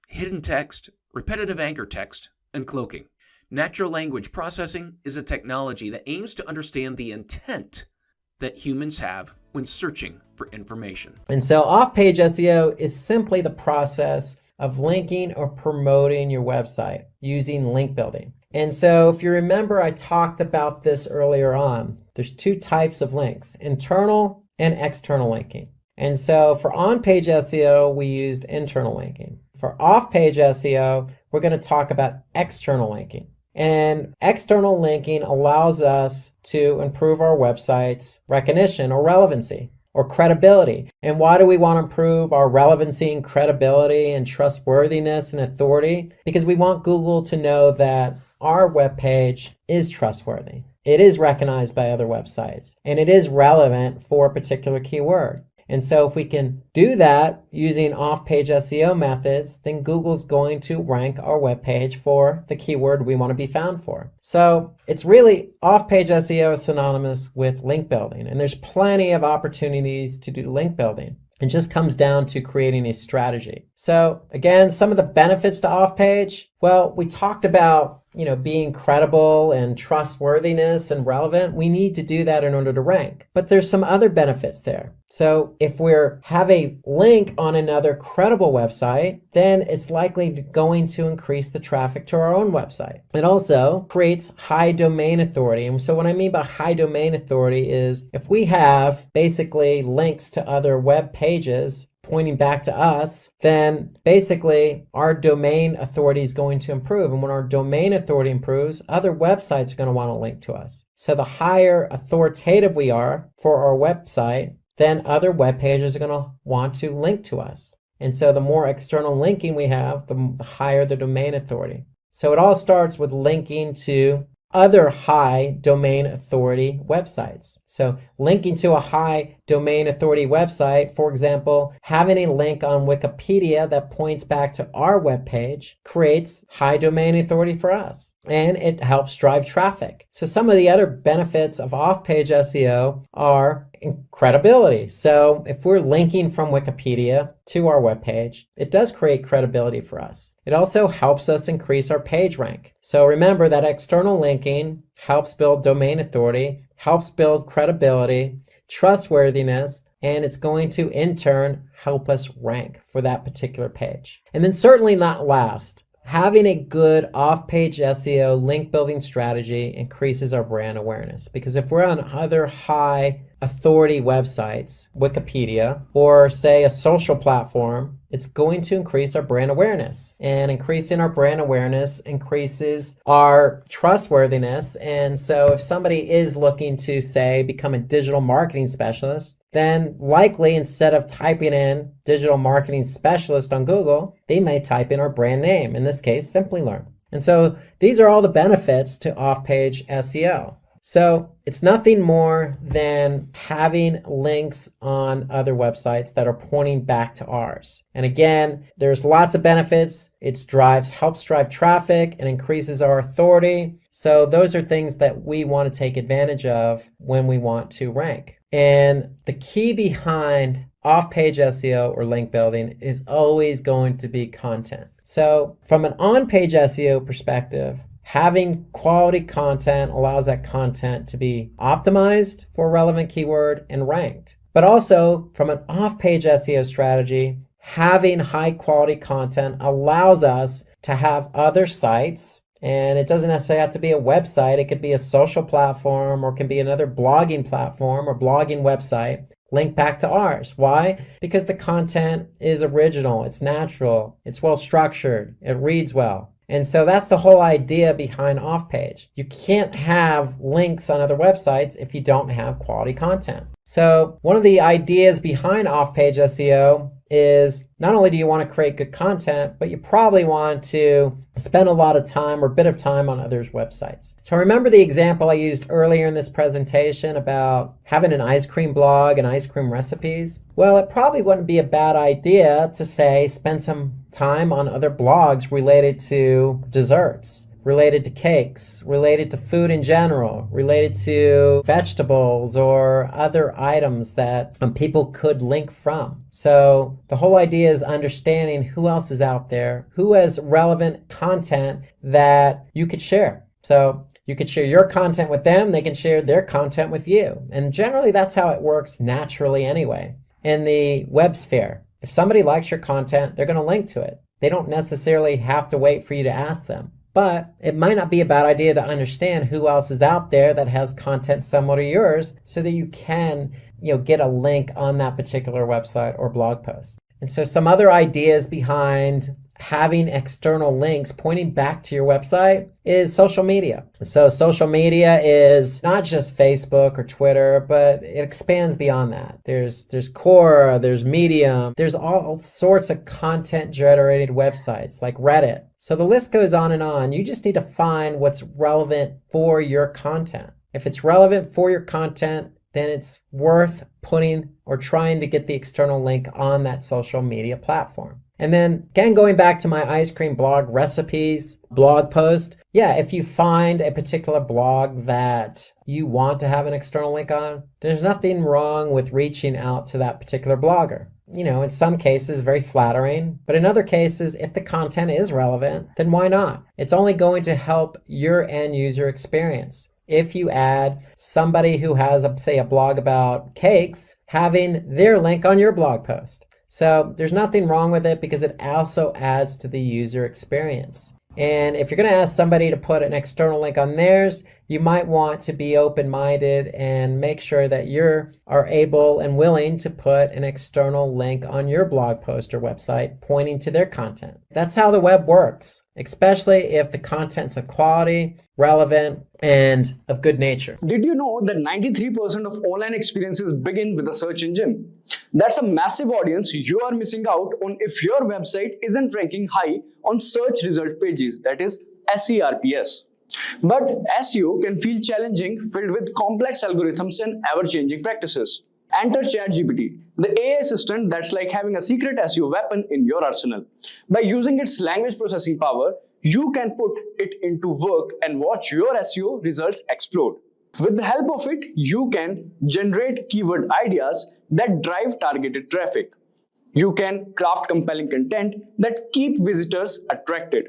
Speaker 10: hidden text, repetitive anchor text, and cloaking. Natural language processing is a technology that aims to understand the intent that humans have when searching for information.
Speaker 7: And so off-page SEO is simply the process of linking or promoting your website using link building. And so if you remember, I talked about this earlier on. There's two types of links, internal and external linking. And so for on-page SEO, we used internal linking. For off-page SEO, we're going to talk about external linking. And external linking allows us to improve our website's recognition or relevancy or credibility. And why do we want to improve our relevancy and credibility and trustworthiness and authority? Because we want Google to know that our web page is trustworthy. It is recognized by other websites, and it is relevant for a particular keyword. And so if we can do that using off-page SEO methods, then Google's going to rank our web page for the keyword we want to be found for. So it's really off-page SEO is synonymous with link building, and there's plenty of opportunities to do link building. It just comes down to creating a strategy. So again, some of the benefits to off-page, well, we talked about being credible and trustworthiness and relevant. We need to do that in order to rank. But there's some other benefits there. So if we have a link on another credible website, then it's likely going to increase the traffic to our own website. It also creates high domain authority. And so what I mean by high domain authority is if we have basically links to other web pages pointing back to us, then basically our domain authority is going to improve. And when our domain authority improves, other websites are going to want to link to us. So the higher authoritative we are for our website, then other web pages are going to want to link to us. And so the more external linking we have, the higher the domain authority. So it all starts with linking to other high domain authority websites. So linking to a high domain authority website, for example, having a link on Wikipedia that points back to our webpage creates high domain authority for us, and it helps drive traffic. So some of the other benefits of off-page SEO are credibility. So if we're linking from Wikipedia to our webpage, it does create credibility for us. It also helps us increase our page rank. So remember that external linking helps build domain authority, helps build credibility, trustworthiness, and it's going to in turn help us rank for that particular page. And then certainly not last, having a good off-page SEO link building strategy increases our brand awareness, because if we're on other high authority websites, Wikipedia, or say a social platform, it's going to increase our brand awareness. And increasing our brand awareness increases our trustworthiness. And so if somebody is looking to, say, become a digital marketing specialist, then likely instead of typing in digital marketing specialist on Google, they may type in our brand name, in this case, Simplilearn. And so these are all the benefits to off-page SEO. So it's nothing more than having links on other websites that are pointing back to ours. And again, there's lots of benefits. It helps drive traffic and increases our authority. So those are things that we want to take advantage of when we want to rank. And the key behind off-page SEO or link building is always going to be content. So from an on-page SEO perspective, having quality content allows that content to be optimized for a relevant keyword and ranked. But also from an off-page SEO strategy, having high quality content allows us to have other sites, and it doesn't necessarily have to be a website. It could be a social platform, or it can be another blogging platform or blogging website, link back to ours. Why? Because the content is original, it's natural, it's well structured, it reads well. And so that's the whole idea behind off-page. You can't have links on other websites if you don't have quality content. So one of the ideas behind off-page SEO is not only do you want to create good content, but you probably want to spend a lot of time or a bit of time on others' websites. So remember the example I used earlier in this presentation about having an ice cream blog and ice cream recipes? Well, it probably wouldn't be a bad idea to say spend some time on other blogs related to desserts, related to cakes, related to food in general, related to vegetables or other items that people could link from. So the whole idea is understanding who else is out there, who has relevant content that you could share. So you could share your content with them, they can share their content with you. And generally that's how it works naturally anyway. In the web sphere, if somebody likes your content, they're going to link to it. They don't necessarily have to wait for you to ask them. But it might not be a bad idea to understand who else is out there that has content similar to yours so that you can, get a link on that particular website or blog post. And so some other ideas behind having external links pointing back to your website is social media. So social media is not just Facebook or Twitter, but it expands beyond that. There's Quora, there's Medium, there's all sorts of content generated websites like Reddit. So the list goes on and on. You just need to find what's relevant for your content. If it's relevant for your content, then it's worth putting or trying to get the external link on that social media platform. And then again, going back to my ice cream blog recipes blog post, if you find a particular blog that you want to have an external link on, there's nothing wrong with reaching out to that particular blogger. In some cases, very flattering, but in other cases, if the content is relevant, then why not? It's only going to help your end user experience. If you add somebody who has, say, a blog about cakes, having their link on your blog post. So there's nothing wrong with it because it also adds to the user experience. And if you're going to ask somebody to put an external link on theirs, you might want to be open-minded and make sure that you are able and willing to put an external link on your blog post or website pointing to their content. That's how the web works, especially if the content's of quality, relevant, and of good nature.
Speaker 2: Did you know that 93% of online experiences begin with a search engine? That's a massive audience you are missing out on if your website isn't ranking high on search result pages, that is SERPs. But SEO can feel challenging, filled with complex algorithms and ever-changing practices. Enter ChatGPT, the AI assistant that's like having a secret SEO weapon in your arsenal. By using its language processing power, you can put it into work and watch your SEO results explode. With the help of it, you can generate keyword ideas that drive targeted traffic. You can craft compelling content that keep visitors attracted.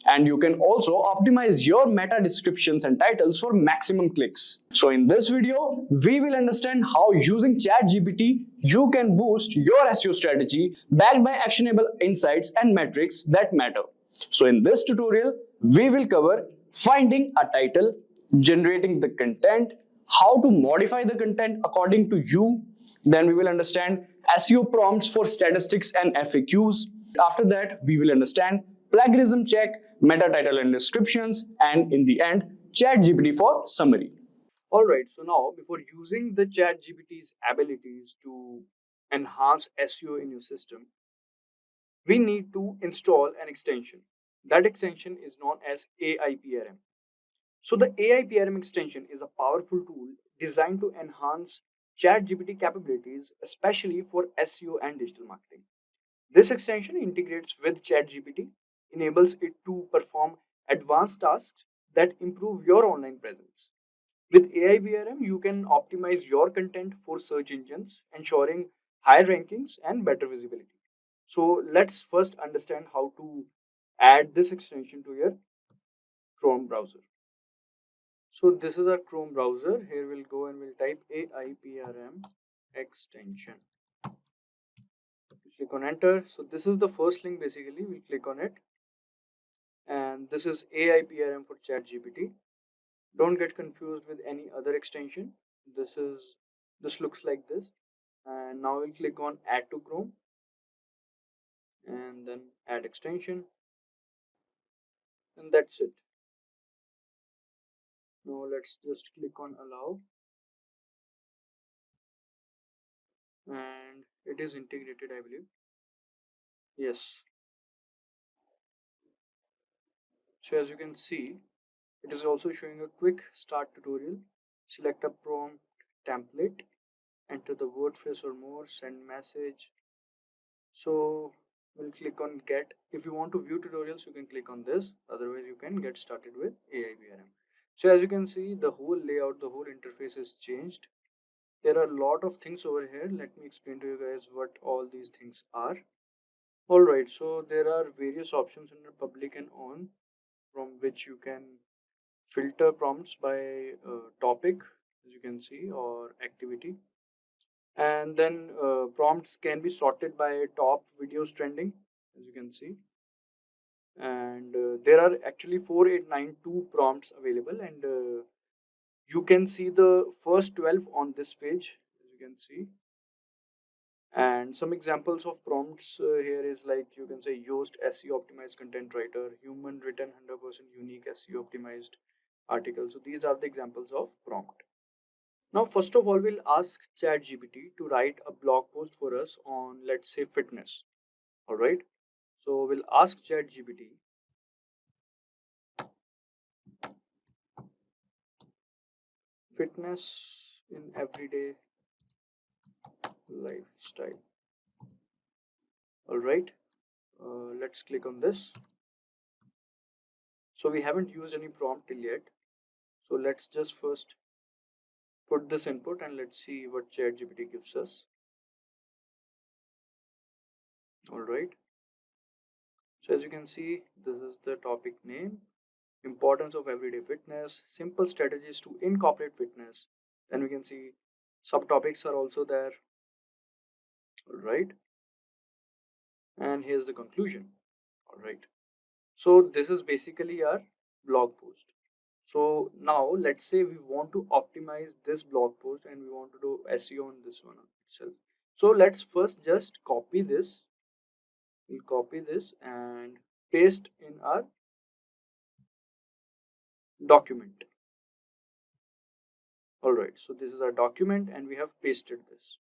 Speaker 2: And you can also optimize your meta descriptions and titles for maximum clicks. So in this video, we will understand how using ChatGPT, you can boost your SEO strategy backed by actionable insights and metrics that matter. So in this tutorial, we will cover finding a title, generating the content, how to modify the content according to you. Then we will understand SEO prompts for statistics and FAQs. After that, we will understand plagiarism check, meta title and descriptions, and in the end, ChatGPT for summary. Alright, so now before using the ChatGPT's abilities to enhance SEO in your system, we need to install an extension. That extension is known as AIPRM. So the AI PRM extension is a powerful tool designed to enhance ChatGPT capabilities, especially for SEO and digital marketing. This extension integrates with ChatGPT, enables it to perform advanced tasks that improve your online presence. With AI BRM, you can optimize your content for search engines, ensuring higher rankings and better visibility. So let's first understand how to add this extension to your Chrome browser. So this is our Chrome browser. Here we'll go and we'll type AIPRM extension. Click on enter. So this is the first link basically. We'll click on it. And this is AIPRM for ChatGPT. Don't get confused with any other extension. This looks like this. And now we'll click on add to Chrome and then add extension, and that's it. Now let's just click on allow, and it is integrated, I believe. Yes. So as you can see, it is also showing a quick start tutorial. Select a prompt template, enter the word phrase or more, send message. So we'll click on get. If you want to view tutorials, you can click on this. Otherwise, you can get started with AIBRM. So as you can see, the whole layout, the whole interface is changed. There are a lot of things over here. Let me explain to you guys what all these things are. Alright, so there are various options under public and on, from which you can filter prompts by topic, as you can see, or activity. And then prompts can be sorted by top videos trending, as you can see. And there are actually 4892 prompts available, and you can see the first 12 on this page, as you can see. And some examples of prompts here is like, you can say Yoast SEO optimized content writer, human written 100% unique SEO optimized article. So these are the examples of prompt. Now, first of all, we'll ask ChatGPT to write a blog post for us on, let's say, fitness. All right. So we'll ask ChatGPT fitness in everyday lifestyle. All right. Let's click on this. So we haven't used any prompt till yet. So let's just first put this input and let's see what ChatGPT gives us. All right. So as you can see, this is the topic name, importance of everyday fitness, simple strategies to incorporate fitness. Then we can see subtopics are also there. All right. And here's the conclusion. All right. So this is basically our blog post. So now let's say we want to optimize this blog post and we want to do SEO on this one itself. So let's first just copy this. We'll copy this and paste in our document. Alright, so this is our document and we have pasted this.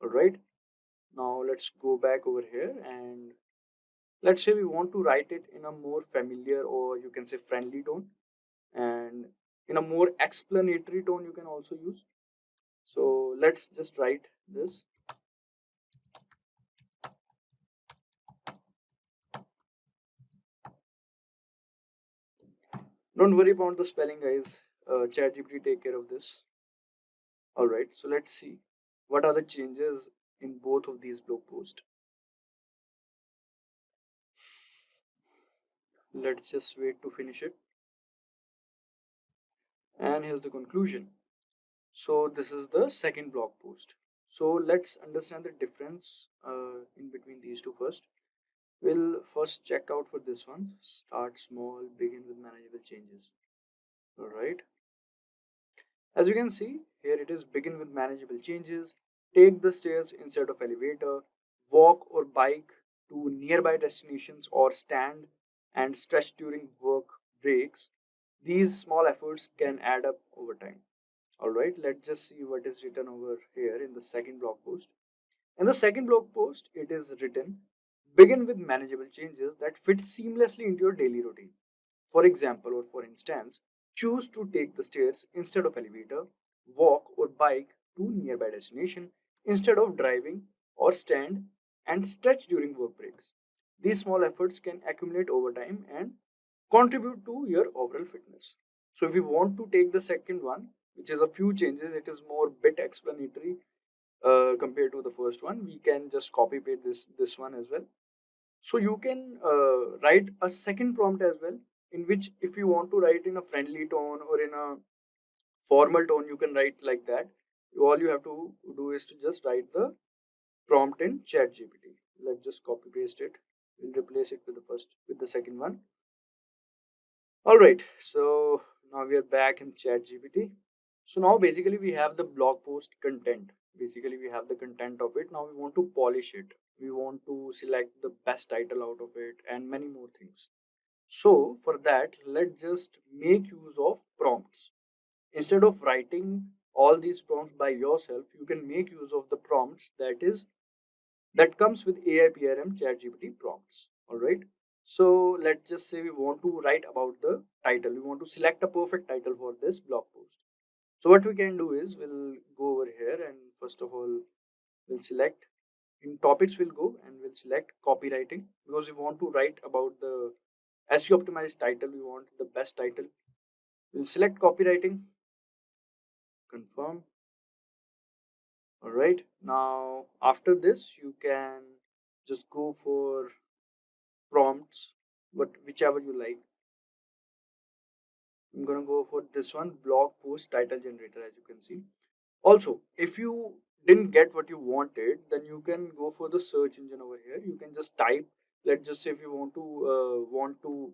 Speaker 2: Alright, now let's go back over here and let's say we want to write it in a more familiar, or you can say friendly tone, and in a more explanatory tone you can also use. So let's just write this. Don't worry about the spelling, guys. ChatGPT take care of this. Alright, so let's see what are the changes in both of these blog posts. Let's just wait to finish it. And here's the conclusion. So this is the second blog post. So let's understand the difference in between these two first. We'll first check out for this one. Start small, begin with manageable changes. Alright. As you can see, here it is, begin with manageable changes. Take the stairs instead of elevator. Walk or bike to nearby destinations, or stand and stretch during work breaks. These small efforts can add up over time. Alright, let's just see what is written over here in the second blog post. In the second blog post, it is written, begin with manageable changes that fit seamlessly into your daily routine. For example, or for instance, Choose to take the stairs instead of elevator, walk or bike to nearby destination instead of driving, or stand and stretch during work breaks. These small efforts can accumulate over time and contribute to your overall fitness. So if you want to take the second one, which is a few changes, it is more bit explanatory compared to the first one. We can just copy paste this one as well. So you can write a second prompt as well, in which if you want to write in a friendly tone or in a formal tone, you can write like that. All you have to do is to just write the prompt in ChatGPT. Let's just copy paste it. We'll replace it with the second one. All right. So now we are back in ChatGPT. So now basically we have the blog post content. Basically we have the content of it. Now we want to polish it. We want to select the best title out of it and many more things. So for that, let's just make use of prompts. Instead of writing all these prompts by yourself, you can make use of the prompts that comes with AI PRM ChatGPT prompts. All right. So let's just say we want to write about the title. We want to select a perfect title for this blog post. So what we can do is we'll go over here and first of all we'll select in topics, we'll go and we'll select copywriting because we want to write about the SEO optimized title. We want the best title. We'll select copywriting, confirm. All right. Now after this, you can just go for prompts, whichever you like. I'm gonna go for this one, blog post title generator, as you can see. Also, if you didn't get what you wanted, then you can go for the search engine over here. You can just type. Let's just say if you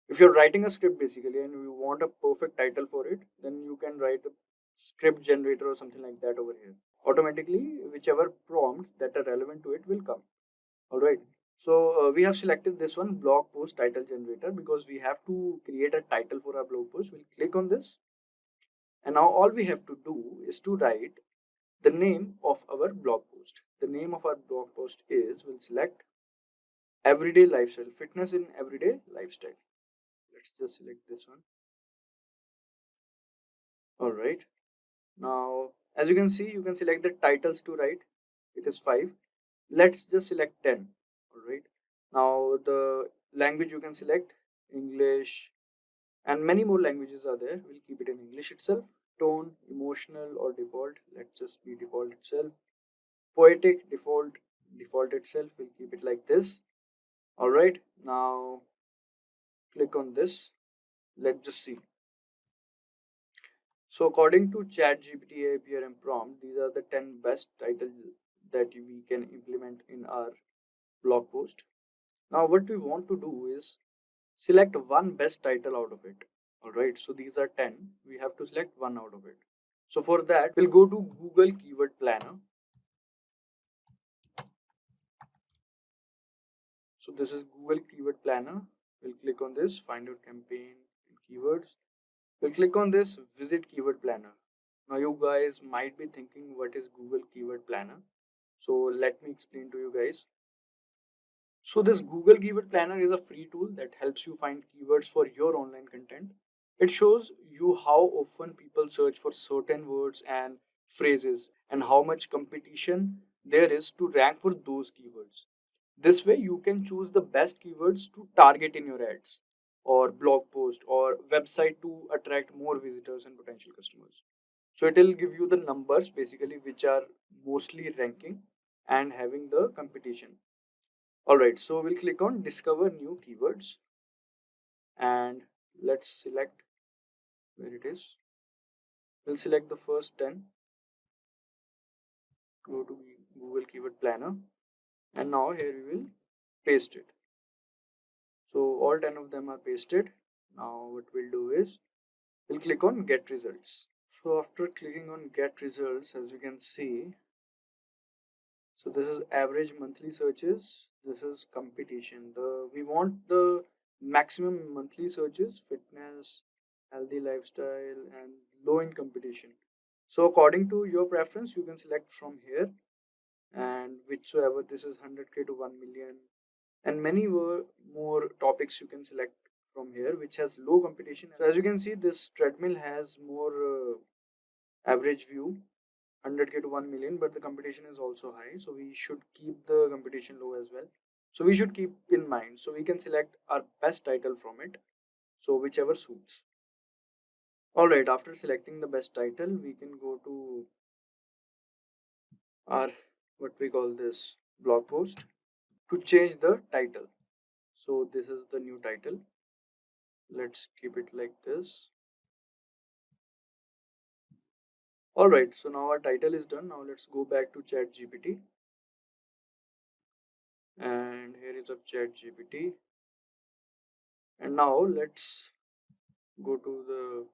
Speaker 2: if you're writing a script basically and you want a perfect title for it, then you can write a script generator or something like that over here. Automatically, whichever prompt that are relevant to it will come. All right. So we have selected this one, blog post title generator, because we have to create a title for our blog post. We'll click on this. And now all we have to do is to write the name of our blog post. The name of our blog post is, we'll select everyday lifestyle, fitness in everyday lifestyle. Let's just select this one. All right. Now, as you can see, you can select the titles to write. It is 5. Let's just select 10. All right. Now, the language you can select English, and many more languages are there. We'll keep it in English itself. Tone, emotional or default. Let's just be default itself. Poetic, default itself. We'll keep it like this. All right. Now, click on this. Let's just see. So according to ChatGPT APRM prompt, these are the 10 best titles that we can implement in our blog post. Now what we want to do is select one best title out of it. All right, so these are 10. We have to select one out of it. So for that, we'll go to Google Keyword Planner. So this is Google Keyword Planner. We'll click on this, find your campaign and keywords. We'll click on this, visit Keyword Planner. Now you guys might be thinking, what is Google Keyword Planner? So let me explain to you guys. So this Google Keyword Planner is a free tool that helps you find keywords for your online content. It shows you how often people search for certain words and phrases and how much competition there is to rank for those keywords. This way you can choose the best keywords to target in your ads or blog post or website to attract more visitors and potential customers. So it will give you the numbers basically which are mostly ranking and having the competition. Alright, so we'll click on discover new keywords and let's select where it is. We'll select the first 10. Go to Google Keyword Planner and now here we will paste it. So all 10 of them are pasted. Now what we'll do is we'll click on get results. So after clicking on get results, as you can see, so this is average monthly searches, this is competition. We want the maximum monthly searches, fitness, healthy lifestyle and low in competition. So according to your preference, you can select from here, and whichsoever, this is 100k to 1 million and many more topics you can select from here, which has low competition. So as you can see, this treadmill has more average view, 100K to 1 million, but the competition is also high, so we should keep the competition low as well. So we should keep in mind, so we can select our best title from it, so whichever suits. All right, after selecting the best title, we can go to our, what we call this, blog post, to change the title. So this is the new title. Let's keep it like this. All right, so now our title is done. Now let's go back to ChatGPT, and here is our ChatGPT. And now let's go to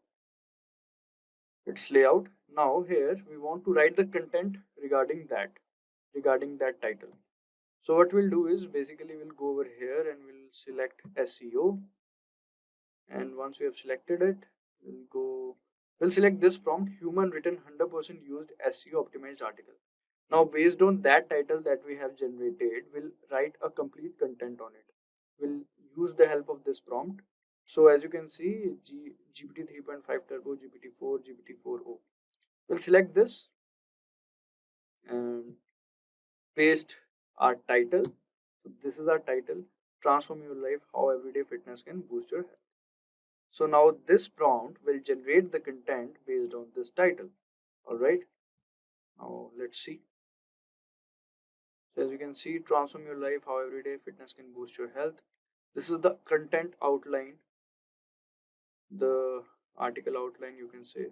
Speaker 2: its layout. Now here we want to write the content regarding that title. So what we'll do is basically we'll go over here and we'll select SEO, and once we have selected it, we'll select this prompt: human written 100% used SEO optimized article. Now based on that title that we have generated, we'll write a complete content on it. We'll use the help of this prompt. So as you can see, GPT 3.5 Turbo, GPT-4, GPT-4o. We'll select this and paste our title. So this is our title: transform your life, how everyday fitness can boost your health. So now this prompt will generate the content based on this title. All right, now let's see. So as you can see, transform your life, how everyday fitness can boost your health. This is the content outline, the article outline, you can say.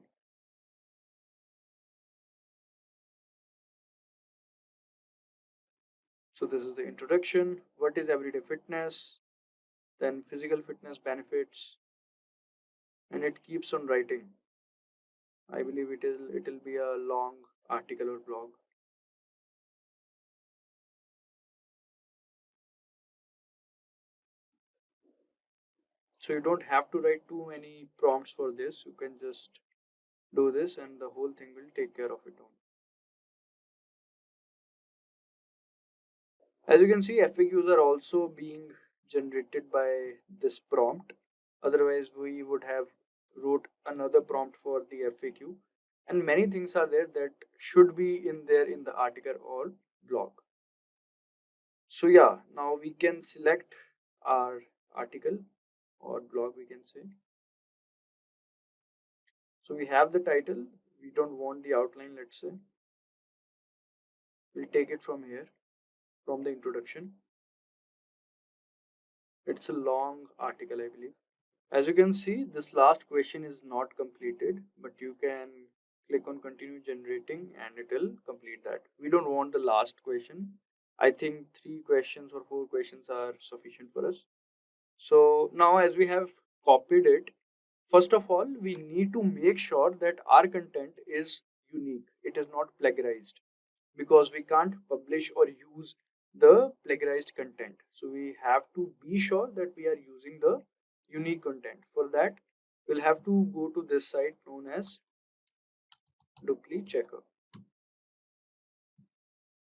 Speaker 2: So this is the introduction. What is everyday fitness? Then physical fitness benefits, and it keeps on writing. I believe it'll be a long article or blog. So you don't have to write too many prompts for this. You can just do this and the whole thing will take care of it on. As you can see, FAQs are also being generated by this prompt. Otherwise, we would have wrote another prompt for the FAQ. And many things are there that should be in there in the article or blog. So yeah, now we can select our article or blog, we can say. So we have the title. We don't want the outline, let's say. We'll take it from here, from the introduction. It's a long article, I believe. As you can see, this last question is not completed, but you can click on continue generating and it will complete that. We don't want the last question. I think 3 questions or 4 questions are sufficient for us. So now as we have copied it, first of all, we need to make sure that our content is unique. It is not plagiarized, because we can't publish or use the plagiarized content. So we have to be sure that we are using the unique content. For that, we'll have to go to this site known as Dupli Checker.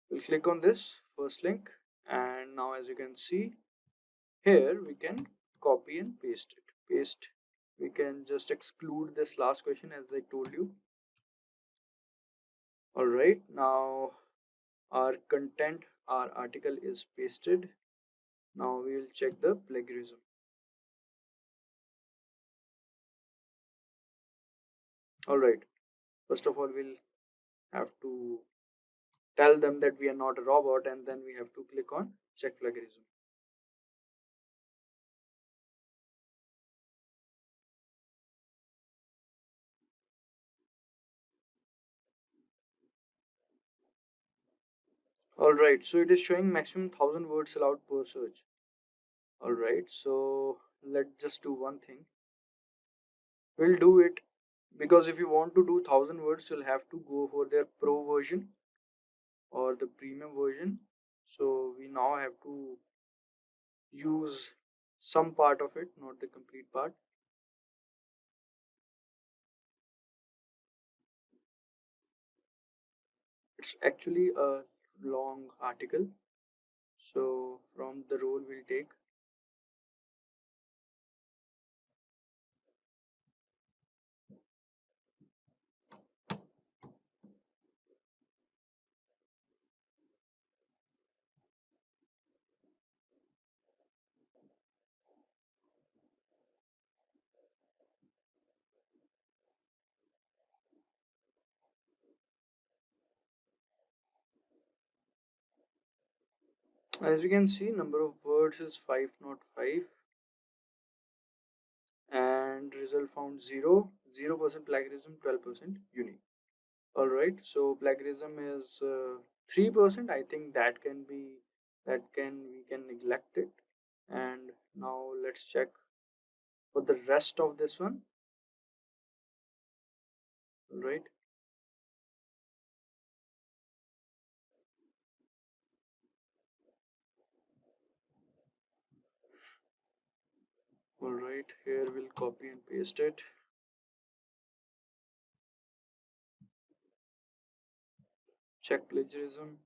Speaker 2: We'll click on this first link, and now as you can see here, we can copy and paste it. We can just exclude this last question as I told you. All right, now our content, our article is pasted. Now we will check the plagiarism. All right, first of all, we'll have to tell them that we are not a robot, and then we have to click on check plagiarism. All right, so it is showing maximum 1000 words allowed per search. All right, so let's just do one thing. We'll do it, because if you want to do 1000 words, you'll have to go for their pro version or the premium version. So we now have to use some part of it, not the complete part. It's actually a long article. So from the role we'll take As you can see, number of words is 505 and result found 0, 0% plagiarism, 12% unique. All right, so plagiarism is 3%. I think that can be, we can neglect it. And now let's check for the rest of this one. All right. All right, here we'll copy and paste it. Check plagiarism.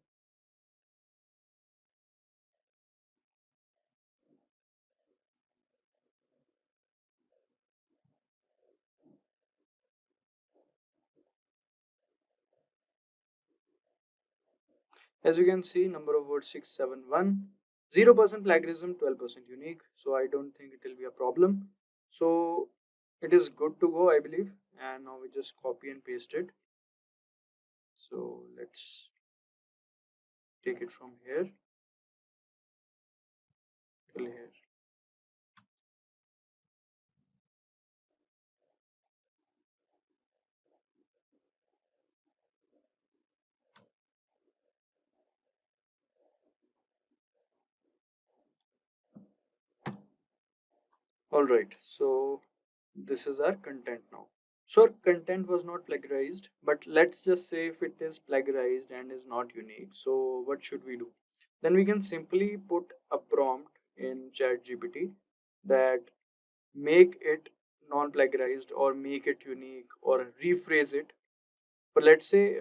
Speaker 2: As you can see, number of words 671, 0% plagiarism, 12% unique. So I don't think it will be a problem. So it is good to go, I believe. And now we just copy and paste it. So let's take it from here till here. All right, so this is our content now. So our content was not plagiarized, but let's just say if it is plagiarized and is not unique. So what should we do? Then we can simply put a prompt in ChatGPT that make it non-plagiarized or make it unique or rephrase it. But let's say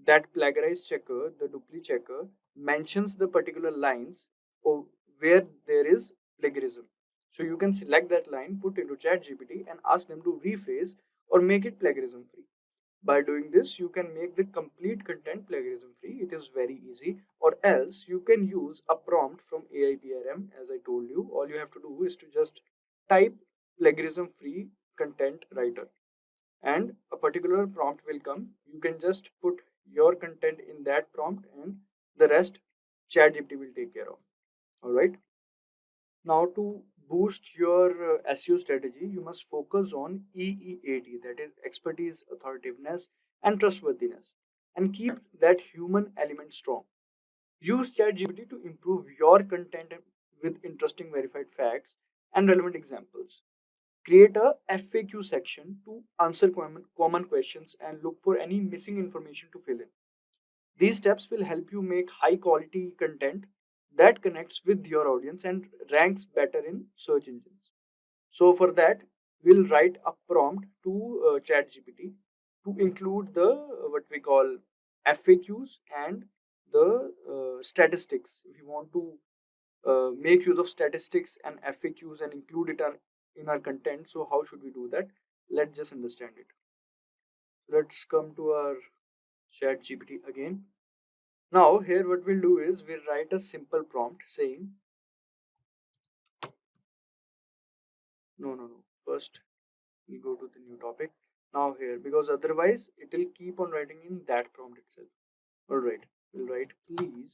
Speaker 2: that plagiarized checker, the duplicate checker, mentions the particular lines of where there is plagiarism. So you can select that line, put into ChatGPT, and ask them to rephrase or make it plagiarism free. By doing this, you can make the complete content plagiarism free. It is very easy. Or else you can use a prompt from AIPRM. As I told you, all you have to do is to just type plagiarism free content writer and a particular prompt will come. You can just put your content in that prompt and the rest ChatGPT will take care of. All right. Now to boost your SEO strategy, you must focus on EEAT, that is expertise, authoritativeness, and trustworthiness, and keep that human element strong. Use ChatGPT to improve your content with interesting verified facts and relevant examples. Create a FAQ section to answer common questions and look for any missing information to fill in. These steps will help you make high quality content that connects with your audience and ranks better in search engines. So, for that, we'll write a prompt to ChatGPT to include the what we call FAQs and the statistics. If you want to make use of statistics and FAQs and include it in our content. So how should we do that? Let's just understand it. Let's come to our chat GPT again. Now here what we'll do is we'll write a simple prompt saying no. First we'll go to the new topic. Now here, because otherwise it will keep on writing in that prompt itself. Alright, we'll write please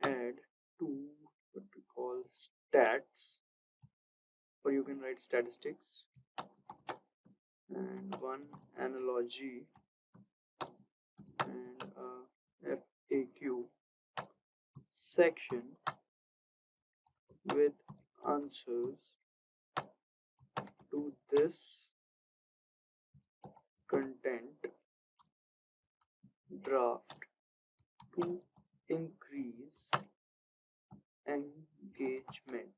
Speaker 2: add to what we call stats, or you can write statistics, and one analogy and a FAQ section with answers to this content draft to increase engagement.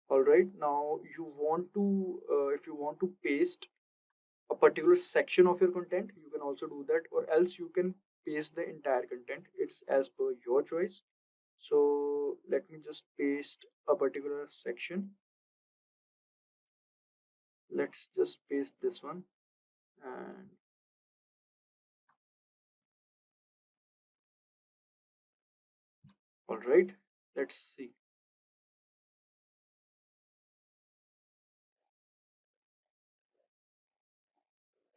Speaker 2: All right, now you want to if you want to paste a particular section of your content, you can also do that, or else you can paste the entire content. It's as per your choice. So let me just paste a particular section. Let's just paste this one, and all right, let's see.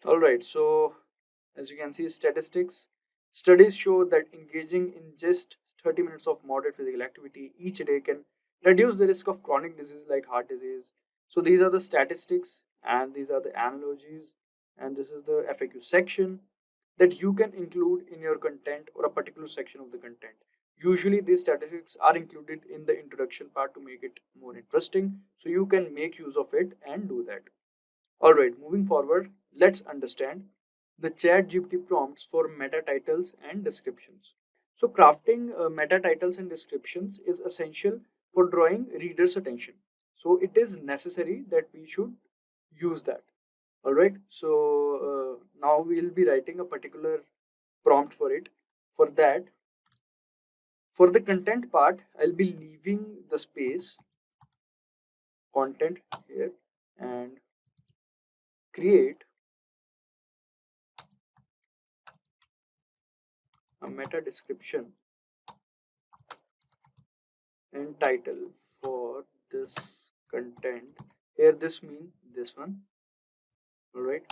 Speaker 2: All right, so as you can see, statistics. Studies show that engaging in just 30 minutes of moderate physical activity each day can reduce the risk of chronic disease like heart disease. So these are the statistics and these are the analogies, and this is the FAQ section that you can include in your content or a particular section of the content. Usually these statistics are included in the introduction part to make it more interesting, so you can make use of it and do that. Alright, moving forward, let's understand the ChatGPT prompts for meta titles and descriptions. So crafting meta titles and descriptions is essential for drawing readers' attention. So it is necessary that we should use that. Alright, so now we'll be writing a particular prompt for it. For that, for the content part, I'll be leaving the space content here and create a meta description and title for this content. Here this means this one. Alright,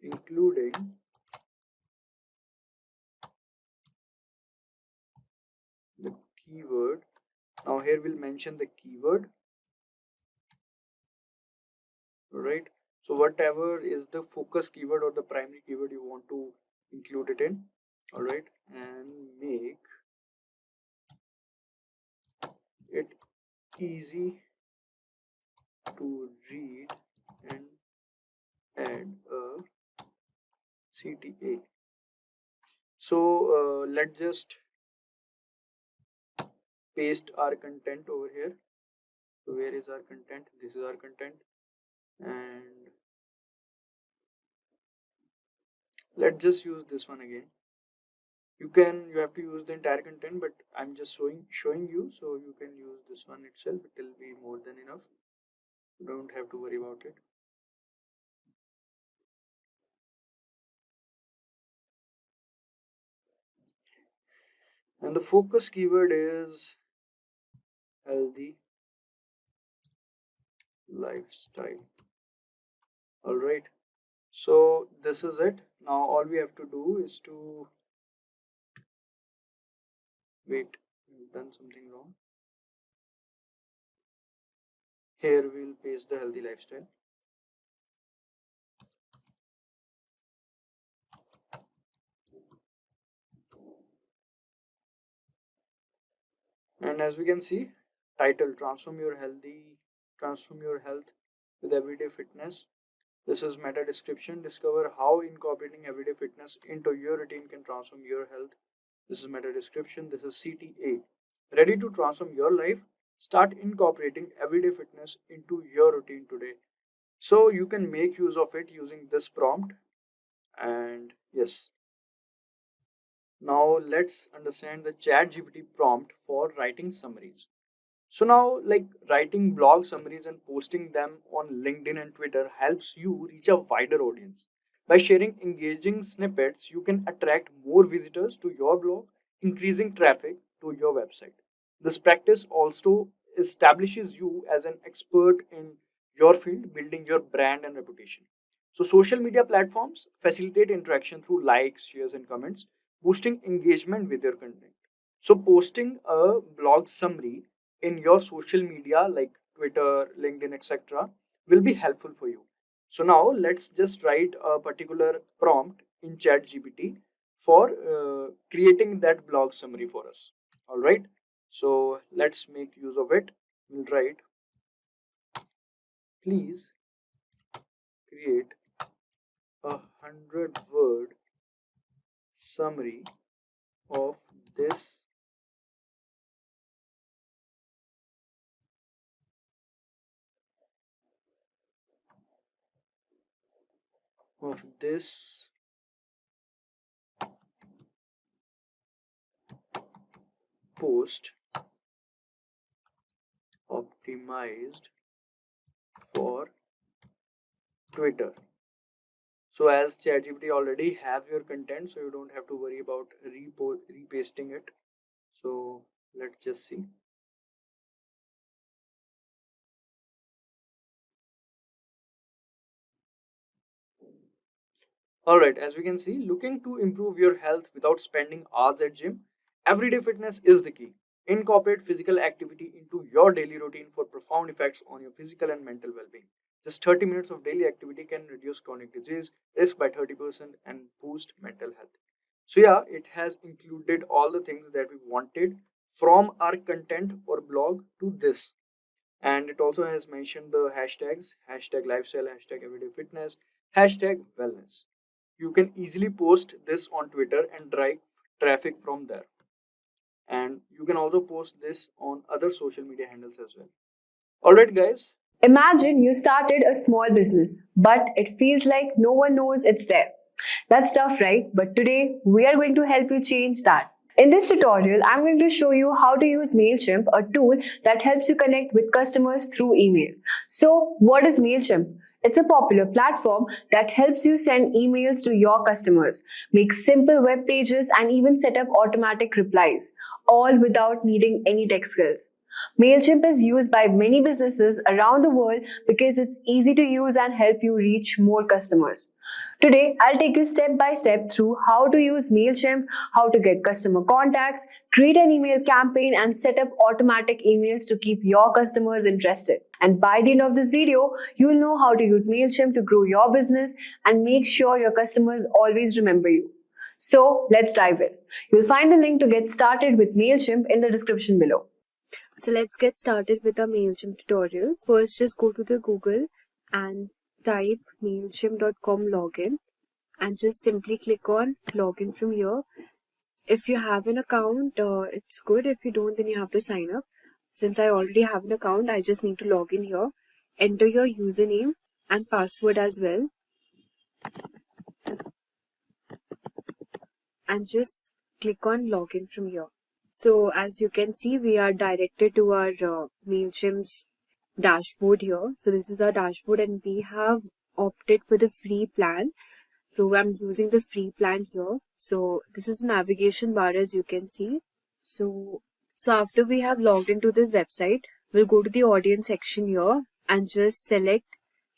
Speaker 2: including the keyword. Now here we'll mention the keyword. Alright, so whatever is the focus keyword or the primary keyword you want to include it in. Alright, and make it easy to read and add a CTA. So let's just paste our content over here. So where is our content? This is our content, and let's just use this one again. You have to use the entire content, but I'm just showing you, so you can use this one itself. It will be more than enough. You don't have to worry about it. And the focus keyword is healthy lifestyle. Alright, so this is it. Now all we have to do is to wait, we've done something wrong. Here we'll paste the healthy lifestyle. And as we can see, title, transform your health with everyday fitness. This is meta description. Discover how incorporating everyday fitness into your routine can transform your health. This is meta description. This is CTA. Ready to transform your life? Start incorporating everyday fitness into your routine today. So you can make use of it using this prompt. And yes, now let's understand the ChatGPT prompt for writing summaries. So now, like, writing blog summaries and posting them on LinkedIn and Twitter helps you reach a wider audience. By sharing engaging snippets, you can attract more visitors to your blog, increasing traffic to your website. This practice also establishes you as an expert in your field, building your brand and reputation. So social media platforms facilitate interaction through likes, shares, and comments, boosting engagement with your content. So posting a blog summary in your social media like Twitter, LinkedIn, etc., will be helpful for you. So now let's just write a particular prompt in ChatGPT for creating that blog summary for us. All right. So let's make use of it. We'll write, please create 100-word summary of this of this post optimized for Twitter. So as ChatGPT already have your content, so you don't have to worry about repasting it. So let's just see. Alright, as we can see, looking to improve your health without spending hours at gym, everyday fitness is the key. Incorporate physical activity into your daily routine for profound effects on your physical and mental well-being. Just 30 minutes of daily activity can reduce chronic disease risk by 30% and boost mental health. So yeah, it has included all the things that we wanted from our content or blog to this. And it also has mentioned the hashtags, hashtag lifestyle, hashtag everyday fitness, hashtag wellness. You can easily post this on Twitter and drive traffic from there. And you can also post this on other social media handles as well. Alright, guys.
Speaker 1: Imagine you started a small business, but it feels like no one knows it's there. That's tough, right? But today, we are going to help you change that. In this tutorial, I'm going to show you how to use MailChimp, a tool that helps you connect with customers through email. So, what is MailChimp? It's a popular platform that helps you send emails to your customers, make simple web pages, and even set up automatic replies, all without needing any tech skills. MailChimp is used by many businesses around the world because it's easy to use and help you reach more customers. Today, I'll take you step by step through how to use MailChimp, how to get customer contacts, create an email campaign, and set up automatic emails to keep your customers interested. And by the end of this video, you'll know how to use MailChimp to grow your business and make sure your customers always remember you. So, let's dive in. You'll find the link to get started with MailChimp in the description below.
Speaker 11: So let's get started with our MailChimp tutorial. First, just go to the Google and type MailChimp.com login and just simply click on login from here. If you have an account, it's good. If you don't, then you have to sign up. Since I already have an account, I just need to log in here. Enter your username and password as well. And just click on login from here. So as you can see, we are directed to our MailChimp's dashboard here. So this is our dashboard and we have opted for the free plan. So I'm using the free plan here. So this is the navigation bar as you can see. So after we have logged into this website, we'll go to the audience section here and just select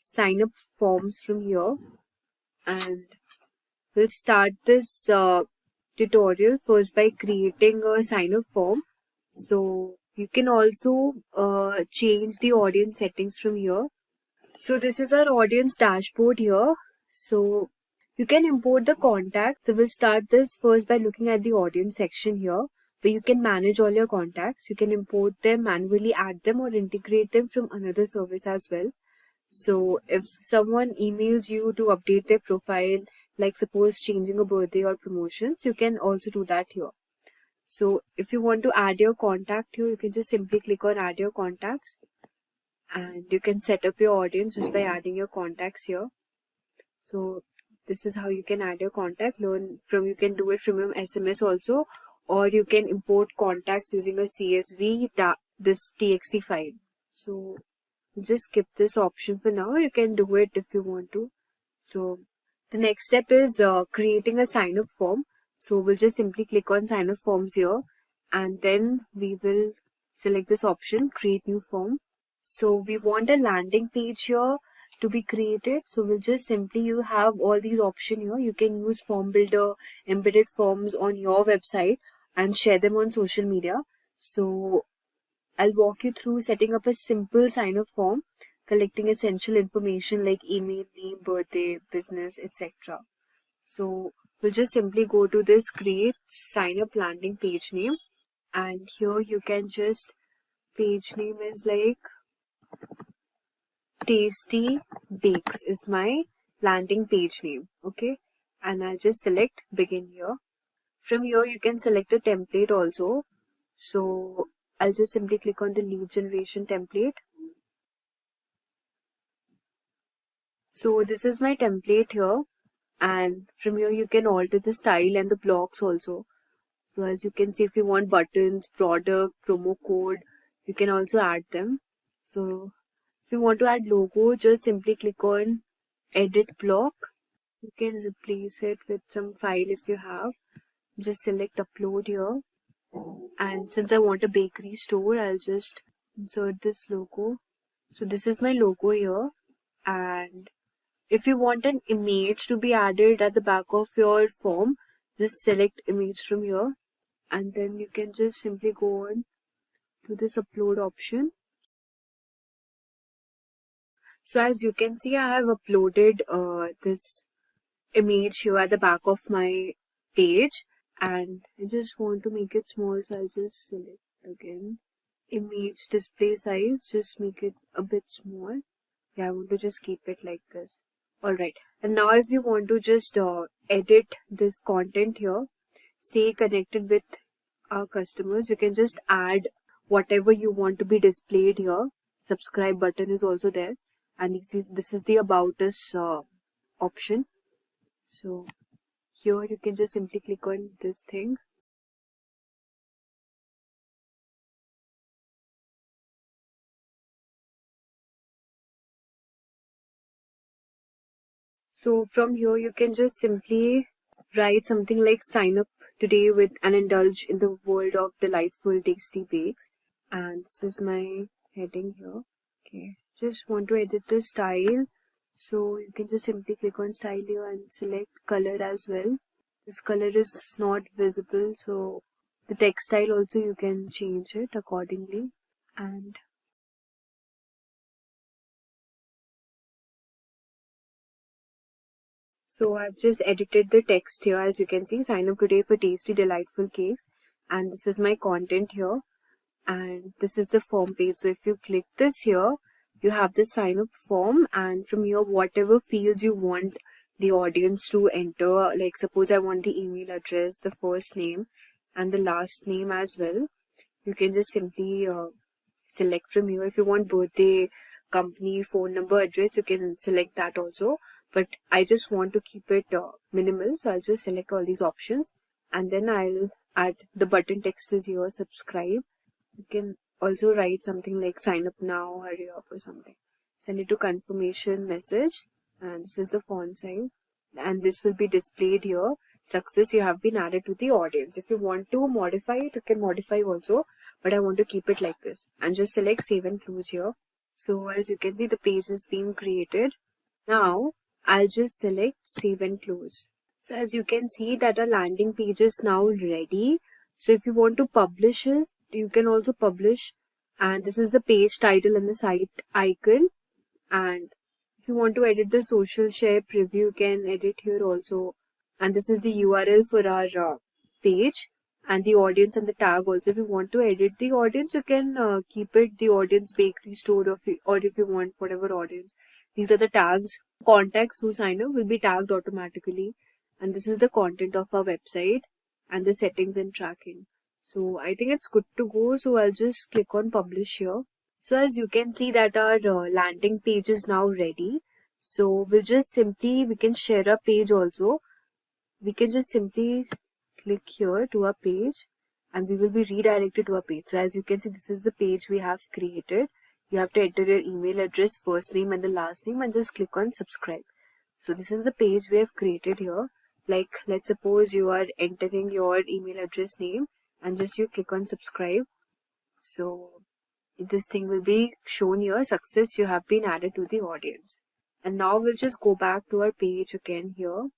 Speaker 11: sign up forms from here. And we'll start this tutorial first by creating a sign up form. So you can also change the audience settings from here. So this is our audience dashboard here. So you can import the contacts. So we'll start this first by looking at the audience section here, where you can manage all your contacts. You can import them, manually add them, or integrate them from another service as well. So if someone emails you to update their profile, like suppose changing a birthday or promotions, you can also do that here. So if you want to add your contact here, you can just simply click on add your contacts and you can set up your audience just by adding your contacts here. So this is how you can add your contact. You can do it from your SMS also, or you can import contacts using a CSV, this TXT file. So just skip this option for now. You can do it if you want to. So the next step is creating a sign up form. So we'll just simply click on sign up forms here and then we will select this option, create new form. So we want a landing page here to be created. So we'll just simply, you have all these options here. You can use form builder, embedded forms on your website and share them on social media. So I'll walk you through setting up a simple sign up form, collecting essential information like email, name, birthday, business, etc. So we'll just simply go to this create sign up landing page name, and here you can just, page name is like Tasty Bakes is my landing page name. Okay, and I'll just select begin here. From here you can select a template also. So I'll just simply click on the lead generation template. So this is my template here, and from here you can alter the style and the blocks also. So as you can see, if you want buttons, product, promo code, you can also add them. So if you want to add logo, just simply click on edit block. You can replace it with some file if you have. Just select upload here. And since I want a bakery store, I'll just insert this logo. So this is my logo here. And If you want an image to be added at the back of your form, just select image from here, and then you can just simply go on to this upload option. So as you can see, I have uploaded this image here at the back of my page, and I just want to make it small, so I'll just select again image display size, just make it a bit small. Yeah, I want to just keep it like this. Alright, and now if you want to just edit this content here, stay connected with our customers, you can just add whatever you want to be displayed here. Subscribe button is also there, and this is the about us option. So here you can just simply click on this thing. So from here you can just simply write something like sign up today with and indulge in the world of delightful tasty bakes. And this is my heading here. Okay, just want to edit the style. So you can just simply click on style here and select color as well. This color is not visible, so the text style also you can change it accordingly. And so I've just edited the text here. As you can see, sign up today for tasty delightful cakes, and this is my content here, and this is the form page. So if you click this here, you have the sign up form, and from here whatever fields you want the audience to enter, like suppose I want the email address, the first name and the last name as well, you can just simply select from here. If you want birthday, company, phone number, address, you can select that also, but I just want to keep it minimal, so I'll just select all these options, and then I'll add the button text is here, subscribe. You can also write something like sign up now, hurry up or something. Send it to confirmation message, and this is the font size, and this will be displayed here. Success, you have been added to the audience. If you want to modify it, you can modify also, but I want to keep it like this, and just select save and close here. So as you can see, the page is being created. Now I'll just select save and close. So as you can see that our landing page is now ready. So if you want to publish it, you can also publish, and this is the page title and the site icon. And if you want to edit the social share preview, you can edit here also, and this is the URL for our page, and the audience and the tag also. If you want to edit the audience, you can keep it the audience bakery store, or if you want whatever audience. These are the tags. Contacts who sign up will be tagged automatically, and this is the content of our website and the settings and tracking. So I think it's good to go, so I'll just click on publish here. So as you can see that our landing page is now ready. So we can share a page also. We can just simply click here to our page, and we will be redirected to our page. So as you can see, this is the page we have created. You have to enter your email address, first name and the last name, and just click on subscribe. So this is the page we have created here. Like let's suppose you are entering your email address name, and just you click on subscribe. So this thing will be shown here, success, you have been added to the audience. And now we'll just go back to our page again here.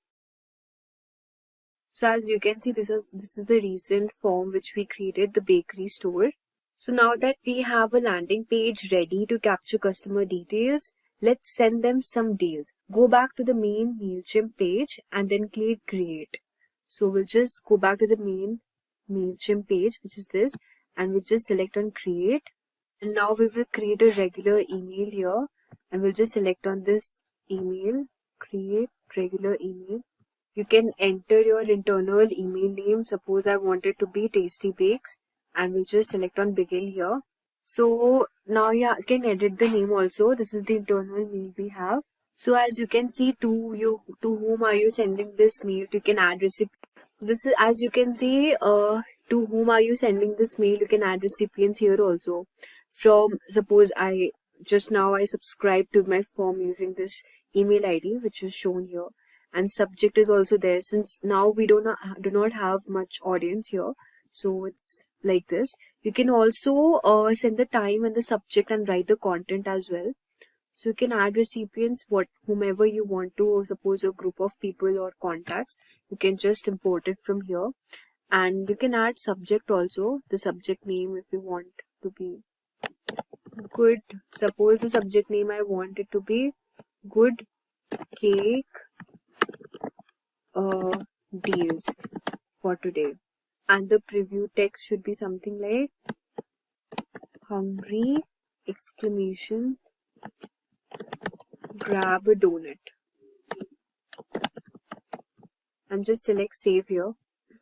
Speaker 11: So as you can see, this is the recent form which we created, the bakery store. So now that we have a landing page ready to capture customer details, let's send them some deals. Go back to the main MailChimp page and then click create. So we'll just go back to the main MailChimp page, which is this, and we'll just select on create. And now we will create a regular email here, and we'll just select on this email, create regular email. You can enter your internal email name. Suppose I want it to be Tasty Bakes, and we'll just select on begin here. So now you can edit the name also. This is the internal mail we have. So as you can see, to whom are you sending this mail? You can add recipient. So this is, as you can see, to whom are you sending this mail? You can add recipients here also. From, suppose I subscribe to my form using this email ID which is shown here, and subject is also there. Since now we do not have much audience here, so it's like this. You can also send the time and the subject and write the content as well. So you can add recipients, whomever you want to, or suppose a group of people or contacts, you can just import it from here. And you can add subject also, the subject name if you want to be good. Suppose the subject name I want it to be good cake deals for today. And the preview text should be something like hungry exclamation grab a donut, and just select save here.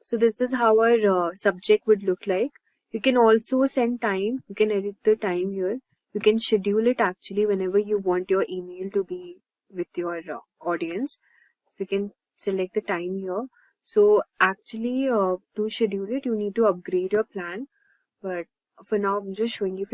Speaker 11: So this is how our subject would look like. You can also send time. You can edit the time here. You can schedule it actually whenever you want your email to be with your audience. So you can select the time here. So actually to schedule it, you need to upgrade your plan. But for now, I'm just showing you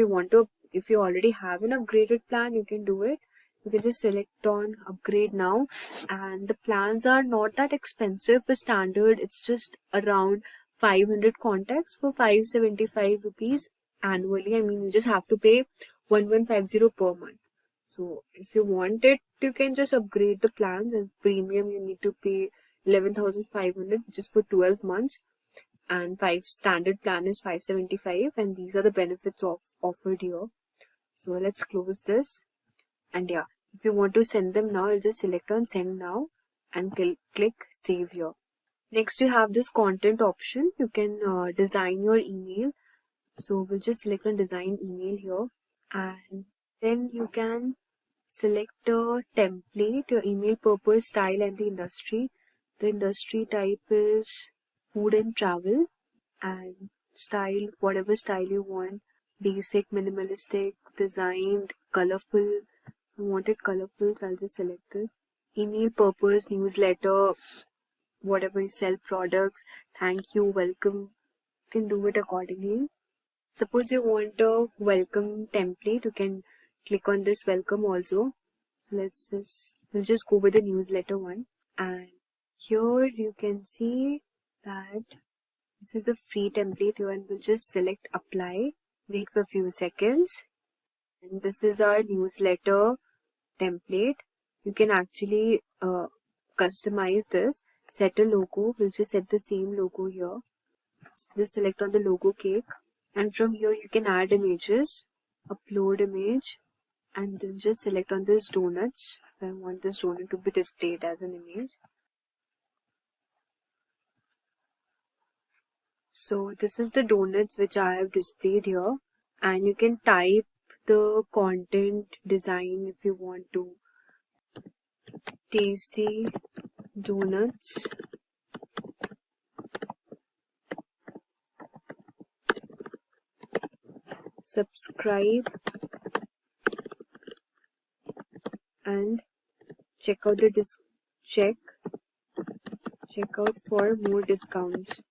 Speaker 11: if you already have an upgraded plan, you can do it. You can just select on upgrade now, and the plans are not that expensive. For standard, it's just around 500 contacts for 575 rupees annually. I mean, you just have to pay 1150 per month. So if you want it, you can just upgrade the plans. And premium, you need to pay 11,500, which is for 12 months. And standard plan is 575, and these are the benefits offered here. So let's close this. And yeah, if you want to send them now, I'll just select on send now and click save here. Next, you have this content option. You can design your email. So we'll just select on design email here, and then you can select a template, your email purpose, style, and the industry. The industry type is food and travel, and style, whatever style you want, basic, minimalistic, designed, colorful. I want it colorful, so I'll just select this. Email purpose, newsletter, whatever you sell, products, thank you, welcome, you can do it accordingly. Suppose you want a welcome template, you can click on this welcome also. So we'll just go with the newsletter one, and here you can see that this is a free template here, and we'll just select apply, wait for a few seconds, and this is our newsletter template. You can actually customize this, set a logo. We'll just set the same logo here. Just select on the logo cake, and from here you can add images, upload image, and then just select on this donuts. I want this donut to be displayed as an image. So this is the donuts which I have displayed here, and you can type the content design if you want to. Tasty donuts, subscribe, and check out check out for more discounts.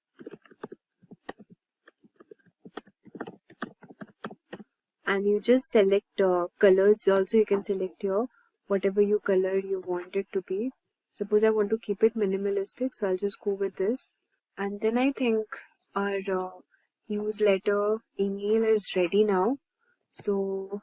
Speaker 11: And you just select colors also. You can select here whatever you color you want it to be. Suppose I want to keep it minimalistic, so I'll just go with this. And then I think our newsletter email is ready now. So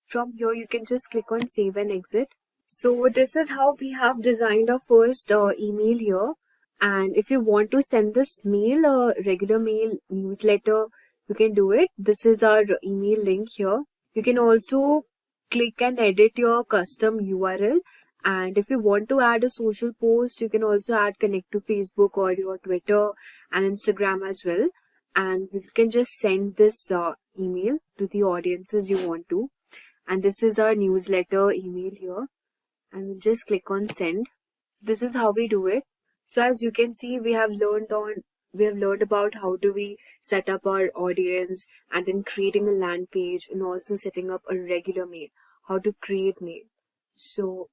Speaker 11: from here you can just click on save and exit. So this is how we have designed our first email here. And if you want to send this mail, a regular mail newsletter, you can do it. This is our email link here. You can also click and edit your custom URL. And if you want to add a social post, you can also add connect to Facebook or your Twitter and Instagram as well. And you can just send this email to the audiences you want to. And this is our newsletter email here. And we'll just click on send. So this is how we do it. So as you can see, we have learned about how do we set up our audience, and then creating a land page, and also setting up a regular mail, how to create mail. So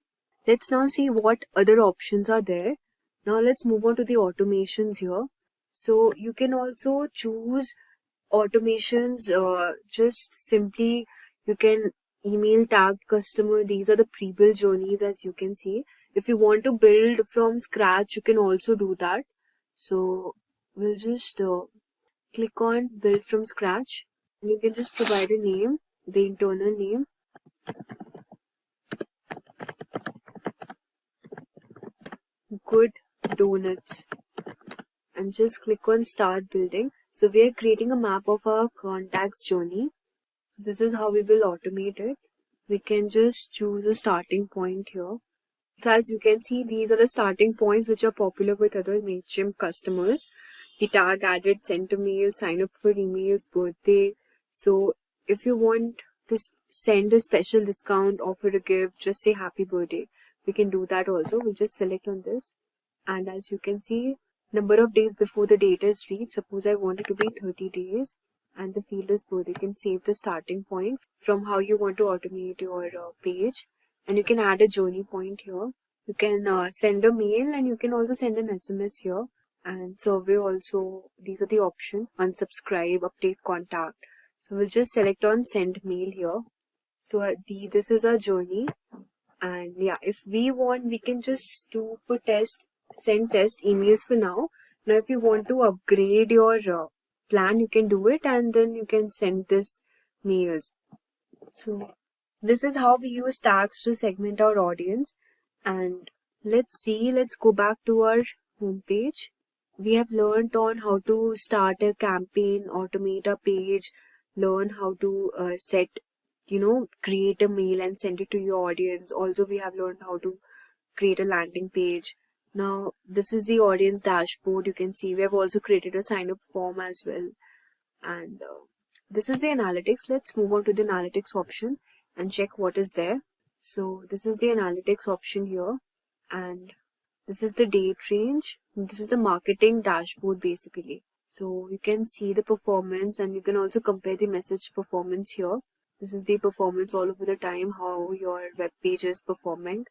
Speaker 11: let's now see what other options are there. Now let's move on to the automations here. So you can also choose automations, just simply you can email tagged customer. These are the pre-built journeys, as you can see. If you want to build from scratch, you can also do that. So we'll just click on build from scratch, and you can just provide a name. the internal name. Good Donuts. And just click on Start Building. So we are creating a map of our contacts journey. So this is how we will automate it. We can just choose a starting point here. So as you can see, these are the starting points which are popular with other MailChimp customers. The tag added, sent a mail, sign up for emails, birthday. So if you want to send a special discount, offer a gift, just say happy birthday. We can do that also. We'll just select on this. And as you can see, number of days before the date is reached. Suppose I want it to be 30 days and the field is birthday. You can save the starting point from how you want to automate your page. And you can add a journey point here. You can send a mail and you can also send an SMS here. And survey also, these are the options. Unsubscribe, update contact. So we'll just select on send mail here. So this is our journey. And yeah, if we want, we can just do for test, send test emails for now. Now if you want to upgrade your plan, you can do it and then you can send this mails. So this is how we use tags to segment our audience. And let's go back to our homepage. We have learned on how to start a campaign, automate a page, learn how to create a mail and send it to your audience. Also, we have learned how to create a landing page. Now, this is the audience dashboard. You can see we have also created a sign up form as well. And this is the analytics. Let's move on to the analytics option and check what is there. So this is the analytics option here. And this is the date range. This is the marketing dashboard basically. So you can see the performance and you can also compare the message performance here. This is the performance all over the time, how your web page is performing,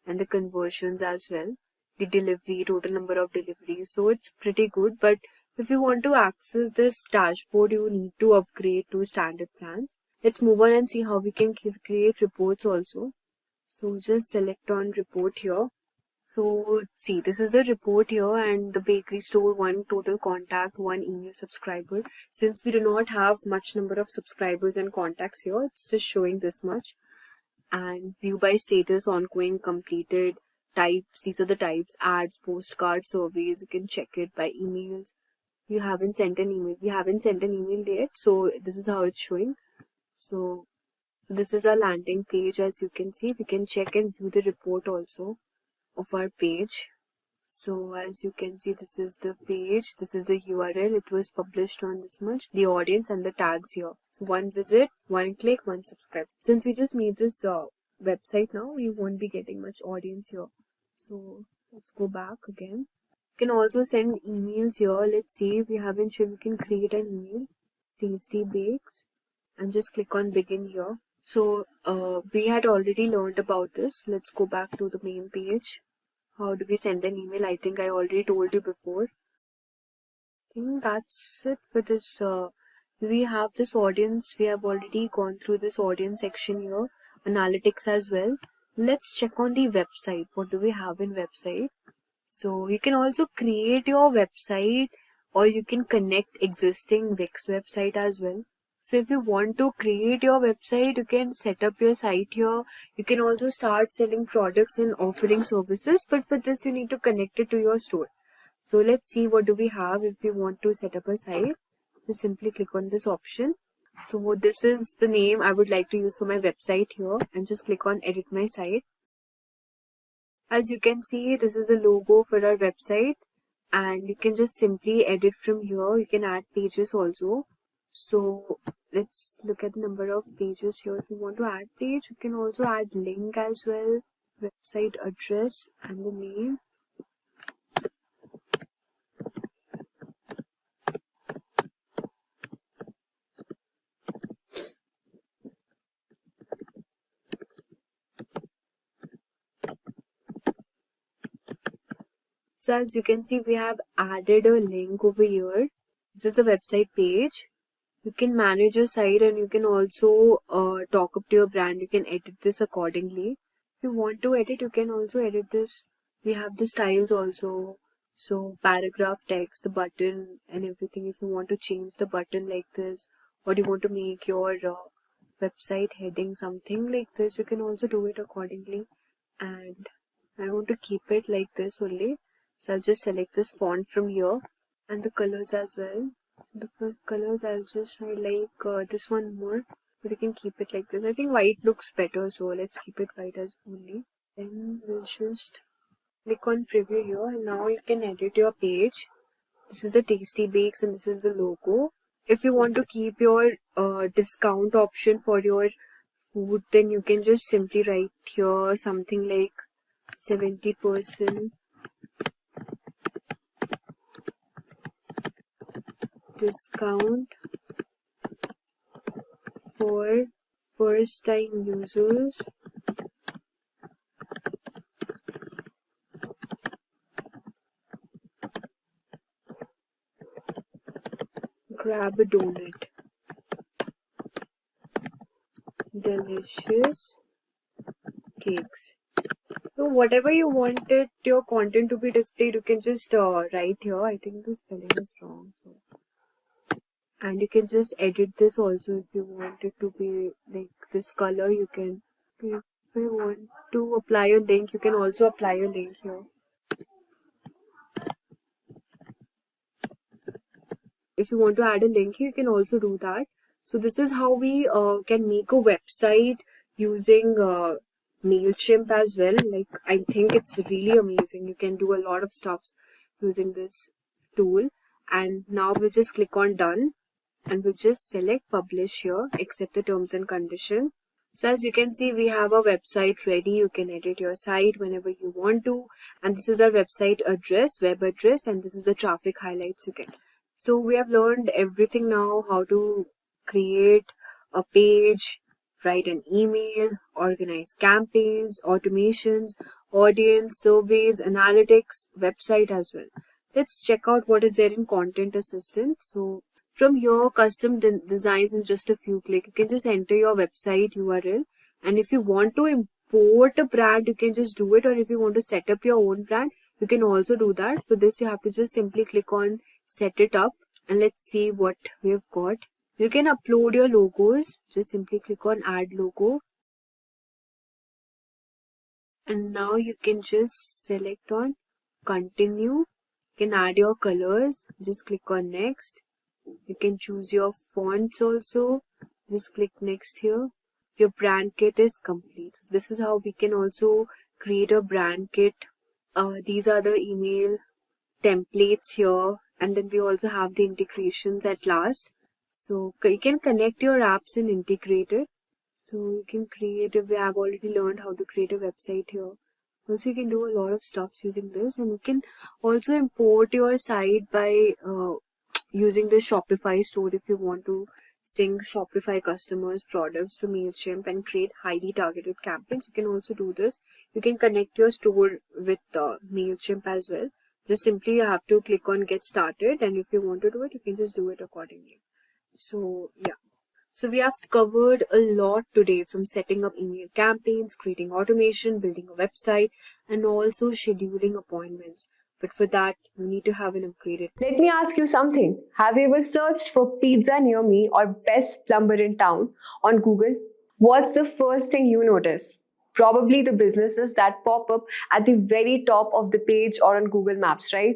Speaker 11: and the conversions as well. The delivery, total number of deliveries. So it's pretty good. But if you want to access this dashboard, you need to upgrade to standard plans. Let's move on and see how we can create reports also. So just select on report here. So see, this is a report here and the bakery store, 1 total contact, 1 email subscriber. Since we do not have much number of subscribers and contacts here, it's just showing this much. And view by status, ongoing, completed, types. These are the types: ads, postcards, surveys. You can check it by emails. You haven't sent an email. We haven't sent an email yet. So this is how it's showing. So this is our landing page. As you can see, we can check and view the report also of our page. So as you can see, this is the page, this is the URL, it was published on this much, the audience and the tags here. So 1 visit, 1 click, 1 subscribe. Since we just made this website now, we won't be getting much audience here. So let's go back again. You can also send emails here. Let's see, we haven't sure we can create an email. Tasty Bakes, and just click on begin here. So we had already learned about this. Let's go back to the main page. How do we send an email? I think I already told you before. I think that's it for this. We have this audience. We have already gone through this audience section here. Analytics as well. Let's check on the website. What do we have in website? So you can also create your website or you can connect existing Wix website as well. So if you want to create your website, you can set up your site here. You can also start selling products and offering services. But for this, you need to connect it to your store. So let's see what do we have if you want to set up a site. Just simply click on this option. So this is the name I would like to use for my website here. And just click on edit my site. As you can see, this is a logo for our website. And you can just simply edit from here. You can add pages also. So let's look at the number of pages here. If you want to add page, you can also add link as well, website address and the name. So as you can see, we have added a link over here. This is a website page. You can manage your site and you can also talk up to your brand. You can edit this accordingly. If you want to edit, you can also edit this. We have the styles also. So paragraph, text, the button and everything. If you want to change the button like this, or you want to make your website heading, something like this, you can also do it accordingly. And I want to keep it like this only, so I'll just select this font from here, and the colors as well. The colors I'll just like this one more, but you can keep it like this. I think white looks better, so let's keep it white as only. Then we'll just click on preview here, and now you can edit your page. This is the tasty bakes and this is the logo. If you want to keep your discount option for your food, then you can just simply write here something like 70% discount for first time users. Grab a donut. Delicious cakes. So whatever you wanted your content to be displayed, you can just write here. I think the spelling is wrong. And you can just edit this also if you want it to be like this color. You can, if you want to apply a link, you can also apply a link here. If you want to add a link, you can also do that. So this is how we can make a website using MailChimp as well. Like, I think it's really amazing. You can do a lot of stuff using this tool. And now we'll just click on done, and we'll just select publish here, accept the terms and condition. So as you can see, we have a website ready. You can edit your site whenever you want to. And this is our website address, web address, and this is the traffic highlights you get. So we have learned everything now, how to create a page, write an email, organize campaigns, automations, audience, surveys, analytics, website as well. Let's check out what is there in Content Assistant. So from here, custom designs in just a few clicks. You can just enter your website URL. And if you want to import a brand, you can just do it. Or if you want to set up your own brand, you can also do that. For this, you have to just simply click on set it up, and let's see what we have got. You can upload your logos. Just simply click on add logo, and now you can just select on continue. You can add your colors. Just click on next. You can choose your fonts also. Just click next here. Your brand kit is complete. So this is how we can also create a brand kit. These are the email templates here, and then we also have the integrations at last. So you can connect your apps and integrate it. So you can create, we have already learned how to create a website here. Also you can do a lot of stuff using this, and you can also import your site by using the Shopify store if you want to sync Shopify customers' products to MailChimp and create highly targeted campaigns. You can also do this. You can connect your store with MailChimp as well. Just simply you have to click on get started, and if you want to do it, you can just do it accordingly. So yeah, so we have covered a lot today, from setting up email campaigns, creating automation, building a website, and also scheduling appointments. But for that, you need to have an upgraded.
Speaker 1: Let me ask you something. Have you ever searched for pizza near me or best plumber in town on Google? What's the first thing you notice? Probably the businesses that pop up at the very top of the page or on Google Maps, right?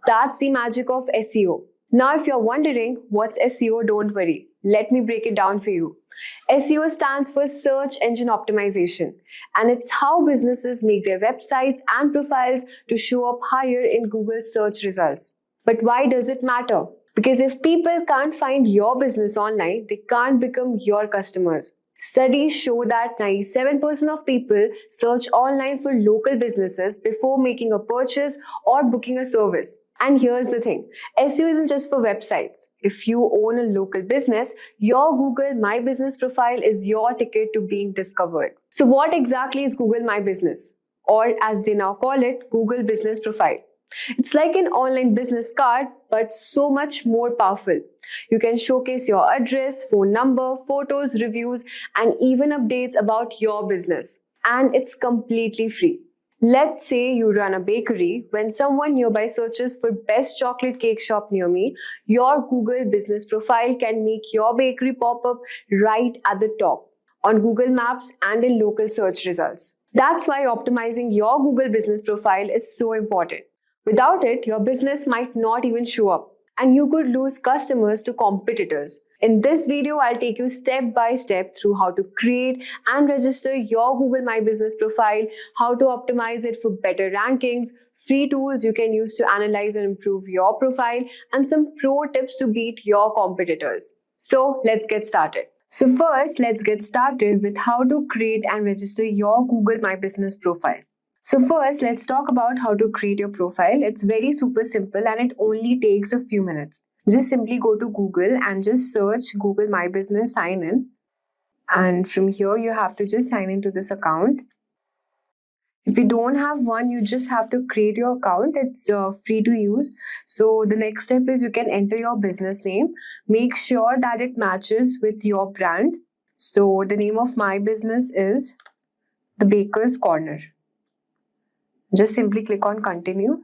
Speaker 1: That's the magic of SEO. Now, if you're wondering what's SEO, don't worry. Let me break it down for you. SEO stands for Search Engine Optimization, and it's how businesses make their websites and profiles to show up higher in Google search results. But why does it matter? Because if people can't find your business online, they can't become your customers. Studies show that 97% of people search online for local businesses before making a purchase or booking a service. And here's the thing, SEO isn't just for websites. If you own a local business, your Google My Business profile is your ticket to being discovered. So what exactly is Google My Business? Or as they now call it, Google Business Profile. It's like an online business card, but so much more powerful. You can showcase your address, phone number, photos, reviews, and even updates about your business. And it's completely free. Let's say you run a bakery. When someone nearby searches for best chocolate cake shop near me, your Google business profile can make your bakery pop up right at the top on Google Maps and in local search results. That's why optimizing your Google business profile is so important. Without it, your business might not even show up, and you could lose customers to competitors. In this video, I'll take you step by step through how to create and register your Google My Business profile, how to optimize it for better rankings, free tools you can use to analyze and improve your profile, and some pro tips to beat your competitors. So let's get started. So first, let's get started with how to create and register your Google My Business profile. So first, let's talk about how to create your profile. It's very super simple and it only takes a few minutes. Just simply go to Google and just search Google My Business sign in. And from here, you have to just sign into this account. If you don't have one, you just have to create your account. It's free to use. So the next step is you can enter your business name. Make sure that it matches with your brand. So the name of my business is The Baker's Corner. Just simply click on continue.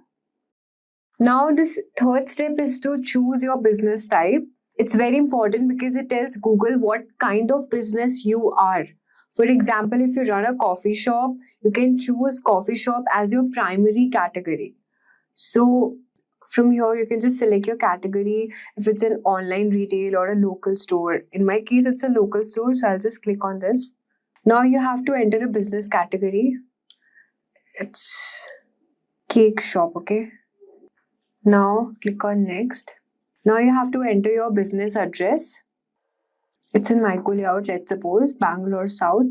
Speaker 1: Now this third step is to choose your business type. It's very important because it tells Google what kind of business you are. For example, if you run a coffee shop, you can choose coffee shop as your primary category. So from here, you can just select your category if it's an online retail or a local store. In my case, it's a local store, so I'll just click on this. Now you have to enter a business category. It's cake shop, okay? Now click on next. Now you have to enter your business address. It's in Micro Layout, let's suppose, Bangalore South,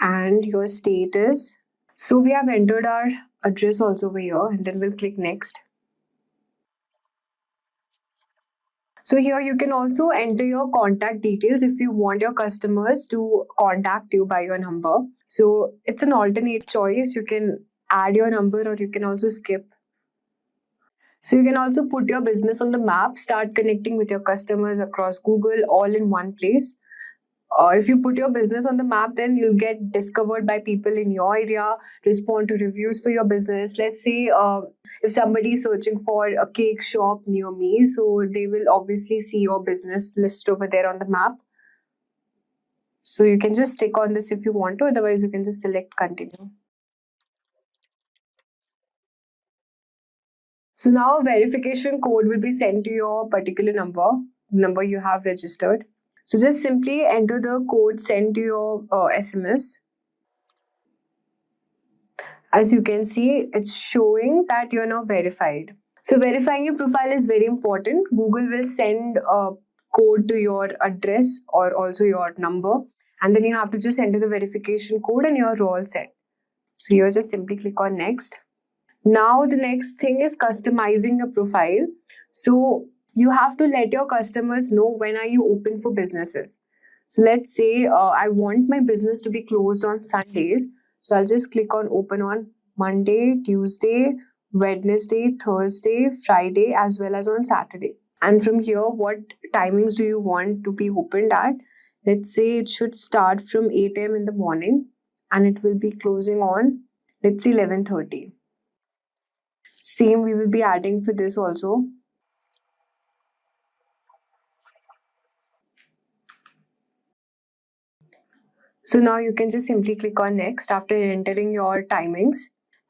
Speaker 1: and your state is. So we have entered our address also over here, and then we'll click next. So here you can also enter your contact details if you want your customers to contact you by your number. So it's an alternate choice. You can add your number or you can also skip. So you can also put your business on the map, start connecting with your customers across Google all in one place. If you put your business on the map, then you'll get discovered by people in your area, respond to reviews for your business. Let's say if somebody is searching for a cake shop near me, so they will obviously see your business list over there on the map. So you can just stick on this if you want to, otherwise you can just select continue. So now a verification code will be sent to your particular number you have registered. So just simply enter the code sent to your SMS. As you can see, it's showing that you're now verified. So verifying your profile is very important. Google will send a code to your address or also your number. And then you have to just enter the verification code and you're all set. So here just simply click on next. Now the next thing is customizing your profile. So you have to let your customers know when are you open for businesses. So let's say I want my business to be closed on Sundays. So I'll just click on open on Monday, Tuesday, Wednesday, Thursday, Friday, as well as on Saturday. And from here, what timings do you want to be opened at? Let's say it should start from 8 a.m. in the morning and it will be closing on, let's say 11:30. Same we will be adding for this also. So now you can just simply click on next after entering your timings.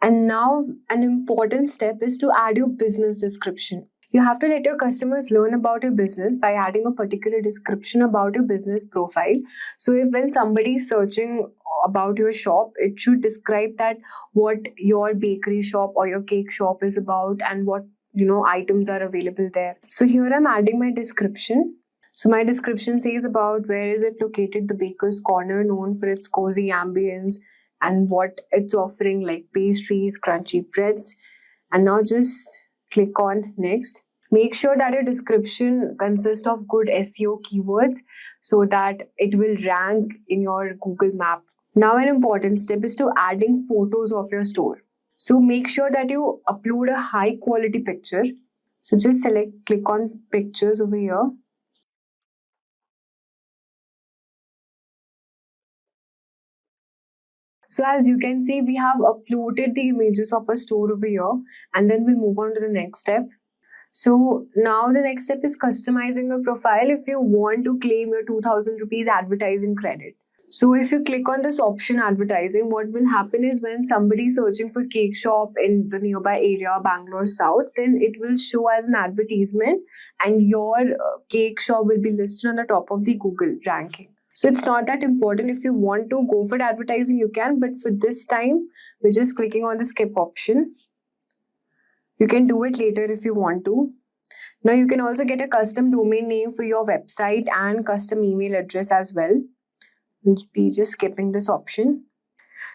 Speaker 1: And now an important step is to add your business description. You have to let your customers learn about your business by adding a particular description about your business profile. So if when somebody is searching about your shop, it should describe that what your bakery shop or your cake shop is about and what items are available there. So here I'm adding my description. So my description says about where is it located, the Baker's Corner, known for its cozy ambience and what it's offering like pastries, crunchy breads. And now just click on next. Make sure that your description consists of good SEO keywords so that it will rank in your Google map. Now an important step is to adding photos of your store. So make sure that you upload a high quality picture. So just click on pictures over here. So as you can see, we have uploaded the images of a store over here, and then we'll move on to the next step. So now the next step is customizing your profile if you want to claim your 2000 rupees advertising credit. So if you click on this option advertising, what will happen is when somebody is searching for cake shop in the nearby area, Bangalore South, then it will show as an advertisement and your cake shop will be listed on the top of the Google ranking. So it's not that important. If you want to go for the advertising, you can, but for this time, we're just clicking on the skip option. You can do it later if you want to. Now you can also get a custom domain name for your website and custom email address as well. We'll be just skipping this option.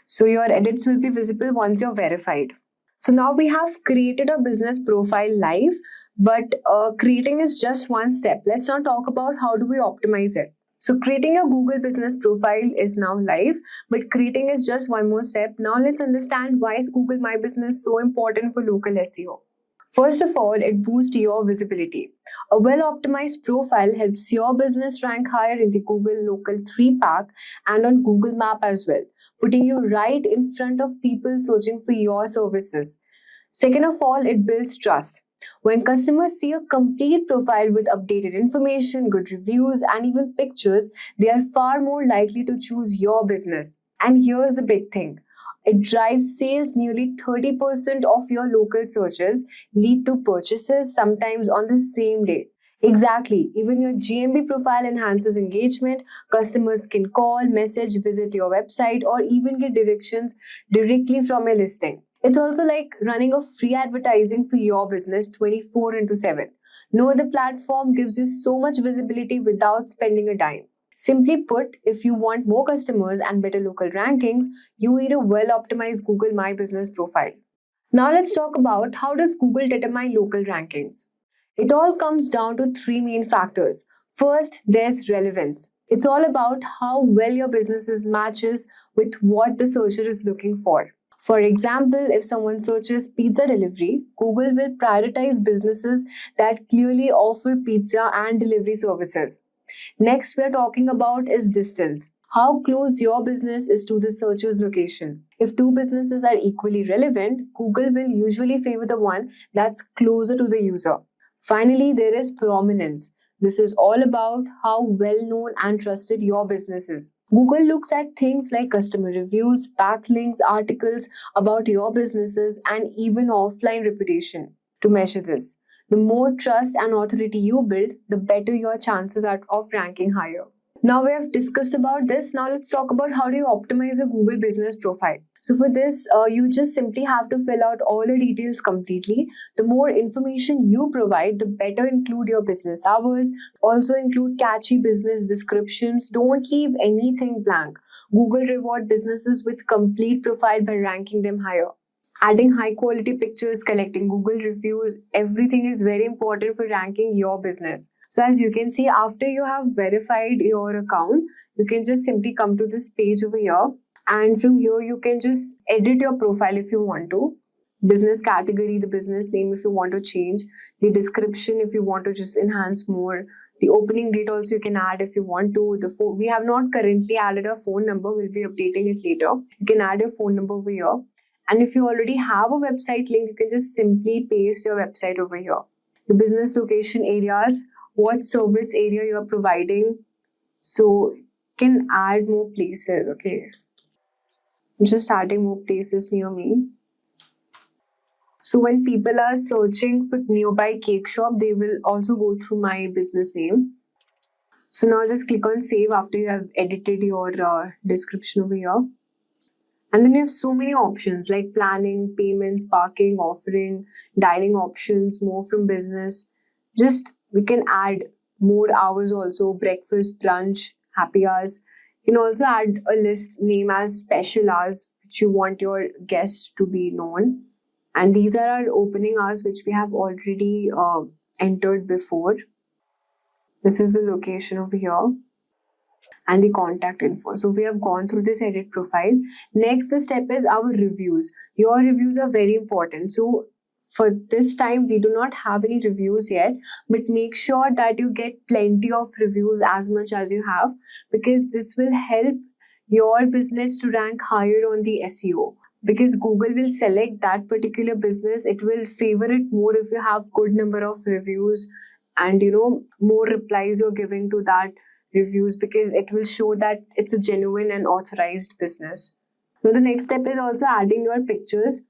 Speaker 1: So your edits will be visible once you're verified. So now we have created a business profile live, but creating is just one step. Let's now talk about how do we optimize it. So creating a Google business profile is now live, but creating is just one more step. Now let's understand why is Google My Business so important for local SEO. First of all, it boosts your visibility. A well-optimized profile helps your business rank higher in the Google Local 3 pack and on Google Map as well, putting you right in front of people searching for your services. Second of all, it builds trust. When customers see a complete profile with updated information, good reviews, and even pictures, they are far more likely to choose your business. And here's the big thing. It drives sales. Nearly 30% of your local searches lead to purchases, sometimes on the same day. Exactly. Even your GMB profile enhances engagement. Customers can call, message, visit your website, or even get directions directly from your listing. It's also like running a free advertising for your business 24/7. No other platform gives you so much visibility without spending a dime. Simply put, if you want more customers and better local rankings, you need a well-optimized Google My Business profile. Now let's talk about how does Google determine local rankings. It all comes down to three main factors. First, there's relevance. It's all about how well your business matches with what the searcher is looking for. For example, if someone searches pizza delivery, Google will prioritize businesses that clearly offer pizza and delivery services. Next, we are talking about is distance. How close your business is to the searcher's location. If two businesses are equally relevant, Google will usually favor the one that's closer to the user. Finally, there is prominence. This is all about how well known and trusted your business is. Google looks at things like customer reviews, backlinks, articles about your businesses, and even offline reputation to measure this. The more trust and authority you build, the better your chances are of ranking higher. Now we have discussed about this. Now let's talk about how do you optimize a Google business profile. So for this, you just simply have to fill out all the details completely. The more information you provide, the better include your business hours. Also include catchy business descriptions. Don't leave anything blank. Google reward businesses with complete profile by ranking them higher. Adding high quality pictures, collecting Google reviews, everything is very important for ranking your business. So as you can see, after you have verified your account, you can just simply come to this page over here. And from here, you can just edit your profile if you want to. Business category, the business name if you want to change. The description if you want to just enhance more. The opening date also you can add if you want to. The phone, we have not currently added a phone number. We'll be updating it later. You can add your phone number over here. And if you already have a website link, you can just simply paste your website over here. The business location areas, what service area you are providing. So you can add more places, okay. I'm just adding more places near me. So when people are searching for nearby cake shop, they will also go through my business name. So now just click on save after you have edited your description over here. And then you have so many options like planning, payments, parking, offering, dining options, more from business. Just we can add more hours also, breakfast, brunch, happy hours. You can also add a list name as special hours, which you want your guests to be known. And these are our opening hours, which we have already entered before. This is the location over here. And the contact info. So we have gone through this edit profile. Next, the step is our reviews. Your reviews are very important. So for this time, we do not have any reviews yet, but make sure that you get plenty of reviews as much as you have, because this will help your business to rank higher on the SEO, because Google will select that particular business. It will favor it more if you have good number of reviews and more replies you're giving to that reviews, because it will show that it's a genuine and authorized business. Now the next step is also adding your pictures,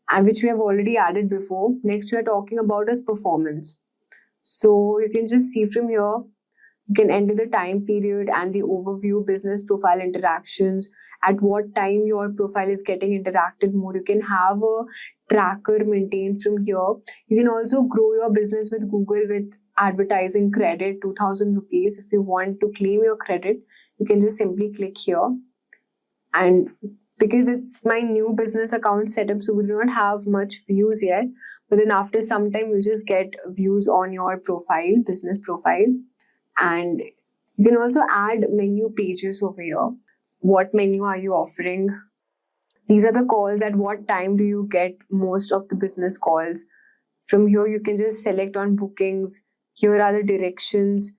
Speaker 1: and which we have already added before. Next we are talking about is performance. So you can just see from here, you can enter the time period and the overview, business profile interactions, at what time your profile is getting interacted more. You can have a tracker maintained from here. You can also grow your business with Google with advertising credit, 2000 rupees. If you want to claim your credit, you can just simply click here. And because it's my new business account setup, so we do not have much views yet, but then after some time you'll just get views on your profile, business profile. And you can also add menu pages over here. What menu are you offering? These are the calls. At what time do you get most of the business calls? From here you can just select on bookings. Here are the directions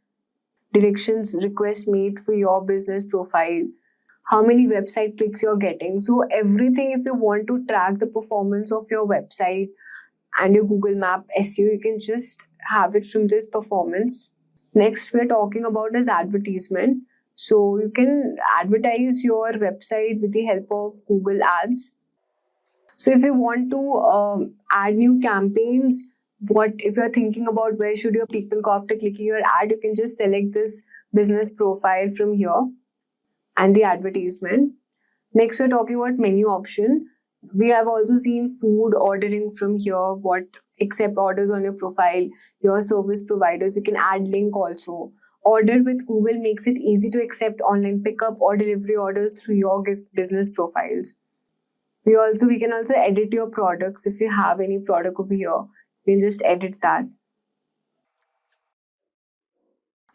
Speaker 1: request made for your business profile, how many website clicks you're getting. So everything, if you want to track the performance of your website and your Google Map SEO, you can just have it from this performance. Next we're talking about is advertisement. So you can advertise your website with the help of Google Ads. So if you want to add new campaigns, what if you're thinking about where should your people go after clicking your ad, you can just select this business profile from here and the advertisement. Next, we're talking about menu option. We have also seen food ordering from here, what accept orders on your profile, your service providers. You can add link also. Order with Google makes it easy to accept online pickup or delivery orders through your business profiles. We can also edit your products. If you have any product over here, you can just edit that.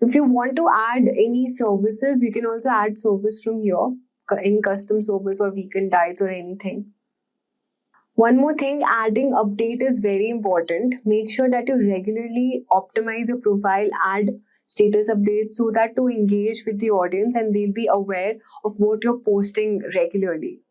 Speaker 1: If you want to add any services, you can also add service from here, any custom service or weekend diets or anything. One more thing, adding update is very important. Make sure that you regularly optimize your profile, add status updates so that to engage with the audience and they'll be aware of what you're posting regularly.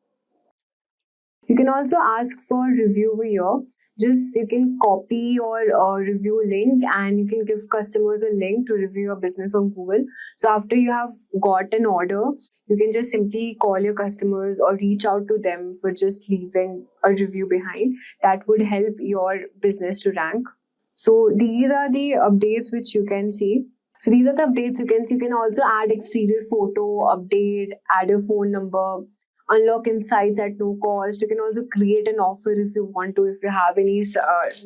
Speaker 1: You can also ask for review over here. Just you can copy your review link and you can give customers a link to review your business on Google. So after you have got an order, you can just simply call your customers or reach out to them for just leaving a review behind. That would help your business to rank. So these are the updates which you can see. So these are the updates you can see. You can also add exterior photo, update, add your phone number, unlock insights at no cost. You can also create an offer if you want to. If you have any,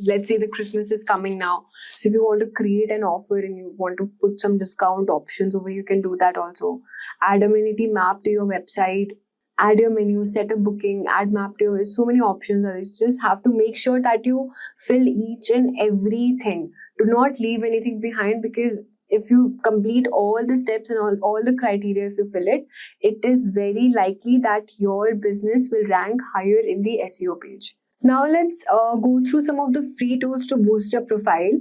Speaker 1: let's say the Christmas is coming now. So if you want to create an offer and you want to put some discount options over, you can do that also. Add amenity map to your website, add your menu, set a booking, add map to your, so many options. You just have to make sure that you fill each and everything. Do not leave anything behind, because if you complete all the steps and all the criteria, if you fill it, it is very likely that your business will rank higher in the SEO page. Now let's go through some of the free tools to boost your profile.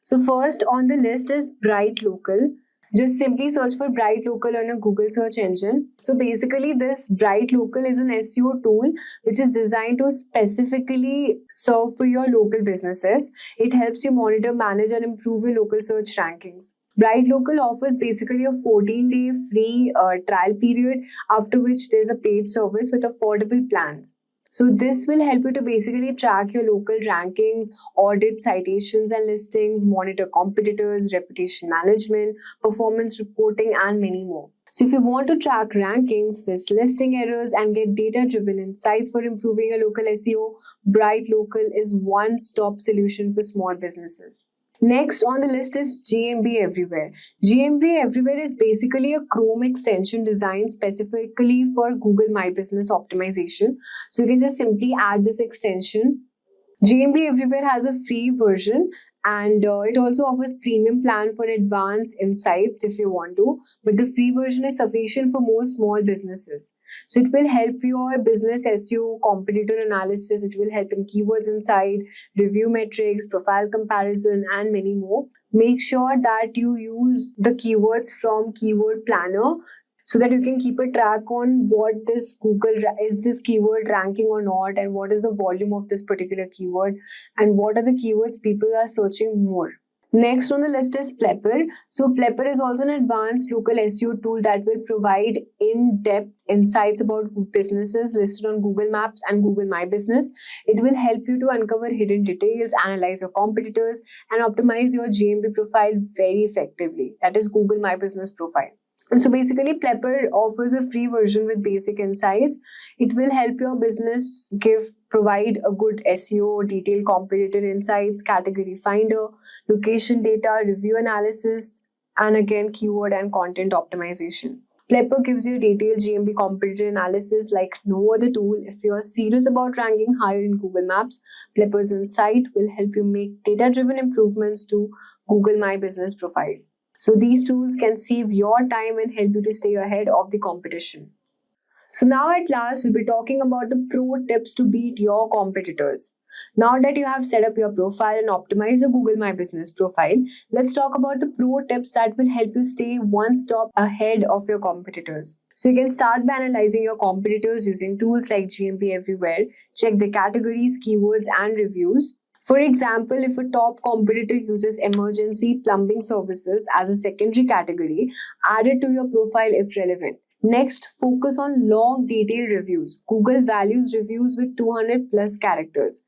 Speaker 1: So first on the list is Bright Local. Just simply search for Bright Local on your Google search engine. So basically this Bright Local is an SEO tool which is designed to specifically serve for your local businesses. It helps you monitor, manage and improve your local search rankings. Bright Local offers basically a 14-day free trial period, after which there's a paid service with affordable plans. So this will help you to basically track your local rankings, audit citations and listings, monitor competitors, reputation management, performance reporting, and many more. So if you want to track rankings, fix listing errors, and get data-driven insights for improving your local SEO, Bright Local is one-stop solution for small businesses. Next on the list is GMB Everywhere. GMB Everywhere is basically a Chrome extension designed specifically for Google MyBusiness Optimization. So you can just simply add this extension. GMB Everywhere has a free version, and it also offers premium plan for advanced insights if you want to, but the free version is sufficient for most small businesses. So it will help your business SEO, competitor analysis, it will help in keywords insight, review metrics, profile comparison, and many more. Make sure that you use the keywords from Keyword Planner so that you can keep a track on what this is this keyword ranking or not, and what is the volume of this particular keyword, and what are the keywords people are searching more. Next on the list is Plepper. So Plepper is also an advanced local SEO tool that will provide in-depth insights about businesses listed on Google Maps and Google My Business. It will help you to uncover hidden details, analyze your competitors, and optimize your GMB profile very effectively. That is Google My Business profile. And so basically, Plepper offers a free version with basic insights. It will help your business provide a good SEO, detailed competitor insights, category finder, location data, review analysis, and again, keyword and content optimization. Plepper gives you detailed GMB competitor analysis like no other tool. If you are serious about ranking higher in Google Maps, Plepper's insight will help you make data-driven improvements to Google My Business profile. So these tools can save your time and help you to stay ahead of the competition. So now at last, we'll be talking about the pro tips to beat your competitors. Now that you have set up your profile and optimized your Google My Business profile, let's talk about the pro tips that will help you stay one step ahead of your competitors. So you can start by analyzing your competitors using tools like GMB Everywhere. Check the categories, keywords, and reviews. For example, if a top competitor uses emergency plumbing services as a secondary category, add it to your profile if relevant. Next, focus on long, detailed reviews. Google values reviews with 200 plus characters.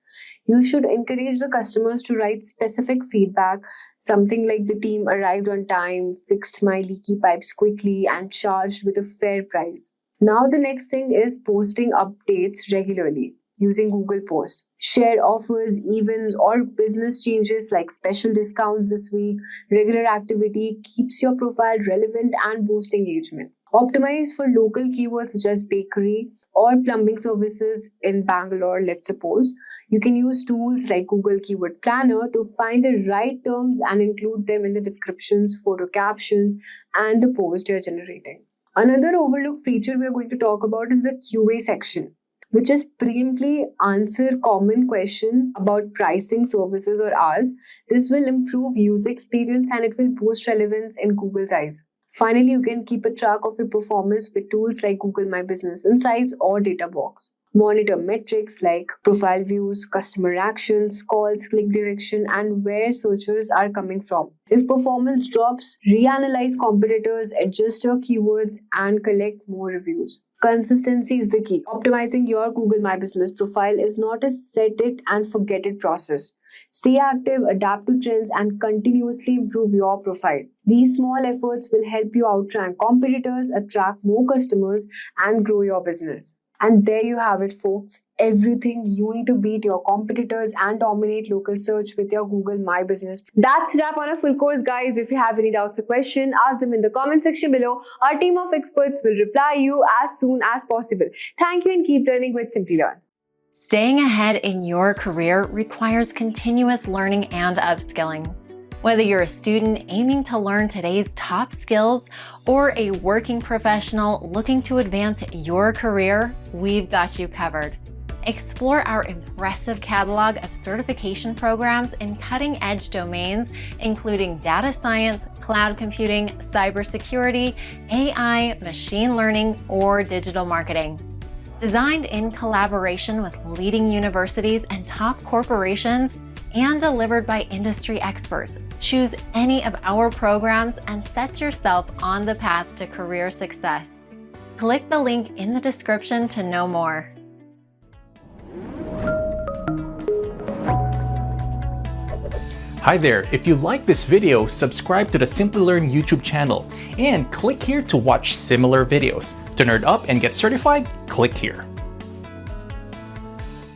Speaker 1: You should encourage the customers to write specific feedback, something like the team arrived on time, fixed my leaky pipes quickly, and charged with a fair price. Now the next thing is posting updates regularly using Google Post. Share offers, events, or business changes like special discounts this week. Regular activity keeps your profile relevant and boosts engagement. Optimize for local keywords such as bakery or plumbing services in Bangalore, let's suppose. You can use tools like Google Keyword Planner to find the right terms and include them in the descriptions, photo captions, and the post you're generating. Another overlooked feature we're going to talk about is the QA section, which is preemptively answer common question about pricing services or hours. This will improve user experience and it will boost relevance in Google's eyes. Finally, you can keep a track of your performance with tools like Google My Business Insights or Databox. Monitor metrics like profile views, customer actions, calls, click direction, and where searchers are coming from. If performance drops, reanalyze competitors, adjust your keywords, and collect more reviews. Consistency is the key. Optimizing your Google My Business profile is not a set it and forget it process. Stay active, adapt to trends, and continuously improve your profile. These small efforts will help you outrank competitors, attract more customers, and grow your business. And there you have it, folks. Everything you need to beat your competitors and dominate local search with your Google My Business. That's a wrap on a full course, guys. If you have any doubts or questions, ask them in the comment section below. Our team of experts will reply you as soon as possible. Thank you and keep learning with Simplilearn.
Speaker 12: Staying ahead in your career requires continuous learning and upskilling. Whether you're a student aiming to learn today's top skills or a working professional looking to advance your career, we've got you covered. Explore our impressive catalog of certification programs in cutting-edge domains, including data science, cloud computing, cybersecurity, AI, machine learning, or digital marketing. Designed in collaboration with leading universities and top corporations, and delivered by industry experts, choose any of our programs and set yourself on the path to career success. Click the link in the description to know more.
Speaker 8: Hi there, if you like this video, subscribe to the Simplilearn YouTube channel and click here to watch similar videos. To nerd up and get certified, click here.